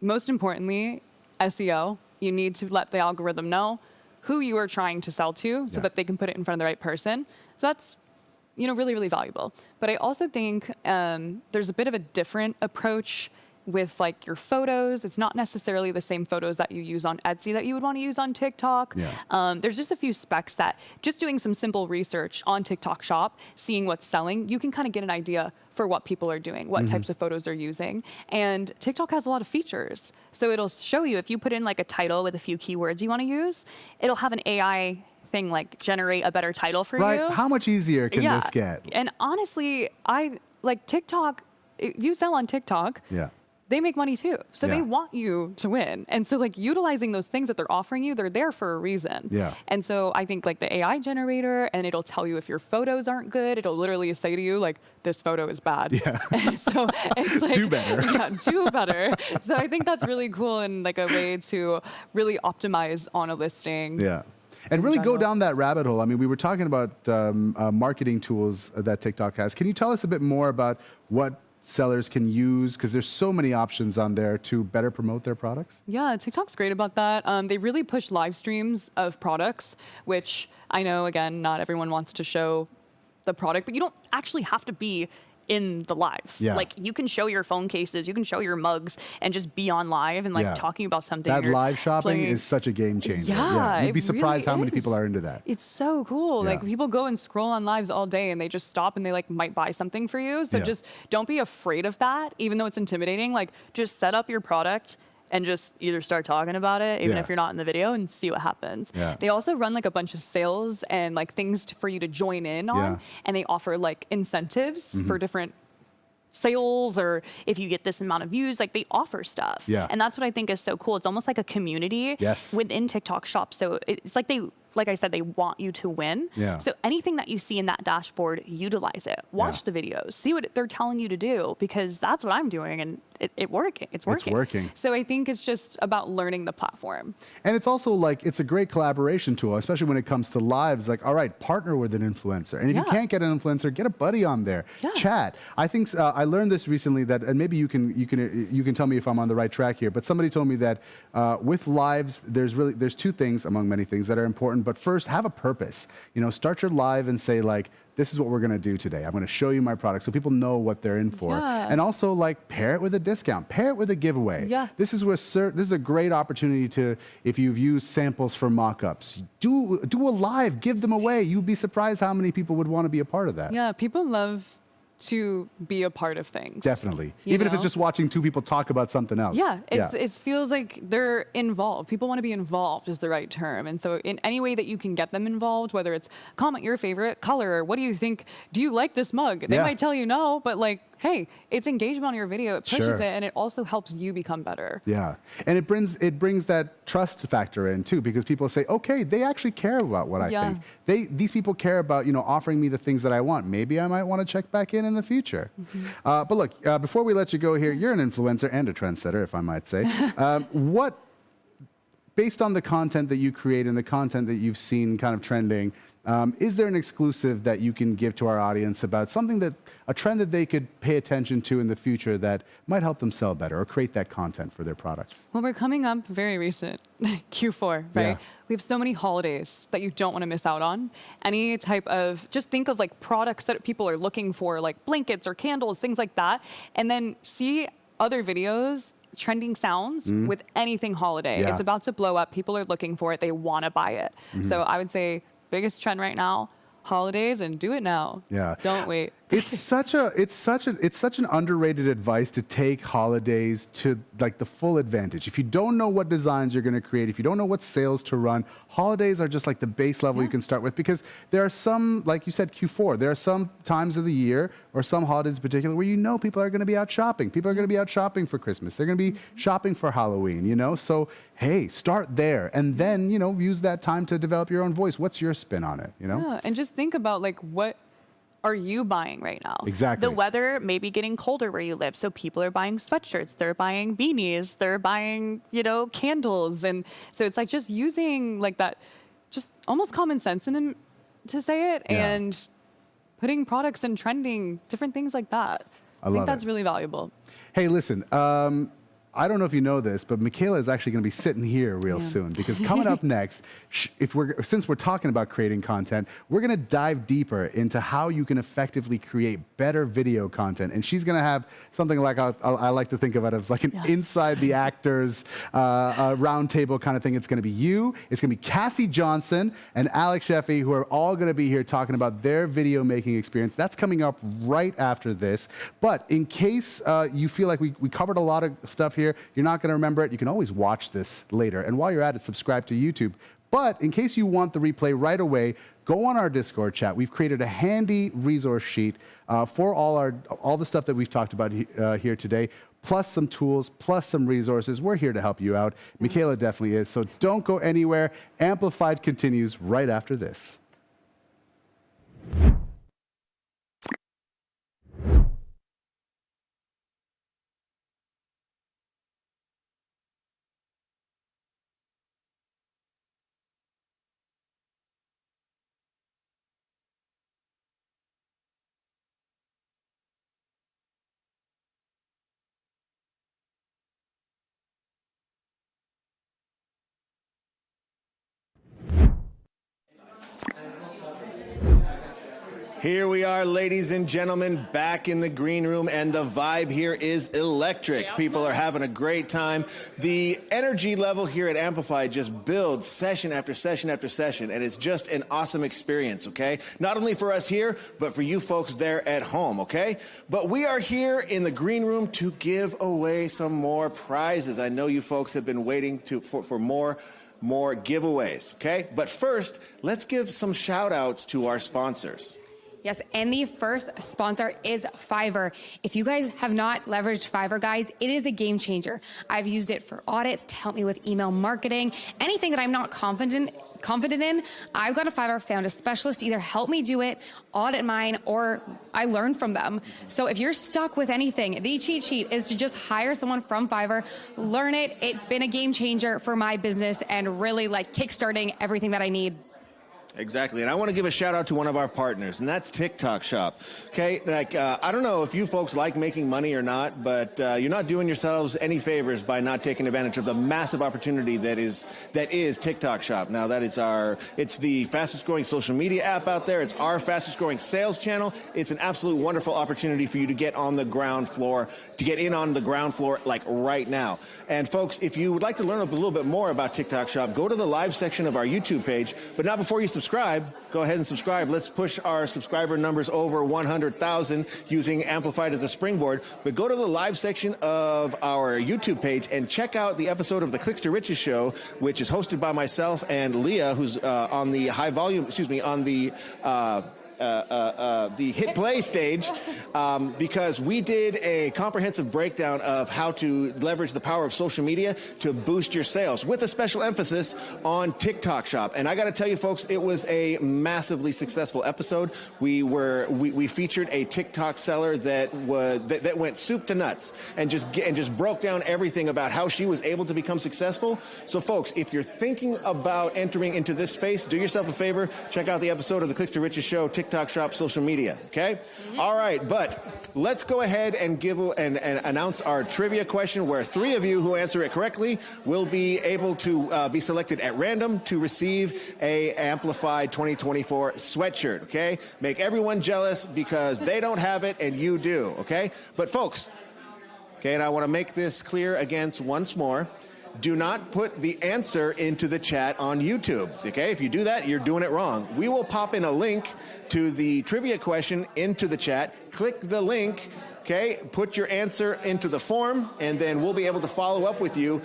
most importantly, SEO. You need to let the algorithm know who you are trying to sell to so that they can put it in front of the right person. So that's, really, really valuable. But I also think there's a bit of a different approach with like your photos. It's not necessarily the same photos that you use on Etsy that you would want to use on TikTok. There's just a few specs that just doing some simple research on TikTok Shop, seeing what's selling, you can kind of get an idea for what people are doing, what types of photos they're using. And TikTok has a lot of features. So it'll show you if you put in like a title with a few keywords you want to use, it'll have an AI thing like generate a better title for you. Right. How much easier can this get? And honestly, I like TikTok. If you sell on TikTok, they make money too. So they want you to win. And so like utilizing those things that they're offering you, they're there for a reason. And so I think like the AI generator, and it'll tell you if your photos aren't good. It'll literally say to you like, this photo is bad. And so it's like, do better. Do better. So I think that's really cool and like a way to really optimize on a listing. And really go down that rabbit hole. I mean, we were talking about marketing tools that TikTok has. Can you tell us a bit more about what sellers can use? Because there's so many options on there to better promote their products. Yeah, TikTok's great about that. They really push live streams of products, which I know, again, not everyone wants to show the product, but you don't actually have to be in the live. Like you can show your phone cases, you can show your mugs and just be on live and like talking about something. That live shopping is such a game changer. You'd be surprised how many people are into that. It's so cool. Like people go and scroll on lives all day and they just stop and they like might buy something for you. So just don't be afraid of that, even though it's intimidating. Like just set up your product and just either start talking about it, even if you're not in the video, and see what happens. They also run like a bunch of sales and like things for you to join in on, and they offer like incentives for different sales, or if you get this amount of views, like they offer stuff. And that's what I think is so cool. It's almost like a community within TikTok Shop. So it's like like I said, they want you to win. So anything that you see in that dashboard, utilize it. Watch the videos, see what they're telling you to do, because that's what I'm doing, and it's working. It's working. So I think it's just about learning the platform. And it's also like, it's a great collaboration tool, especially when it comes to lives. Like, all right, partner with an influencer. And if you can't get an influencer, get a buddy on there. Chat. I think I learned this recently that, and maybe you can tell me if I'm on the right track here, but somebody told me that with lives, there's two things among many things that are important. But first, have a purpose. Start your live and say like, this is what we're going to do today. I'm going to show you my product so people know what they're in for. And also like pair it with a discount, pair it with a giveaway. This is a great opportunity to, if you've used samples for mock-ups, do a live, give them away. You'd be surprised how many people would want to be a part of that. Yeah, people love to be a part of things. Definitely. Even if it's just watching two people talk about something else. It feels like they're involved. People want to be involved is the right term. And so in any way that you can get them involved, whether it's comment your favorite color, what do you think? Do you like this mug? They might tell you no, but like, hey, it's engagement on your video. It pushes it, and it also helps you become better. And it brings that trust factor in too, because people say, okay, they actually care about what I think. These people care about offering me the things that I want. Maybe I might want to check back in the future. But look, before we let you go here, you're an influencer and a trendsetter, if I might say. Based on the content that you create and the content that you've seen kind of trending, is there an exclusive that you can give to our audience about a trend that they could pay attention to in the future that might help them sell better or create that content for their products? Well, we're coming up very recent, Q4, right? We have so many holidays that you don't want to miss out on. Any type of, just think of like products that people are looking for, like blankets or candles, things like that, and then see other videos, trending sounds with anything holiday. It's about to blow up. People are looking for it. They want to buy it. So I would say biggest trend right now, holidays, and do it now. Don't wait. It's such an underrated advice to take holidays to like the full advantage. If you don't know what designs you're going to create, if you don't know what sales to run, holidays are just like the base level you can start with, because there are some, like you said, Q4, there are some times of the year or some holidays in particular where people are going to be out shopping. People are going to be out shopping for Christmas. They're going to be shopping for Halloween, So, hey, start there and then, use that time to develop your own voice. What's your spin on it, Yeah, and just think about like what are you buying right now? Exactly. The weather may be getting colder where you live, so people are buying sweatshirts, they're buying beanies, they're buying, candles. And so it's like just using like that, just almost common sense in them to say it, and putting products and trending, different things like that. I think that's really valuable. Hey, listen, I don't know if you know this, but Michaela is actually going to be sitting here real soon, because coming up next, since we're talking about creating content, we're going to dive deeper into how you can effectively create better video content. And she's going to have something like, I like to think of it as like an inside the actors round table kind of thing. It's going to be you, it's going to be Cassie Johnson and Alex Sheffy, who are all going to be here talking about their video making experience. That's coming up right after this. But in case you feel like we covered a lot of stuff here, you're not going to remember it, you can always watch this later. And while you're at it, subscribe to YouTube. But in case you want the replay right away, go on our Discord chat. We've created a handy resource sheet for all the stuff that we've talked about here today, plus some tools, plus some resources. We're here to help you out. Michaela definitely is. So don't go anywhere. Amplified continues right after this. Here we are, ladies and gentlemen, back in the green room, and the vibe here is electric. People are having a great time. The energy level here at Amplify just builds session after session after session, and it's just an awesome experience, okay? Not only for us here, but for you folks there at home, okay? But we are here in the green room to give away some more prizes. I know you folks have been waiting for more giveaways, okay? But first, let's give some shout outs to our sponsors. Yes, and the first sponsor is Fiverr. If you guys have not leveraged Fiverr, guys, it is a game changer. I've used it for audits to help me with email marketing, anything that I'm not confident in. I've got a Fiverr, found a specialist to either help me do it, audit mine, or I learn from them. So if you're stuck with anything, the cheat sheet is to just hire someone from Fiverr, learn it. It's been a game changer for my business and really like kickstarting everything that I need. Exactly, and I want to give a shout out to one of our partners, and that's TikTok Shop. Okay, like I don't know if you folks like making money or not, but you're not doing yourselves any favors by not taking advantage of the massive opportunity that is TikTok Shop. Now it's the fastest growing social media app out there. It's our fastest growing sales channel. It's an absolute wonderful opportunity for you to get on the ground floor, like right now. And folks, if you would like to learn a little bit more about TikTok Shop, go to the live section of our YouTube page. But not before you subscribe, go ahead and subscribe. Let's push our subscriber numbers over 100,000 using Amplified as a springboard. But go to the live section of our YouTube page and check out the episode of the Clicks to Riches show, which is hosted by myself and Leah, who's on the the hit play stage, because we did a comprehensive breakdown of how to leverage the power of social media to boost your sales, with a special emphasis on TikTok Shop. And I got to tell you, folks, it was a massively successful episode. We featured a TikTok seller that went soup to nuts and just broke down everything about how she was able to become successful. So, folks, if you're thinking about entering into this space, do yourself a favor, check out the episode of the Clicks to Riches show, TikTok Shop social media, okay? All right, but let's go ahead and announce our trivia question, where 3 of you who answer it correctly will be able to be selected at random to receive a Amplified 2024 sweatshirt, okay? Make everyone jealous because they don't have it and you do, okay? But folks, okay, and I want to make this clear again once more. Do not put the answer into the chat on YouTube, okay? If you do that, you're doing it wrong. We will pop in a link to the trivia question into the chat. Click the link, okay? Put your answer into the form, and then we'll be able to follow up with you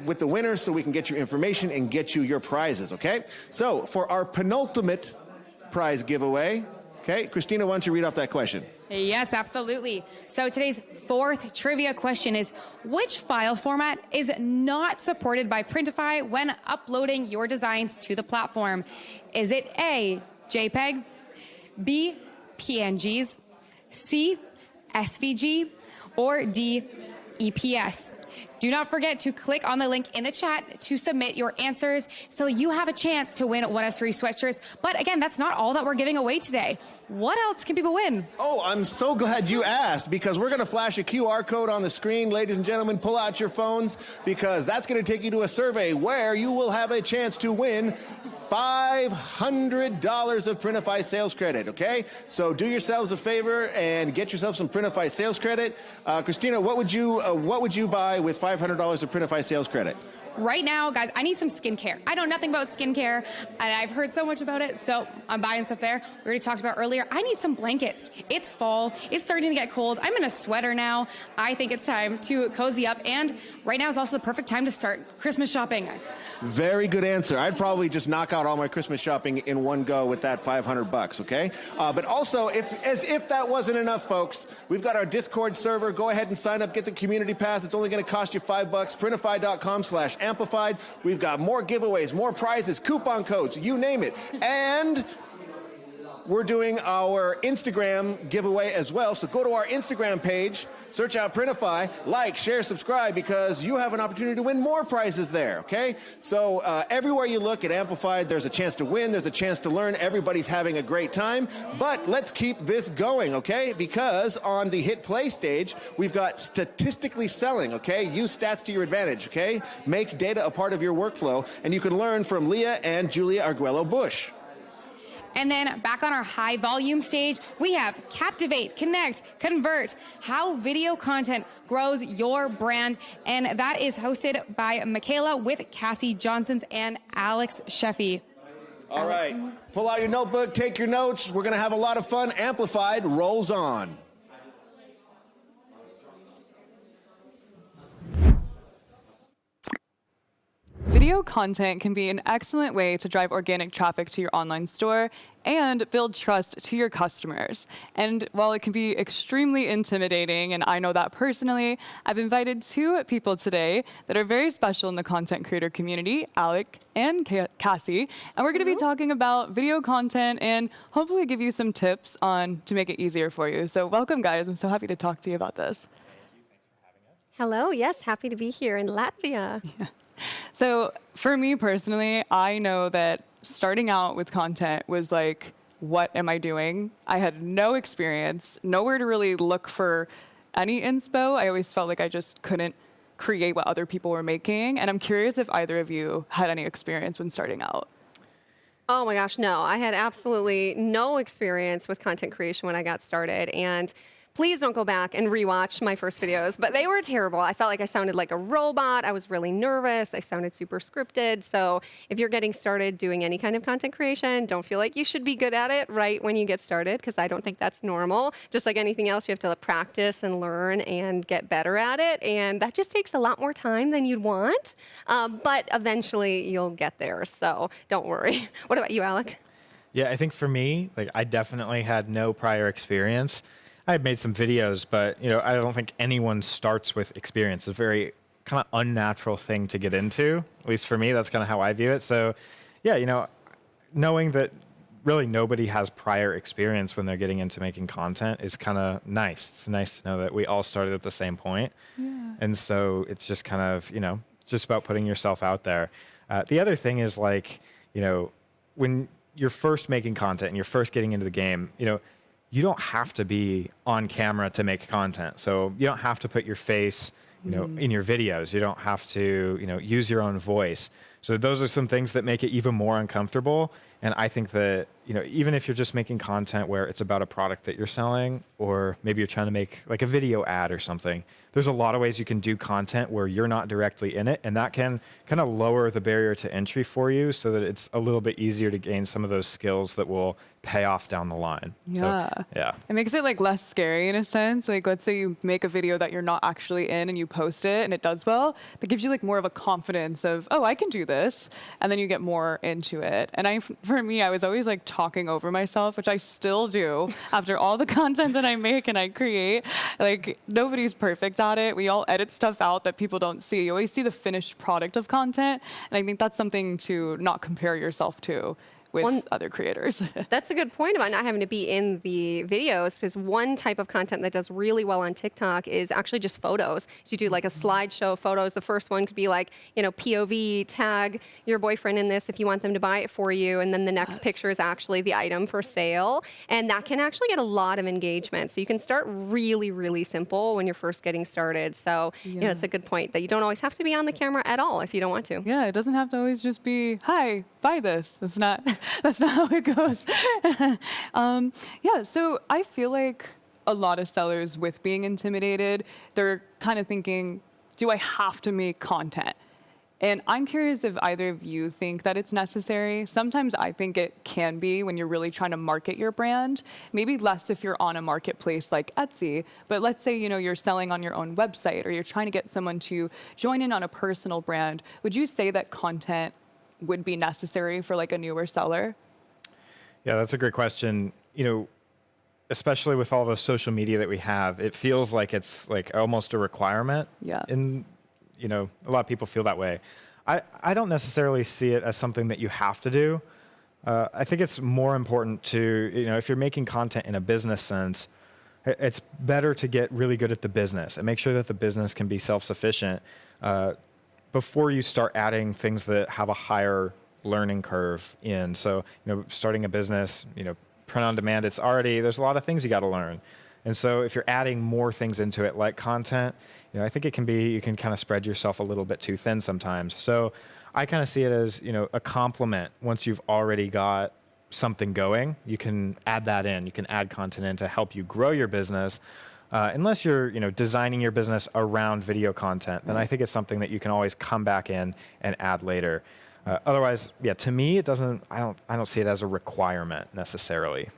with the winners so we can get your information and get you your prizes, okay? So for our penultimate prize giveaway, okay, Christina, why don't you read off that question? Yes, absolutely. So today's 4th trivia question is, which file format is not supported by Printify when uploading your designs to the platform? Is it A, JPEG, B, PNGs, C, SVG, or D, EPS? Do not forget to click on the link in the chat to submit your answers so you have a chance to win one of 3 sweatshirts. But again, that's not all that we're giving away today. What else can people win? Oh, I'm so glad you asked, because we're going to flash a QR code on the screen. Ladies and gentlemen, pull out your phones, because that's going to take you to a survey where you will have a chance to win $500 of Printify sales credit, okay? So do yourselves a favor and get yourself some Printify sales credit. Christina, what would you buy with $500 of Printify sales credit? Right now, guys, I need some skincare. I know nothing about skincare, and I've heard so much about it, so I'm buying stuff there. We already talked about earlier. I need some blankets. It's fall. It's starting to get cold. I'm in a sweater now. I think it's time to cozy up, and right now is also the perfect time to start Christmas shopping. Very good answer. I'd probably just knock out all my Christmas shopping in one go with that $500, okay? But also, as if that wasn't enough, folks, we've got our Discord server. Go ahead and sign up, get the community pass. It's only going to cost you $5. Printify.com/amplified. We've got more giveaways, more prizes, coupon codes, you name it. And we're doing our Instagram giveaway as well. So go to our Instagram page, search out Printify, like, share, subscribe, because you have an opportunity to win more prizes there, okay? So everywhere you look at Amplified, there's a chance to win, there's a chance to learn. Everybody's having a great time. But let's keep this going, okay? Because on the hit play stage, we've got statistically selling, okay? Use stats to your advantage, okay? Make data a part of your workflow, and you can learn from Leah and Julia Arguello Bush. And then back on our high volume stage, we have Captivate, Connect, Convert, how video content grows your brand. And that is hosted by Michaela with Cassie Johnsons and Alex Sheffy. All right, pull out your notebook, take your notes. We're going to have a lot of fun. Amplified rolls on. Video content can be an excellent way to drive organic traffic to your online store and build trust to your customers. And while it can be extremely intimidating, and I know that personally, I've invited 2 people today that are very special in the content creator community, Alec and Cassie. And we're going to be talking about video content and hopefully give you some tips on to make it easier for you. So welcome, guys. I'm so happy to talk to you about this. Hello. Yes, happy to be here in Latvia. Yeah. So for me personally, I know that starting out with content was like, what am I doing? I had no experience, nowhere to really look for any inspo. I always felt like I just couldn't create what other people were making. And I'm curious if either of you had any experience when starting out. Oh my gosh, no. I had absolutely no experience with content creation when I got started. And please don't go back and rewatch my first videos, but they were terrible. I felt like I sounded like a robot. I was really nervous. I sounded super scripted. So if you're getting started doing any kind of content creation, don't feel like you should be good at it right when you get started, because I don't think that's normal. Just like anything else, you have to practice and learn and get better at it. And that just takes a lot more time than you'd want. But eventually you'll get there. So don't worry. What about you, Alec? Yeah, I think for me, like I definitely had no prior experience. I had made some videos, but I don't think anyone starts with experience. It's a very kind of unnatural thing to get into. At least for me, that's kind of how I view it. So, yeah, knowing that really nobody has prior experience when they're getting into making content is kind of nice. It's nice to know that we all started at the same point. Yeah. And so it's just kind of, just about putting yourself out there. The other thing is when you're first making content and you're first getting into the game, you don't have to be on camera to make content. So you don't have to put your face, in your videos. You don't have to, use your own voice. So those are some things that make it even more uncomfortable. And I think that, even if you're just making content where it's about a product that you're selling, or maybe you're trying to make like a video ad or something, there's a lot of ways you can do content where you're not directly in it. And that can kind of lower the barrier to entry for you so that it's a little bit easier to gain some of those skills that will pay off down the line. Yeah. So, yeah. It makes it less scary in a sense. Like let's say you make a video that you're not actually in and you post it and it does well. That gives you more of a confidence of, oh, I can do this. And then you get more into it. And for me, I was always talking over myself, which I still do after all the content that I make and I create. Nobody's perfect at it. We all edit stuff out that people don't see. You always see the finished product of content. And I think that's something to not compare yourself to. with other creators. That's a good point about not having to be in the videos, because one type of content that does really well on TikTok is actually just photos. So you do like a slideshow photos. The first one could be like, POV, tag your boyfriend in this if you want them to buy it for you. And then the next picture is actually the item for sale. And that can actually get a lot of engagement. So you can start really, really simple when you're first getting started. So, it's a good point that you don't always have to be on the camera at all if you don't want to. Yeah, it doesn't have to always just be, hi, buy this. That's not how it goes. So I feel like a lot of sellers, with being intimidated, they're kind of thinking, do I have to make content? And I'm curious if either of you think that it's necessary. Sometimes I think it can be when you're really trying to market your brand. Maybe less if you're on a marketplace like Etsy. But let's say, you're selling on your own website, or you're trying to get someone to join in on a personal brand. Would you say that content would be necessary for like a newer seller? Yeah, that's a great question. Especially with all the social media that we have, it feels like it's like almost a requirement. Yeah. A lot of people feel that way. I don't necessarily see it as something that you have to do. I think it's more important to, if you're making content in a business sense, it's better to get really good at the business and make sure that the business can be self-sufficient before you start adding things that have a higher learning curve in. So, starting a business, print on demand, there's a lot of things you got to learn. And so if you're adding more things into it, like content, I think you can kind of spread yourself a little bit too thin sometimes. So I kind of see it as, a complement. Once you've already got something going, you can add that in. You can add content in to help you grow your business. Unless you're, designing your business around video content, then I think it's something that you can always come back in and add later. Otherwise, to me, I don't see it as a requirement necessarily.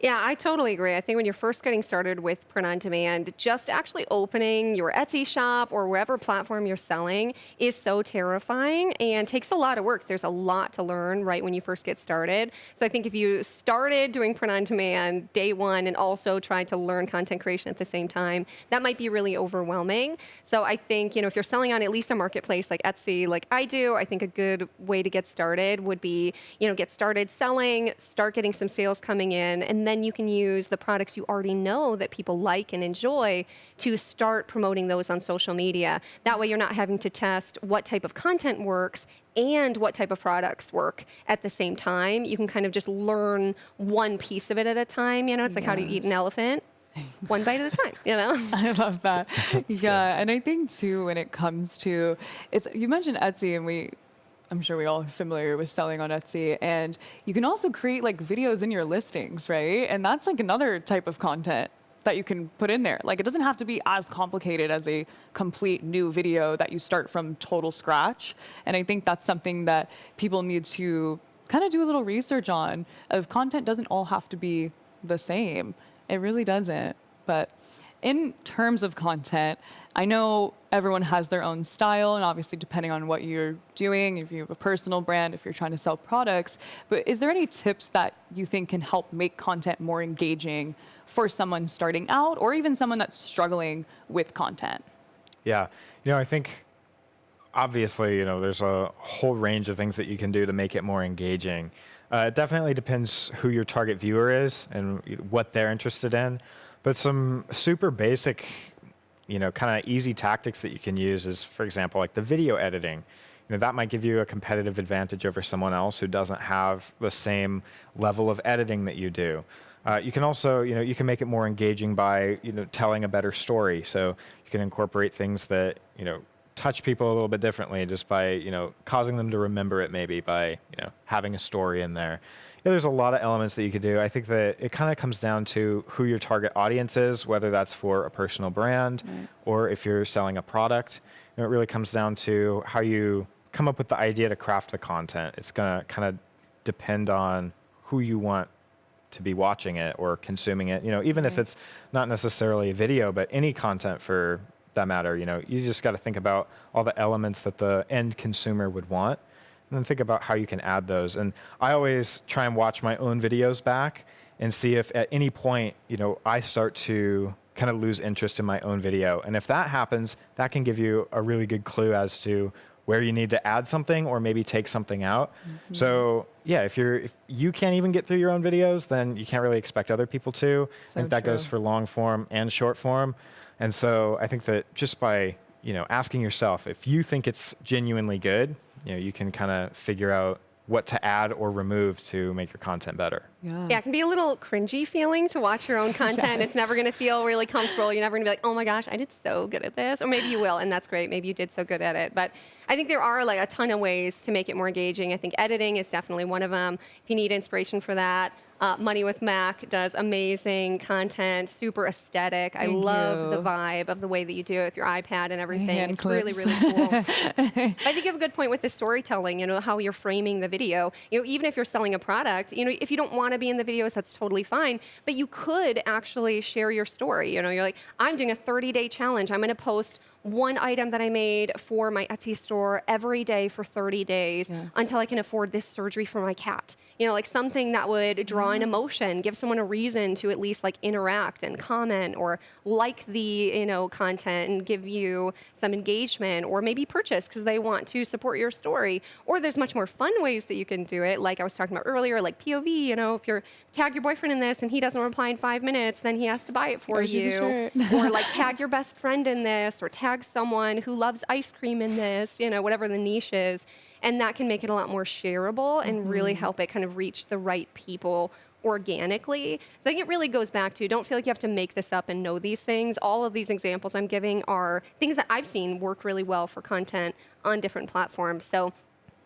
Yeah, I totally agree. I think when you're first getting started with print on demand, just actually opening your Etsy shop or wherever platform you're selling is so terrifying and takes a lot of work. There's a lot to learn right when you first get started. So I think if you started doing print on demand day one and also tried to learn content creation at the same time, that might be really overwhelming. So I think, if you're selling on at least a marketplace like Etsy, like I do, I think a good way to get started would be, get started selling, start getting some sales coming in, and then you can use the products you already know that people like and enjoy to start promoting those on social media. That way you're not having to test what type of content works and what type of products work at the same time. You can kind of just learn one piece of it at a time. It's like, how do you eat an elephant? One bite at a time, I love that. Yeah, and I think too, when it comes to, you mentioned Etsy, and I'm sure we all are familiar with selling on Etsy, and you can also create like videos in your listings, right? And that's like another type of content that you can put in there. Like, it doesn't have to be as complicated as a complete new video that you start from total scratch. And I think that's something that people need to kind of do a little research on. Of content doesn't all have to be the same. It really doesn't. But in terms of content, I know everyone has their own style, and obviously depending on what you're doing, if you have a personal brand, if you're trying to sell products, but is there any tips that you think can help make content more engaging for someone starting out or even someone that's struggling with content? Yeah, I think obviously, there's a whole range of things that you can do to make it more engaging. It definitely depends who your target viewer is and what they're interested in, but some super basic kind of easy tactics that you can use is, for example, like the video editing. That might give you a competitive advantage over someone else who doesn't have the same level of editing that you do. You can also, you can make it more engaging by, telling a better story. So you can incorporate things that, touch people a little bit differently just by, causing them to remember it maybe by, having a story in there. There's a lot of elements that you could do. I think that it kind of comes down to who your target audience is, whether that's for a personal brand or if you're selling a product. It really comes down to how you come up with the idea to craft the content. It's going to kind of depend on who you want to be watching it or consuming it. Even if it's not necessarily a video, but any content for that matter, you just got to think about all the elements that the end consumer would want. And then think about how you can add those. And I always try and watch my own videos back and see if at any point, I start to kind of lose interest in my own video. And if that happens, that can give you a really good clue as to where you need to add something or maybe take something out. Mm-hmm. So yeah, if you can't even get through your own videos, then you can't really expect other people to. I think that goes for long form and short form. And so I think that just by, asking yourself, if you think it's genuinely good, you can kind of figure out what to add or remove to make your content better. Yeah, it can be a little cringy feeling to watch your own content. It's never going to feel really comfortable. You're never going to be like, oh my gosh, I did so good at this. Or maybe you will, and that's great. Maybe you did so good at it. But I think there are like a ton of ways to make it more engaging. I think editing is definitely one of them. If you need inspiration for that, Money with Mac does amazing content, super aesthetic. I love the vibe of the way that you do it with your iPad and everything. It's really, really cool. I think you have a good point with the storytelling, how you're framing the video. Even if you're selling a product, if you don't want to be in the videos, that's totally fine. But you could actually share your story. You're like, I'm doing a 30-day challenge. I'm going to post one item that I made for my Etsy store every day for 30 days until I can afford this surgery for my cat. Like something that would draw an emotion, give someone a reason to at least like interact and comment or like the, content and give you some engagement or maybe purchase because they want to support your story. Or there's much more fun ways that you can do it. Like I was talking about earlier, like POV, if you're tag your boyfriend in this and he doesn't reply in 5 minutes, then he has to buy it for you. Or like tag your best friend in this or tag someone who loves ice cream in this, whatever the niche is. And that can make it a lot more shareable and really help it kind of reach the right people organically. So I think it really goes back to, don't feel like you have to make this up and know these things. All of these examples I'm giving are things that I've seen work really well for content on different platforms. So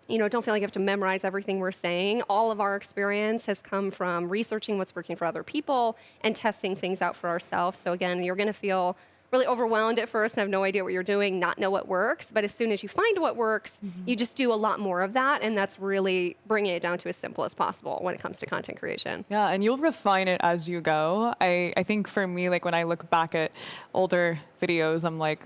don't feel like you have to memorize everything we're saying. All of our experience has come from researching what's working for other people and testing things out for ourselves. So again, you're going to feel really overwhelmed at first and have no idea what you're doing, not know what works. But as soon as you find what works, you just do a lot more of that. And that's really bringing it down to as simple as possible when it comes to content creation. Yeah, and you'll refine it as you go. I think for me, like when I look back at older videos, I'm like,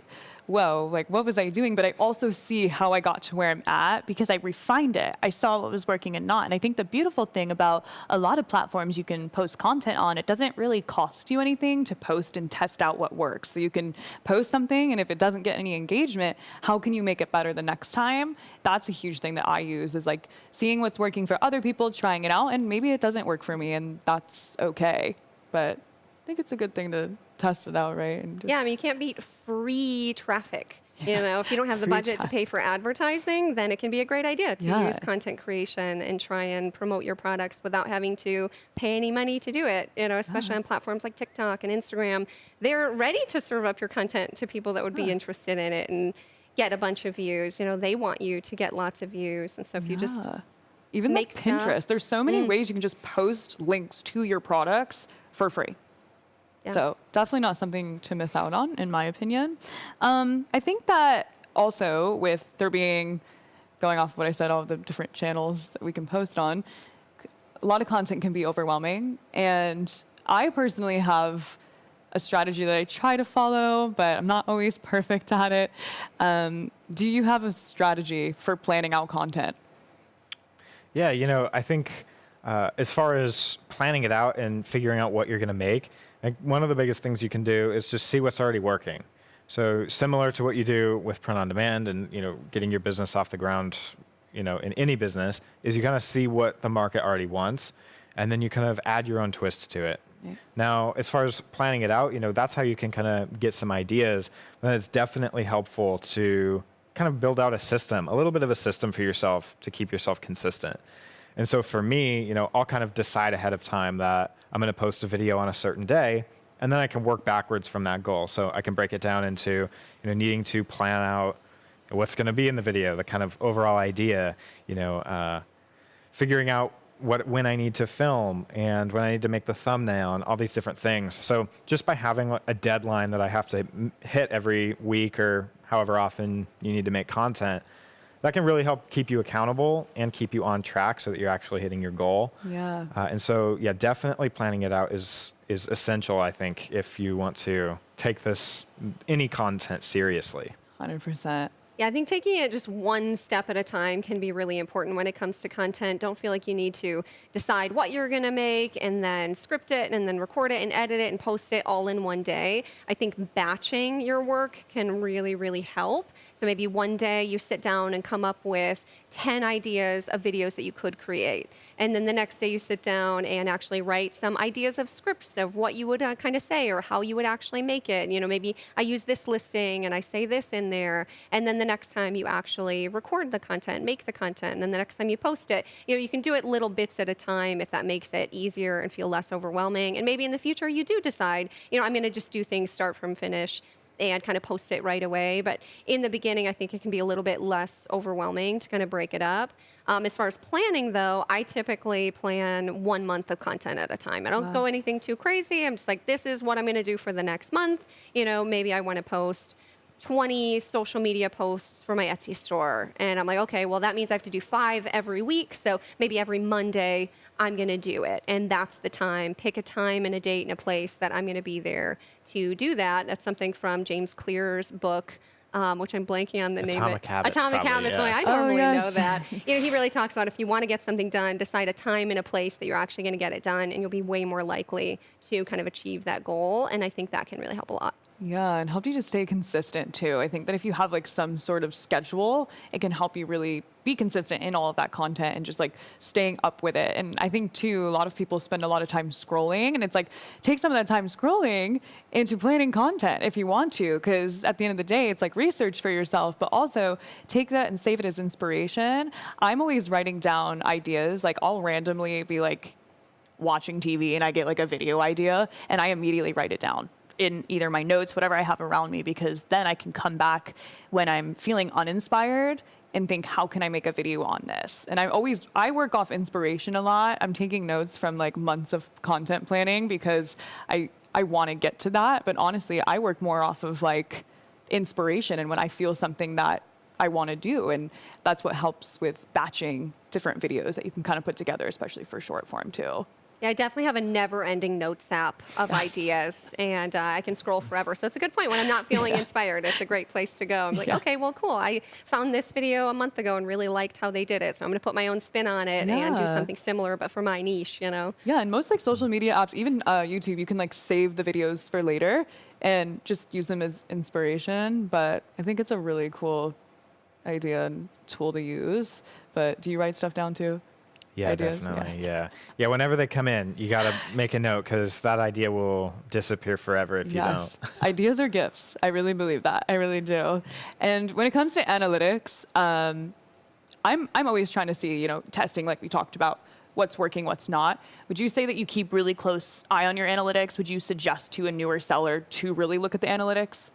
whoa, like what was I doing? But I also see how I got to where I'm at because I refined it. I saw what was working and not. And I think the beautiful thing about a lot of platforms you can post content on, it doesn't really cost you anything to post and test out what works. So you can post something and if it doesn't get any engagement, how can you make it better the next time? That's a huge thing that I use is like seeing what's working for other people, trying it out, and maybe it doesn't work for me and that's okay. But I think it's a good thing to test it out, right? And Yeah, you can't beat free traffic. If you don't have the budget to pay for advertising, then it can be a great idea to use content creation and try and promote your products without having to pay any money to do it. Especially on platforms like TikTok and Instagram, they're ready to serve up your content to people that would be interested in it and get a bunch of views. They want you to get lots of views, and so if you just even like Pinterest, there's so many ways you can just post links to your products for free. Yeah. So definitely not something to miss out on, in my opinion. I think that also with there being, going off of what I said, all the different channels that we can post on, a lot of content can be overwhelming. And I personally have a strategy that I try to follow, but I'm not always perfect at it. Do you have a strategy for planning out content? Yeah, I think as far as planning it out and figuring out what you're going to make, like one of the biggest things you can do is just see what's already working. So similar to what you do with print on demand and getting your business off the ground, in any business, is you kind of see what the market already wants, and then you kind of add your own twist to it. Yeah. Now, as far as planning it out, that's how you can kind of get some ideas. But it's definitely helpful to kind of build out a system, a little bit of a system for yourself to keep yourself consistent. And so for me, I'll kind of decide ahead of time that I'm going to post a video on a certain day, and then I can work backwards from that goal. So I can break it down into, needing to plan out what's going to be in the video, the kind of overall idea, figuring out when I need to film and when I need to make the thumbnail and all these different things. So just by having a deadline that I have to hit every week or however often you need to make content, that can really help keep you accountable and keep you on track so that you're actually hitting your goal. Yeah. And so, yeah, definitely planning it out is essential, I think, if you want to take any content seriously. 100%. Yeah, I think taking it just one step at a time can be really important when it comes to content. Don't feel like you need to decide what you're going to make and then script it and then record it and edit it and post it all in one day. I think batching your work can really, really help. So maybe one day you sit down and come up with 10 ideas of videos that you could create. And then the next day you sit down and actually write some ideas of scripts of what you would kind of say or how you would actually make it. You know, maybe I use this listing and I say this in there. And then the next time you actually record the content, make the content, and then the next time you post it, you know, you can do it little bits at a time if that makes it easier and feel less overwhelming. And maybe in the future you do decide, you know, I'm going to just do things start from finish and kind of post it right away. But in the beginning, I think it can be a little bit less overwhelming to kind of break it up. As far as planning, though, I typically plan 1 month of content at a time. I don't go anything too crazy. I'm just like, this is what I'm going to do for the next month. You know, maybe I want to post 20 social media posts for my Etsy store. And I'm like, okay, well, that means I have to do 5 every week. So maybe every Monday, I'm going to do it. And that's the time. Pick a time and a date and a place that I'm going to be there to do that. That's something from James Clear's book, which I'm blanking on the name of it. Atomic Habits. Yeah. I normally know that. You know, he really talks about if you want to get something done, decide a time and a place that you're actually going to get it done, and you'll be way more likely to kind of achieve that goal. And I think that can really help a lot. Yeah, and help you to stay consistent too. I think that if you have like some sort of schedule, it can help you really be consistent in all of that content and just like staying up with it. And I think too, a lot of people spend a lot of time scrolling, and it's like take some of that time scrolling into planning content if you want to, because at the end of the day, it's like research for yourself, but also take that and save it as inspiration. I'm always writing down ideas, like I'll randomly be like watching TV and I get like a video idea and I immediately write it down in either my notes, whatever I have around me, because then I can come back when I'm feeling uninspired and think, how can I make a video on this? And I work off inspiration a lot. I'm taking notes from like months of content planning because I want to get to that. But honestly, I work more off of like inspiration and when I feel something that I want to do. And that's what helps with batching different videos that you can kind of put together, especially for short form too. Yeah, I definitely have a never-ending notes app of ideas, and I can scroll forever. So it's a good point. When I'm not feeling inspired, it's a great place to go. I'm like, okay, well, cool. I found this video a month ago and really liked how they did it. So I'm going to put my own spin on it and do something similar, but for my niche, you know? Yeah, and most like social media apps, even YouTube, you can like save the videos for later and just use them as inspiration. But I think it's a really cool idea and tool to use. But do you write stuff down too? Yeah, Ideas? definitely. Yeah. Whenever they come in, you got to make a note because that idea will disappear forever if you don't. Ideas are gifts. I really believe that. I really do. And when it comes to analytics, I'm always trying to see, you know, testing like we talked about, what's working, what's not. Would you say that you keep really close eye on your analytics? Would you suggest to a newer seller to really look at the analytics?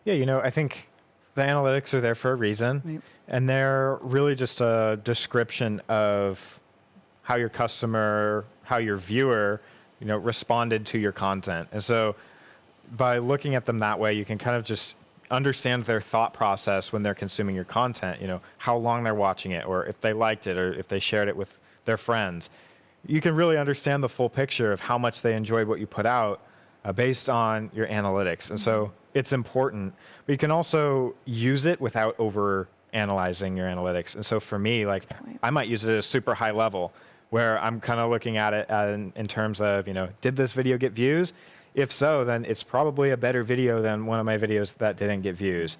Yeah, you know, I think the analytics are there for a reason, right. And they're really just a description of how your customer, how your viewer, you know, responded to your content. And so by looking at them that way, you can kind of just understand their thought process when they're consuming your content, you know, how long they're watching it, or if they liked it, or if they shared it with their friends. You can really understand the full picture of how much they enjoyed what you put out based on your analytics. And so it's important, but you can also use it without over analyzing your analytics. And so for me, like I might use it at a super high level where I'm kind of looking at it in terms of, you know, did this video get views? If so, then it's probably a better video than one of my videos that didn't get views.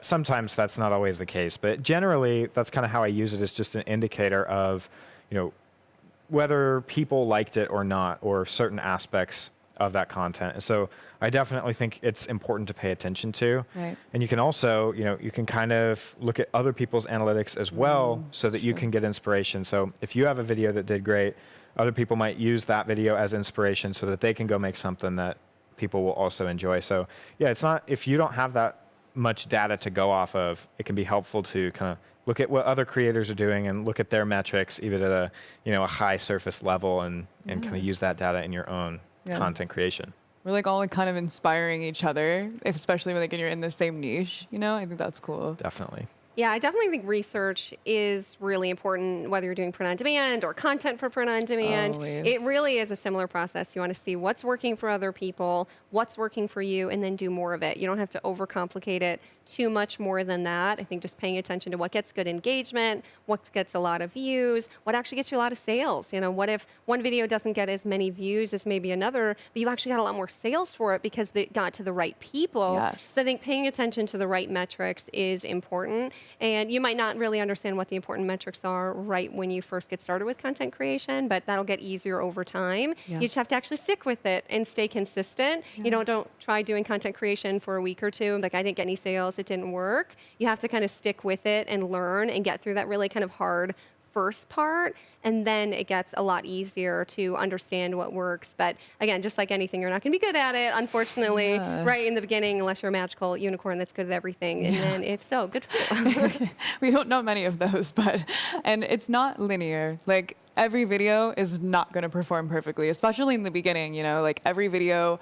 Sometimes that's not always the case, but generally that's kind of how I use it as just an indicator of, you know, whether people liked it or not, or certain aspects of that content. And so I definitely think it's important to pay attention to. Right. And you can also, you know, you can kind of look at other people's analytics as well so that you can get inspiration. So if you have a video that did great, other people might use that video as inspiration so that they can go make something that people will also enjoy. So yeah, it's not, if you don't have that much data to go off of, it can be helpful to kind of look at what other creators are doing and look at their metrics, even at a, you know, a high surface level, and kind of use that data in your own content creation. We're like all like kind of inspiring each other, especially when like you're in the same niche, you know? I think that's cool. Definitely. Yeah, I definitely think research is really important, whether you're doing print on demand or content for print on demand. Always. It really is a similar process. You want to see what's working for other people, what's working for you, and then do more of it. You don't have to overcomplicate it too much more than that. I think just paying attention to what gets good engagement, what gets a lot of views, what actually gets you a lot of sales. You know, what if one video doesn't get as many views as maybe another, but you actually got a lot more sales for it because it got to the right people. Yes. So I think paying attention to the right metrics is important. And you might not really understand what the important metrics are right when you first get started with content creation, but that'll get easier over time. Yeah. You just have to actually stick with it and stay consistent. You know, don't try doing content creation for a week or two. Like, I didn't get any sales, it didn't work. You have to kind of stick with it and learn and get through that really kind of hard first part, and then it gets a lot easier to understand what works. But again, just like anything, you're not going to be good at it, unfortunately, right in the beginning, unless you're a magical unicorn that's good at everything. And then if so, good for you. We don't know many of those, and it's not linear. Like, every video is not going to perform perfectly, especially in the beginning, you know, like every video,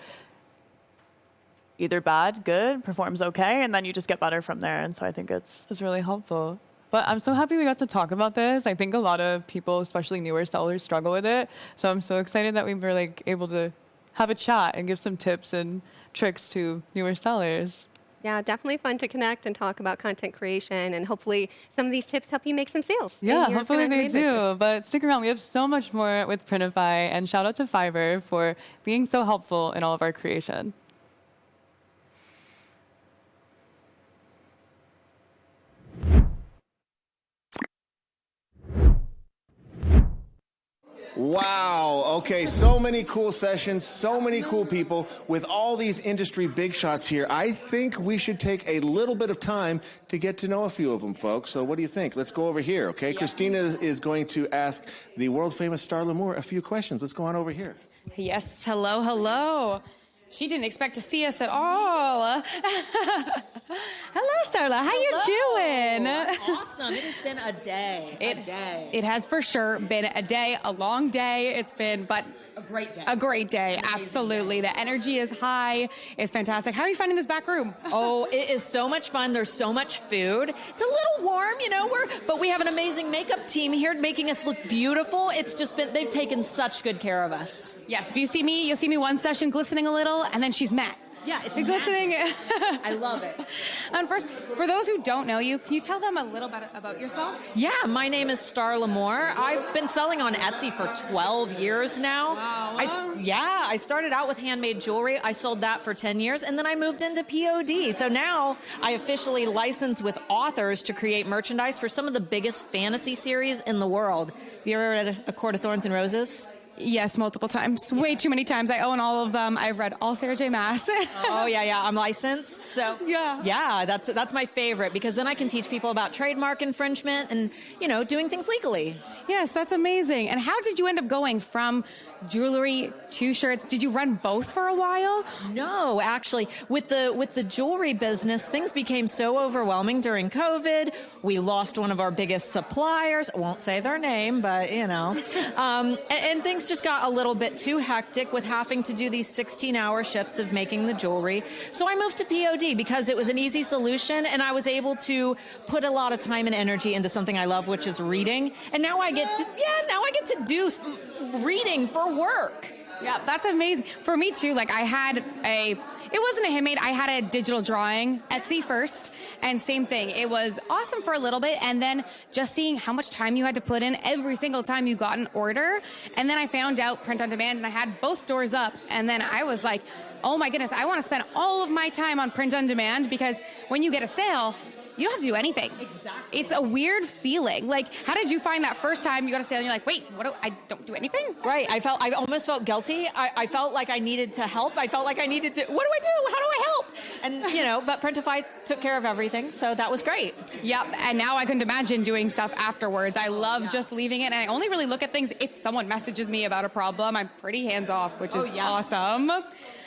either bad, good, performs okay, and then you just get better from there. And so I think it's really helpful. But I'm so happy we got to talk about this. I think a lot of people, especially newer sellers, struggle with it. So I'm so excited that we were like able to have a chat and give some tips and tricks to newer sellers. Yeah, definitely fun to connect and talk about content creation, and hopefully some of these tips help you make some sales. in Yeah, your hopefully print on they demand do. business. But stick around. We have so much more with Printify, and shout out to Fiverr for being so helpful in all of our creation. Wow. Okay, so many cool sessions, so many cool people with all these industry big shots here. I think we should take a little bit of time to get to know a few of them, folks. So what do you think? Let's go over here, okay? Yeah. Christina is going to ask the world famous Starla Moore a few questions. Let's go on over here. Yes, hello, hello. She didn't expect to see us at all. Hello, Starla. How you doing? Awesome. It has been a day. It has for sure been a day, a long day. It's been, but a great day. A great day, absolutely. The energy is high. It's fantastic. How are you finding this back room? Oh, it is so much fun. There's so much food. It's a little warm, you know, but we have an amazing makeup team here making us look beautiful. It's just been, they've taken such good care of us. Yes, if you see me, you'll see me one session glistening a little, and then she's matte. Yeah, it's glistening. I love it. And first, for those who don't know you, can you tell them a little bit about yourself? Yeah, my name is Starla Moore. I've been selling on Etsy for 12 years now. Wow. I started out with handmade jewelry. I sold that for 10 years, and then I moved into POD. So now I officially license with authors to create merchandise for some of the biggest fantasy series in the world. Have you ever read A Court of Thorns and Roses? Yes, multiple times. Way too many times. I own all of them. I've read all Sarah J. Maas. Oh, yeah. I'm licensed. So, yeah, that's my favorite, because then I can teach people about trademark infringement and, you know, doing things legally. Yes, that's amazing. And how did you end up going from jewelry to shirts? Did you run both for a while? No, actually, with the jewelry business, things became so overwhelming during COVID. We lost one of our biggest suppliers. I won't say their name, but, you know. And things just got a little bit too hectic with having to do these 16-hour shifts of making the jewelry. So I moved to POD because it was an easy solution, and I was able to put a lot of time and energy into something I love, which is reading. And now I get to do reading for work. Yeah, that's amazing. For me too, like it wasn't a handmade, I had a digital drawing Etsy first, and same thing. It was awesome for a little bit, and then just seeing how much time you had to put in every single time you got an order. And then I found out print on demand, and I had both stores up, and then I was like, oh my goodness, I want to spend all of my time on print on demand, because when you get a sale, you don't have to do anything. Exactly. It's a weird feeling. Like, how did you find that first time you got a sale and you're like, wait, I don't do anything? Right. I almost felt guilty. I felt like I needed to help. I felt like I needed to, what do I do? How do I help? And, you know, but Printify took care of everything. So that was great. Yep. And now I couldn't imagine doing stuff afterwards. I love just leaving it. And I only really look at things if someone messages me about a problem. I'm pretty hands off, which is awesome.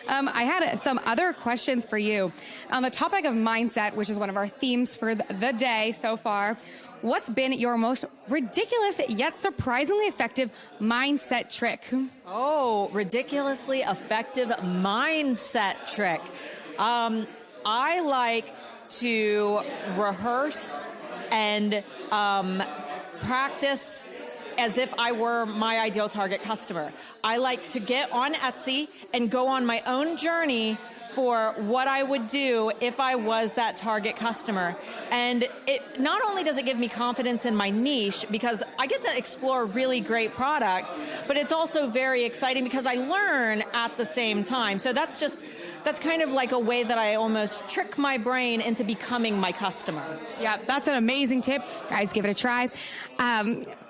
I had some other questions for you. On the topic of mindset, which is one of our themes for the day so far, what's been your most ridiculous yet surprisingly effective mindset trick? Oh, ridiculously effective mindset trick. I like to rehearse and practice as if I were my ideal target customer. I like to get on Etsy and go on my own journey for what I would do if I was that target customer. And it not only does it give me confidence in my niche because I get to explore really great products, but it's also very exciting because I learn at the same time. So that's kind of like a way that I almost trick my brain into becoming my customer. Yeah, that's an amazing tip. Guys, give it a try.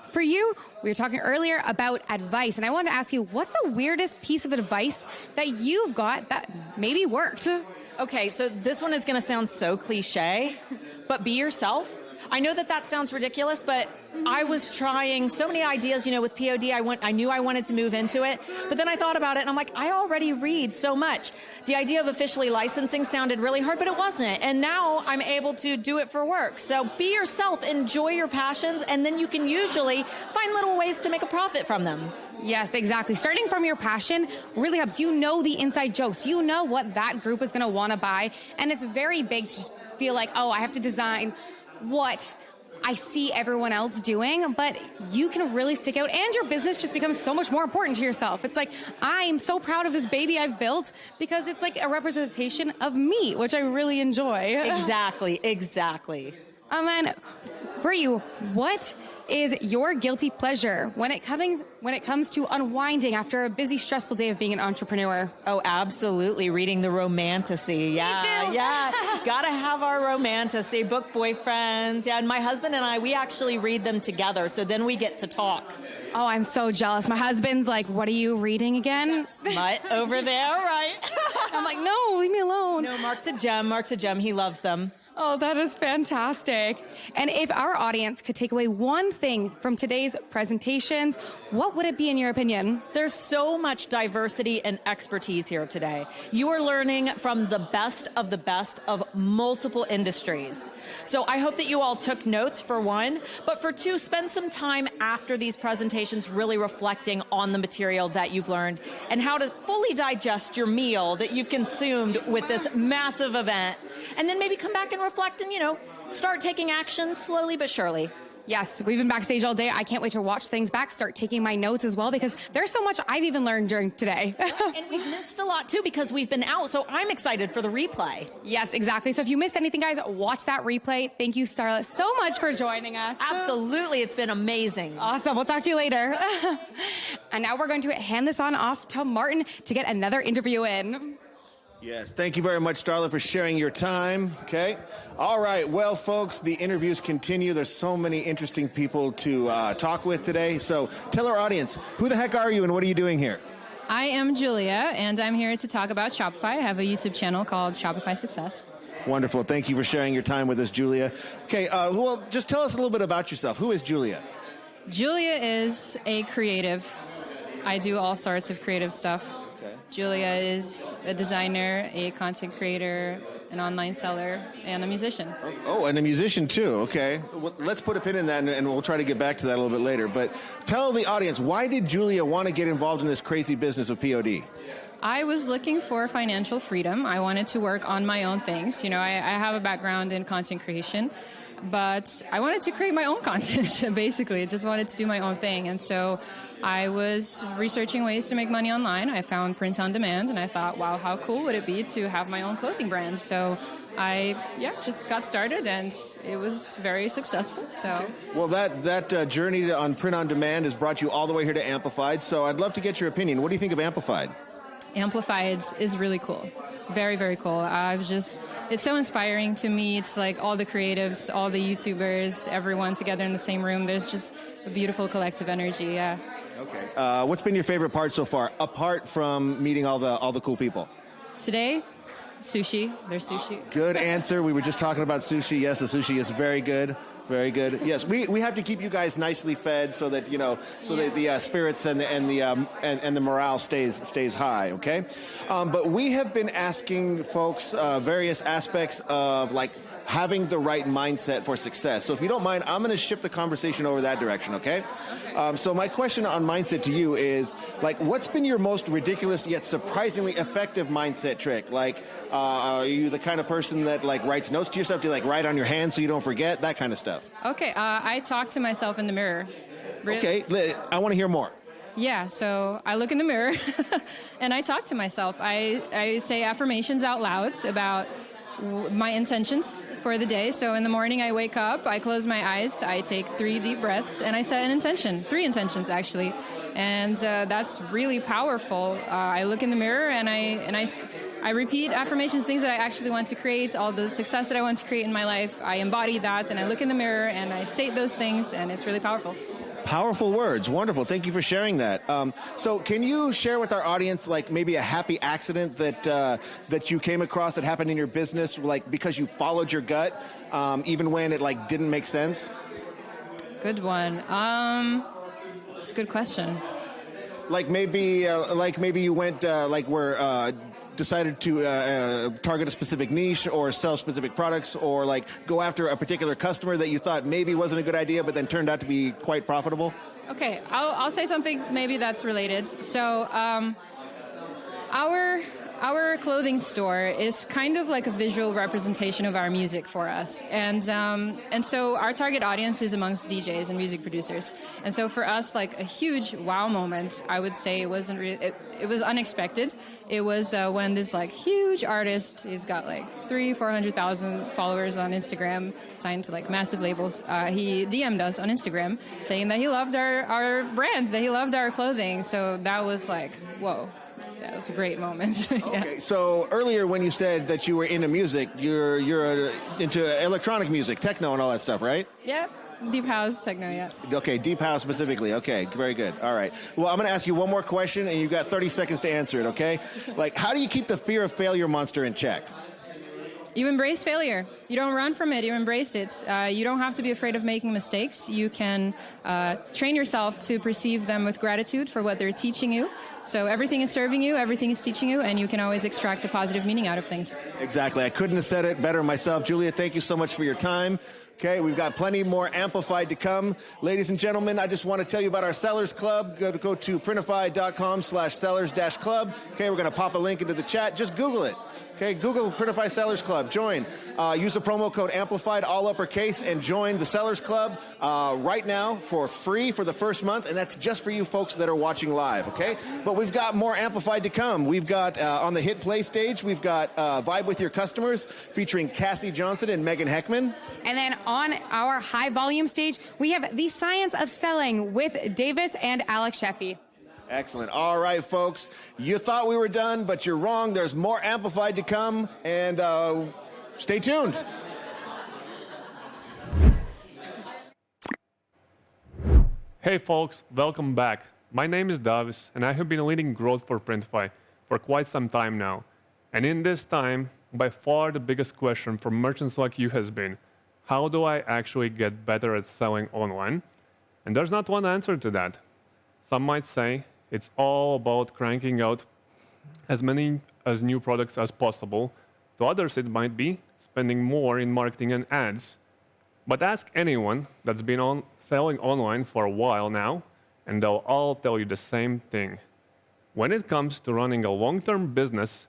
For you, we were talking earlier about advice, and I wanted to ask you, what's the weirdest piece of advice that you've got that maybe worked? Okay, so this one is going to sound so cliche, but be yourself. I know that sounds ridiculous, but I was trying so many ideas, with POD. I knew I wanted to move into it, but then I thought about it and I'm like, I already read so much. The idea of officially licensing sounded really hard, but it wasn't. And now I'm able to do it for work. So be yourself, enjoy your passions, and then you can usually find little ways to make a profit from them. Yes, exactly. Starting from your passion really helps. You know the inside jokes. You know what that group is going to want to buy. And it's very big to just feel like, oh, I have to design what I see everyone else doing, but you can really stick out and your business just becomes so much more important to yourself. It's like, I'm so proud of this baby I've built because it's like a representation of me, which I really enjoy. Exactly. And then for you, what is your guilty pleasure when it comes to unwinding after a busy, stressful day of being an entrepreneur? Oh, absolutely. Reading the romantasy. Yeah. Gotta have our romantasy. Book boyfriends. Yeah, and my husband and I, we actually read them together, so then we get to talk. Oh, I'm so jealous. My husband's like, what are you reading again? Smut over there, right? I'm like, no, leave me alone. No, Mark's a gem. He loves them. Oh, that is fantastic. And if our audience could take away one thing from today's presentations, what would it be in your opinion? There's so much diversity and expertise here today. You are learning from the best of multiple industries. So I hope that you all took notes for one, but for two, spend some time after these presentations really reflecting on the material that you've learned and how to fully digest your meal that you've consumed with this massive event. And then maybe come back and reflect and, start taking action slowly but surely. Yes, we've been backstage all day. I can't wait to watch things back, start taking my notes as well, because there's so much I've even learned during today. And we've missed a lot, too, because we've been out, so I'm excited for the replay. Yes, exactly. So if you missed anything, guys, watch that replay. Thank you, Starla, so much for joining us. Absolutely. It's been amazing. Awesome. We'll talk to you later. And now we're going to hand this on off to Martin to get another interview in. Yes, thank you very much, Starla, for sharing your time. Okay. All right. Well, folks, the interviews continue. There's so many interesting people to talk with today. So tell our audience, who the heck are you and what are you doing here? I am Julia, and I'm here to talk about Shopify. I have a YouTube channel called Shopify Success. Wonderful. Thank you for sharing your time with us, Julia. Okay. Well, just tell us a little bit about yourself. Who is Julia? Julia is a creative. I do all sorts of creative stuff. Julia is a designer, a content creator, an online seller, and a musician. Oh, and a musician too. Okay. Well, let's put a pin in that and we'll try to get back to that a little bit later. But tell the audience, why did Julia want to get involved in this crazy business of POD? I was looking for financial freedom. I wanted to work on my own things. I have a background in content creation, but I wanted to create my own content, basically. I just wanted to do my own thing. And so I was researching ways to make money online. I found print on demand, and I thought, wow, how cool would it be to have my own clothing brand? So I just got started, and it was very successful. So, okay. Well, that journey on print on demand has brought you all the way here to Amplified. So I'd love to get your opinion. What do you think of Amplified? Amplified is really cool. Very, very cool. It's so inspiring to me. It's like all the creatives, all the YouTubers, everyone together in the same room. There's just a beautiful collective energy, yeah. Okay. What's been your favorite part so far, apart from meeting all the cool people? Today, sushi. There's sushi. Good answer. We were just talking about sushi. Yes, the sushi is very good. Very good. Yes, we have to keep you guys nicely fed so that that the spirits and the morale stays high. Okay, but we have been asking folks various aspects of like having the right mindset for success. So if you don't mind, I'm going to shift the conversation over that direction, okay? So my question on mindset to you is, like, what's been your most ridiculous yet surprisingly effective mindset trick? Like, are you the kind of person that, like, writes notes to yourself? Do you, like, write on your hand so you don't forget? That kind of stuff. Okay, I talk to myself in the mirror. Okay, I want to hear more. Yeah, so I look in the mirror and I talk to myself. I say affirmations out loud about my intentions for the day. So in the morning I wake up, I close my eyes, I take 3 deep breaths, and I set an intention, 3 intentions actually. And that's really powerful. I look in the mirror and I repeat affirmations, things that I actually want to create, all the success that I want to create in my life. I embody that and I look in the mirror and I state those things, and it's really powerful. Powerful words. Wonderful. Thank you for sharing that. So can you share with our audience, like, maybe a happy accident that you came across that happened in your business, like, because you followed your gut, even when it, like, didn't make sense? Good one. It's a good question. Like maybe you went decided to target a specific niche or sell specific products, or like go after a particular customer that you thought maybe wasn't a good idea but then turned out to be quite profitable? Okay, I'll say something maybe that's related. So our clothing store is kind of like a visual representation of our music for us, and so our target audience is amongst DJs and music producers. And so for us, like a huge wow moment, I would say it wasn't really, it was unexpected. It was when this like huge artist, he's got like 300,000-400,000 followers on Instagram, signed to like massive labels. He DM'd us on Instagram saying that he loved our brands, that he loved our clothing. So that was like, whoa. That was a great moment. Yeah. Okay, so earlier when you said that you were into music, you're into electronic music, techno and all that stuff, right? Yep, deep house, techno, yeah. Okay, deep house specifically. Okay, very good. All right. Well, I'm going to ask you one more question, and you've got 30 seconds to answer it, okay? Like, how do you keep the fear of failure monster in check? You embrace failure. You don't run from it. You embrace it. You don't have to be afraid of making mistakes. You can train yourself to perceive them with gratitude for what they're teaching you. So everything is serving you, everything is teaching you, and you can always extract a positive meaning out of things. Exactly. I couldn't have said it better myself. Julia, thank you so much for your time. Okay, we've got plenty more Amplified to come. Ladies and gentlemen, I just want to tell you about our Sellers Club. Go to printify.com/sellers-club. Okay, we're going to pop a link into the chat. Just Google it. Okay, Google Printify Sellers Club. Join. Use the promo code AMPLIFIED, all uppercase, and join the Sellers Club right now for free for the first month, and that's just for you folks that are watching live, okay? But we've got more Amplified to come. We've got, on the Hit Play stage, we've got Vibe With Your Customers featuring Cassie Johnson and Megan Heckman. And then on our High Volume stage, we have The Science of Selling with Davis and Alex Sheffy. Excellent. All right, folks. You thought we were done, but you're wrong. There's more Amplified to come, and stay tuned. Hey, folks. Welcome back. My name is Davis, and I have been leading growth for Printify for quite some time now. And in this time, by far the biggest question for merchants like you has been, how do I actually get better at selling online? And there's not one answer to that. Some might say, it's all about cranking out as many new products as possible. To others, it might be spending more in marketing and ads. But ask anyone that's been selling online for a while now, and they'll all tell you the same thing. When it comes to running a long-term business,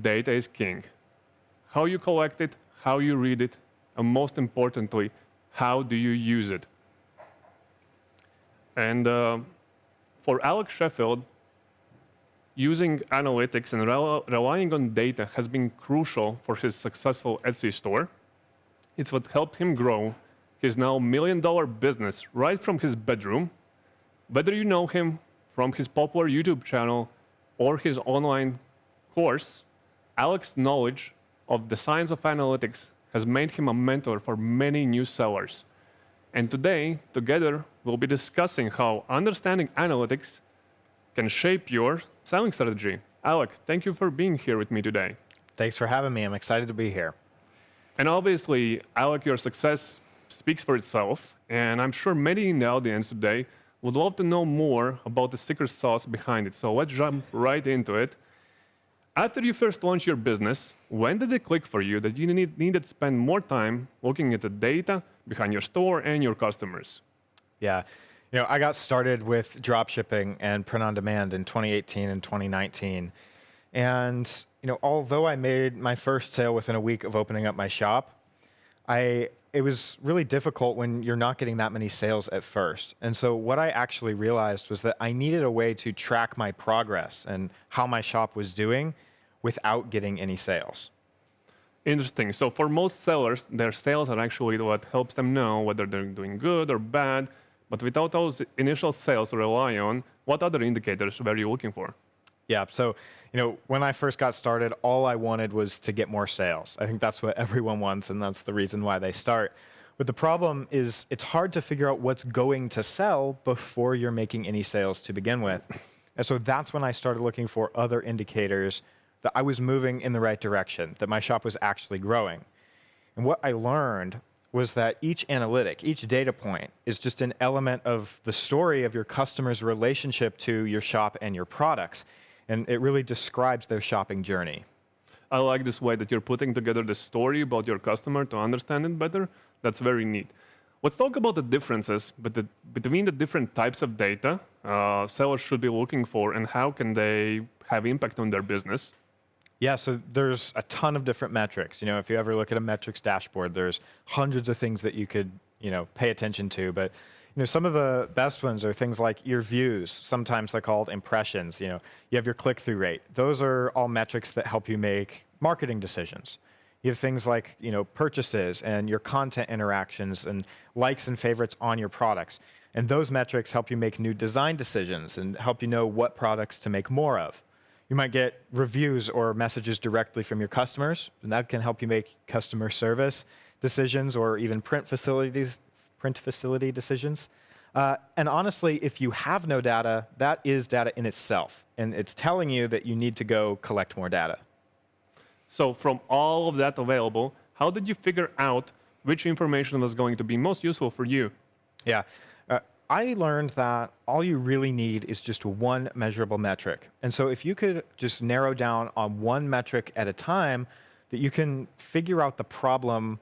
data is king. How you collect it, how you read it, and most importantly, how do you use it? And for Alex Sheffield, using analytics and relying on data has been crucial for his successful Etsy store. It's what helped him grow his now $1 million business right from his bedroom. Whether you know him from his popular YouTube channel or his online course, Alex's knowledge of the science of analytics has made him a mentor for many new sellers. And today, together, we'll be discussing how understanding analytics can shape your selling strategy. Alec, thank you for being here with me today. Thanks for having me. I'm excited to be here. And obviously, Alec, your success speaks for itself. And I'm sure many in the audience today would love to know more about the secret sauce behind it. So let's jump right into it. After you first launched your business, when did it click for you that you needed to spend more time looking at the data behind your store and your customers? Yeah. I got started with drop shipping and print on demand in 2018 and 2019. And, although I made my first sale within a week of opening up my shop, it was really difficult when you're not getting that many sales at first. And so what I actually realized was that I needed a way to track my progress and how my shop was doing without getting any sales. Interesting. So for most sellers, their sales are actually what helps them know whether they're doing good or bad. But without those initial sales to rely on, what other indicators were you looking for? Yeah. So, when I first got started, all I wanted was to get more sales. I think that's what everyone wants, and that's the reason why they start. But the problem is it's hard to figure out what's going to sell before you're making any sales to begin with. And so that's when I started looking for other indicators that I was moving in the right direction, that my shop was actually growing. And what I learned was that each analytic, each data point is just an element of the story of your customer's relationship to your shop and your products. And it really describes their shopping journey. I like this way that you're putting together the story about your customer to understand it better. That's very neat. Let's talk about the differences between the different types of data sellers should be looking for and how can they have impact on their business. Yeah, so there's a ton of different metrics. If you ever look at a metrics dashboard, there's hundreds of things that you could, pay attention to. But some of the best ones are things like your views. Sometimes they're called impressions. You have your click-through rate. Those are all metrics that help you make marketing decisions. You have things like, purchases and your content interactions and likes and favorites on your products. And those metrics help you make new design decisions and help you know what products to make more of. You might get reviews or messages directly from your customers, and that can help you make customer service decisions or even print facility decisions. And honestly, if you have no data, that is data in itself. And it's telling you that you need to go collect more data. So from all of that available, how did you figure out which information was going to be most useful for you? Yeah. I learned that all you really need is just one measurable metric. And so if you could just narrow down on one metric at a time, that you can figure out the problem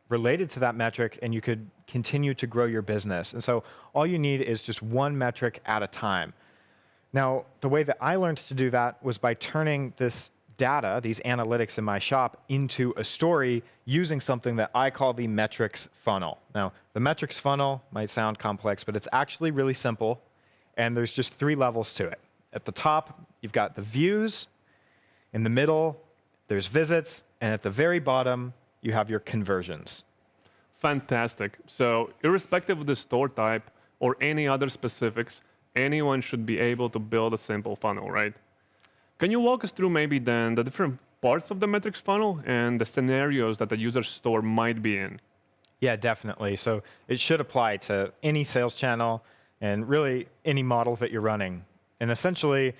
related to that metric and you could continue to grow your business. And so all you need is just one metric at a time. Now, the way that I learned to do that was by turning this data, these analytics in my shop, into a story using something that I call the metrics funnel. Now, the metrics funnel might sound complex, but it's actually really simple, and there's just 3 levels to it. At the top, you've got the views. In the middle, there's visits, and at the very bottom, you have your conversions. Fantastic. So irrespective of the store type or any other specifics, anyone should be able to build a simple funnel, right? Can you walk us through maybe then the different parts of the metrics funnel and the scenarios that the user store might be in? Yeah, definitely. So it should apply to any sales channel and really any model that you're running. And essentially,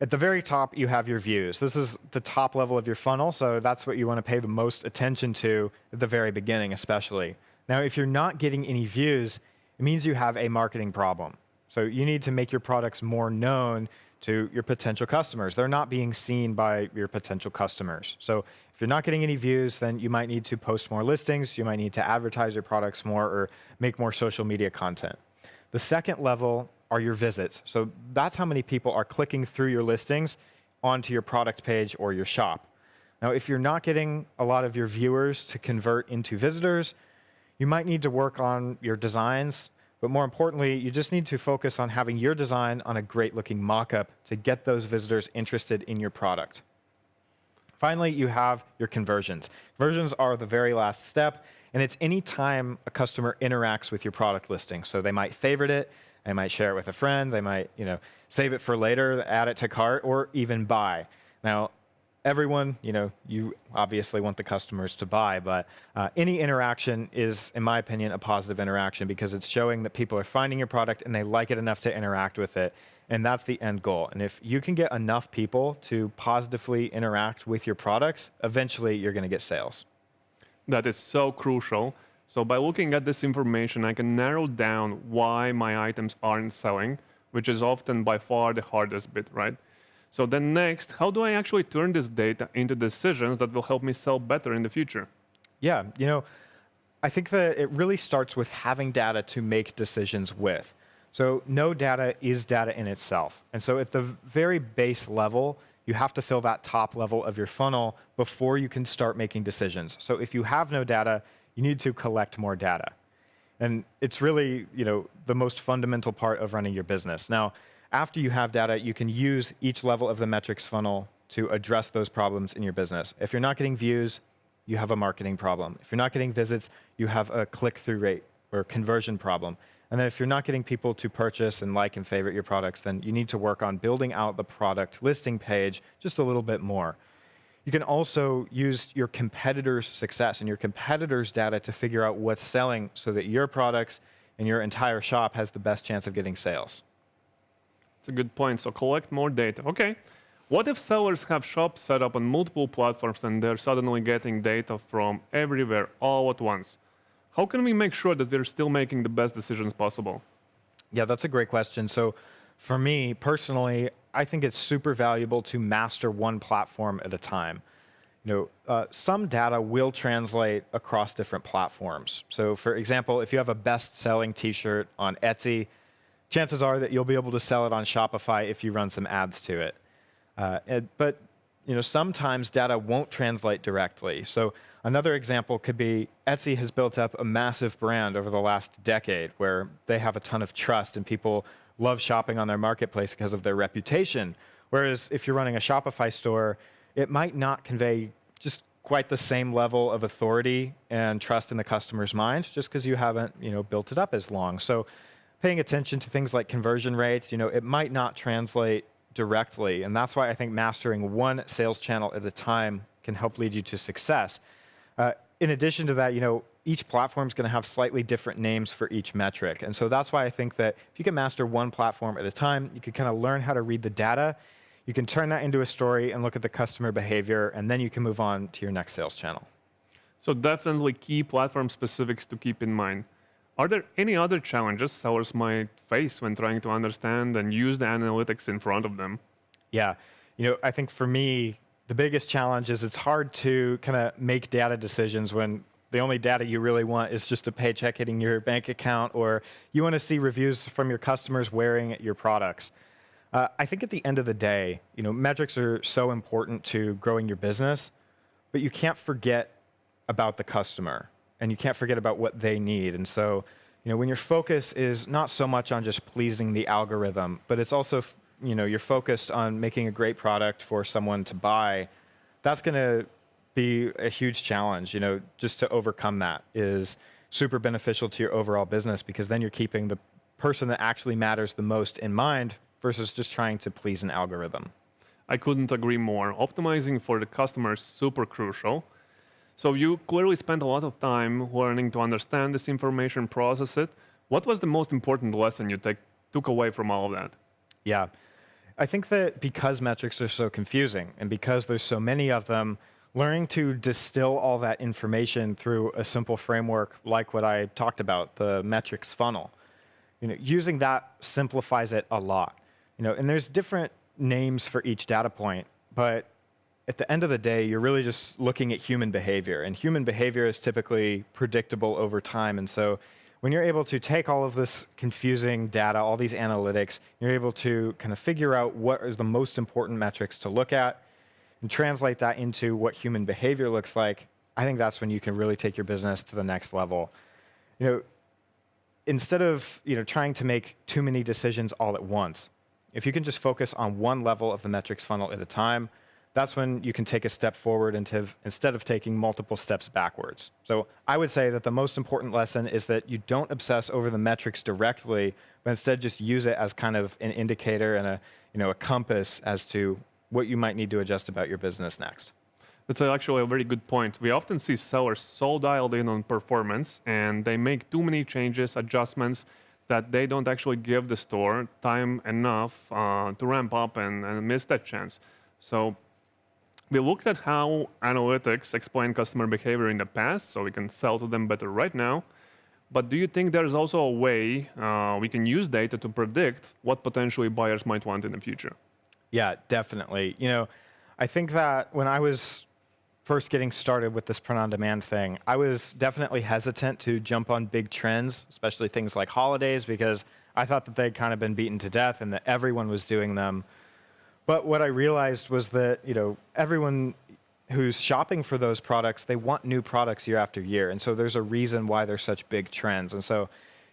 at the very top, you have your views. This is the top level of your funnel, so that's what you want to pay the most attention to at the very beginning, especially. Now, if you're not getting any views, it means you have a marketing problem. So you need to make your products more known to your potential customers. They're not being seen by your potential customers. So if you're not getting any views, then you might need to post more listings, you might need to advertise your products more or make more social media content. The second level are your visits. So that's how many people are clicking through your listings onto your product page or your shop. Now, if you're not getting a lot of your viewers to convert into visitors, you might need to work on your designs. But more importantly, you just need to focus on having your design on a great looking mock-up to get those visitors interested in your product. Finally, you have your conversions. Conversions are the very last step, and it's any time a customer interacts with your product listing. So they might favorite it, they might share it with a friend, they might, save it for later, add it to cart, or even buy. Now, everyone, you obviously want the customers to buy, but any interaction is, in my opinion, a positive interaction because it's showing that people are finding your product and they like it enough to interact with it. And that's the end goal. And if you can get enough people to positively interact with your products, eventually you're going to get sales. That is so crucial. So by looking at this information, I can narrow down why my items aren't selling, which is often by far the hardest bit, right? So then next, how do I actually turn this data into decisions that will help me sell better in the future? Yeah, I think that it really starts with having data to make decisions with. So no data is data in itself. And so at the very base level, you have to fill that top level of your funnel before you can start making decisions. So if you have no data, you need to collect more data. And it's really, the most fundamental part of running your business. Now, after you have data, you can use each level of the metrics funnel to address those problems in your business. If you're not getting views, you have a marketing problem. If you're not getting visits, you have a click-through rate or conversion problem. And then if you're not getting people to purchase and like and favorite your products, then you need to work on building out the product listing page just a little bit more. You can also use your competitors' success and your competitors' data to figure out what's selling so that your products and your entire shop has the best chance of getting sales. That's a good point. So collect more data. Okay. What if sellers have shops set up on multiple platforms and they're suddenly getting data from everywhere all at once? How can we make sure that we're still making the best decisions possible? Yeah, that's a great question. So for me personally, I think it's super valuable to master one platform at a time. Some data will translate across different platforms. So for example, if you have a best-selling t-shirt on Etsy, chances are that you'll be able to sell it on Shopify if you run some ads to it. But sometimes data won't translate directly. So another example could be Etsy has built up a massive brand over the last decade where they have a ton of trust and people love shopping on their marketplace because of their reputation. Whereas if you're running a Shopify store, it might not convey just quite the same level of authority and trust in the customer's mind just because you haven't built it up as long. So paying attention to things like conversion rates, it might not translate directly. And that's why I think mastering one sales channel at a time can help lead you to success. In addition to that, each platform is going to have slightly different names for each metric. And so that's why I think that if you can master one platform at a time, you can kind of learn how to read the data. You can turn that into a story and look at the customer behavior, and then you can move on to your next sales channel. So definitely key platform specifics to keep in mind. Are there any other challenges sellers might face when trying to understand and use the analytics in front of them? Yeah, I think for me, the biggest challenge is it's hard to kind of make data decisions when the only data you really want is just a paycheck hitting your bank account, or you want to see reviews from your customers wearing your products. I think at the end of the day, metrics are so important to growing your business, but you can't forget about the customer and you can't forget about what they need. And so, when your focus is not so much on just pleasing the algorithm, but it's also, you're focused on making a great product for someone to buy, that's going to be a huge challenge. Just to overcome that is super beneficial to your overall business because then you're keeping the person that actually matters the most in mind versus just trying to please an algorithm. I couldn't agree more. Optimizing for the customer is super crucial. So you clearly spent a lot of time learning to understand this information, process it. What was the most important lesson you took away from all of that? Yeah, I think that because metrics are so confusing and because there's so many of them, learning to distill all that information through a simple framework like what I talked about, the metrics funnel, using that simplifies it a lot. And there's different names for each data point, but at the end of the day, you're really just looking at human behavior, and human behavior is typically predictable over time. And so when you're able to take all of this confusing data, all these analytics, you're able to kind of figure out what are the most important metrics to look at and translate that into what human behavior looks like. I think that's when you can really take your business to the next level. Instead of trying to make too many decisions all at once, if you can just focus on one level of the metrics funnel at a time, that's when you can take a step forward instead of taking multiple steps backwards. So I would say that the most important lesson is that you don't obsess over the metrics directly, but instead just use it as kind of an indicator and a compass as to what you might need to adjust about your business next. That's actually a very good point. We often see sellers so dialed in on performance and they make too many changes, adjustments, that they don't actually give the store time enough to ramp up and miss that chance. So we looked at how analytics explain customer behavior in the past, so we can sell to them better right now. But do you think there's also a way we can use data to predict what potentially buyers might want in the future? Yeah, definitely. I think that when I was first getting started with this print-on-demand thing, I was definitely hesitant to jump on big trends, especially things like holidays, because I thought that they'd kind of been beaten to death and that everyone was doing them. But what I realized was that, everyone who's shopping for those products, they want new products year after year. And so there's a reason why they're such big trends. And so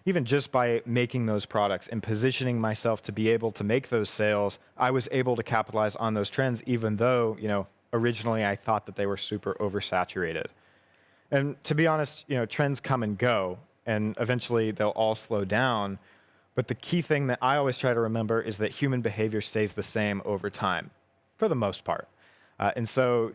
even just by making those products and positioning myself to be able to make those sales, I was able to capitalize on those trends, even though, originally I thought that they were super oversaturated. And to be honest, trends come and go, and eventually they'll all slow down. But the key thing that I always try to remember is that human behavior stays the same over time, for the most part. And so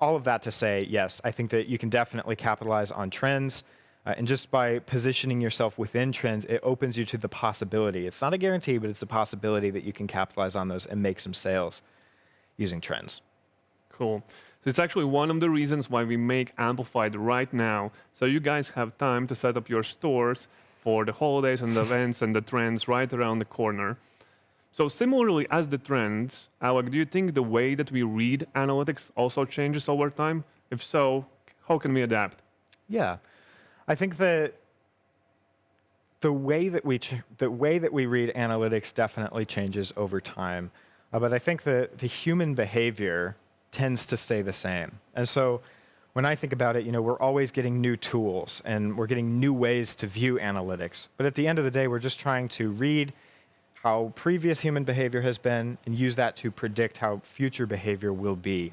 all of that to say, yes, I think that you can definitely capitalize on trends. And just by positioning yourself within trends, it opens you to the possibility. It's not a guarantee, but it's a possibility that you can capitalize on those and make some sales using trends. Cool. So it's actually one of the reasons why we make Amplified right now. So you guys have time to set up your stores for the holidays and the events and the trends right around the corner. So similarly as the trends, Alec, do you think the way that we read analytics also changes over time? If so, how can we adapt? Yeah. I think that the way that we read analytics definitely changes over time, but I think that the human behavior tends to stay the same. And so when I think about it, we're always getting new tools and we're getting new ways to view analytics. But at the end of the day, we're just trying to read how previous human behavior has been and use that to predict how future behavior will be.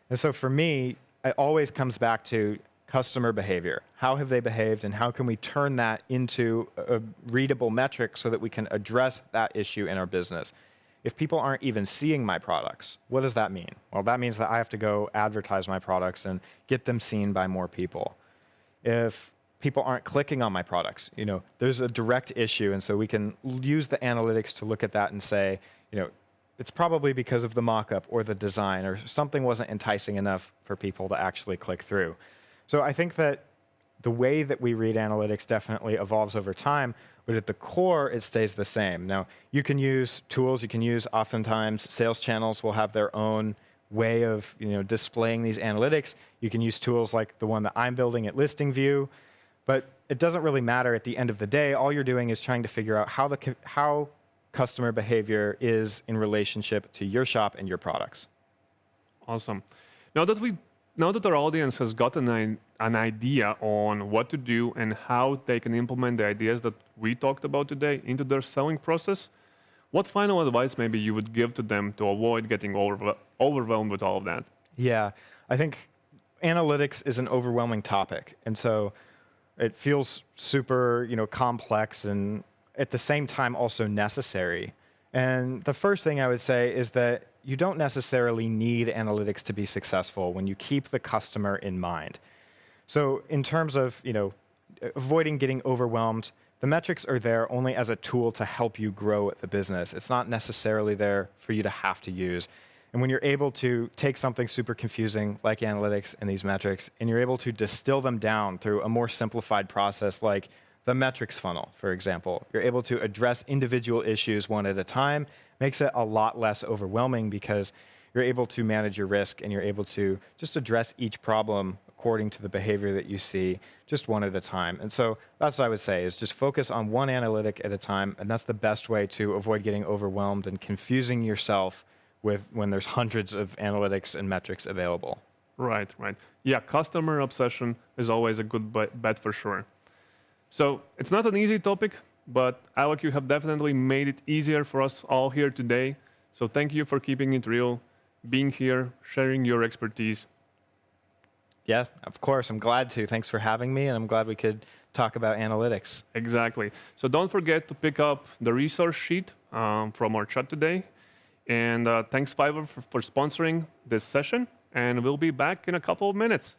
And so for me, it always comes back to customer behavior. How have they behaved, and how can we turn that into a readable metric so that we can address that issue in our business? If people aren't even seeing my products, what does that mean? Well, that means that I have to go advertise my products and get them seen by more people. If people aren't clicking on my products, there's a direct issue, and so we can use the analytics to look at that and say, it's probably because of the mock-up or the design or something wasn't enticing enough for people to actually click through. So I think that the way that we read analytics definitely evolves over time, but at the core, it stays the same. Now, you can use tools, oftentimes sales channels will have their own way of displaying these analytics. You can use tools like the one that I'm building at Listing View, but it doesn't really matter at the end of the day. All you're doing is trying to figure out how customer behavior is in relationship to your shop and your products. Awesome. Now that our audience has gotten an idea on what to do and how they can implement the ideas that we talked about today into their selling process, what final advice maybe you would give to them to avoid getting overwhelmed with all of that? Yeah, I think analytics is an overwhelming topic. And so it feels super, complex and at the same time also necessary. And the first thing I would say is that you don't necessarily need analytics to be successful when you keep the customer in mind. So in terms of, avoiding getting overwhelmed, the metrics are there only as a tool to help you grow the business. It's not necessarily there for you to have to use. And when you're able to take something super confusing like analytics and these metrics, and you're able to distill them down through a more simplified process like the metrics funnel, for example, you're able to address individual issues one at a time, makes it a lot less overwhelming because you're able to manage your risk and you're able to just address each problem according to the behavior that you see, just one at a time. And so that's what I would say is just focus on one analytic at a time, and that's the best way to avoid getting overwhelmed and confusing yourself when there's hundreds of analytics and metrics available. Right. Yeah, customer obsession is always a good bet for sure. So it's not an easy topic, but Alec, you have definitely made it easier for us all here today. So thank you for keeping it real, being here, sharing your expertise. Yeah, of course. I'm glad to. Thanks for having me, and I'm glad we could talk about analytics. Exactly. So don't forget to pick up the resource sheet from our chat today. And thanks, Fiverr, for sponsoring this session. And we'll be back in a couple of minutes.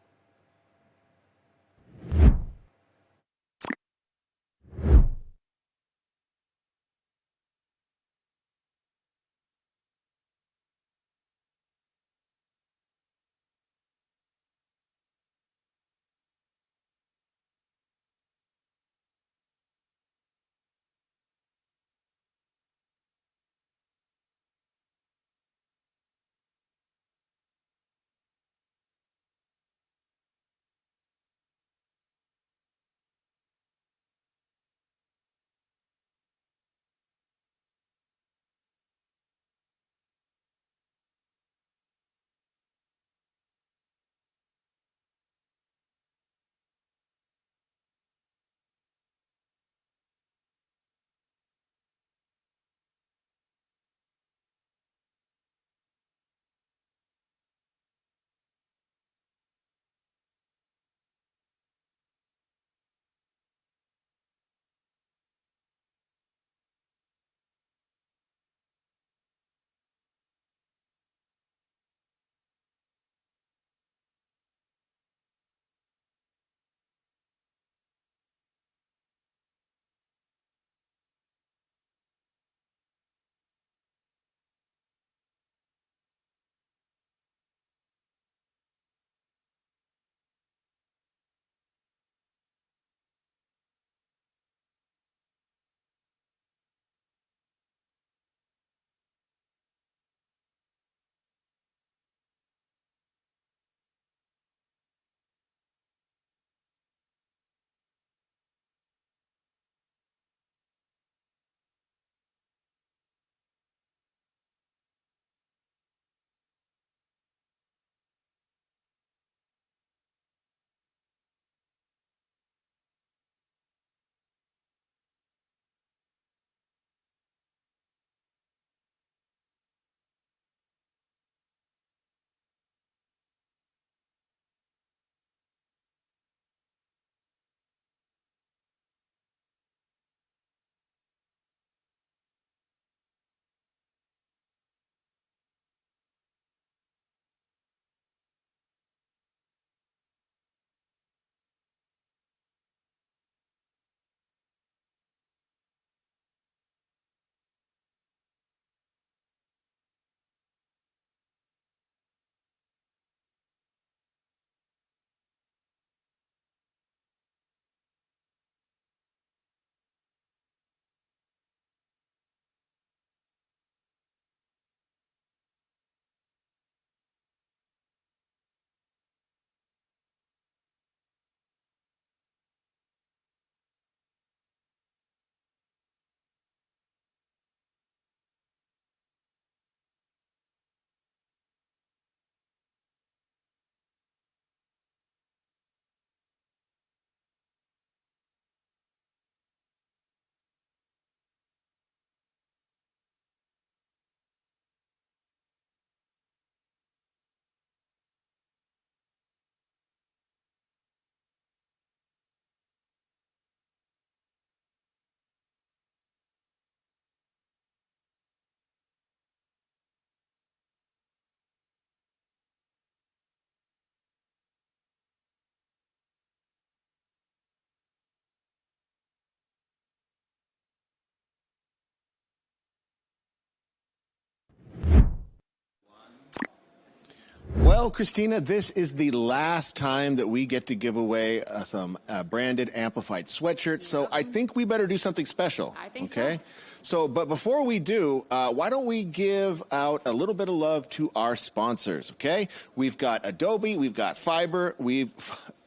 Well, Christina, this is the last time that we get to give away some branded Amplified sweatshirts, so I think we better do something special. I think okay? So, but before we do, why don't we give out a little bit of love to our sponsors, okay? We've got Adobe, we've got Fiverr,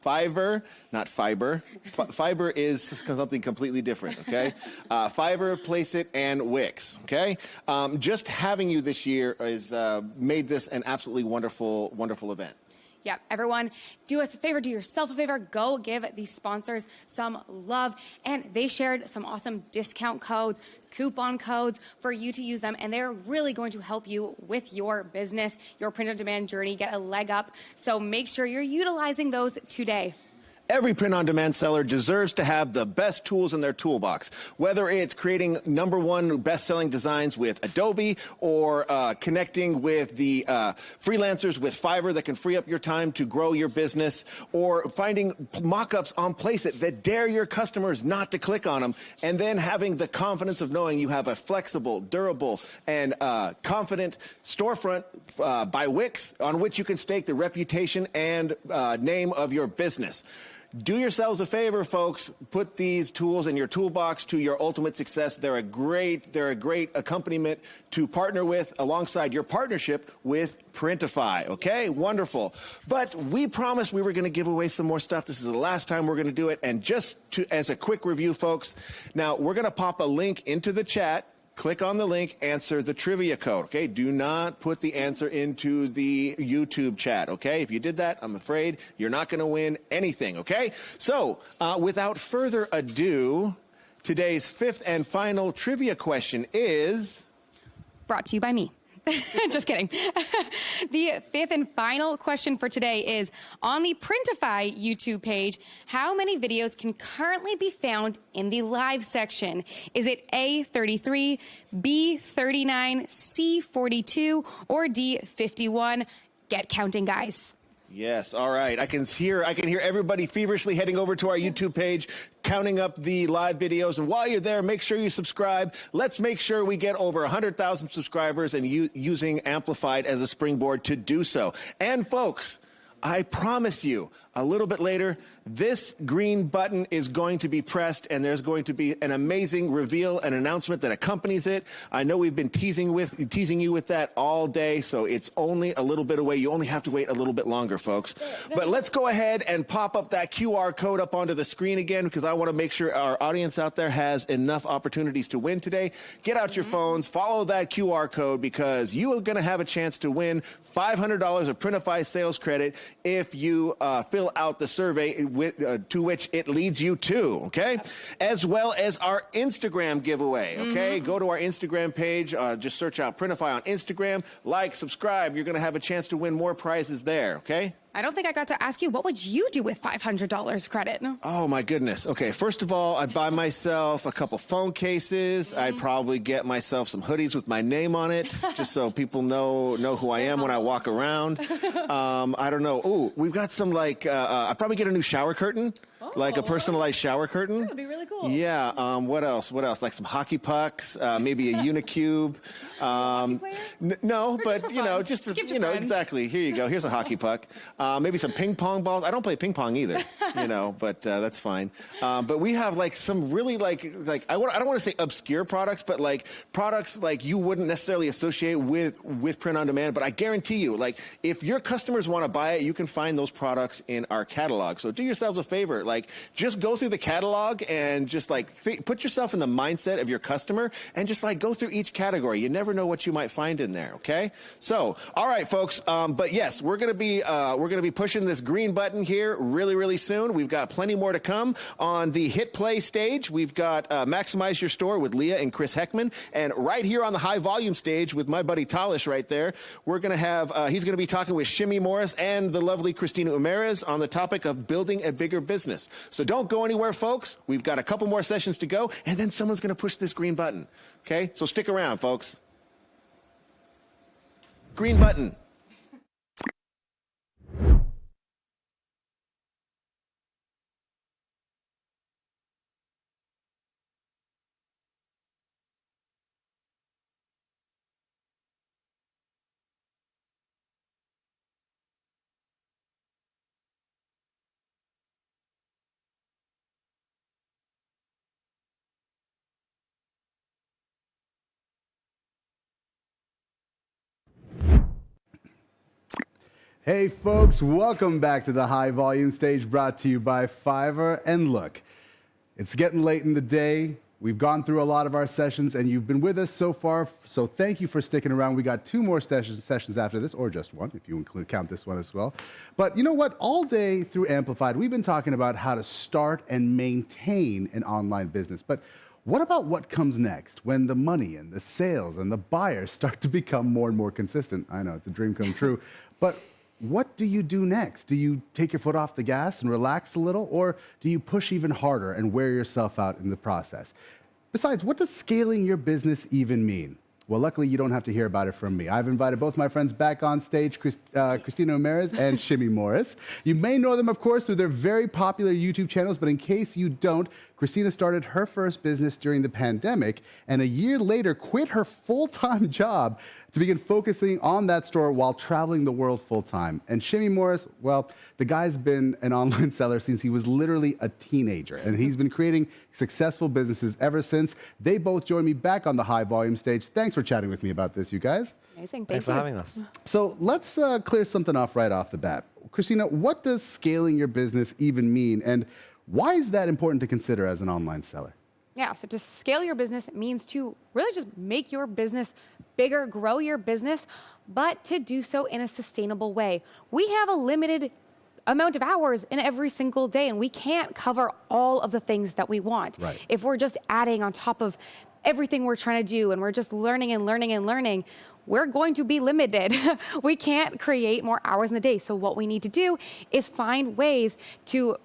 Fiverr, not Fiber. Fiber is something completely different, okay? Fiverr, Placeit, and Wix, okay? Just having you this year has made this an absolutely wonderful, wonderful event. Yeah, everyone, do us a favor, do yourself a favor, go give these sponsors some love. And they shared some awesome discount codes, coupon codes for you to use them, and they're really going to help you with your business, your print-on-demand journey, get a leg up. So make sure you're utilizing those today. Every print-on-demand seller deserves to have the best tools in their toolbox, whether it's creating #1 best-selling designs with Adobe or connecting with the freelancers with Fiverr that can free up your time to grow your business, or finding mock-ups on Placeit that dare your customers not to click on them, and then having the confidence of knowing you have a flexible, durable, and confident storefront by Wix on which you can stake the reputation and name of your business. Do yourselves a favor, folks. Put these tools in your toolbox to your ultimate success. They're a great accompaniment to partner with alongside your partnership with Printify. Okay, wonderful. But we promised we were going to give away some more stuff. This is the last time we're going to do it. And just as a quick review, folks, now we're going to pop a link into the chat. Click on the link, answer the trivia code, okay? Do not put the answer into the YouTube chat, okay? If you did that, I'm afraid you're not going to win anything, okay? So, without further ado, today's fifth and final trivia question is... Brought to you by me. Just kidding. The fifth and final question for today is, on the Printify YouTube page, how many videos can currently be found in the live section? Is it A, 33, B, 39, C, 42, or D, 51? Get counting, guys. Yes, all right. I can hear everybody feverishly heading over to our YouTube page, counting up the live videos. And while you're there, make sure you subscribe. Let's make sure we get over 100,000 subscribers and using Amplified as a springboard to do so. And folks, I promise you, a little bit later, this green button is going to be pressed, and there's going to be an amazing reveal, an announcement that accompanies it. I know we've been teasing you with that all day, so it's only a little bit away. You only have to wait a little bit longer, folks. But let's go ahead and pop up that QR code up onto the screen again, because I want to make sure our audience out there has enough opportunities to win today. Get out your phones, follow that QR code, because you are going to have a chance to win $500 of Printify sales credit if you fill out the survey to which it leads you to, okay? As well as our Instagram giveaway, okay? Go to our Instagram page, just search out Printify on Instagram, like, subscribe. You're going to have a chance to win more prizes there, okay? I don't think I got to ask you, what would you do with $500 credit? Oh, my goodness. Okay, first of all, I'd buy myself a couple phone cases. I'd probably get myself some hoodies with my name on it, just so people know who I am when I walk around. I don't know. Ooh, we've got some, I'd probably get a new shower curtain. Like a personalized shower curtain. That would be really cool. Yeah. What else? Like some hockey pucks, maybe a Unicube. No, but just exactly. Here you go. Here's a hockey puck. Maybe some ping pong balls. I don't play ping pong either, but that's fine. But we have some really I don't want to say obscure products, but products you wouldn't necessarily associate with print on demand. But I guarantee you, if your customers want to buy it, you can find those products in our catalog. So do yourselves a favor. Just go through the catalog and just put yourself in the mindset of your customer and just go through each category. You never know what you might find in there. Okay. So, all right, folks. But yes, we're going to be pushing this green button here really, really soon. We've got plenty more to come on the Hit Play stage. We've got Maximize Your Store with Leah and Chris Heckman. And right here on the High Volume stage with my buddy Talish right there, we're going to have, he's going to be talking with Shimmy Morris and the lovely Christina Umares on the topic of building a bigger business. So don't go anywhere, folks. We've got a couple more sessions to go, and then someone's going to push this green button. Okay? So stick around, folks. Green button. Hey folks, welcome back to the High Volume Stage, brought to you by Fiverr. And look, it's getting late in the day. We've gone through a lot of our sessions and you've been with us so far, so thank you for sticking around. We got 2 more sessions after this, or just 1 if you count this one as well. But you know what? All day through Amplified, we've been talking about how to start and maintain an online business. But what about what comes next when the money and the sales and the buyers start to become more and more consistent? I know it's a dream come true, but what do you do next? Do you take your foot off the gas and relax a little, or do you push even harder and wear yourself out in the process? Besides, what does scaling your business even mean? Well, luckily, you don't have to hear about it from me. I've invited both my friends back on stage, Christina Ramirez and Shimmy Morris. You may know them, of course, through their very popular YouTube channels, but in case you don't, Christina started her first business during the pandemic, and a year later quit her full-time job to begin focusing on that store while traveling the world full-time. And Shimmy Morris, well, the guy's been an online seller since he was literally a teenager, and he's been creating successful businesses ever since. They both joined me back on the High Volume Stage. Thanks for chatting with me about this, you guys. Amazing. Thanks for having us. So let's clear something off right off the bat. Christina, what does scaling your business even mean, and why is that important to consider as an online seller? Yeah, so to scale your business means to really just make your business bigger, grow your business, but to do so in a sustainable way. We have a limited amount of hours in every single day, and we can't cover all of the things that we want. Right. If we're just adding on top of everything we're trying to do, and we're just learning and learning and learning, we're going to be limited. We can't create more hours in the day. So what we need to do is find ways to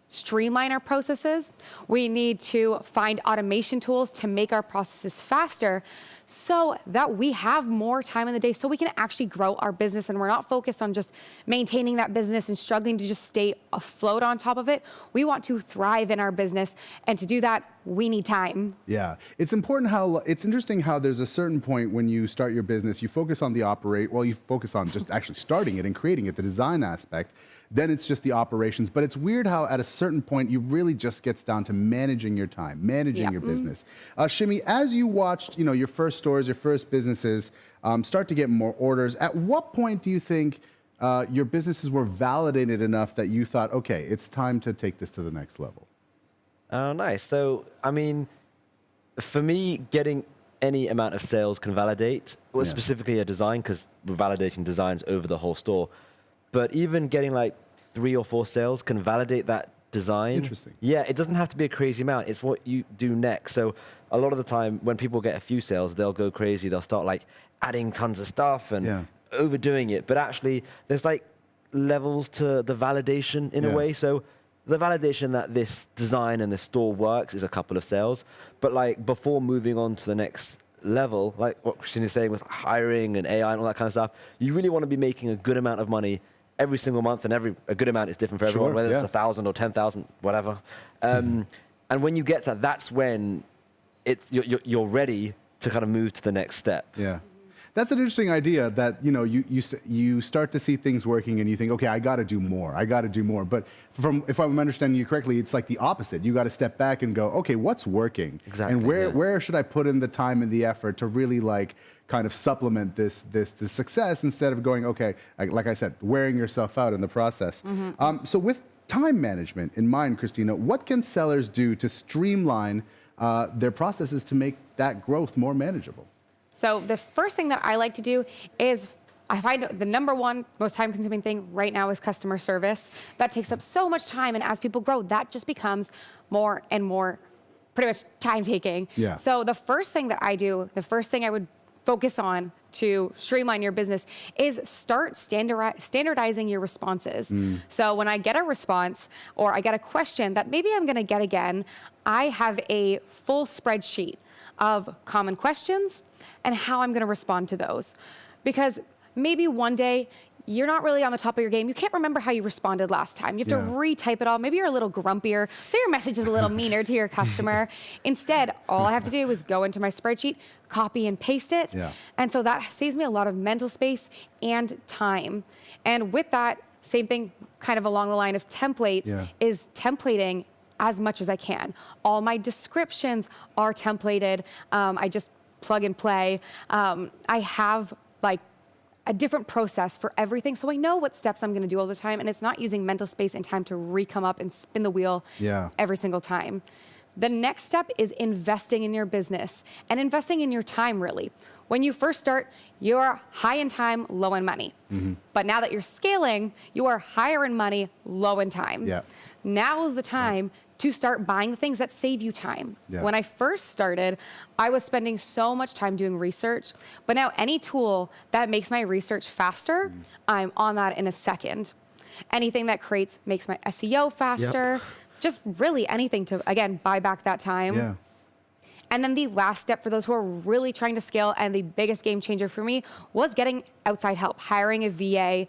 streamline our processes. We need to find automation tools to make our processes faster so that we have more time in the day so we can actually grow our business and we're not focused on just maintaining that business and struggling to just stay afloat on top of it. We want to thrive in our business, and to do that, we need time. Yeah, it's interesting how there's a certain point when you start your business, you focus on you focus on just actually starting it and creating it, the design aspect. Then it's just the operations. But it's weird how at a certain point, you really just gets down to managing your time, managing your business. Shimmy, as you watched, your first stores, your first businesses start to get more orders, at what point do you think your businesses were validated enough that you thought, okay, it's time to take this to the next level? Oh, nice. So, I mean, for me, getting any amount of sales can validate, well, specifically a design, because we're validating designs over the whole store. But even getting like 3 or 4 sales can validate that design. Interesting. Yeah, it doesn't have to be a crazy amount. It's what you do next. So a lot of the time when people get a few sales, they'll go crazy. They'll start like adding tons of stuff and overdoing it. But actually, there's like levels to the validation in a way. So the validation that this design and this store works is a couple of sales. But like before moving on to the next level, like what Christine is saying with hiring and AI and all that kind of stuff, you really want to be making a good amount of money every single month, and a good amount is different for everyone, whether it's 1,000 or 10,000, whatever. And when you get to that, that's when you're ready to kind of move to the next step. Yeah. That's an interesting idea that, you start to see things working and you think, okay, I got to do more. But if I'm understanding you correctly, it's like the opposite. You got to step back and go, okay, what's working? Exactly. And where should I put in the time and the effort to really kind of supplement this success instead of going, okay, like I said, wearing yourself out in the process. So with time management in mind, Christina, what can sellers do to streamline their processes to make that growth more manageable? So the first thing that I like to do is, I find the number one most time-consuming thing right now is customer service. That takes up so much time, and as people grow, that just becomes more and more pretty much time-taking. Yeah. So the first thing that I do, the first thing I would focus on to streamline your business is start standardizing your responses. So when I get a response or I get a question that maybe I'm going to get again, I have a full spreadsheet of common questions and how I'm going to respond to those. Because maybe one day you're not really on the top of your game. You can't remember how you responded last time. You have to retype it all. Maybe you're a little grumpier, so your message is a little meaner to your customer. Instead, all I have to do is go into my spreadsheet, copy and paste it. And so that saves me a lot of mental space and time. And with that, same thing kind of along the line of templates is templating as much as I can. All my descriptions are templated. I just plug and play. I have like a different process for everything. So I know what steps I'm going to do all the time. And it's not using mental space and time to re-come up and spin the wheel every single time. The next step is investing in your business and investing in your time, really. When you first start, you're high in time, low in money. But now that you're scaling, you are higher in money, low in time. Now is the time to start buying the things that save you time. When I first started, I was spending so much time doing research, but now any tool that makes my research faster, I'm on that in a second. Anything that makes my SEO faster, just really anything to, again, buy back that time. And then the last step for those who are really trying to scale, and the biggest game changer for me, was getting outside help, hiring a VA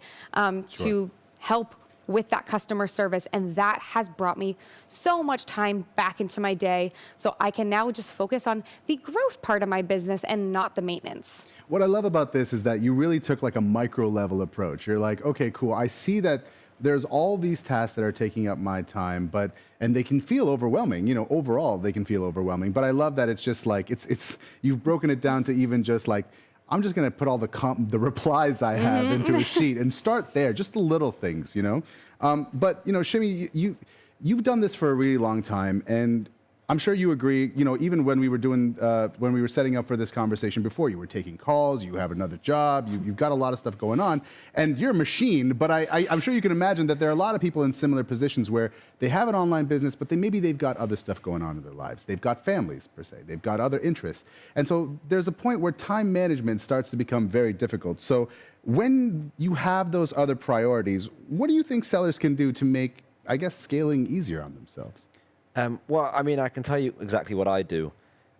to help with that customer service. And that has brought me so much time back into my day. So I can now just focus on the growth part of my business and not the maintenance. What I love about this is that you really took like a micro level approach. You're like, okay, cool. I see that there's all these tasks that are taking up my time, and they can feel overwhelming. You know, overall, they can feel overwhelming. But I love that it's just like, you've broken it down to even just like, I'm just going to put all the replies I have into a sheet and start there, just the little things, you know? But, you know, Shimmy, you've done this for a really long time, and I'm sure you agree, you know, even when we were setting up for this conversation before, you were taking calls, you have another job, you've got a lot of stuff going on, and you're a machine, but I'm sure you can imagine that there are a lot of people in similar positions where they have an online business, but maybe they've got other stuff going on in their lives. They've got families, per se. They've got other interests. And so there's a point where time management starts to become very difficult. So when you have those other priorities, what do you think sellers can do to make, I guess, scaling easier on themselves? Well, I mean, I can tell you exactly what I do.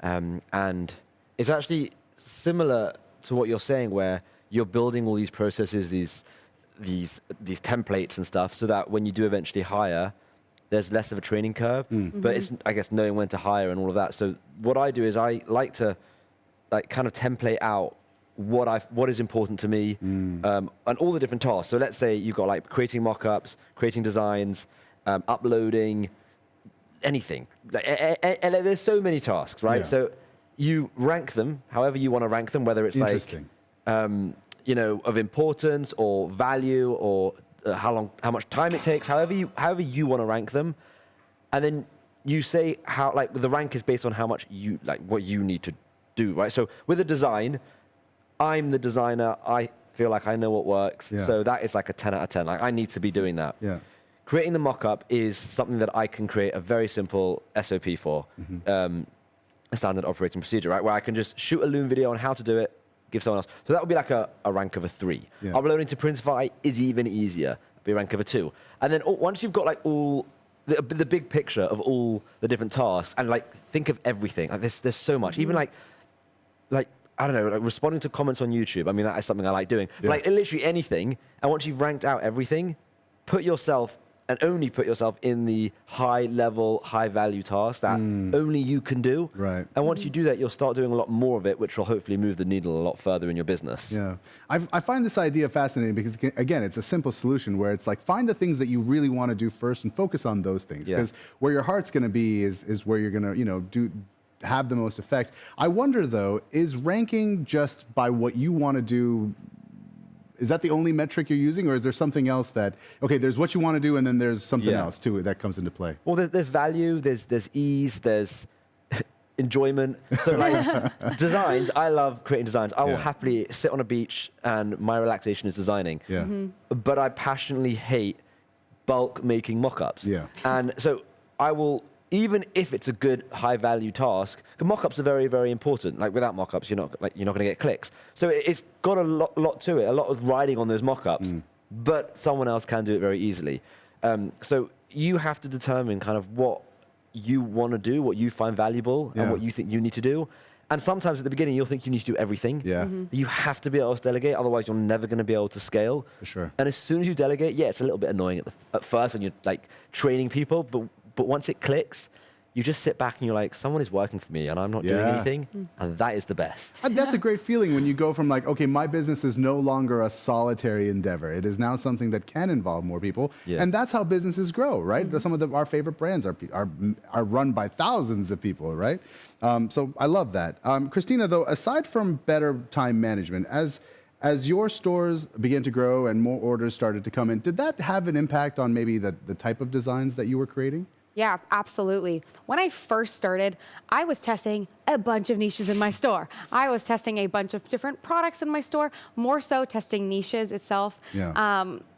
And it's actually similar to what you're saying, where you're building all these processes, these templates and stuff, so that when you do eventually hire, there's less of a training curve. But it's, I guess, knowing when to hire and all of that. So what I do is I like to kind of template out what is important to me, and all the different tasks. So let's say you've got like creating mock-ups, creating designs, uploading, anything. And there's so many tasks, right? So you rank them however you want to rank them, whether it's like, you know, of importance or value or how much time it takes, however you want to rank them. And then you say how, like, the rank is based on how much you, like, what you need to do, right? So with a design, I'm the designer. I feel like I know what works. So that is like a 10 out of 10. Like, I need to be doing that. Creating the mock-up is something that I can create a very simple SOP for, a standard operating procedure, right? Where I can just shoot a Loom video on how to do it, give someone else. So that would be like a rank of a 3. Uploading to Printify is even easier, be a rank of a 2. And then once you've got like all the big picture of all the different tasks, and like think of everything. Like there's so much. Even like I don't know, like responding to comments on YouTube. I mean, that is something I like doing. Like literally anything. And once you've ranked out everything, put yourself and only put yourself in the high-level, high-value tasks that only you can do. And once you do that, you'll start doing a lot more of it, which will hopefully move the needle a lot further in your business. I find this idea fascinating because, again, it's a simple solution where it's like, find the things that you really want to do first and focus on those things. Because where your heart's going to be is where you're going to, you know, have the most effect. I wonder, though, is ranking just by what you want to do? Is that the only metric you're using, or is there something else that, okay, there's what you want to do, and then there's something else too that comes into play? Well, there's value, there's ease, there's enjoyment. So like designs, I love creating designs. I will happily sit on a beach and my relaxation is designing. But I passionately hate bulk making mock-ups. And so I will, even if it's a good high-value task, because mock-ups are very, very important. Like without mock-ups, you're not going to get clicks. So it's got a lot to it, a lot of riding on those mock-ups. But someone else can do it very easily. So you have to determine kind of what you want to do, what you find valuable, and what you think you need to do. And sometimes at the beginning, you'll think you need to do everything. You have to be able to delegate, otherwise you're never going to be able to scale. For sure. And as soon as you delegate, it's a little bit annoying at first when you're like training people, but once it clicks, you just sit back and you're like, someone is working for me and I'm not doing anything. And that is the best. That's a great feeling when you go from like, okay, my business is no longer a solitary endeavor. It is now something that can involve more people. And that's how businesses grow, right? Some of our favorite brands are run by thousands of people, right? So I love that. Christina, though, aside from better time management, as as your stores began to grow and more orders started to come in, did that have an impact on maybe the type of designs that you were creating? Yeah, absolutely. When I first started, I was testing a bunch of niches in my store. I was testing a bunch of different products in my store, more so testing niches itself. Yeah.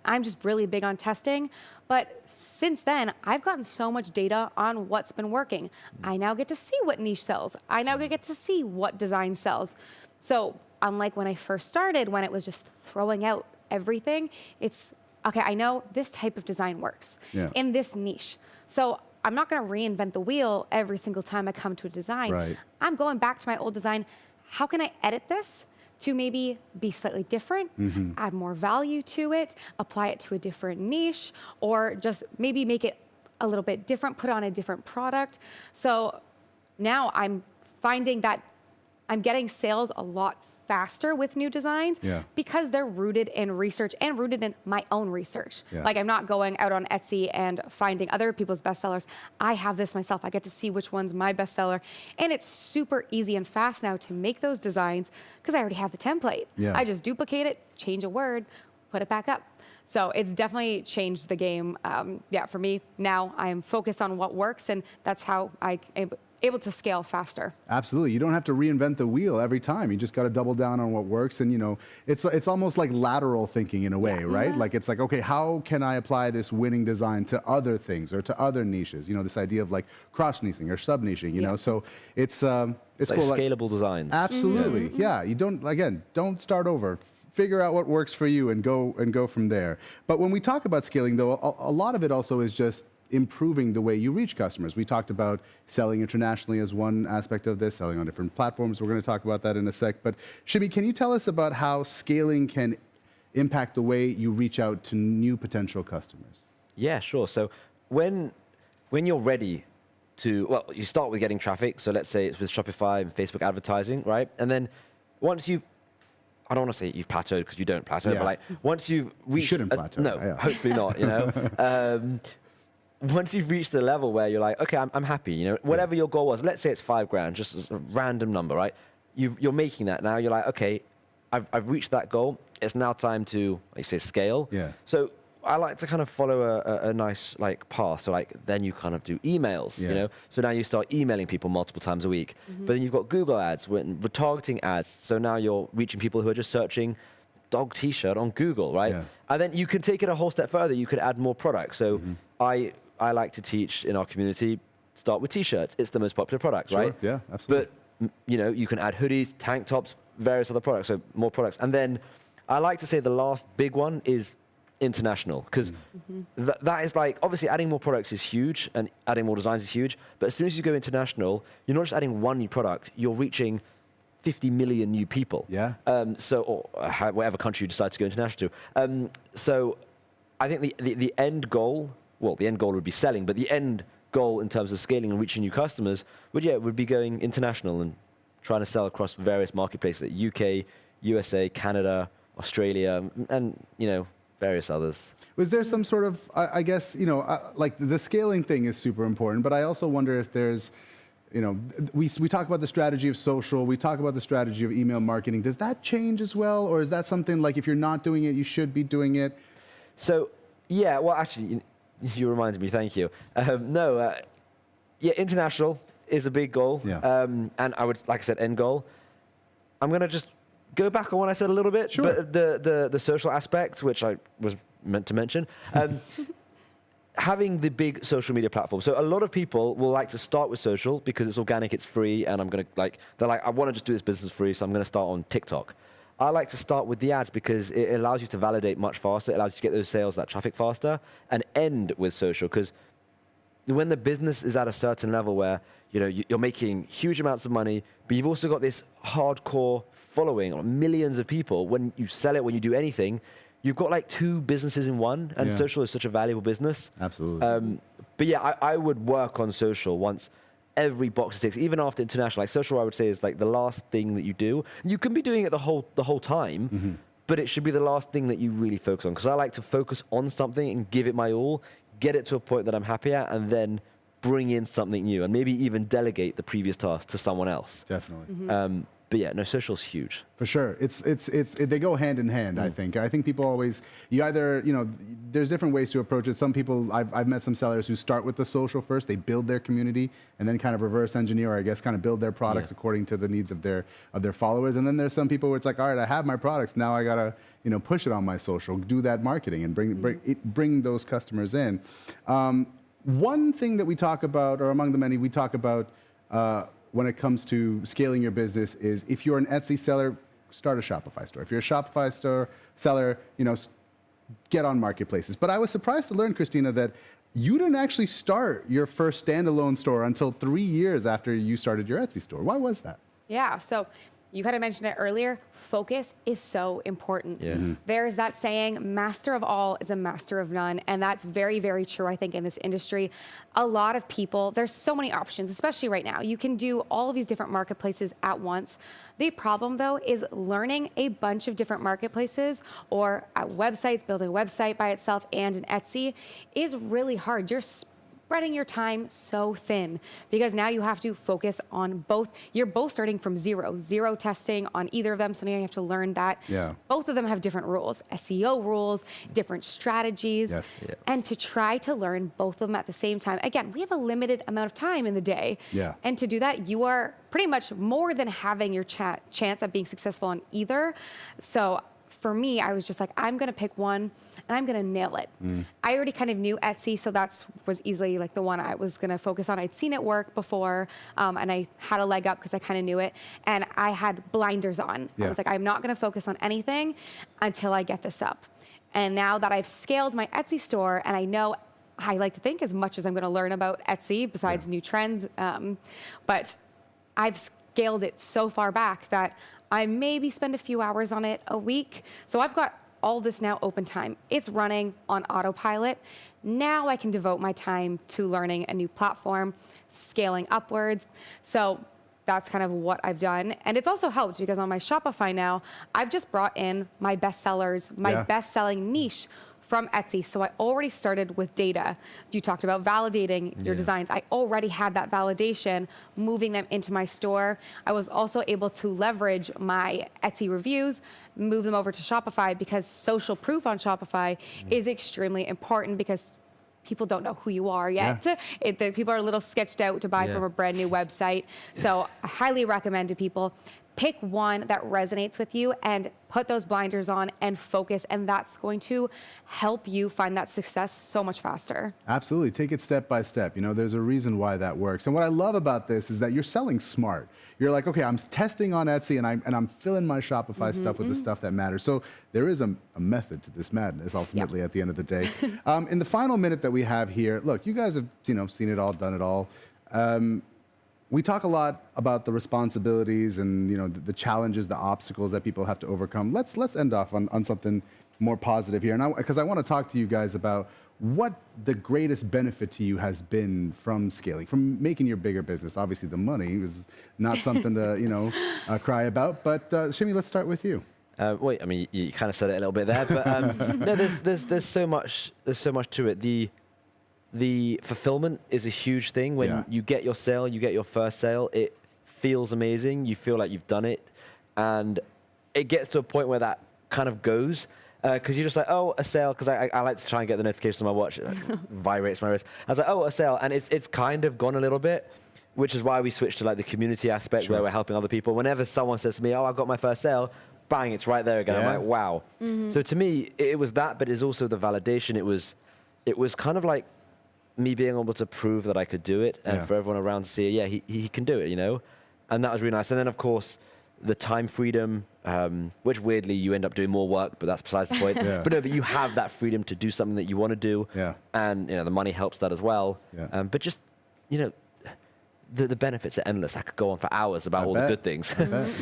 I'm just really big on testing. But since then, I've gotten so much data on what's been working. I now get to see what niche sells. I now get to see what design sells. So unlike when I first started, when it was just throwing out everything, it's, okay, I know this type of design works in this niche. So I'm not going to reinvent the wheel every single time I come to a design. Right. I'm going back to my old design. How can I edit this to maybe be slightly different, add more value to it, apply it to a different niche, or just maybe make it a little bit different, put on a different product. So now I'm finding that I'm getting sales a lot faster with new designs because they're rooted in research and rooted in my own research. Like I'm not going out on Etsy and finding other people's bestsellers. I have this myself. I get to see which one's my bestseller. And it's super easy and fast now to make those designs because I already have the template. I just duplicate it, change a word, put it back up. So it's definitely changed the game. For me, now I'm focused on what works, and that's how I'm able to scale faster. Absolutely. You don't have to reinvent the wheel every time. You just got to double down on what works. And, you know, it's almost like lateral thinking in a way, right? Like it's like, okay, how can I apply this winning design to other things or to other niches? You know, this idea of like cross-niching or sub-niching, you know? So it's like cool. Scalable designs. Absolutely. Yeah. You don't start over. Figure out what works for you and go from there. But when we talk about scaling, though, a lot of it also is just improving the way you reach customers. We talked about selling internationally as one aspect of this, selling on different platforms. We're going to talk about that in a sec. But Shimi, can you tell us about how scaling can impact the way you reach out to new potential customers? Yeah, sure. So when you're ready to, well, you start with getting traffic. So let's say it's with Shopify and Facebook advertising, right? And then once you've, I don't want to say you've plateaued because you don't plateau, but like once you've reached, you shouldn't plateau. No, hopefully not. You know, once you've reached a level where you're like, okay, I'm happy. You know, whatever your goal was. Let's say it's $5,000, just a random number, right? You're making that now. You're like, okay, I've reached that goal. It's now time to, like you say, scale. Yeah. So I like to kind of follow a nice like path. So like then you kind of do emails, you know. So now you start emailing people multiple times a week. But then you've got Google ads, retargeting ads. So now you're reaching people who are just searching dog t-shirt on Google, right? And then you can take it a whole step further. You could add more products. So I like to teach in our community, start with t-shirts. It's the most popular product, right? Yeah, absolutely. But you know, you can add hoodies, tank tops, various other products. So more products. And then I like to say the last big one is international, because that is like, obviously adding more products is huge and adding more designs is huge, but as soon as you go international, you're not just adding one new product, you're reaching 50 million new people. Yeah. Or whatever country you decide to go international to. So I think the end goal, well, the end goal would be selling, but the end goal in terms of scaling and reaching new customers would be going international and trying to sell across various marketplaces, UK, USA, Canada, Australia, and, you know, various others. Was there some sort of, I guess, you know, like the scaling thing is super important, but I also wonder if there's, you know, we talk about the strategy of social, we talk about the strategy of email marketing. Does that change as well? Or is that something like if you're not doing it, you should be doing it? So, yeah, well, actually, you reminded me, thank you. International is a big goal. Yeah. And I would, like I said, end goal. I'm going to just go back on what I said a little bit. Sure. But the social aspect, which I was meant to mention, having the big social media platform. So a lot of people will like to start with social because it's organic, it's free, and I'm going to they're like, I want to just do this business free, so I'm going to start on TikTok. I like to start with the ads because it allows you to validate much faster. It allows you to get those sales, that traffic faster, and end with social. Because when the business is at a certain level where, you know, you're making huge amounts of money, but you've also got this hardcore following of millions of people. When you sell it, when you do anything, you've got like two businesses in one, and social is such a valuable business. Absolutely. But yeah, I would work on social once every box is ticked, even after international. Like social, I would say, is like the last thing that you do. You can be doing it the whole time, but it should be the last thing that you really focus on. Because I like to focus on something and give it my all, get it to a point that I'm happy at, and then bring in something new, and maybe even delegate the previous task to someone else. Definitely. But yeah, no, social's huge. For sure. They go hand in hand, I think. I think people always, you either, there's different ways to approach it. Some people, I've met some sellers who start with the social first, they build their community, and then kind of reverse engineer, or I guess kind of build their products according to the needs of their followers. And then there's some people where it's like, all right, I have my products, now I gotta, push it on my social, do that marketing and bring those customers in. One thing that we talk about, or among the many we talk about, when it comes to scaling your business is if you're an Etsy seller, start a Shopify store. If you're a Shopify store seller, get on marketplaces. But I was surprised to learn, Christina, that you didn't actually start your first standalone store until 3 years after you started your Etsy store. Why was that? Yeah, so you kind of mentioned it earlier, focus is so important. Yeah. There's that saying, master of all is a master of none. And that's very, very true, I think, in this industry. A lot of people, there's so many options, especially right now. You can do all of these different marketplaces at once. The problem, though, is learning a bunch of different marketplaces or websites, building a website by itself and an Etsy is really hard. You're spreading your time so thin because now you have to focus on both. You're both starting from zero testing on either of them. So now you have to learn that. Yeah. Both of them have different rules, SEO rules, different strategies. Yes. Yeah. And to try to learn both of them at the same time. Again, we have a limited amount of time in the day. Yeah. And to do that, you are pretty much more than having your chance at being successful on either. So for me, I was just like, I'm going to pick one and I'm going to nail it. I already kind of knew Etsy, so that was easily like the one I was going to focus on. I'd seen it work before, and I had a leg up because I kind of knew it. And I had blinders on. Yeah. I was like, I'm not going to focus on anything until I get this up. And now that I've scaled my Etsy store, and I know, I like to think as much as I'm going to learn about Etsy, besides new trends, but I've scaled it so far back that I maybe spend a few hours on it a week. So I've got all this now open time. It's running on autopilot. Now I can devote my time to learning a new platform, scaling upwards. So that's kind of what I've done. And it's also helped because on my Shopify now, I've just brought in my best sellers, my best-selling niche from Etsy. So I already started with data. You talked about validating your designs. I already had that validation, moving them into my store. I was also able to leverage my Etsy reviews, move them over to Shopify because social proof on Shopify is extremely important because people don't know who you are yet. Yeah. People are a little sketched out to buy from a brand new website. So I highly recommend to people, pick one that resonates with you and put those blinders on and focus. And that's going to help you find that success so much faster. Absolutely. Take it step by step. There's a reason why that works. And what I love about this is that you're selling smart. You're like, okay, I'm testing on Etsy and I'm filling my Shopify stuff with the stuff that matters. So there is a method to this madness ultimately at the end of the day. In the final minute that we have here, look, you guys have seen it all, done it all. We talk a lot about the responsibilities and the challenges, the obstacles that people have to overcome. Let's end off on something more positive here, and because I want to talk to you guys about what the greatest benefit to you has been from scaling, from making your bigger business. Obviously, the money is not something to cry about. But Shimi, let's start with you. Wait, I mean, you kind of said it a little bit there, but no, there's so much to it. The fulfillment is a huge thing. When you get your sale, you get your first sale, it feels amazing. You feel like you've done it. And it gets to a point where that kind of goes. Because you're just like, oh, a sale, because I like to try and get the notification on my watch. It vibrates my wrist. I was like, oh, a sale. And it's kind of gone a little bit, which is why we switched to like the community aspect where we're helping other people. Whenever someone says to me, oh, I got my first sale, bang, it's right there again. I'm like, wow. So to me, it was that, but it's also the validation. It was kind of like me being able to prove that I could do it, and for everyone around to see, he can do it, And that was really nice. And then, of course, the time freedom, which weirdly you end up doing more work, but that's besides the point. But no, but you have that freedom to do something that you want to do, and the money helps that as well. But just, the benefits are endless. I could go on for hours about all the good things.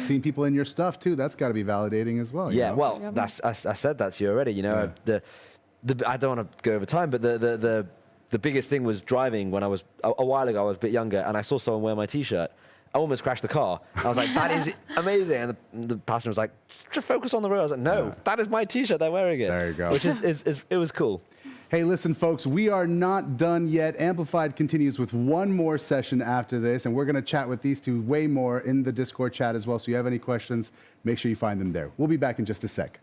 Seeing people in your stuff too, that's got to be validating as well. Well, I said that to you already. I don't want to go over time, but the biggest thing was driving when I was, a while ago, I was a bit younger, and I saw someone wear my T-shirt. I almost crashed the car. I was like, that is amazing. And the passenger was like, just focus on the road. I was like, no, that is my T-shirt. They're wearing it. There you go. Which it was cool. Hey, listen, folks, we are not done yet. Amplified continues with one more session after this, and we're going to chat with these two way more in the Discord chat as well. So you have any questions, make sure you find them there. We'll be back in just a sec.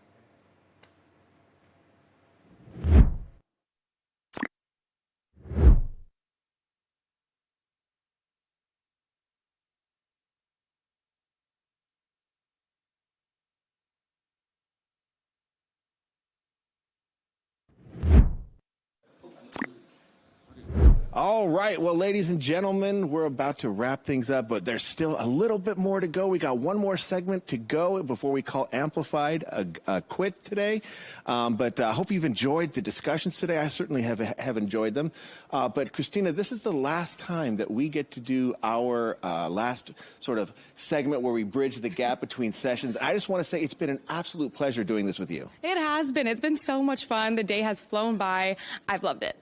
All right, well, ladies and gentlemen, we're about to wrap things up, but there's still a little bit more to go. We got one more segment to go before we call Amplified a quit today. But I hope you've enjoyed the discussions today. I certainly have enjoyed them. But Christina, this is the last time that we get to do our last sort of segment where we bridge the gap between sessions. I just want to say it's been an absolute pleasure doing this with you. It has been. It's been so much fun. The day has flown by. I've loved it.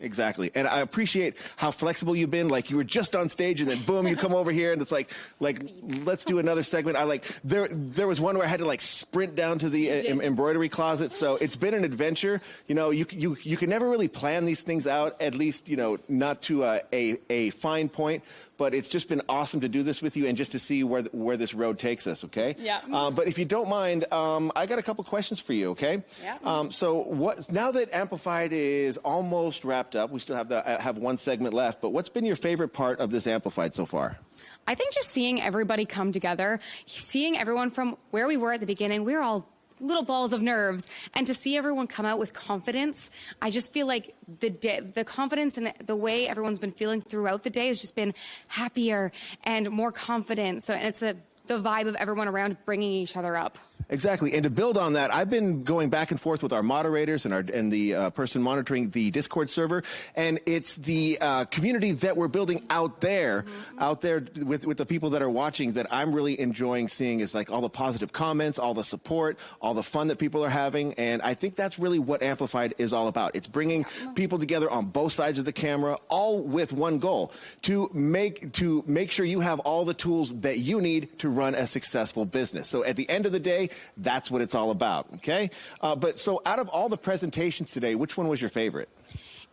Exactly. And I appreciate how flexible you've been. Like, you were just on stage and then boom, you come over here and it's like let's do another segment. There was one where I had to like sprint down to the embroidery closet. So it's been an adventure. You know, you can never really plan these things out, at least, you know, not to a fine point. But it's just been awesome to do this with you and just to see where this road takes us, okay? Yeah. But if you don't mind, I got a couple questions for you, okay? Yeah. So now that Amplified is almost wrapped up, we still have one segment left, but what's been your favorite part of this Amplified so far? I think just seeing everybody come together, seeing everyone from where we were at the beginning, we were all little balls of nerves, and to see everyone come out with confidence, I just feel like the confidence and the way everyone's been feeling throughout the day has just been happier and more confident. So, and it's the vibe of everyone around bringing each other up. Exactly. And to build on that, I've been going back and forth with our moderators and the person monitoring the Discord server. And it's the community that we're building out there with the people that are watching that I'm really enjoying seeing is like all the positive comments, all the support, all the fun that people are having. And I think that's really what Amplified is all about. It's bringing people together on both sides of the camera, all with one goal, to make sure you have all the tools that you need to run a successful business. So at the end of the day, that's what it's all about, okay? But so out of all the presentations today, which one was your favorite?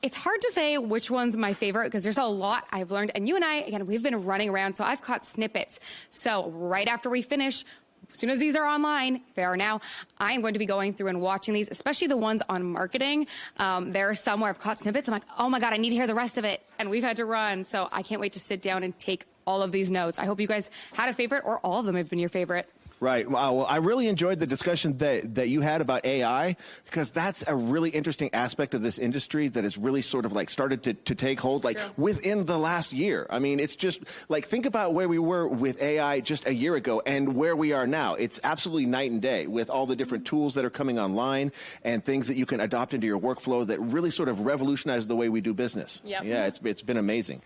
It's hard to say which one's my favorite because there's a lot I've learned. And you and I, again, we've been running around, so I've caught snippets. So right after we finish, as soon as these are online, they are now, I'm going to be going through and watching these, especially the ones on marketing. There are some where I've caught snippets. I'm like, oh my God, I need to hear the rest of it. And we've had to run. So I can't wait to sit down and take all of these notes. I hope you guys had a favorite or all of them have been your favorite. Right. Well, I really enjoyed the discussion that you had about AI, because that's a really interesting aspect of this industry that has really sort of like started to take hold like within the last year. I mean, it's just like, think about where we were with AI just a year ago and where we are now. It's absolutely night and day with all the different tools that are coming online and things that you can adopt into your workflow that really sort of revolutionize the way we do business. Yep. Yeah, it's been amazing.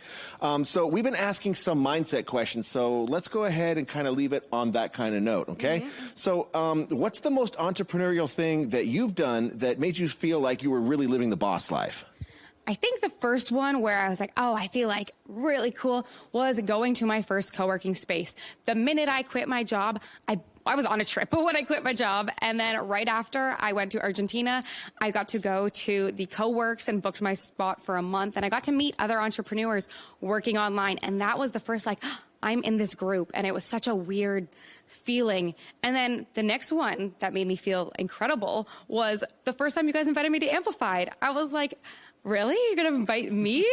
So we've been asking some mindset questions. So let's go ahead and kind of leave it on that kind of note. Okay. So what's the most entrepreneurial thing that you've done that made you feel like you were really living the boss life? I think the first one where I was like, oh, I feel like really cool was going to my first co-working space. The minute I quit my job, I was on a trip when I quit my job. And then right after I went to Argentina, I got to go to the co-works and booked my spot for a month. And I got to meet other entrepreneurs working online. And that was the first like, I'm in this group. And it was such a weird feeling. And then the next one that made me feel incredible was the first time you guys invited me to Amplified. I was like, really? You're going to invite me?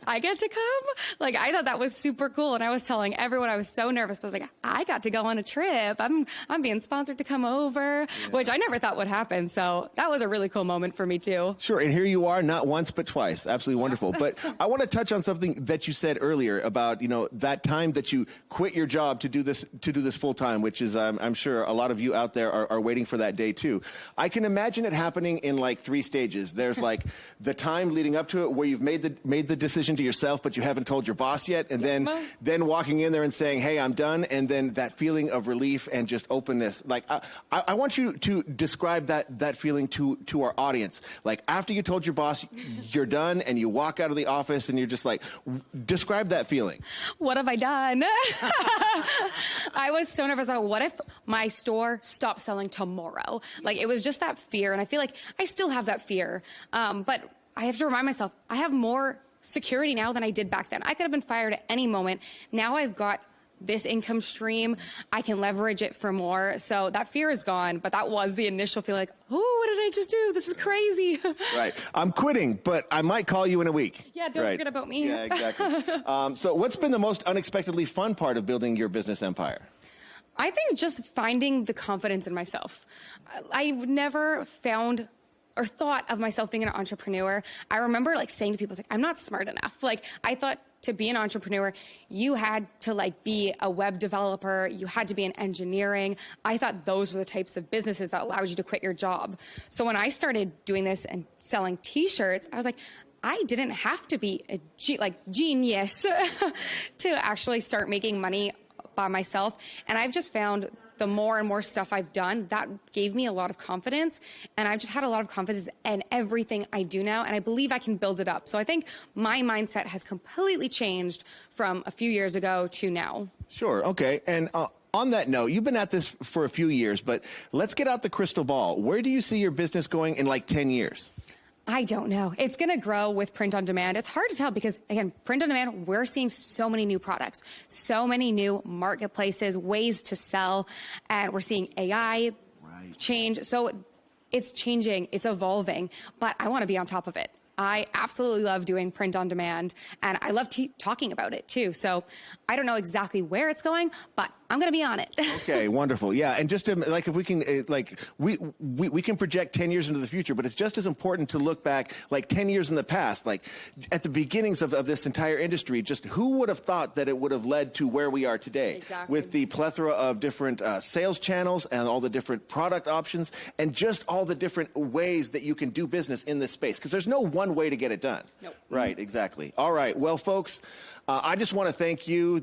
I get to come? Like, I thought that was super cool. And I was telling everyone I was so nervous, but I was like, I got to go on a trip. I'm being sponsored to come over, which I never thought would happen. So that was a really cool moment for me too. Sure. And here you are, not once, but twice. Absolutely wonderful. But I want to touch on something that you said earlier about, you know, that time that you quit your job to do this full time, which is, I'm sure a lot of you out there are waiting for that day too. I can imagine it happening in like 3 stages. There's like the time leading up to it where you've made the decision to yourself, but you haven't told your boss yet, and then walking in there and saying, hey, I'm done, and then that feeling of relief and just openness. Like, I want you to describe that feeling to our audience. Like, after you told your boss you're done and you walk out of the office and you're just like, describe that feeling. What have I done? I was so nervous. Like, what if my store stopped selling tomorrow? Like, it was just that fear, and I feel like I still have that fear. But I have to remind myself, I have more security now than I did back then. I could have been fired at any moment. Now I've got this income stream. I can leverage it for more. So that fear is gone, but that was the initial feeling like, oh, what did I just do? This is crazy. Right. I'm quitting, but I might call you in a week. Yeah, don't forget about me. Yeah, exactly. So what's been the most unexpectedly fun part of building your business empire? I think just finding the confidence in myself. I've never found or thought of myself being an entrepreneur. I remember like saying to people, like, I'm not smart enough. Like, I thought to be an entrepreneur, you had to like be a web developer, you had to be in engineering. I thought those were the types of businesses that allowed you to quit your job. So when I started doing this and selling t-shirts, I was like, I didn't have to be a genius to actually start making money by myself. And I've just found the more and more stuff I've done, that gave me a lot of confidence. And I've just had a lot of confidence in everything I do now. And I believe I can build it up. So I think my mindset has completely changed from a few years ago to now. Sure. Okay. And on that note, you've been at this for a few years, but let's get out the crystal ball. Where do you see your business going in like 10 years? I don't know. It's going to grow with print on demand. It's hard to tell because, again, print on demand, we're seeing so many new products, so many new marketplaces, ways to sell, and we're seeing AI change. So it's changing, it's evolving, but I want to be on top of it. I absolutely love doing print on demand, and I love talking about it too. So I don't know exactly where it's going, but I'm going to be on it. Okay, wonderful. Yeah, and just to, like, if we can, like, we can project 10 years into the future, but it's just as important to look back like 10 years in the past, like at the beginnings of this entire industry. Just who would have thought that it would have led to where we are today? Exactly. With the plethora of different sales channels and all the different product options and just all the different ways that you can do business in this space, because there's no one way to get it done. Nope. Right, exactly. All right, well, folks, I just want to thank you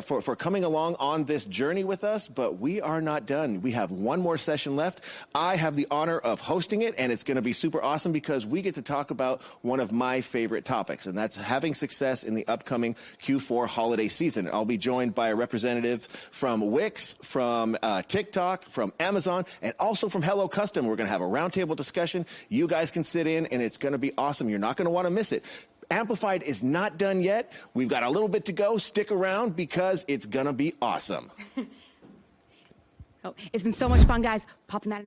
for coming along on this journey with us, but we are not done. We have one more session left. I have the honor of hosting it, and it's going to be super awesome because we get to talk about one of my favorite topics, and that's having success in the upcoming Q4 holiday season. I'll be joined by a representative from Wix, from TikTok, from Amazon, and also from Hello Custom. We're going to have a roundtable discussion. You guys can sit in, and it's going to be awesome. You're not going to want to miss it. Amplified is not done yet. We've got a little bit to go. Stick around because it's going to be awesome. Oh, it's been so much fun, guys. Popping that.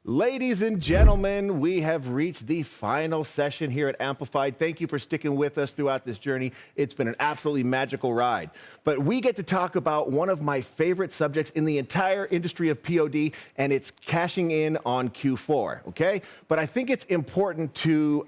Ladies and gentlemen, we have reached the final session here at Amplified. Thank you for sticking with us throughout this journey. It's been an absolutely magical ride. But we get to talk about one of my favorite subjects in the entire industry of POD, and it's cashing in on Q4, okay? But I think it's important to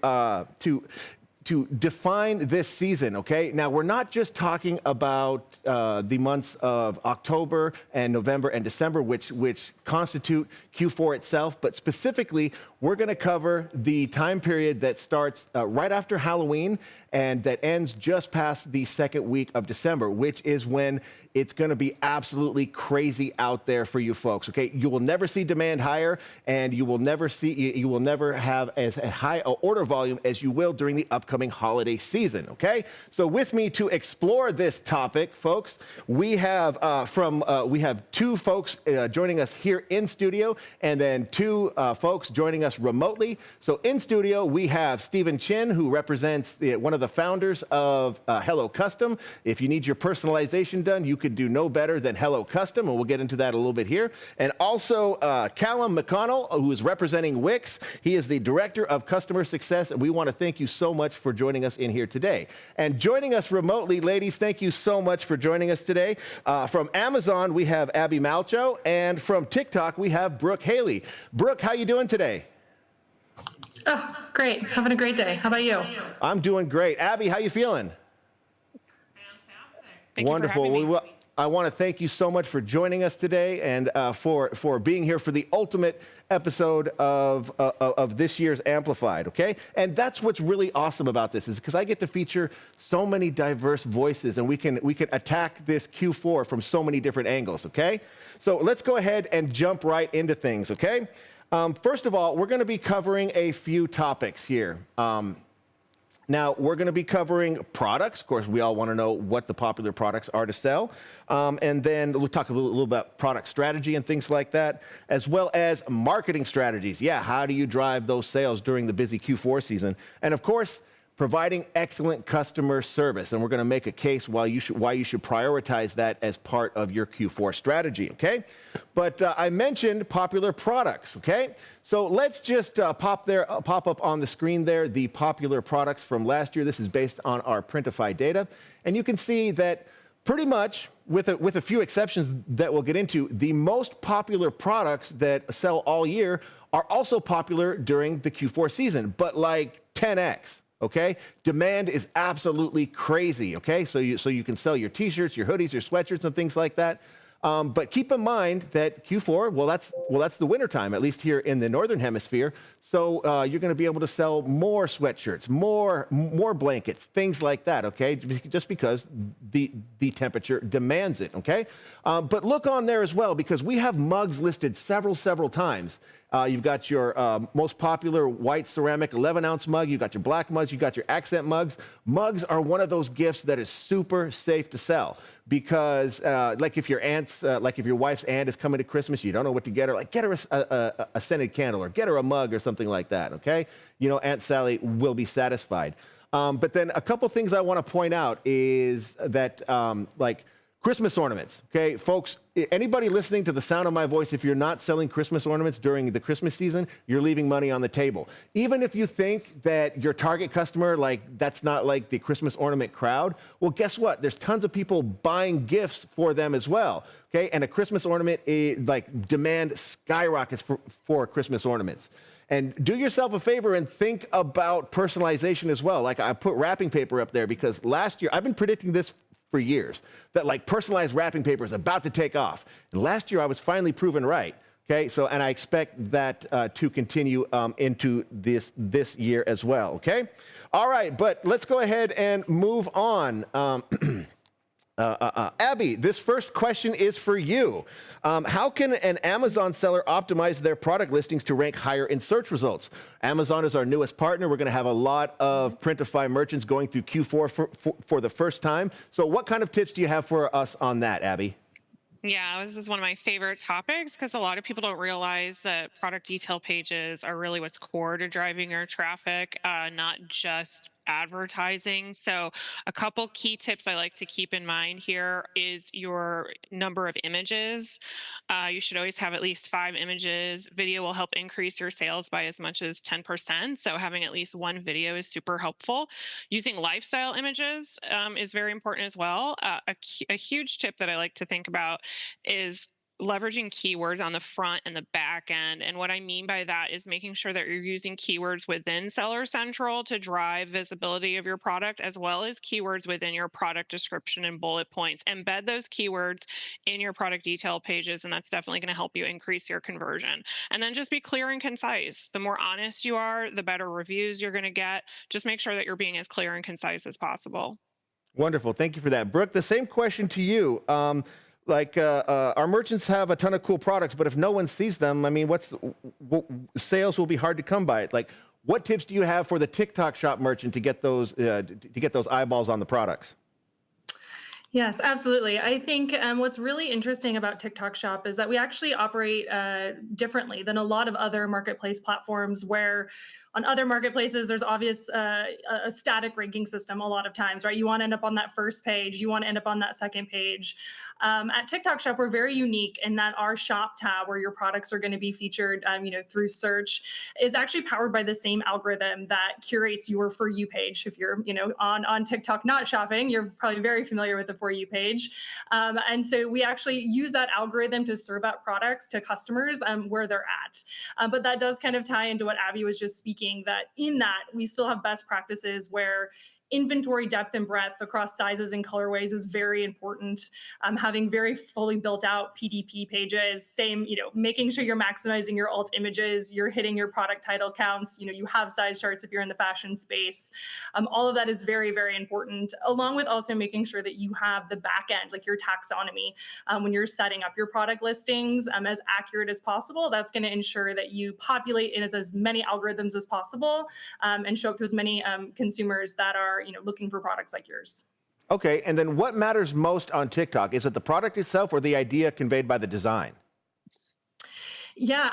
define this season, okay? Now, we're not just talking about the months of October and November and December, which constitute Q4 itself, but specifically, we're going to cover the time period that starts right after Halloween and that ends just past the second week of December, which is when it's going to be absolutely crazy out there for you folks, okay? You will never see demand higher, and you will never have as high an order volume as you will during the upcoming upcoming holiday season, okay? So with me to explore this topic, folks, we have two folks joining us here in studio, and then two folks joining us remotely. So in studio, we have Stephen Chin, who represents one of the founders of Hello Custom. If you need your personalization done, you could do no better than Hello Custom, and we'll get into that a little bit here. And also Callum McConnell, who is representing Wix. He is the Director of Customer Success, and we want to thank you so much for joining us in here today. And joining us remotely, ladies, thank you so much for joining us today. From Amazon, we have Abby Malcho, and from TikTok, we have Brooke Haley. Brooke, how you doing today? Oh, great. Having a great day. How about you? I'm doing great. Abby, how you feeling? Thank Wonderful. You for having me. I want to thank you so much for joining us today and for being here for the ultimate episode of this year's Amplified, okay? And that's what's really awesome about this is because I get to feature so many diverse voices, and we can attack this Q4 from so many different angles, okay? So let's go ahead and jump right into things, okay? First of all, we're going to be covering a few topics here. Now, we're going to be covering products. Of course, we all want to know what the popular products are to sell. And then we'll talk a little about product strategy and things like that, as well as marketing strategies. Yeah, how do you drive those sales during the busy Q4 season? And of course, providing excellent customer service. And we're going to make a case why you should prioritize that as part of your Q4 strategy, okay? But I mentioned popular products, okay? So let's just pop up on the screen there the popular products from last year. This is based on our Printify data. And you can see that pretty much, with a few exceptions that we'll get into, the most popular products that sell all year are also popular during the Q4 season, but like 10x. Okay, demand is absolutely crazy. Okay, so you can sell your T-shirts, your hoodies, your sweatshirts, and things like that. But keep in mind that Q4, well, that's the winter time, at least here in the northern hemisphere. So you're going to be able to sell more sweatshirts, more blankets, things like that. Okay, just because the temperature demands it. Okay, but look on there as well because we have mugs listed several times. You've got your most popular white ceramic 11-ounce mug. You've got your black mugs. You've got your accent mugs. Mugs are one of those gifts that is super safe to sell because, like if your wife's aunt is coming to Christmas, you don't know what to get her. Like, get her a scented candle or get her a mug or something like that. Okay, you know, Aunt Sally will be satisfied. But then a couple things I want to point out is that like Christmas ornaments, okay? Folks, anybody listening to the sound of my voice, if you're not selling Christmas ornaments during the Christmas season, you're leaving money on the table. Even if you think that your target customer, like, that's not like the Christmas ornament crowd, well, guess what? There's tons of people buying gifts for them as well, okay? And a Christmas ornament, like, demand skyrockets for Christmas ornaments. And do yourself a favor and think about personalization as well. Like, I put wrapping paper up there because last year, I've been predicting this for years, that like personalized wrapping paper is about to take off. And last year I was finally proven right. Okay, so and I expect that to continue into this year as well. Okay, all right, but let's go ahead and move on. Abby, this first question is for you. How can an Amazon seller optimize their product listings to rank higher in search results? Amazon is our newest partner. We're going to have a lot of Printify merchants going through Q4 for the first time. So what kind of tips do you have for us on that, Abby? Yeah, this is one of my favorite topics because a lot of people don't realize that product detail pages are really what's core to driving your traffic, not just advertising. So a couple key tips I like to keep in mind here is your number of images. You should always have at least 5 images. Video will help increase your sales by as much as 10%. So having at least one video is super helpful. Using lifestyle images is very important as well. A huge tip that I like to think about is leveraging keywords on the front and the back end. And what I mean by that is making sure that you're using keywords within Seller Central to drive visibility of your product, as well as keywords within your product description and bullet points. Embed those keywords in your product detail pages, and that's definitely going to help you increase your conversion. And then just be clear and concise. The more honest you are, the better reviews you're going to get. Just make sure that you're being as clear and concise as possible. Wonderful. Thank you for that. Brooke, the same question to you. Our merchants have a ton of cool products, but if no one sees them, I mean, sales will be hard to come by. Like, what tips do you have for the TikTok shop merchant to get those eyeballs on the products? Yes, absolutely. I think what's really interesting about TikTok Shop is that we actually operate differently than a lot of other marketplace platforms where on other marketplaces, there's obvious a static ranking system a lot of times, right? You want to end up on that first page. You want to end up on that second page. At TikTok Shop, we're very unique in that our shop tab, where your products are going to be featured, through search, is actually powered by the same algorithm that curates your For You page. If you're, on TikTok not shopping, you're probably very familiar with the For You page. And so we actually use that algorithm to serve up products to customers where they're at. But that does kind of tie into what Abby was just speaking, that in that we still have best practices where inventory depth and breadth across sizes and colorways is very important. Having very fully built out PDP pages, making sure you're maximizing your alt images, you're hitting your product title counts, you have size charts if you're in the fashion space. All of that is very, very important, along with also making sure that you have the back end, like your taxonomy, when you're setting up your product listings as accurate as possible. That's going to ensure that you populate in as many algorithms as possible and show up to as many consumers that are looking for products like yours. Okay, and then what matters most on TikTok? Is it the product itself or the idea conveyed by the design? Yeah,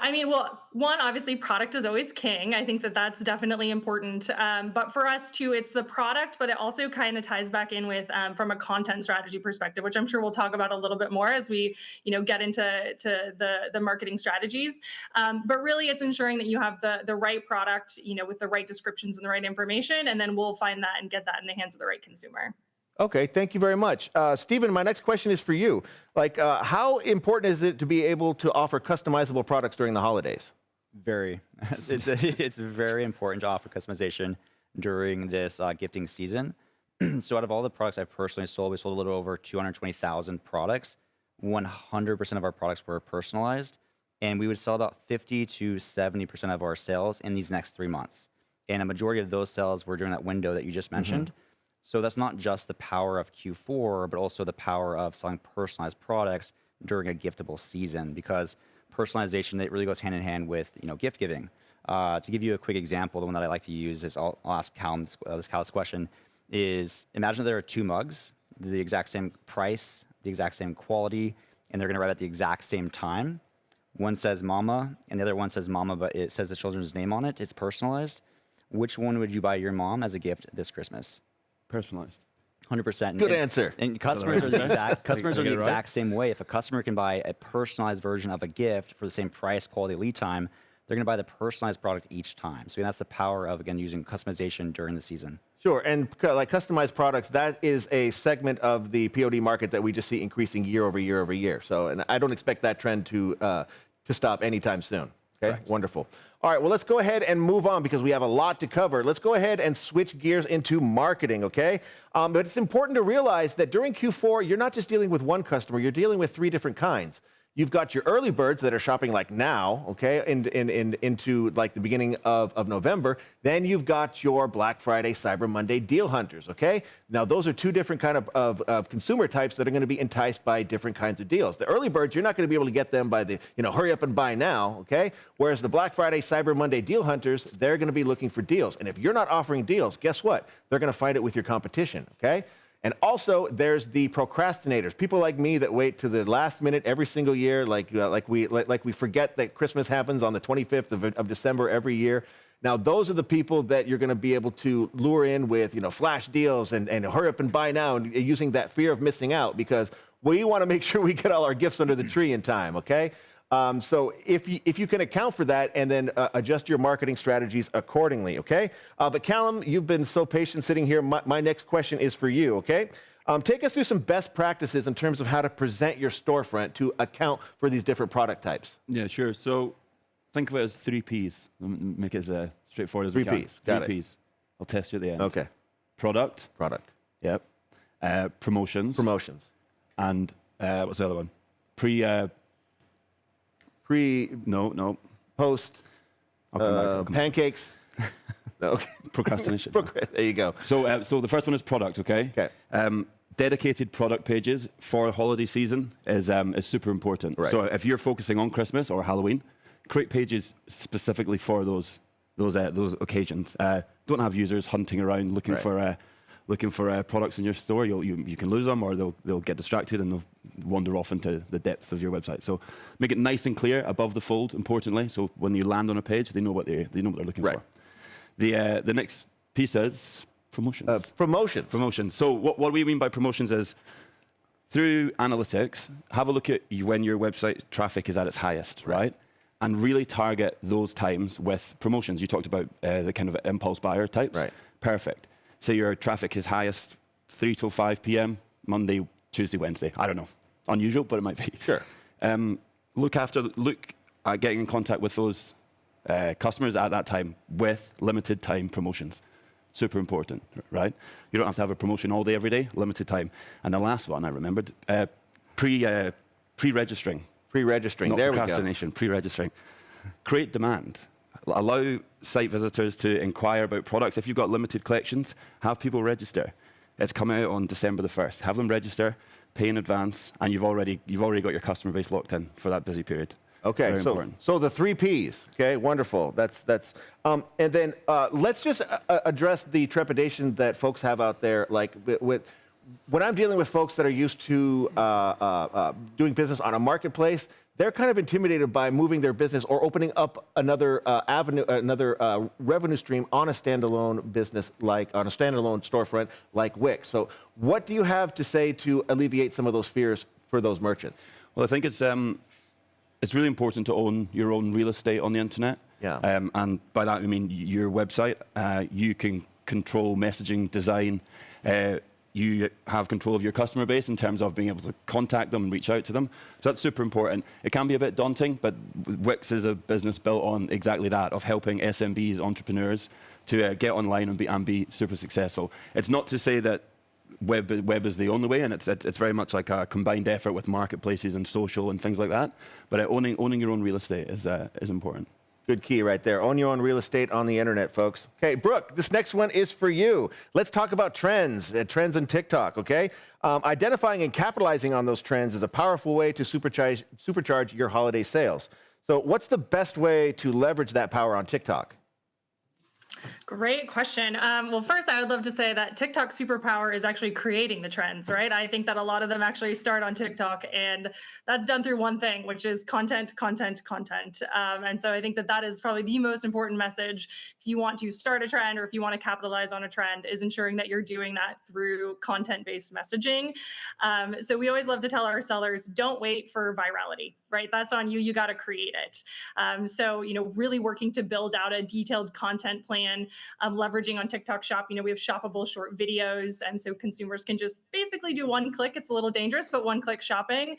one, obviously product is always king. I think that that's definitely important. But for us too, it's the product, but it also kind of ties back in with from a content strategy perspective, which I'm sure we'll talk about a little bit more as we, get into the marketing strategies. But really it's ensuring that you have the right product, with the right descriptions and the right information, and then we'll find that and get that in the hands of the right consumer. Okay, thank you very much. Stephen, my next question is for you. How important is it to be able to offer customizable products during the holidays? Very. It's very important to offer customization during this gifting season. So out of all the products I've personally sold, we sold a little over 220,000 products. 100% of our products were personalized, and we would sell about 50 to 70% of our sales in these next 3 months. And a majority of those sales were during that window that you just mentioned. So that's not just the power of Q4, but also the power of selling personalized products during a giftable season, because personalization, it really goes hand in hand with gift giving. To give you a quick example, the one that I like to use is, I'll ask Callum this question, is imagine there are 2 mugs, the exact same price, the exact same quality, and they're going to write at the exact same time. One says mama, and the other one says mama, but it says the children's name on it. It's personalized. Which one would you buy your mom as a gift this Christmas? Personalized. 100%. Good answer. And customers are the exact same way. If a customer can buy a personalized version of a gift for the same price, quality, lead time, they're going to buy the personalized product each time. So that's the power of, again, using customization during the season. Sure, and like customized products, that is a segment of the POD market that we just see increasing year over year over year. So, and I don't expect that trend to stop anytime soon. Okay, correct. Wonderful. All right, well, let's go ahead and move on because we have a lot to cover. Let's go ahead and switch gears into marketing, okay? But it's important to realize that during Q4, you're not just dealing with one customer, you're dealing with 3 different kinds. You've got your early birds that are shopping like now, okay, into like the beginning of November. Then you've got your Black Friday, Cyber Monday deal hunters, okay? Now, those are 2 different kind of consumer types that are going to be enticed by different kinds of deals. The early birds, you're not going to be able to get them by the, hurry up and buy now, okay? Whereas the Black Friday, Cyber Monday deal hunters, they're going to be looking for deals. And if you're not offering deals, guess what? They're going to find it with your competition, okay? And also, there's the procrastinators, people like me that wait to the last minute every single year, like we forget that Christmas happens on the 25th of December every year. Now, those are the people that you're going to be able to lure in with, flash deals and hurry up and buy now, and using that fear of missing out, because we want to make sure we get all our gifts under the tree in time, okay? So if you can account for that and then adjust your marketing strategies accordingly, okay? But Callum, you've been so patient sitting here. My next question is for you, okay? Take us through some best practices in terms of how to present your storefront to account for these different product types. Yeah, sure. So think of it as 3 Ps. Make it as straightforward as we can. 3 Ps, got it. 3 Ps. I'll test you at the end. Okay. Product. Yep. Promotions. And what's the other one? Post, pancakes. Okay. Procrastination. There you go. So the first one is product, okay? Okay. Dedicated product pages for holiday season is super important. Right. So if you're focusing on Christmas or Halloween, create pages specifically for those those occasions. Don't have users hunting around looking for products in your store. You can lose them, or they'll get distracted and they'll wander off into the depths of your website. So make it nice and clear above the fold, importantly. So when you land on a page, they know what they're looking for. The next piece is promotions. Promotions. So what we mean by promotions is, through analytics, have a look at when your website traffic is at its highest, right? And really target those times with promotions. You talked about the kind of impulse buyer types. Right. Perfect. Say your traffic is highest 3 till 5 p.m., Monday, Tuesday, Wednesday. I don't know. Unusual, but it might be. Sure. Look at getting in contact with those customers at that time with limited time promotions. Super important, right? You don't have to have a promotion all day, every day, limited time. And the last one I remembered, pre-registering. Pre-registering, there we go. Procrastination, pre-registering. Create demand. Allow site visitors to inquire about products. If you've got limited collections, have people register. It's coming out on December the 1st. Have them register, pay in advance, and you've already got your customer base locked in for that busy period. Okay, Very important. so the 3 Ps. Okay, wonderful. That's and then let's just address the trepidation that folks have out there. Like with when I'm dealing with folks that are used to doing business on a marketplace, they're kind of intimidated by moving their business or opening up another revenue stream on a standalone business, like on a standalone storefront like Wix. So what do you have to say to alleviate some of those fears for those merchants? Well, I think it's really important to own your own real estate on the internet. Yeah. And by that, I mean your website. You can control messaging, design. You have control of your customer base in terms of being able to contact them and reach out to them. So that's super important. It can be a bit daunting, but Wix is a business built on exactly that, of helping SMBs, entrepreneurs, to get online and be super successful. It's not to say that web is the only way, and it's very much like a combined effort with marketplaces and social and things like that. But owning your own real estate is important. Good key right there. Own your own real estate on the internet, folks. Okay, Brooke, this next one is for you. Let's talk about trends on TikTok, okay? Identifying and capitalizing on those trends is a powerful way to supercharge your holiday sales. So what's the best way to leverage that power on TikTok? Great question. Well, first, I would love to say that TikTok's superpower is actually creating the trends, right? I think that a lot of them actually start on TikTok, and that's done through one thing, which is content. And so I think that is probably the most important message if you want to start a trend or if you want to capitalize on a trend, is ensuring that you're doing that through content-based messaging. So we always love to tell our sellers, don't wait for virality, right? That's on you. You got to create it. So, really working to build out a detailed content plan. Leveraging on TikTok Shop, we have shoppable short videos, and so consumers can just basically do one click. It's a little dangerous, but one click shopping.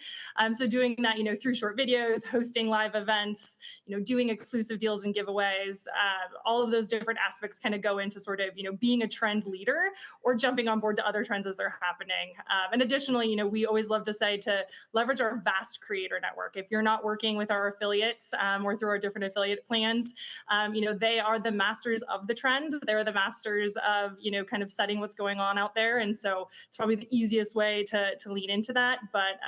So doing that, through short videos, hosting live events, doing exclusive deals and giveaways, all of those different aspects kind of go into sort of, being a trend leader or jumping on board to other trends as they're happening. And additionally, we always love to say to leverage our vast creator network. If you're not working with our affiliates or through our different affiliate plans, they are the masters of the trend. They're the masters of, kind of setting what's going on out there. And so it's probably the easiest way to lean into that. But,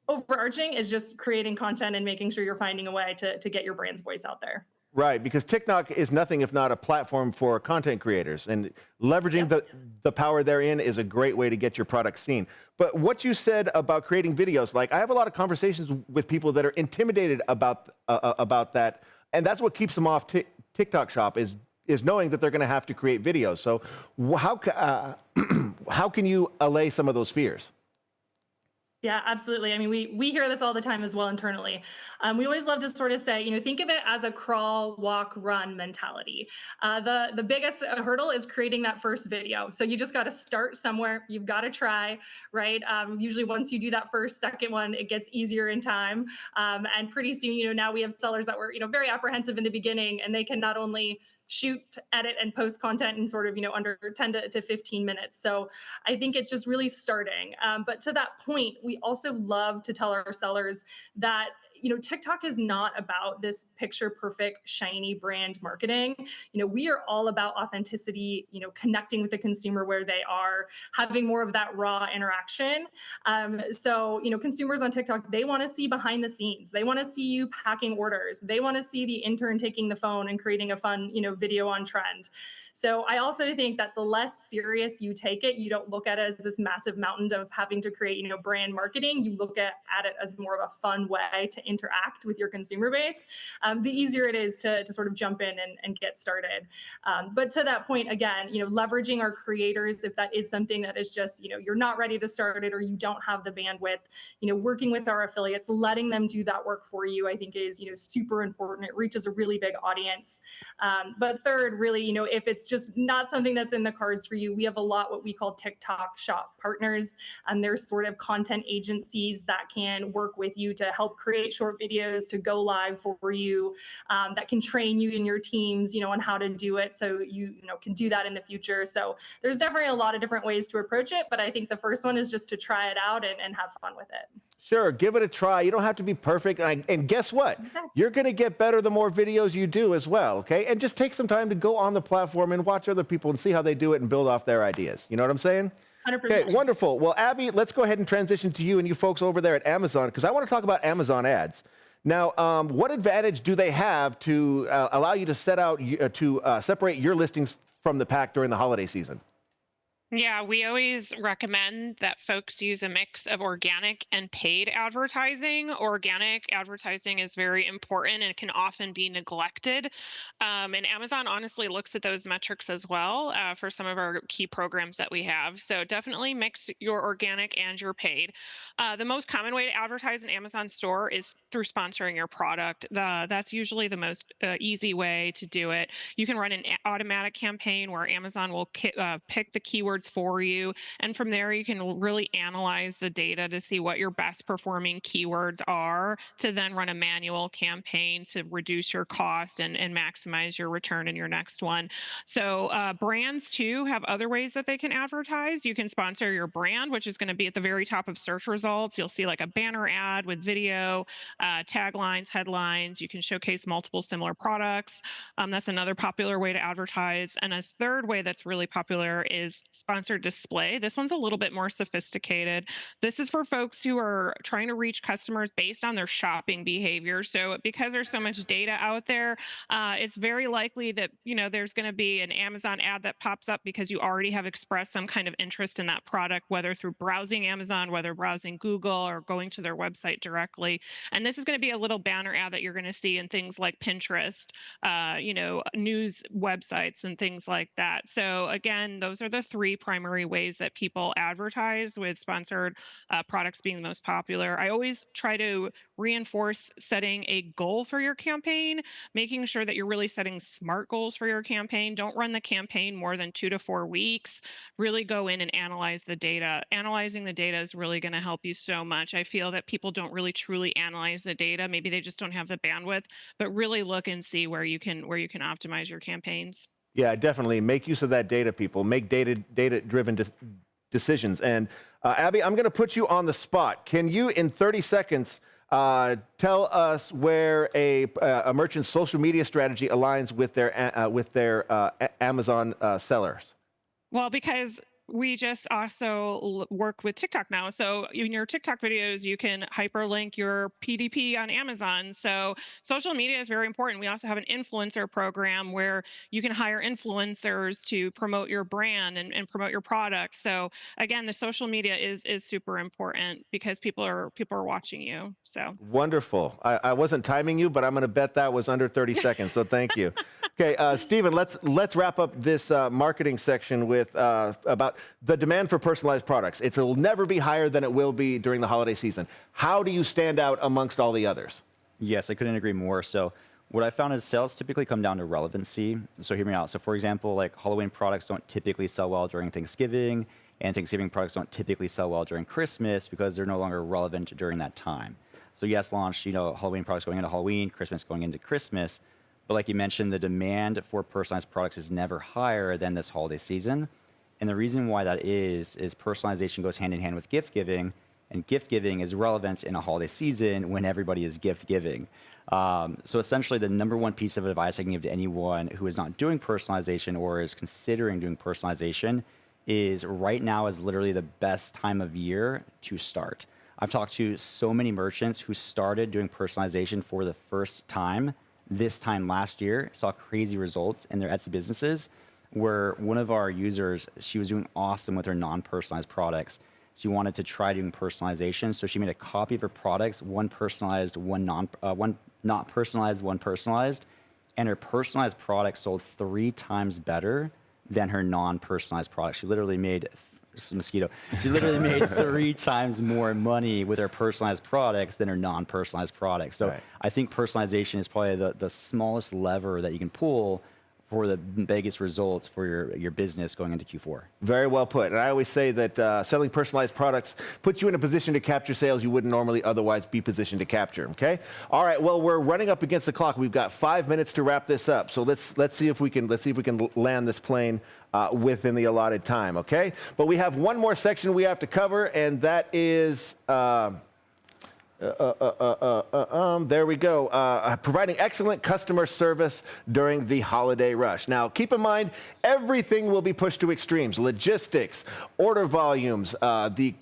overarching is just creating content and making sure you're finding a way to get your brand's voice out there. Right, because TikTok is nothing if not a platform for content creators, and leveraging the power therein is a great way to get your product seen. But what you said about creating videos, like I have a lot of conversations with people that are intimidated about that, and that's what keeps them off TikTok Shop is knowing that they're going to have to create videos. So how can you allay some of those fears? Yeah, absolutely. I mean, we hear this all the time as well internally. We always love to sort of say, think of it as a crawl, walk, run mentality. The biggest hurdle is creating that first video. So you just got to start somewhere. You've got to try, right? Usually once you do that second one, it gets easier in time. And pretty soon, now we have sellers that were, very apprehensive in the beginning, and they can not only shoot, edit, and post content in sort of, under 10 to 15 minutes. So I think it's just really starting. But to that point, we also love to tell our sellers that, TikTok is not about this picture perfect, shiny brand marketing. We are all about authenticity, connecting with the consumer where they are, having more of that raw interaction. So, consumers on TikTok, they want to see behind the scenes. They want to see you packing orders. They want to see the intern taking the phone and creating a fun, video on trend. So I also think that the less serious you take it, you don't look at it as this massive mountain of having to create, brand marketing. You look at it as more of a fun way to interact with your consumer base. The easier it is to sort of jump in and get started. But to that point, again, leveraging our creators, if that is something that is just, you're not ready to start it or you don't have the bandwidth, working with our affiliates, letting them do that work for you, I think is, super important. It reaches a really big audience. But third, really, if it's just not something that's in the cards for you, we have a lot what we call TikTok shop partners. They're sort of content agencies that can work with you to help create short videos to go live for you, that can train you and your teams, on how to do it. So you can do that in the future. So there's definitely a lot of different ways to approach it. But I think the first one is just to try it out and have fun with it. Sure, give it a try. You don't have to be perfect. And guess what? Exactly. You're going to get better the more videos you do as well, okay? And just take some time to go on the platform and watch other people and see how they do it and build off their ideas. You know what I'm saying? 100%. Okay, wonderful. Well, Abby, let's go ahead and transition to you and you folks over there at Amazon, because I want to talk about Amazon ads. Now, what advantage do they have to allow you to separate your listings from the pack during the holiday season? Yeah, we always recommend that folks use a mix of organic and paid advertising. Organic advertising is very important and can often be neglected. And Amazon honestly looks at those metrics as well for some of our key programs that we have. So definitely mix your organic and your paid. The most common way to advertise in Amazon store is through sponsoring your product. That's usually the most easy way to do it. You can run an automatic campaign where Amazon will pick the keywords for you. And from there, you can really analyze the data to see what your best performing keywords are to then run a manual campaign to reduce your cost and maximize your return in your next one. So brands too have other ways that they can advertise. You can sponsor your brand, which is going to be at the very top of search results. You'll see like a banner ad with video, taglines, headlines. You can showcase multiple similar products. That's another popular way to advertise. And a third way that's really popular is sponsored display. This one's a little bit more sophisticated. This is for folks who are trying to reach customers based on their shopping behavior. So because there's so much data out there, it's very likely that there's going to be an Amazon ad that pops up because you already have expressed some kind of interest in that product, whether through browsing Amazon, whether browsing Google, or going to their website directly. And this is going to be a little banner ad that you're going to see in things like Pinterest, news websites and things like that. So again, those are the three primary ways that people advertise, with sponsored products being the most popular. I always try to reinforce setting a goal for your campaign, making sure that you're really setting smart goals for your campaign. Don't run the campaign more than 2 to 4 weeks. Really go in and analyze the data. Analyzing the data is really going to help you so much. I feel that people don't really truly analyze the data. Maybe they just don't have the bandwidth, but really look and see where you can optimize your campaigns. Yeah, definitely. Make use of that data, people. Make data-driven decisions. And Abby, I'm going to put you on the spot. Can you, in 30 seconds, tell us where a merchant's social media strategy aligns with their Amazon sellers? Well, because we just also work with TikTok now. So in your TikTok videos, you can hyperlink your PDP on Amazon. So social media is very important. We also have an influencer program where you can hire influencers to promote your brand and promote your product. So again, the social media is super important because people are watching you. So wonderful. I wasn't timing you, but I'm going to bet that was under 30 seconds. So thank you. Okay, Stephen, let's wrap up this marketing section with about the demand for personalized products. It'll never be higher than it will be during the holiday season. How do you stand out amongst all the others? Yes, I couldn't agree more. So what I found is sales typically come down to relevancy. So hear me out. So for example, like Halloween products don't typically sell well during Thanksgiving, and Thanksgiving products don't typically sell well during Christmas because they're no longer relevant during that time. So yes, launch, Halloween products going into Halloween, Christmas going into Christmas. But like you mentioned, the demand for personalized products is never higher than this holiday season. And the reason why that is personalization goes hand in hand with gift giving. And gift giving is relevant in a holiday season when everybody is gift giving. So essentially, the number one piece of advice I can give to anyone who is not doing personalization or is considering doing personalization is right now is literally the best time of year to start. I've talked to so many merchants who started doing personalization for the first time this time last year, saw crazy results in their Etsy businesses, where one of our users, she was doing awesome with her non-personalized products. She wanted to try doing personalization, so she made a copy of her products, one personalized, one not personalized, one personalized, and her personalized product sold 3 times better than her non-personalized product. She literally made mosquito. She literally made 3 times more money with her personalized products than her non-personalized products. So I think personalization is probably the smallest lever that you can pull for the biggest results for your business going into Q4. Very well put. And I always say that selling personalized products puts you in a position to capture sales you wouldn't normally otherwise be positioned to capture. Okay. All right. Well, we're running up against the clock. We've got 5 minutes to wrap this up. So let's see if we can land this plane within the allotted time. Okay. But we have one more section we have to cover, and that is. There we go. Providing excellent customer service during the holiday rush. Now, keep in mind, everything will be pushed to extremes. Logistics, order volumes, the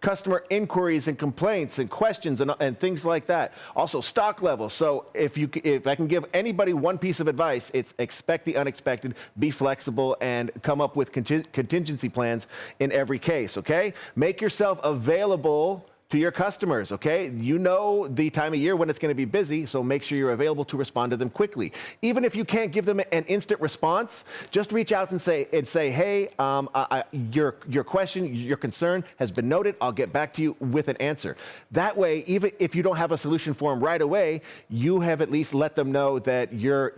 customer inquiries and complaints and questions and things like that. Also, stock levels. So if I can give anybody one piece of advice, it's expect the unexpected, be flexible, and come up with contingency plans in every case, okay? Make yourself available to your customers, okay? You know the time of year when it's going to be busy, so make sure you're available to respond to them quickly. Even if you can't give them an instant response, just reach out and say, hey, your question, your concern has been noted. I'll get back to you with an answer. That way, even if you don't have a solution for them right away, you have at least let them know that you're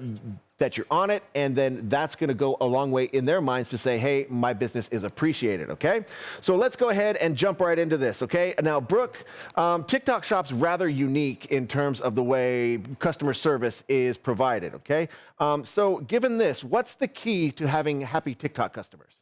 on it, and then that's going to go a long way in their minds to say, hey, my business is appreciated, okay? So let's go ahead and jump right into this, okay? Now, Brooke, TikTok Shop's rather unique in terms of the way customer service is provided, okay? So given this, what's the key to having happy TikTok customers?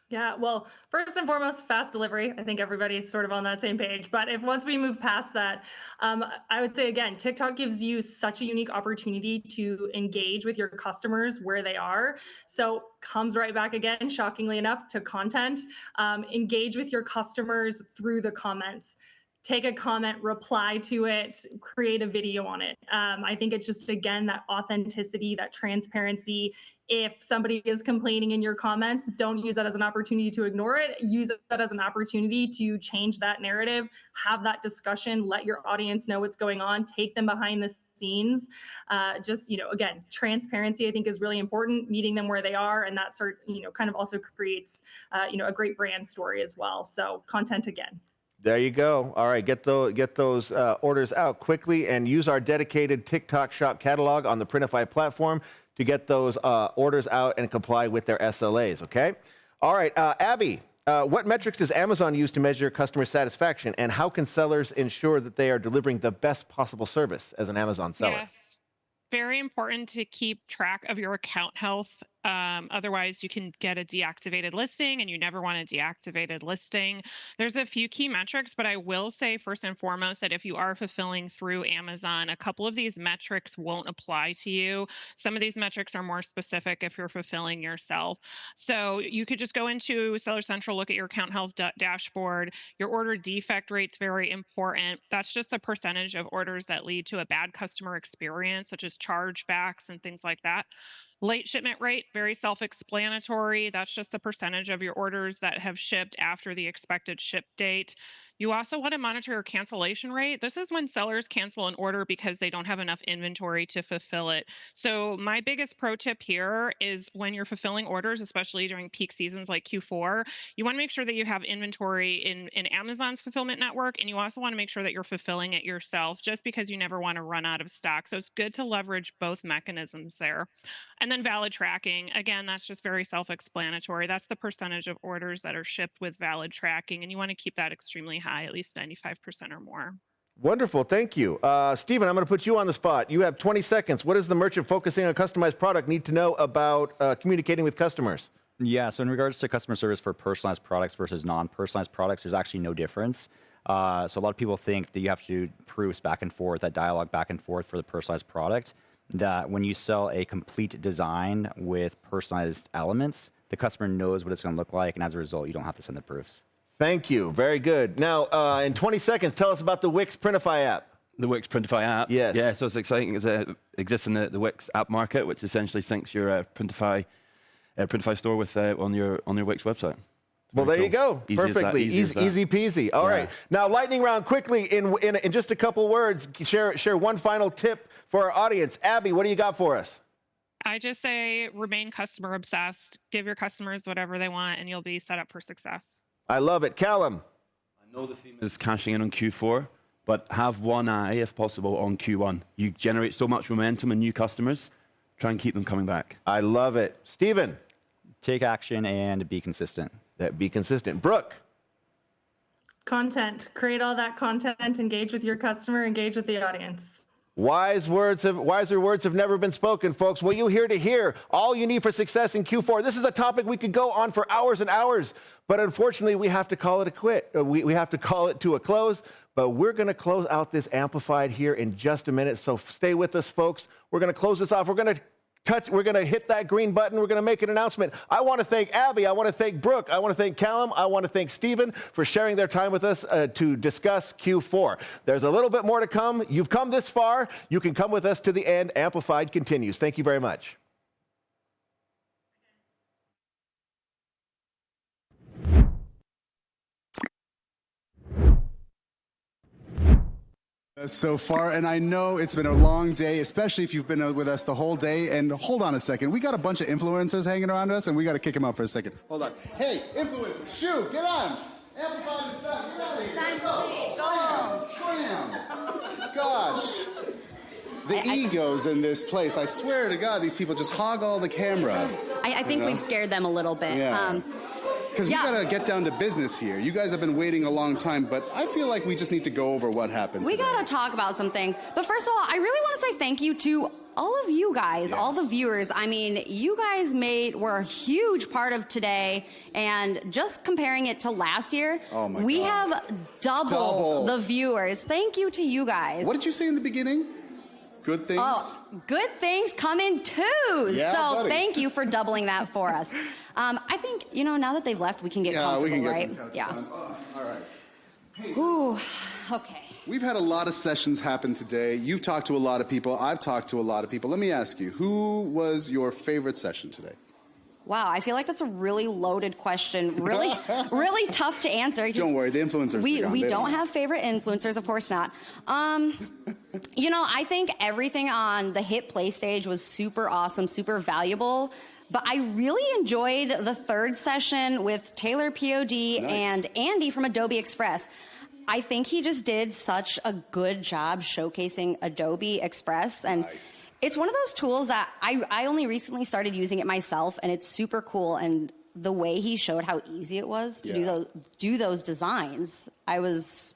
Yeah, well, first and foremost, fast delivery. I think everybody's sort of on that same page. But if once we move past that, I would say, again, TikTok gives you such a unique opportunity to engage with your customers where they are. So comes right back again, shockingly enough, to content. Engage with your customers through the comments. Take a comment, reply to it, create a video on it. I think it's just, again, that authenticity, that transparency. If somebody is complaining in your comments, don't use that as an opportunity to ignore it. Use that as an opportunity to change that narrative, have that discussion, let your audience know what's going on, take them behind the scenes. Again, transparency, I think, is really important, meeting them where they are. And that kind of also creates, a great brand story as well. So content again. There you go. All right, get those orders out quickly and use our dedicated TikTok Shop catalog on the Printify platform to get those orders out and comply with their SLAs, okay? All right, Abby, what metrics does Amazon use to measure customer satisfaction, and how can sellers ensure that they are delivering the best possible service as an Amazon seller? Yes, very important to keep track of your account health. Otherwise, you can get a deactivated listing, and you never want a deactivated listing. There's a few key metrics, but I will say first and foremost that if you are fulfilling through Amazon, a couple of these metrics won't apply to you. Some of these metrics are more specific if you're fulfilling yourself. So you could just go into Seller Central, look at your account health dashboard. Your order defect rate's very important. That's just the percentage of orders that lead to a bad customer experience, such as chargebacks and things like that. Late shipment rate, very self-explanatory. That's just the percentage of your orders that have shipped after the expected ship date. You also want to monitor your cancellation rate. This is when sellers cancel an order because they don't have enough inventory to fulfill it. So my biggest pro tip here is when you're fulfilling orders, especially during peak seasons like Q4, you want to make sure that you have inventory in Amazon's fulfillment network, and you also want to make sure that you're fulfilling it yourself, just because you never want to run out of stock. So it's good to leverage both mechanisms there. And then valid tracking, again, that's just very self-explanatory. That's the percentage of orders that are shipped with valid tracking, and you want to keep that extremely high, at least 95% or more. Wonderful, thank you. Stephen, I'm going to put you on the spot. You have 20 seconds. What does the merchant focusing on customized product need to know about communicating with customers? Yeah, so in regards to customer service for personalized products versus non-personalized products, there's actually no difference. So a lot of people think that you have to do proofs back and forth, that dialogue back and forth for the personalized product. That when you sell a complete design with personalized elements, the customer knows what it's going to look like, and as a result, you don't have to send the proofs. Thank you. Very good. Now, in 20 seconds, tell us about the Wix Printify app. The Wix Printify app. Yes. Yeah, so it's exciting. It exists in the Wix app market, which essentially syncs your Printify store with on your Wix website. Well, there you go. Easy Perfectly. Easy peasy. All right. Now, lightning round quickly in just a couple words. Share one final tip for our audience. Abby, what do you got for us? I just say remain customer obsessed. Give your customers whatever they want, and you'll be set up for success. I love it. Callum. I know the theme is cashing in on Q4, but have one eye, if possible, on Q1. You generate so much momentum and new customers. Try and keep them coming back. I love it. Steven. Take action and be consistent. Be consistent. Brooke. Content. Create all that content. Engage with your customer. Engage with the audience. Wiser words have never been spoken, folks. Well, you hear to hear all you need for success in Q4. This is a topic we could go on for hours and hours, but unfortunately, we have to call it a quit. We have to call it to a close, but we're going to close out this Amplified here in just a minute, so stay with us, folks. We're going to close this off. We're going to hit that green button. We're going to make an announcement. I want to thank Abby. I want to thank Brooke. I want to thank Callum. I want to thank Steven for sharing their time with us to discuss Q4. There's a little bit more to come. You've come this far. You can come with us to the end. Amplified continues. Thank you very much. So far, and I know it's been a long day, especially if you've been with us the whole day. And hold on a second, we got a bunch of influencers hanging around us, and we got to kick them out for a second. Hold on. Hey, influencers, Shoo, get on. Amplify the stuff. Get out of here. Go. Scram. Gosh. The egos in this place. I swear to God, these people just hog all the camera. I think we've scared them a little bit. Yeah. Because we got to get down to business here. You guys have been waiting a long time, but I feel like we just need to go over what happened We today. got to talk about some things. But first of all, I really want to say thank you to all of you guys, all the viewers. I mean, you guys were a huge part of today. And just comparing it to last year, we have doubled the viewers. Thank you to you guys. What did you say in the beginning? Good things? Oh, good things come in twos. Yeah, so buddy. thank you for doubling that for us. I think, now that they've left, we can get comfortable, we can get right? some couch Yeah. time. All right. Hey, Ooh, okay. We've had a lot of sessions happen today. You've talked to a lot of people. I've talked to a lot of people. Let me ask you, who was your favorite session today? Wow, I feel like that's a really loaded question. Really, really tough to answer. Don't worry, the influencers are gone. We They don't have favorite influencers, of course not. I think everything on the Hit Play stage was super awesome, super valuable. But I really enjoyed the third session with Taylor POD and Andy from Adobe Express. I think he just did such a good job showcasing Adobe Express. And it's one of those tools that I only recently started using it myself, and it's super cool. And the way he showed how easy it was to do those designs, this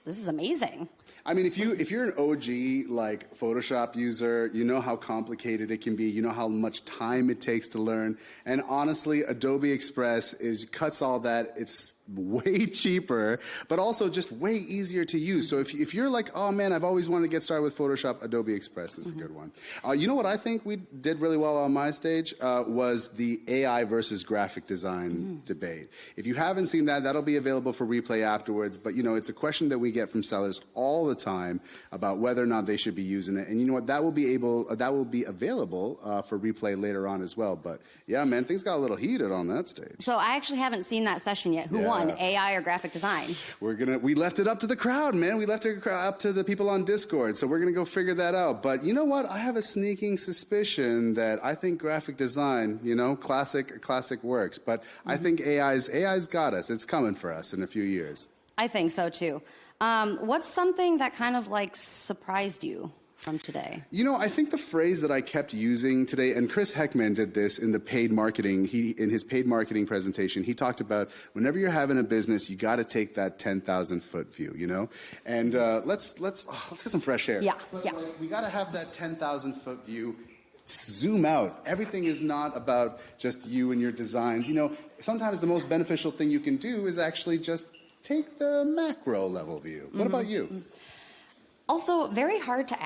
is amazing. I mean, if you're an OG like Photoshop user, you know how complicated it can be. You know how much time it takes to learn. And honestly, Adobe Express cuts all that. It's way cheaper, but also just way easier to use. So if you're like, oh man, I've always wanted to get started with Photoshop, Adobe Express is a good one. You know what I think we did really well on my stage was the AI versus graphic design debate. If you haven't seen that, that'll be available for replay afterwards. But it's a question that we get from sellers all the time about whether or not they should be using it. And you know what? That will be available for replay later on as well. But yeah, man, things got a little heated on that stage. So I actually haven't seen that session yet. Who won, AI or graphic design? We left it up to the crowd, man. We left it up to the people on Discord. So we're gonna go figure that out. But you know what? I have a sneaking suspicion that I think graphic design, classic works. But I think AI's got us. It's coming for us in a few years. I think so too. What's something that kind of surprised you from today? I think the phrase that I kept using today, and Chris Heckman did this in the paid marketing, in his paid marketing presentation, he talked about whenever you're having a business, you got to take that 10,000 foot view, And let's get some fresh air. Yeah. We got to have that 10,000 foot view. Zoom out. Everything is not about just you and your designs. Sometimes the most beneficial thing you can do is actually just take the macro level view. What about you? Also, very hard to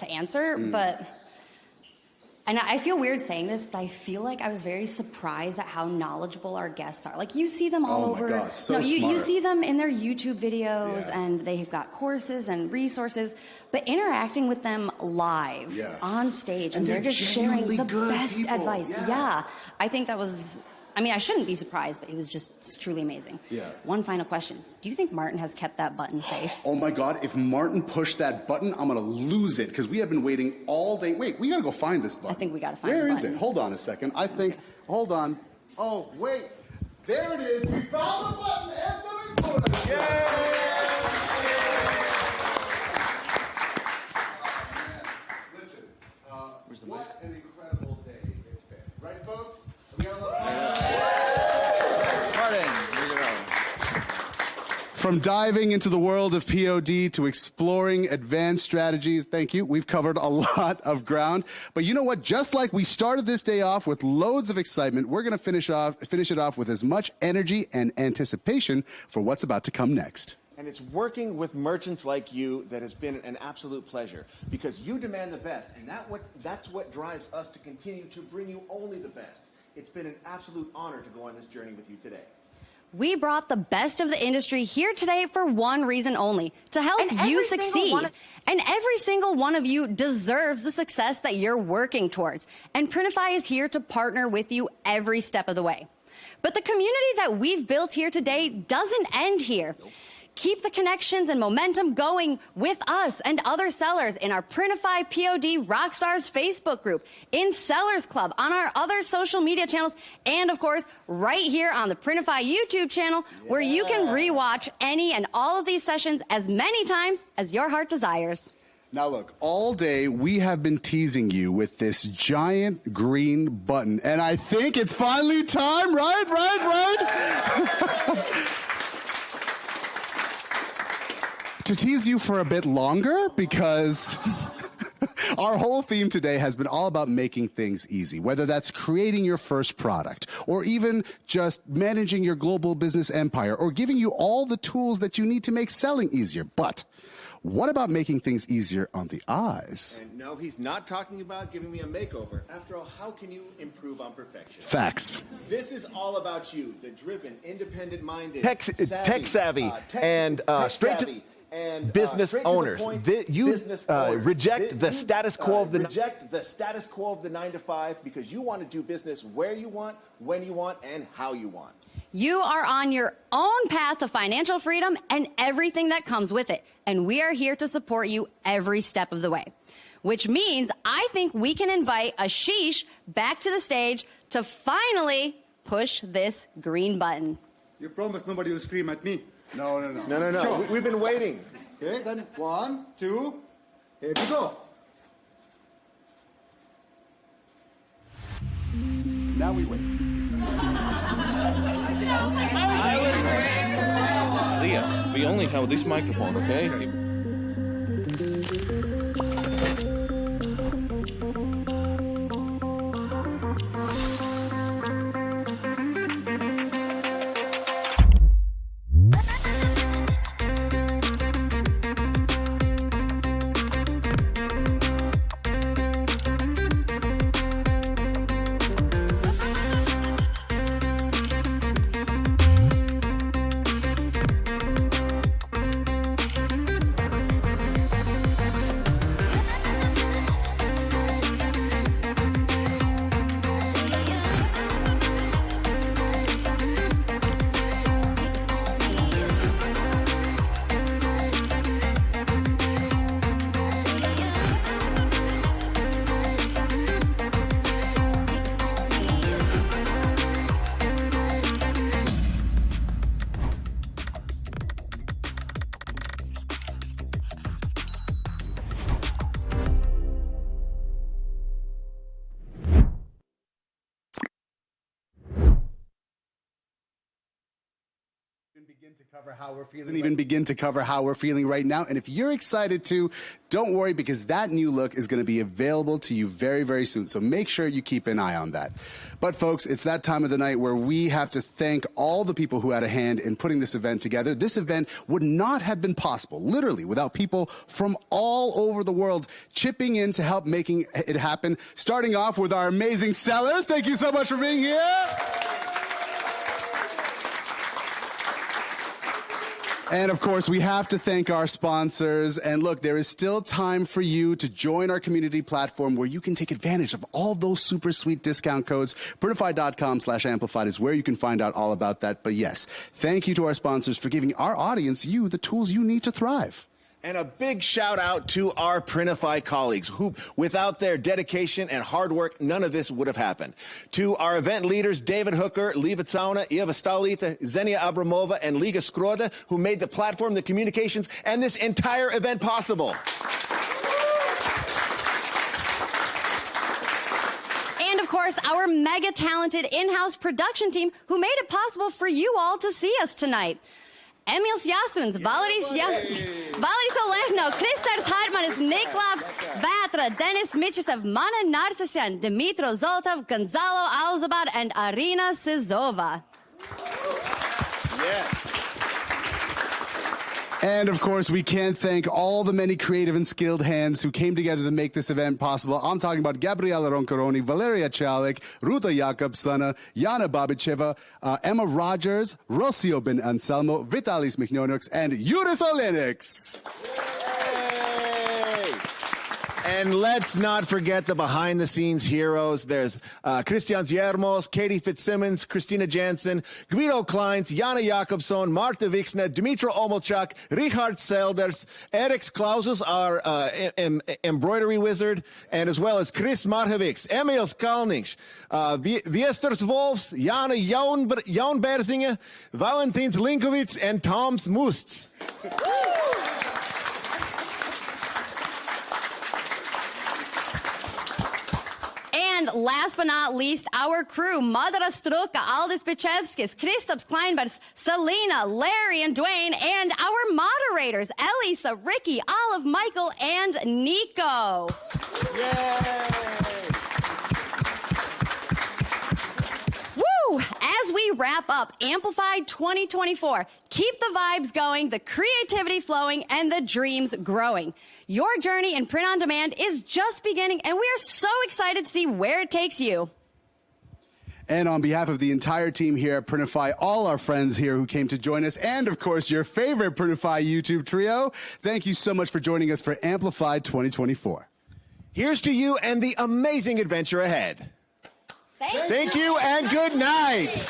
answer, but, and I feel weird saying this, but I feel like I was very surprised at how knowledgeable our guests are. Like, you see them all over. Oh my God, so no, you smart. see them in their YouTube videos, and they've got courses and resources, but interacting with them live on stage, and they're just sharing the best people. advice. Yeah, I think that was. I mean, I shouldn't be surprised, but it was just truly amazing. Yeah. One final question. Do you think Martin has kept that button safe? Oh my God, if Martin pushed that button, I'm gonna lose it because we have been waiting all day. Wait, we gotta go find this button. I think we gotta find Where the is button. it? Hold on a second. I think, hold on. Oh, wait. There it is. We found the button. And something good. Yay! Listen, what an incredible day it's been. Right, folks? We got a From diving into the world of POD to exploring advanced strategies, thank you. We've covered a lot of ground. But you know what? Just like we started this day off with loads of excitement, we're going to finish it off with as much energy and anticipation for what's about to come next. And it's working with merchants like you that has been an absolute pleasure because you demand the best, and that's what drives us to continue to bring you only the best. It's been an absolute honor to go on this journey with you today. We brought the best of the industry here today for one reason only, to help you succeed. And every single one of you deserves the success that you're working towards. And Printify is here to partner with you every step of the way. But the community that we've built here today doesn't end here. Keep the connections and momentum going with us and other sellers in our Printify POD Rockstars Facebook group, in Sellers Club, on our other social media channels, and of course, right here on the Printify YouTube channel, where you can rewatch any and all of these sessions as many times as your heart desires. Now look, all day we have been teasing you with this giant green button, and I think it's finally time, right? To tease you for a bit longer, because our whole theme today has been all about making things easy, whether that's creating your first product, or even just managing your global business empire, or giving you all the tools that you need to make selling easier. But what about making things easier on the eyes? And no, he's not talking about giving me a makeover. After all, how can you improve on perfection? Facts. This is all about you, the driven, independent-minded, tech savvy, and straight to business owners. Reject the status quo of the reject the status quo of the 9-to-5 because you want to do business where you want, when you want, and how you want. You are on your own path to financial freedom and everything that comes with it. And we are here to support you every step of the way. Which means I think we can invite Ashish back to the stage to finally push this green button. You promise nobody will scream at me. No. No. We've been waiting. Okay, then 1, 2, here we go. Now we wait. Leah, we only have this microphone, okay? doesn't even begin to cover how we're feeling right now. And if you're excited too, don't worry, because that new look is going to be available to you very, very soon. So make sure you keep an eye on that. But folks, it's that time of the night where we have to thank all the people who had a hand in putting this event together. This event would not have been possible, literally, without people from all over the world chipping in to help making it happen. Starting off with our amazing sellers. Thank you so much for being here. And of course, we have to thank our sponsors. And look, there is still time for you to join our community platform where you can take advantage of all those super sweet discount codes. Printify.com/amplified is where you can find out all about that. But yes, thank you to our sponsors for giving our audience, you, the tools you need to thrive. And a big shout out to our Printify colleagues who, without their dedication and hard work, none of this would have happened. To our event leaders, David Hooker, Liva Tsauna, Eva Stalita, Xenia Abramova, and Liga Skroda, who made the platform, the communications, and this entire event possible. And of course, our mega talented in-house production team who made it possible for you all to see us tonight. Emils Jasuns, Valeris Olehno, Kristers Hartmanis, Niklavs Batra, Denis Michisev, Mana Narcisyan, Dimitro Zoltov, Gonzalo Alzabar, and Arina Sizova. Yes. And of course, we can't thank all the many creative and skilled hands who came together to make this event possible. I'm talking about Gabriela Roncoroni, Valeria Chalik, Ruta Jakobsana, Jana Babicheva, Emma Rogers, Rocio Ben Anselmo, Vitalis Michnonox, and Juris Olenix. And let's not forget the behind-the-scenes heroes. There's Christian Ziermos, Katie Fitzsimmons, Christina Jansen, Guido Kleins, Jana Jakobson, Marta Vixna, Dimitro Omolchuk, Richard Selders, Eric Klausus, our embroidery wizard, and as well as Chris Marheviks, Emil Skalnich, Viesters Wolfs, Jana Jaun Berzinger, Valentins Linkovitz, and Toms Musts. And last but not least, our crew, Madara Struka, Aldis Bichevskis, Kristaps Kleinbergs, Selena, Larry, and Dwayne, and our moderators, Elisa, Ricky, Olive, Michael, and Nico. Yay! Woo! As we wrap up Amplified 2024, keep the vibes going, the creativity flowing, and the dreams growing. Your journey in print on demand is just beginning, and we are so excited to see where it takes you. And on behalf of the entire team here at Printify, all our friends here who came to join us, and of course your favorite Printify YouTube trio, thank you so much for joining us for Amplified 2024. Here's to you and the amazing adventure ahead. Thank you and good night.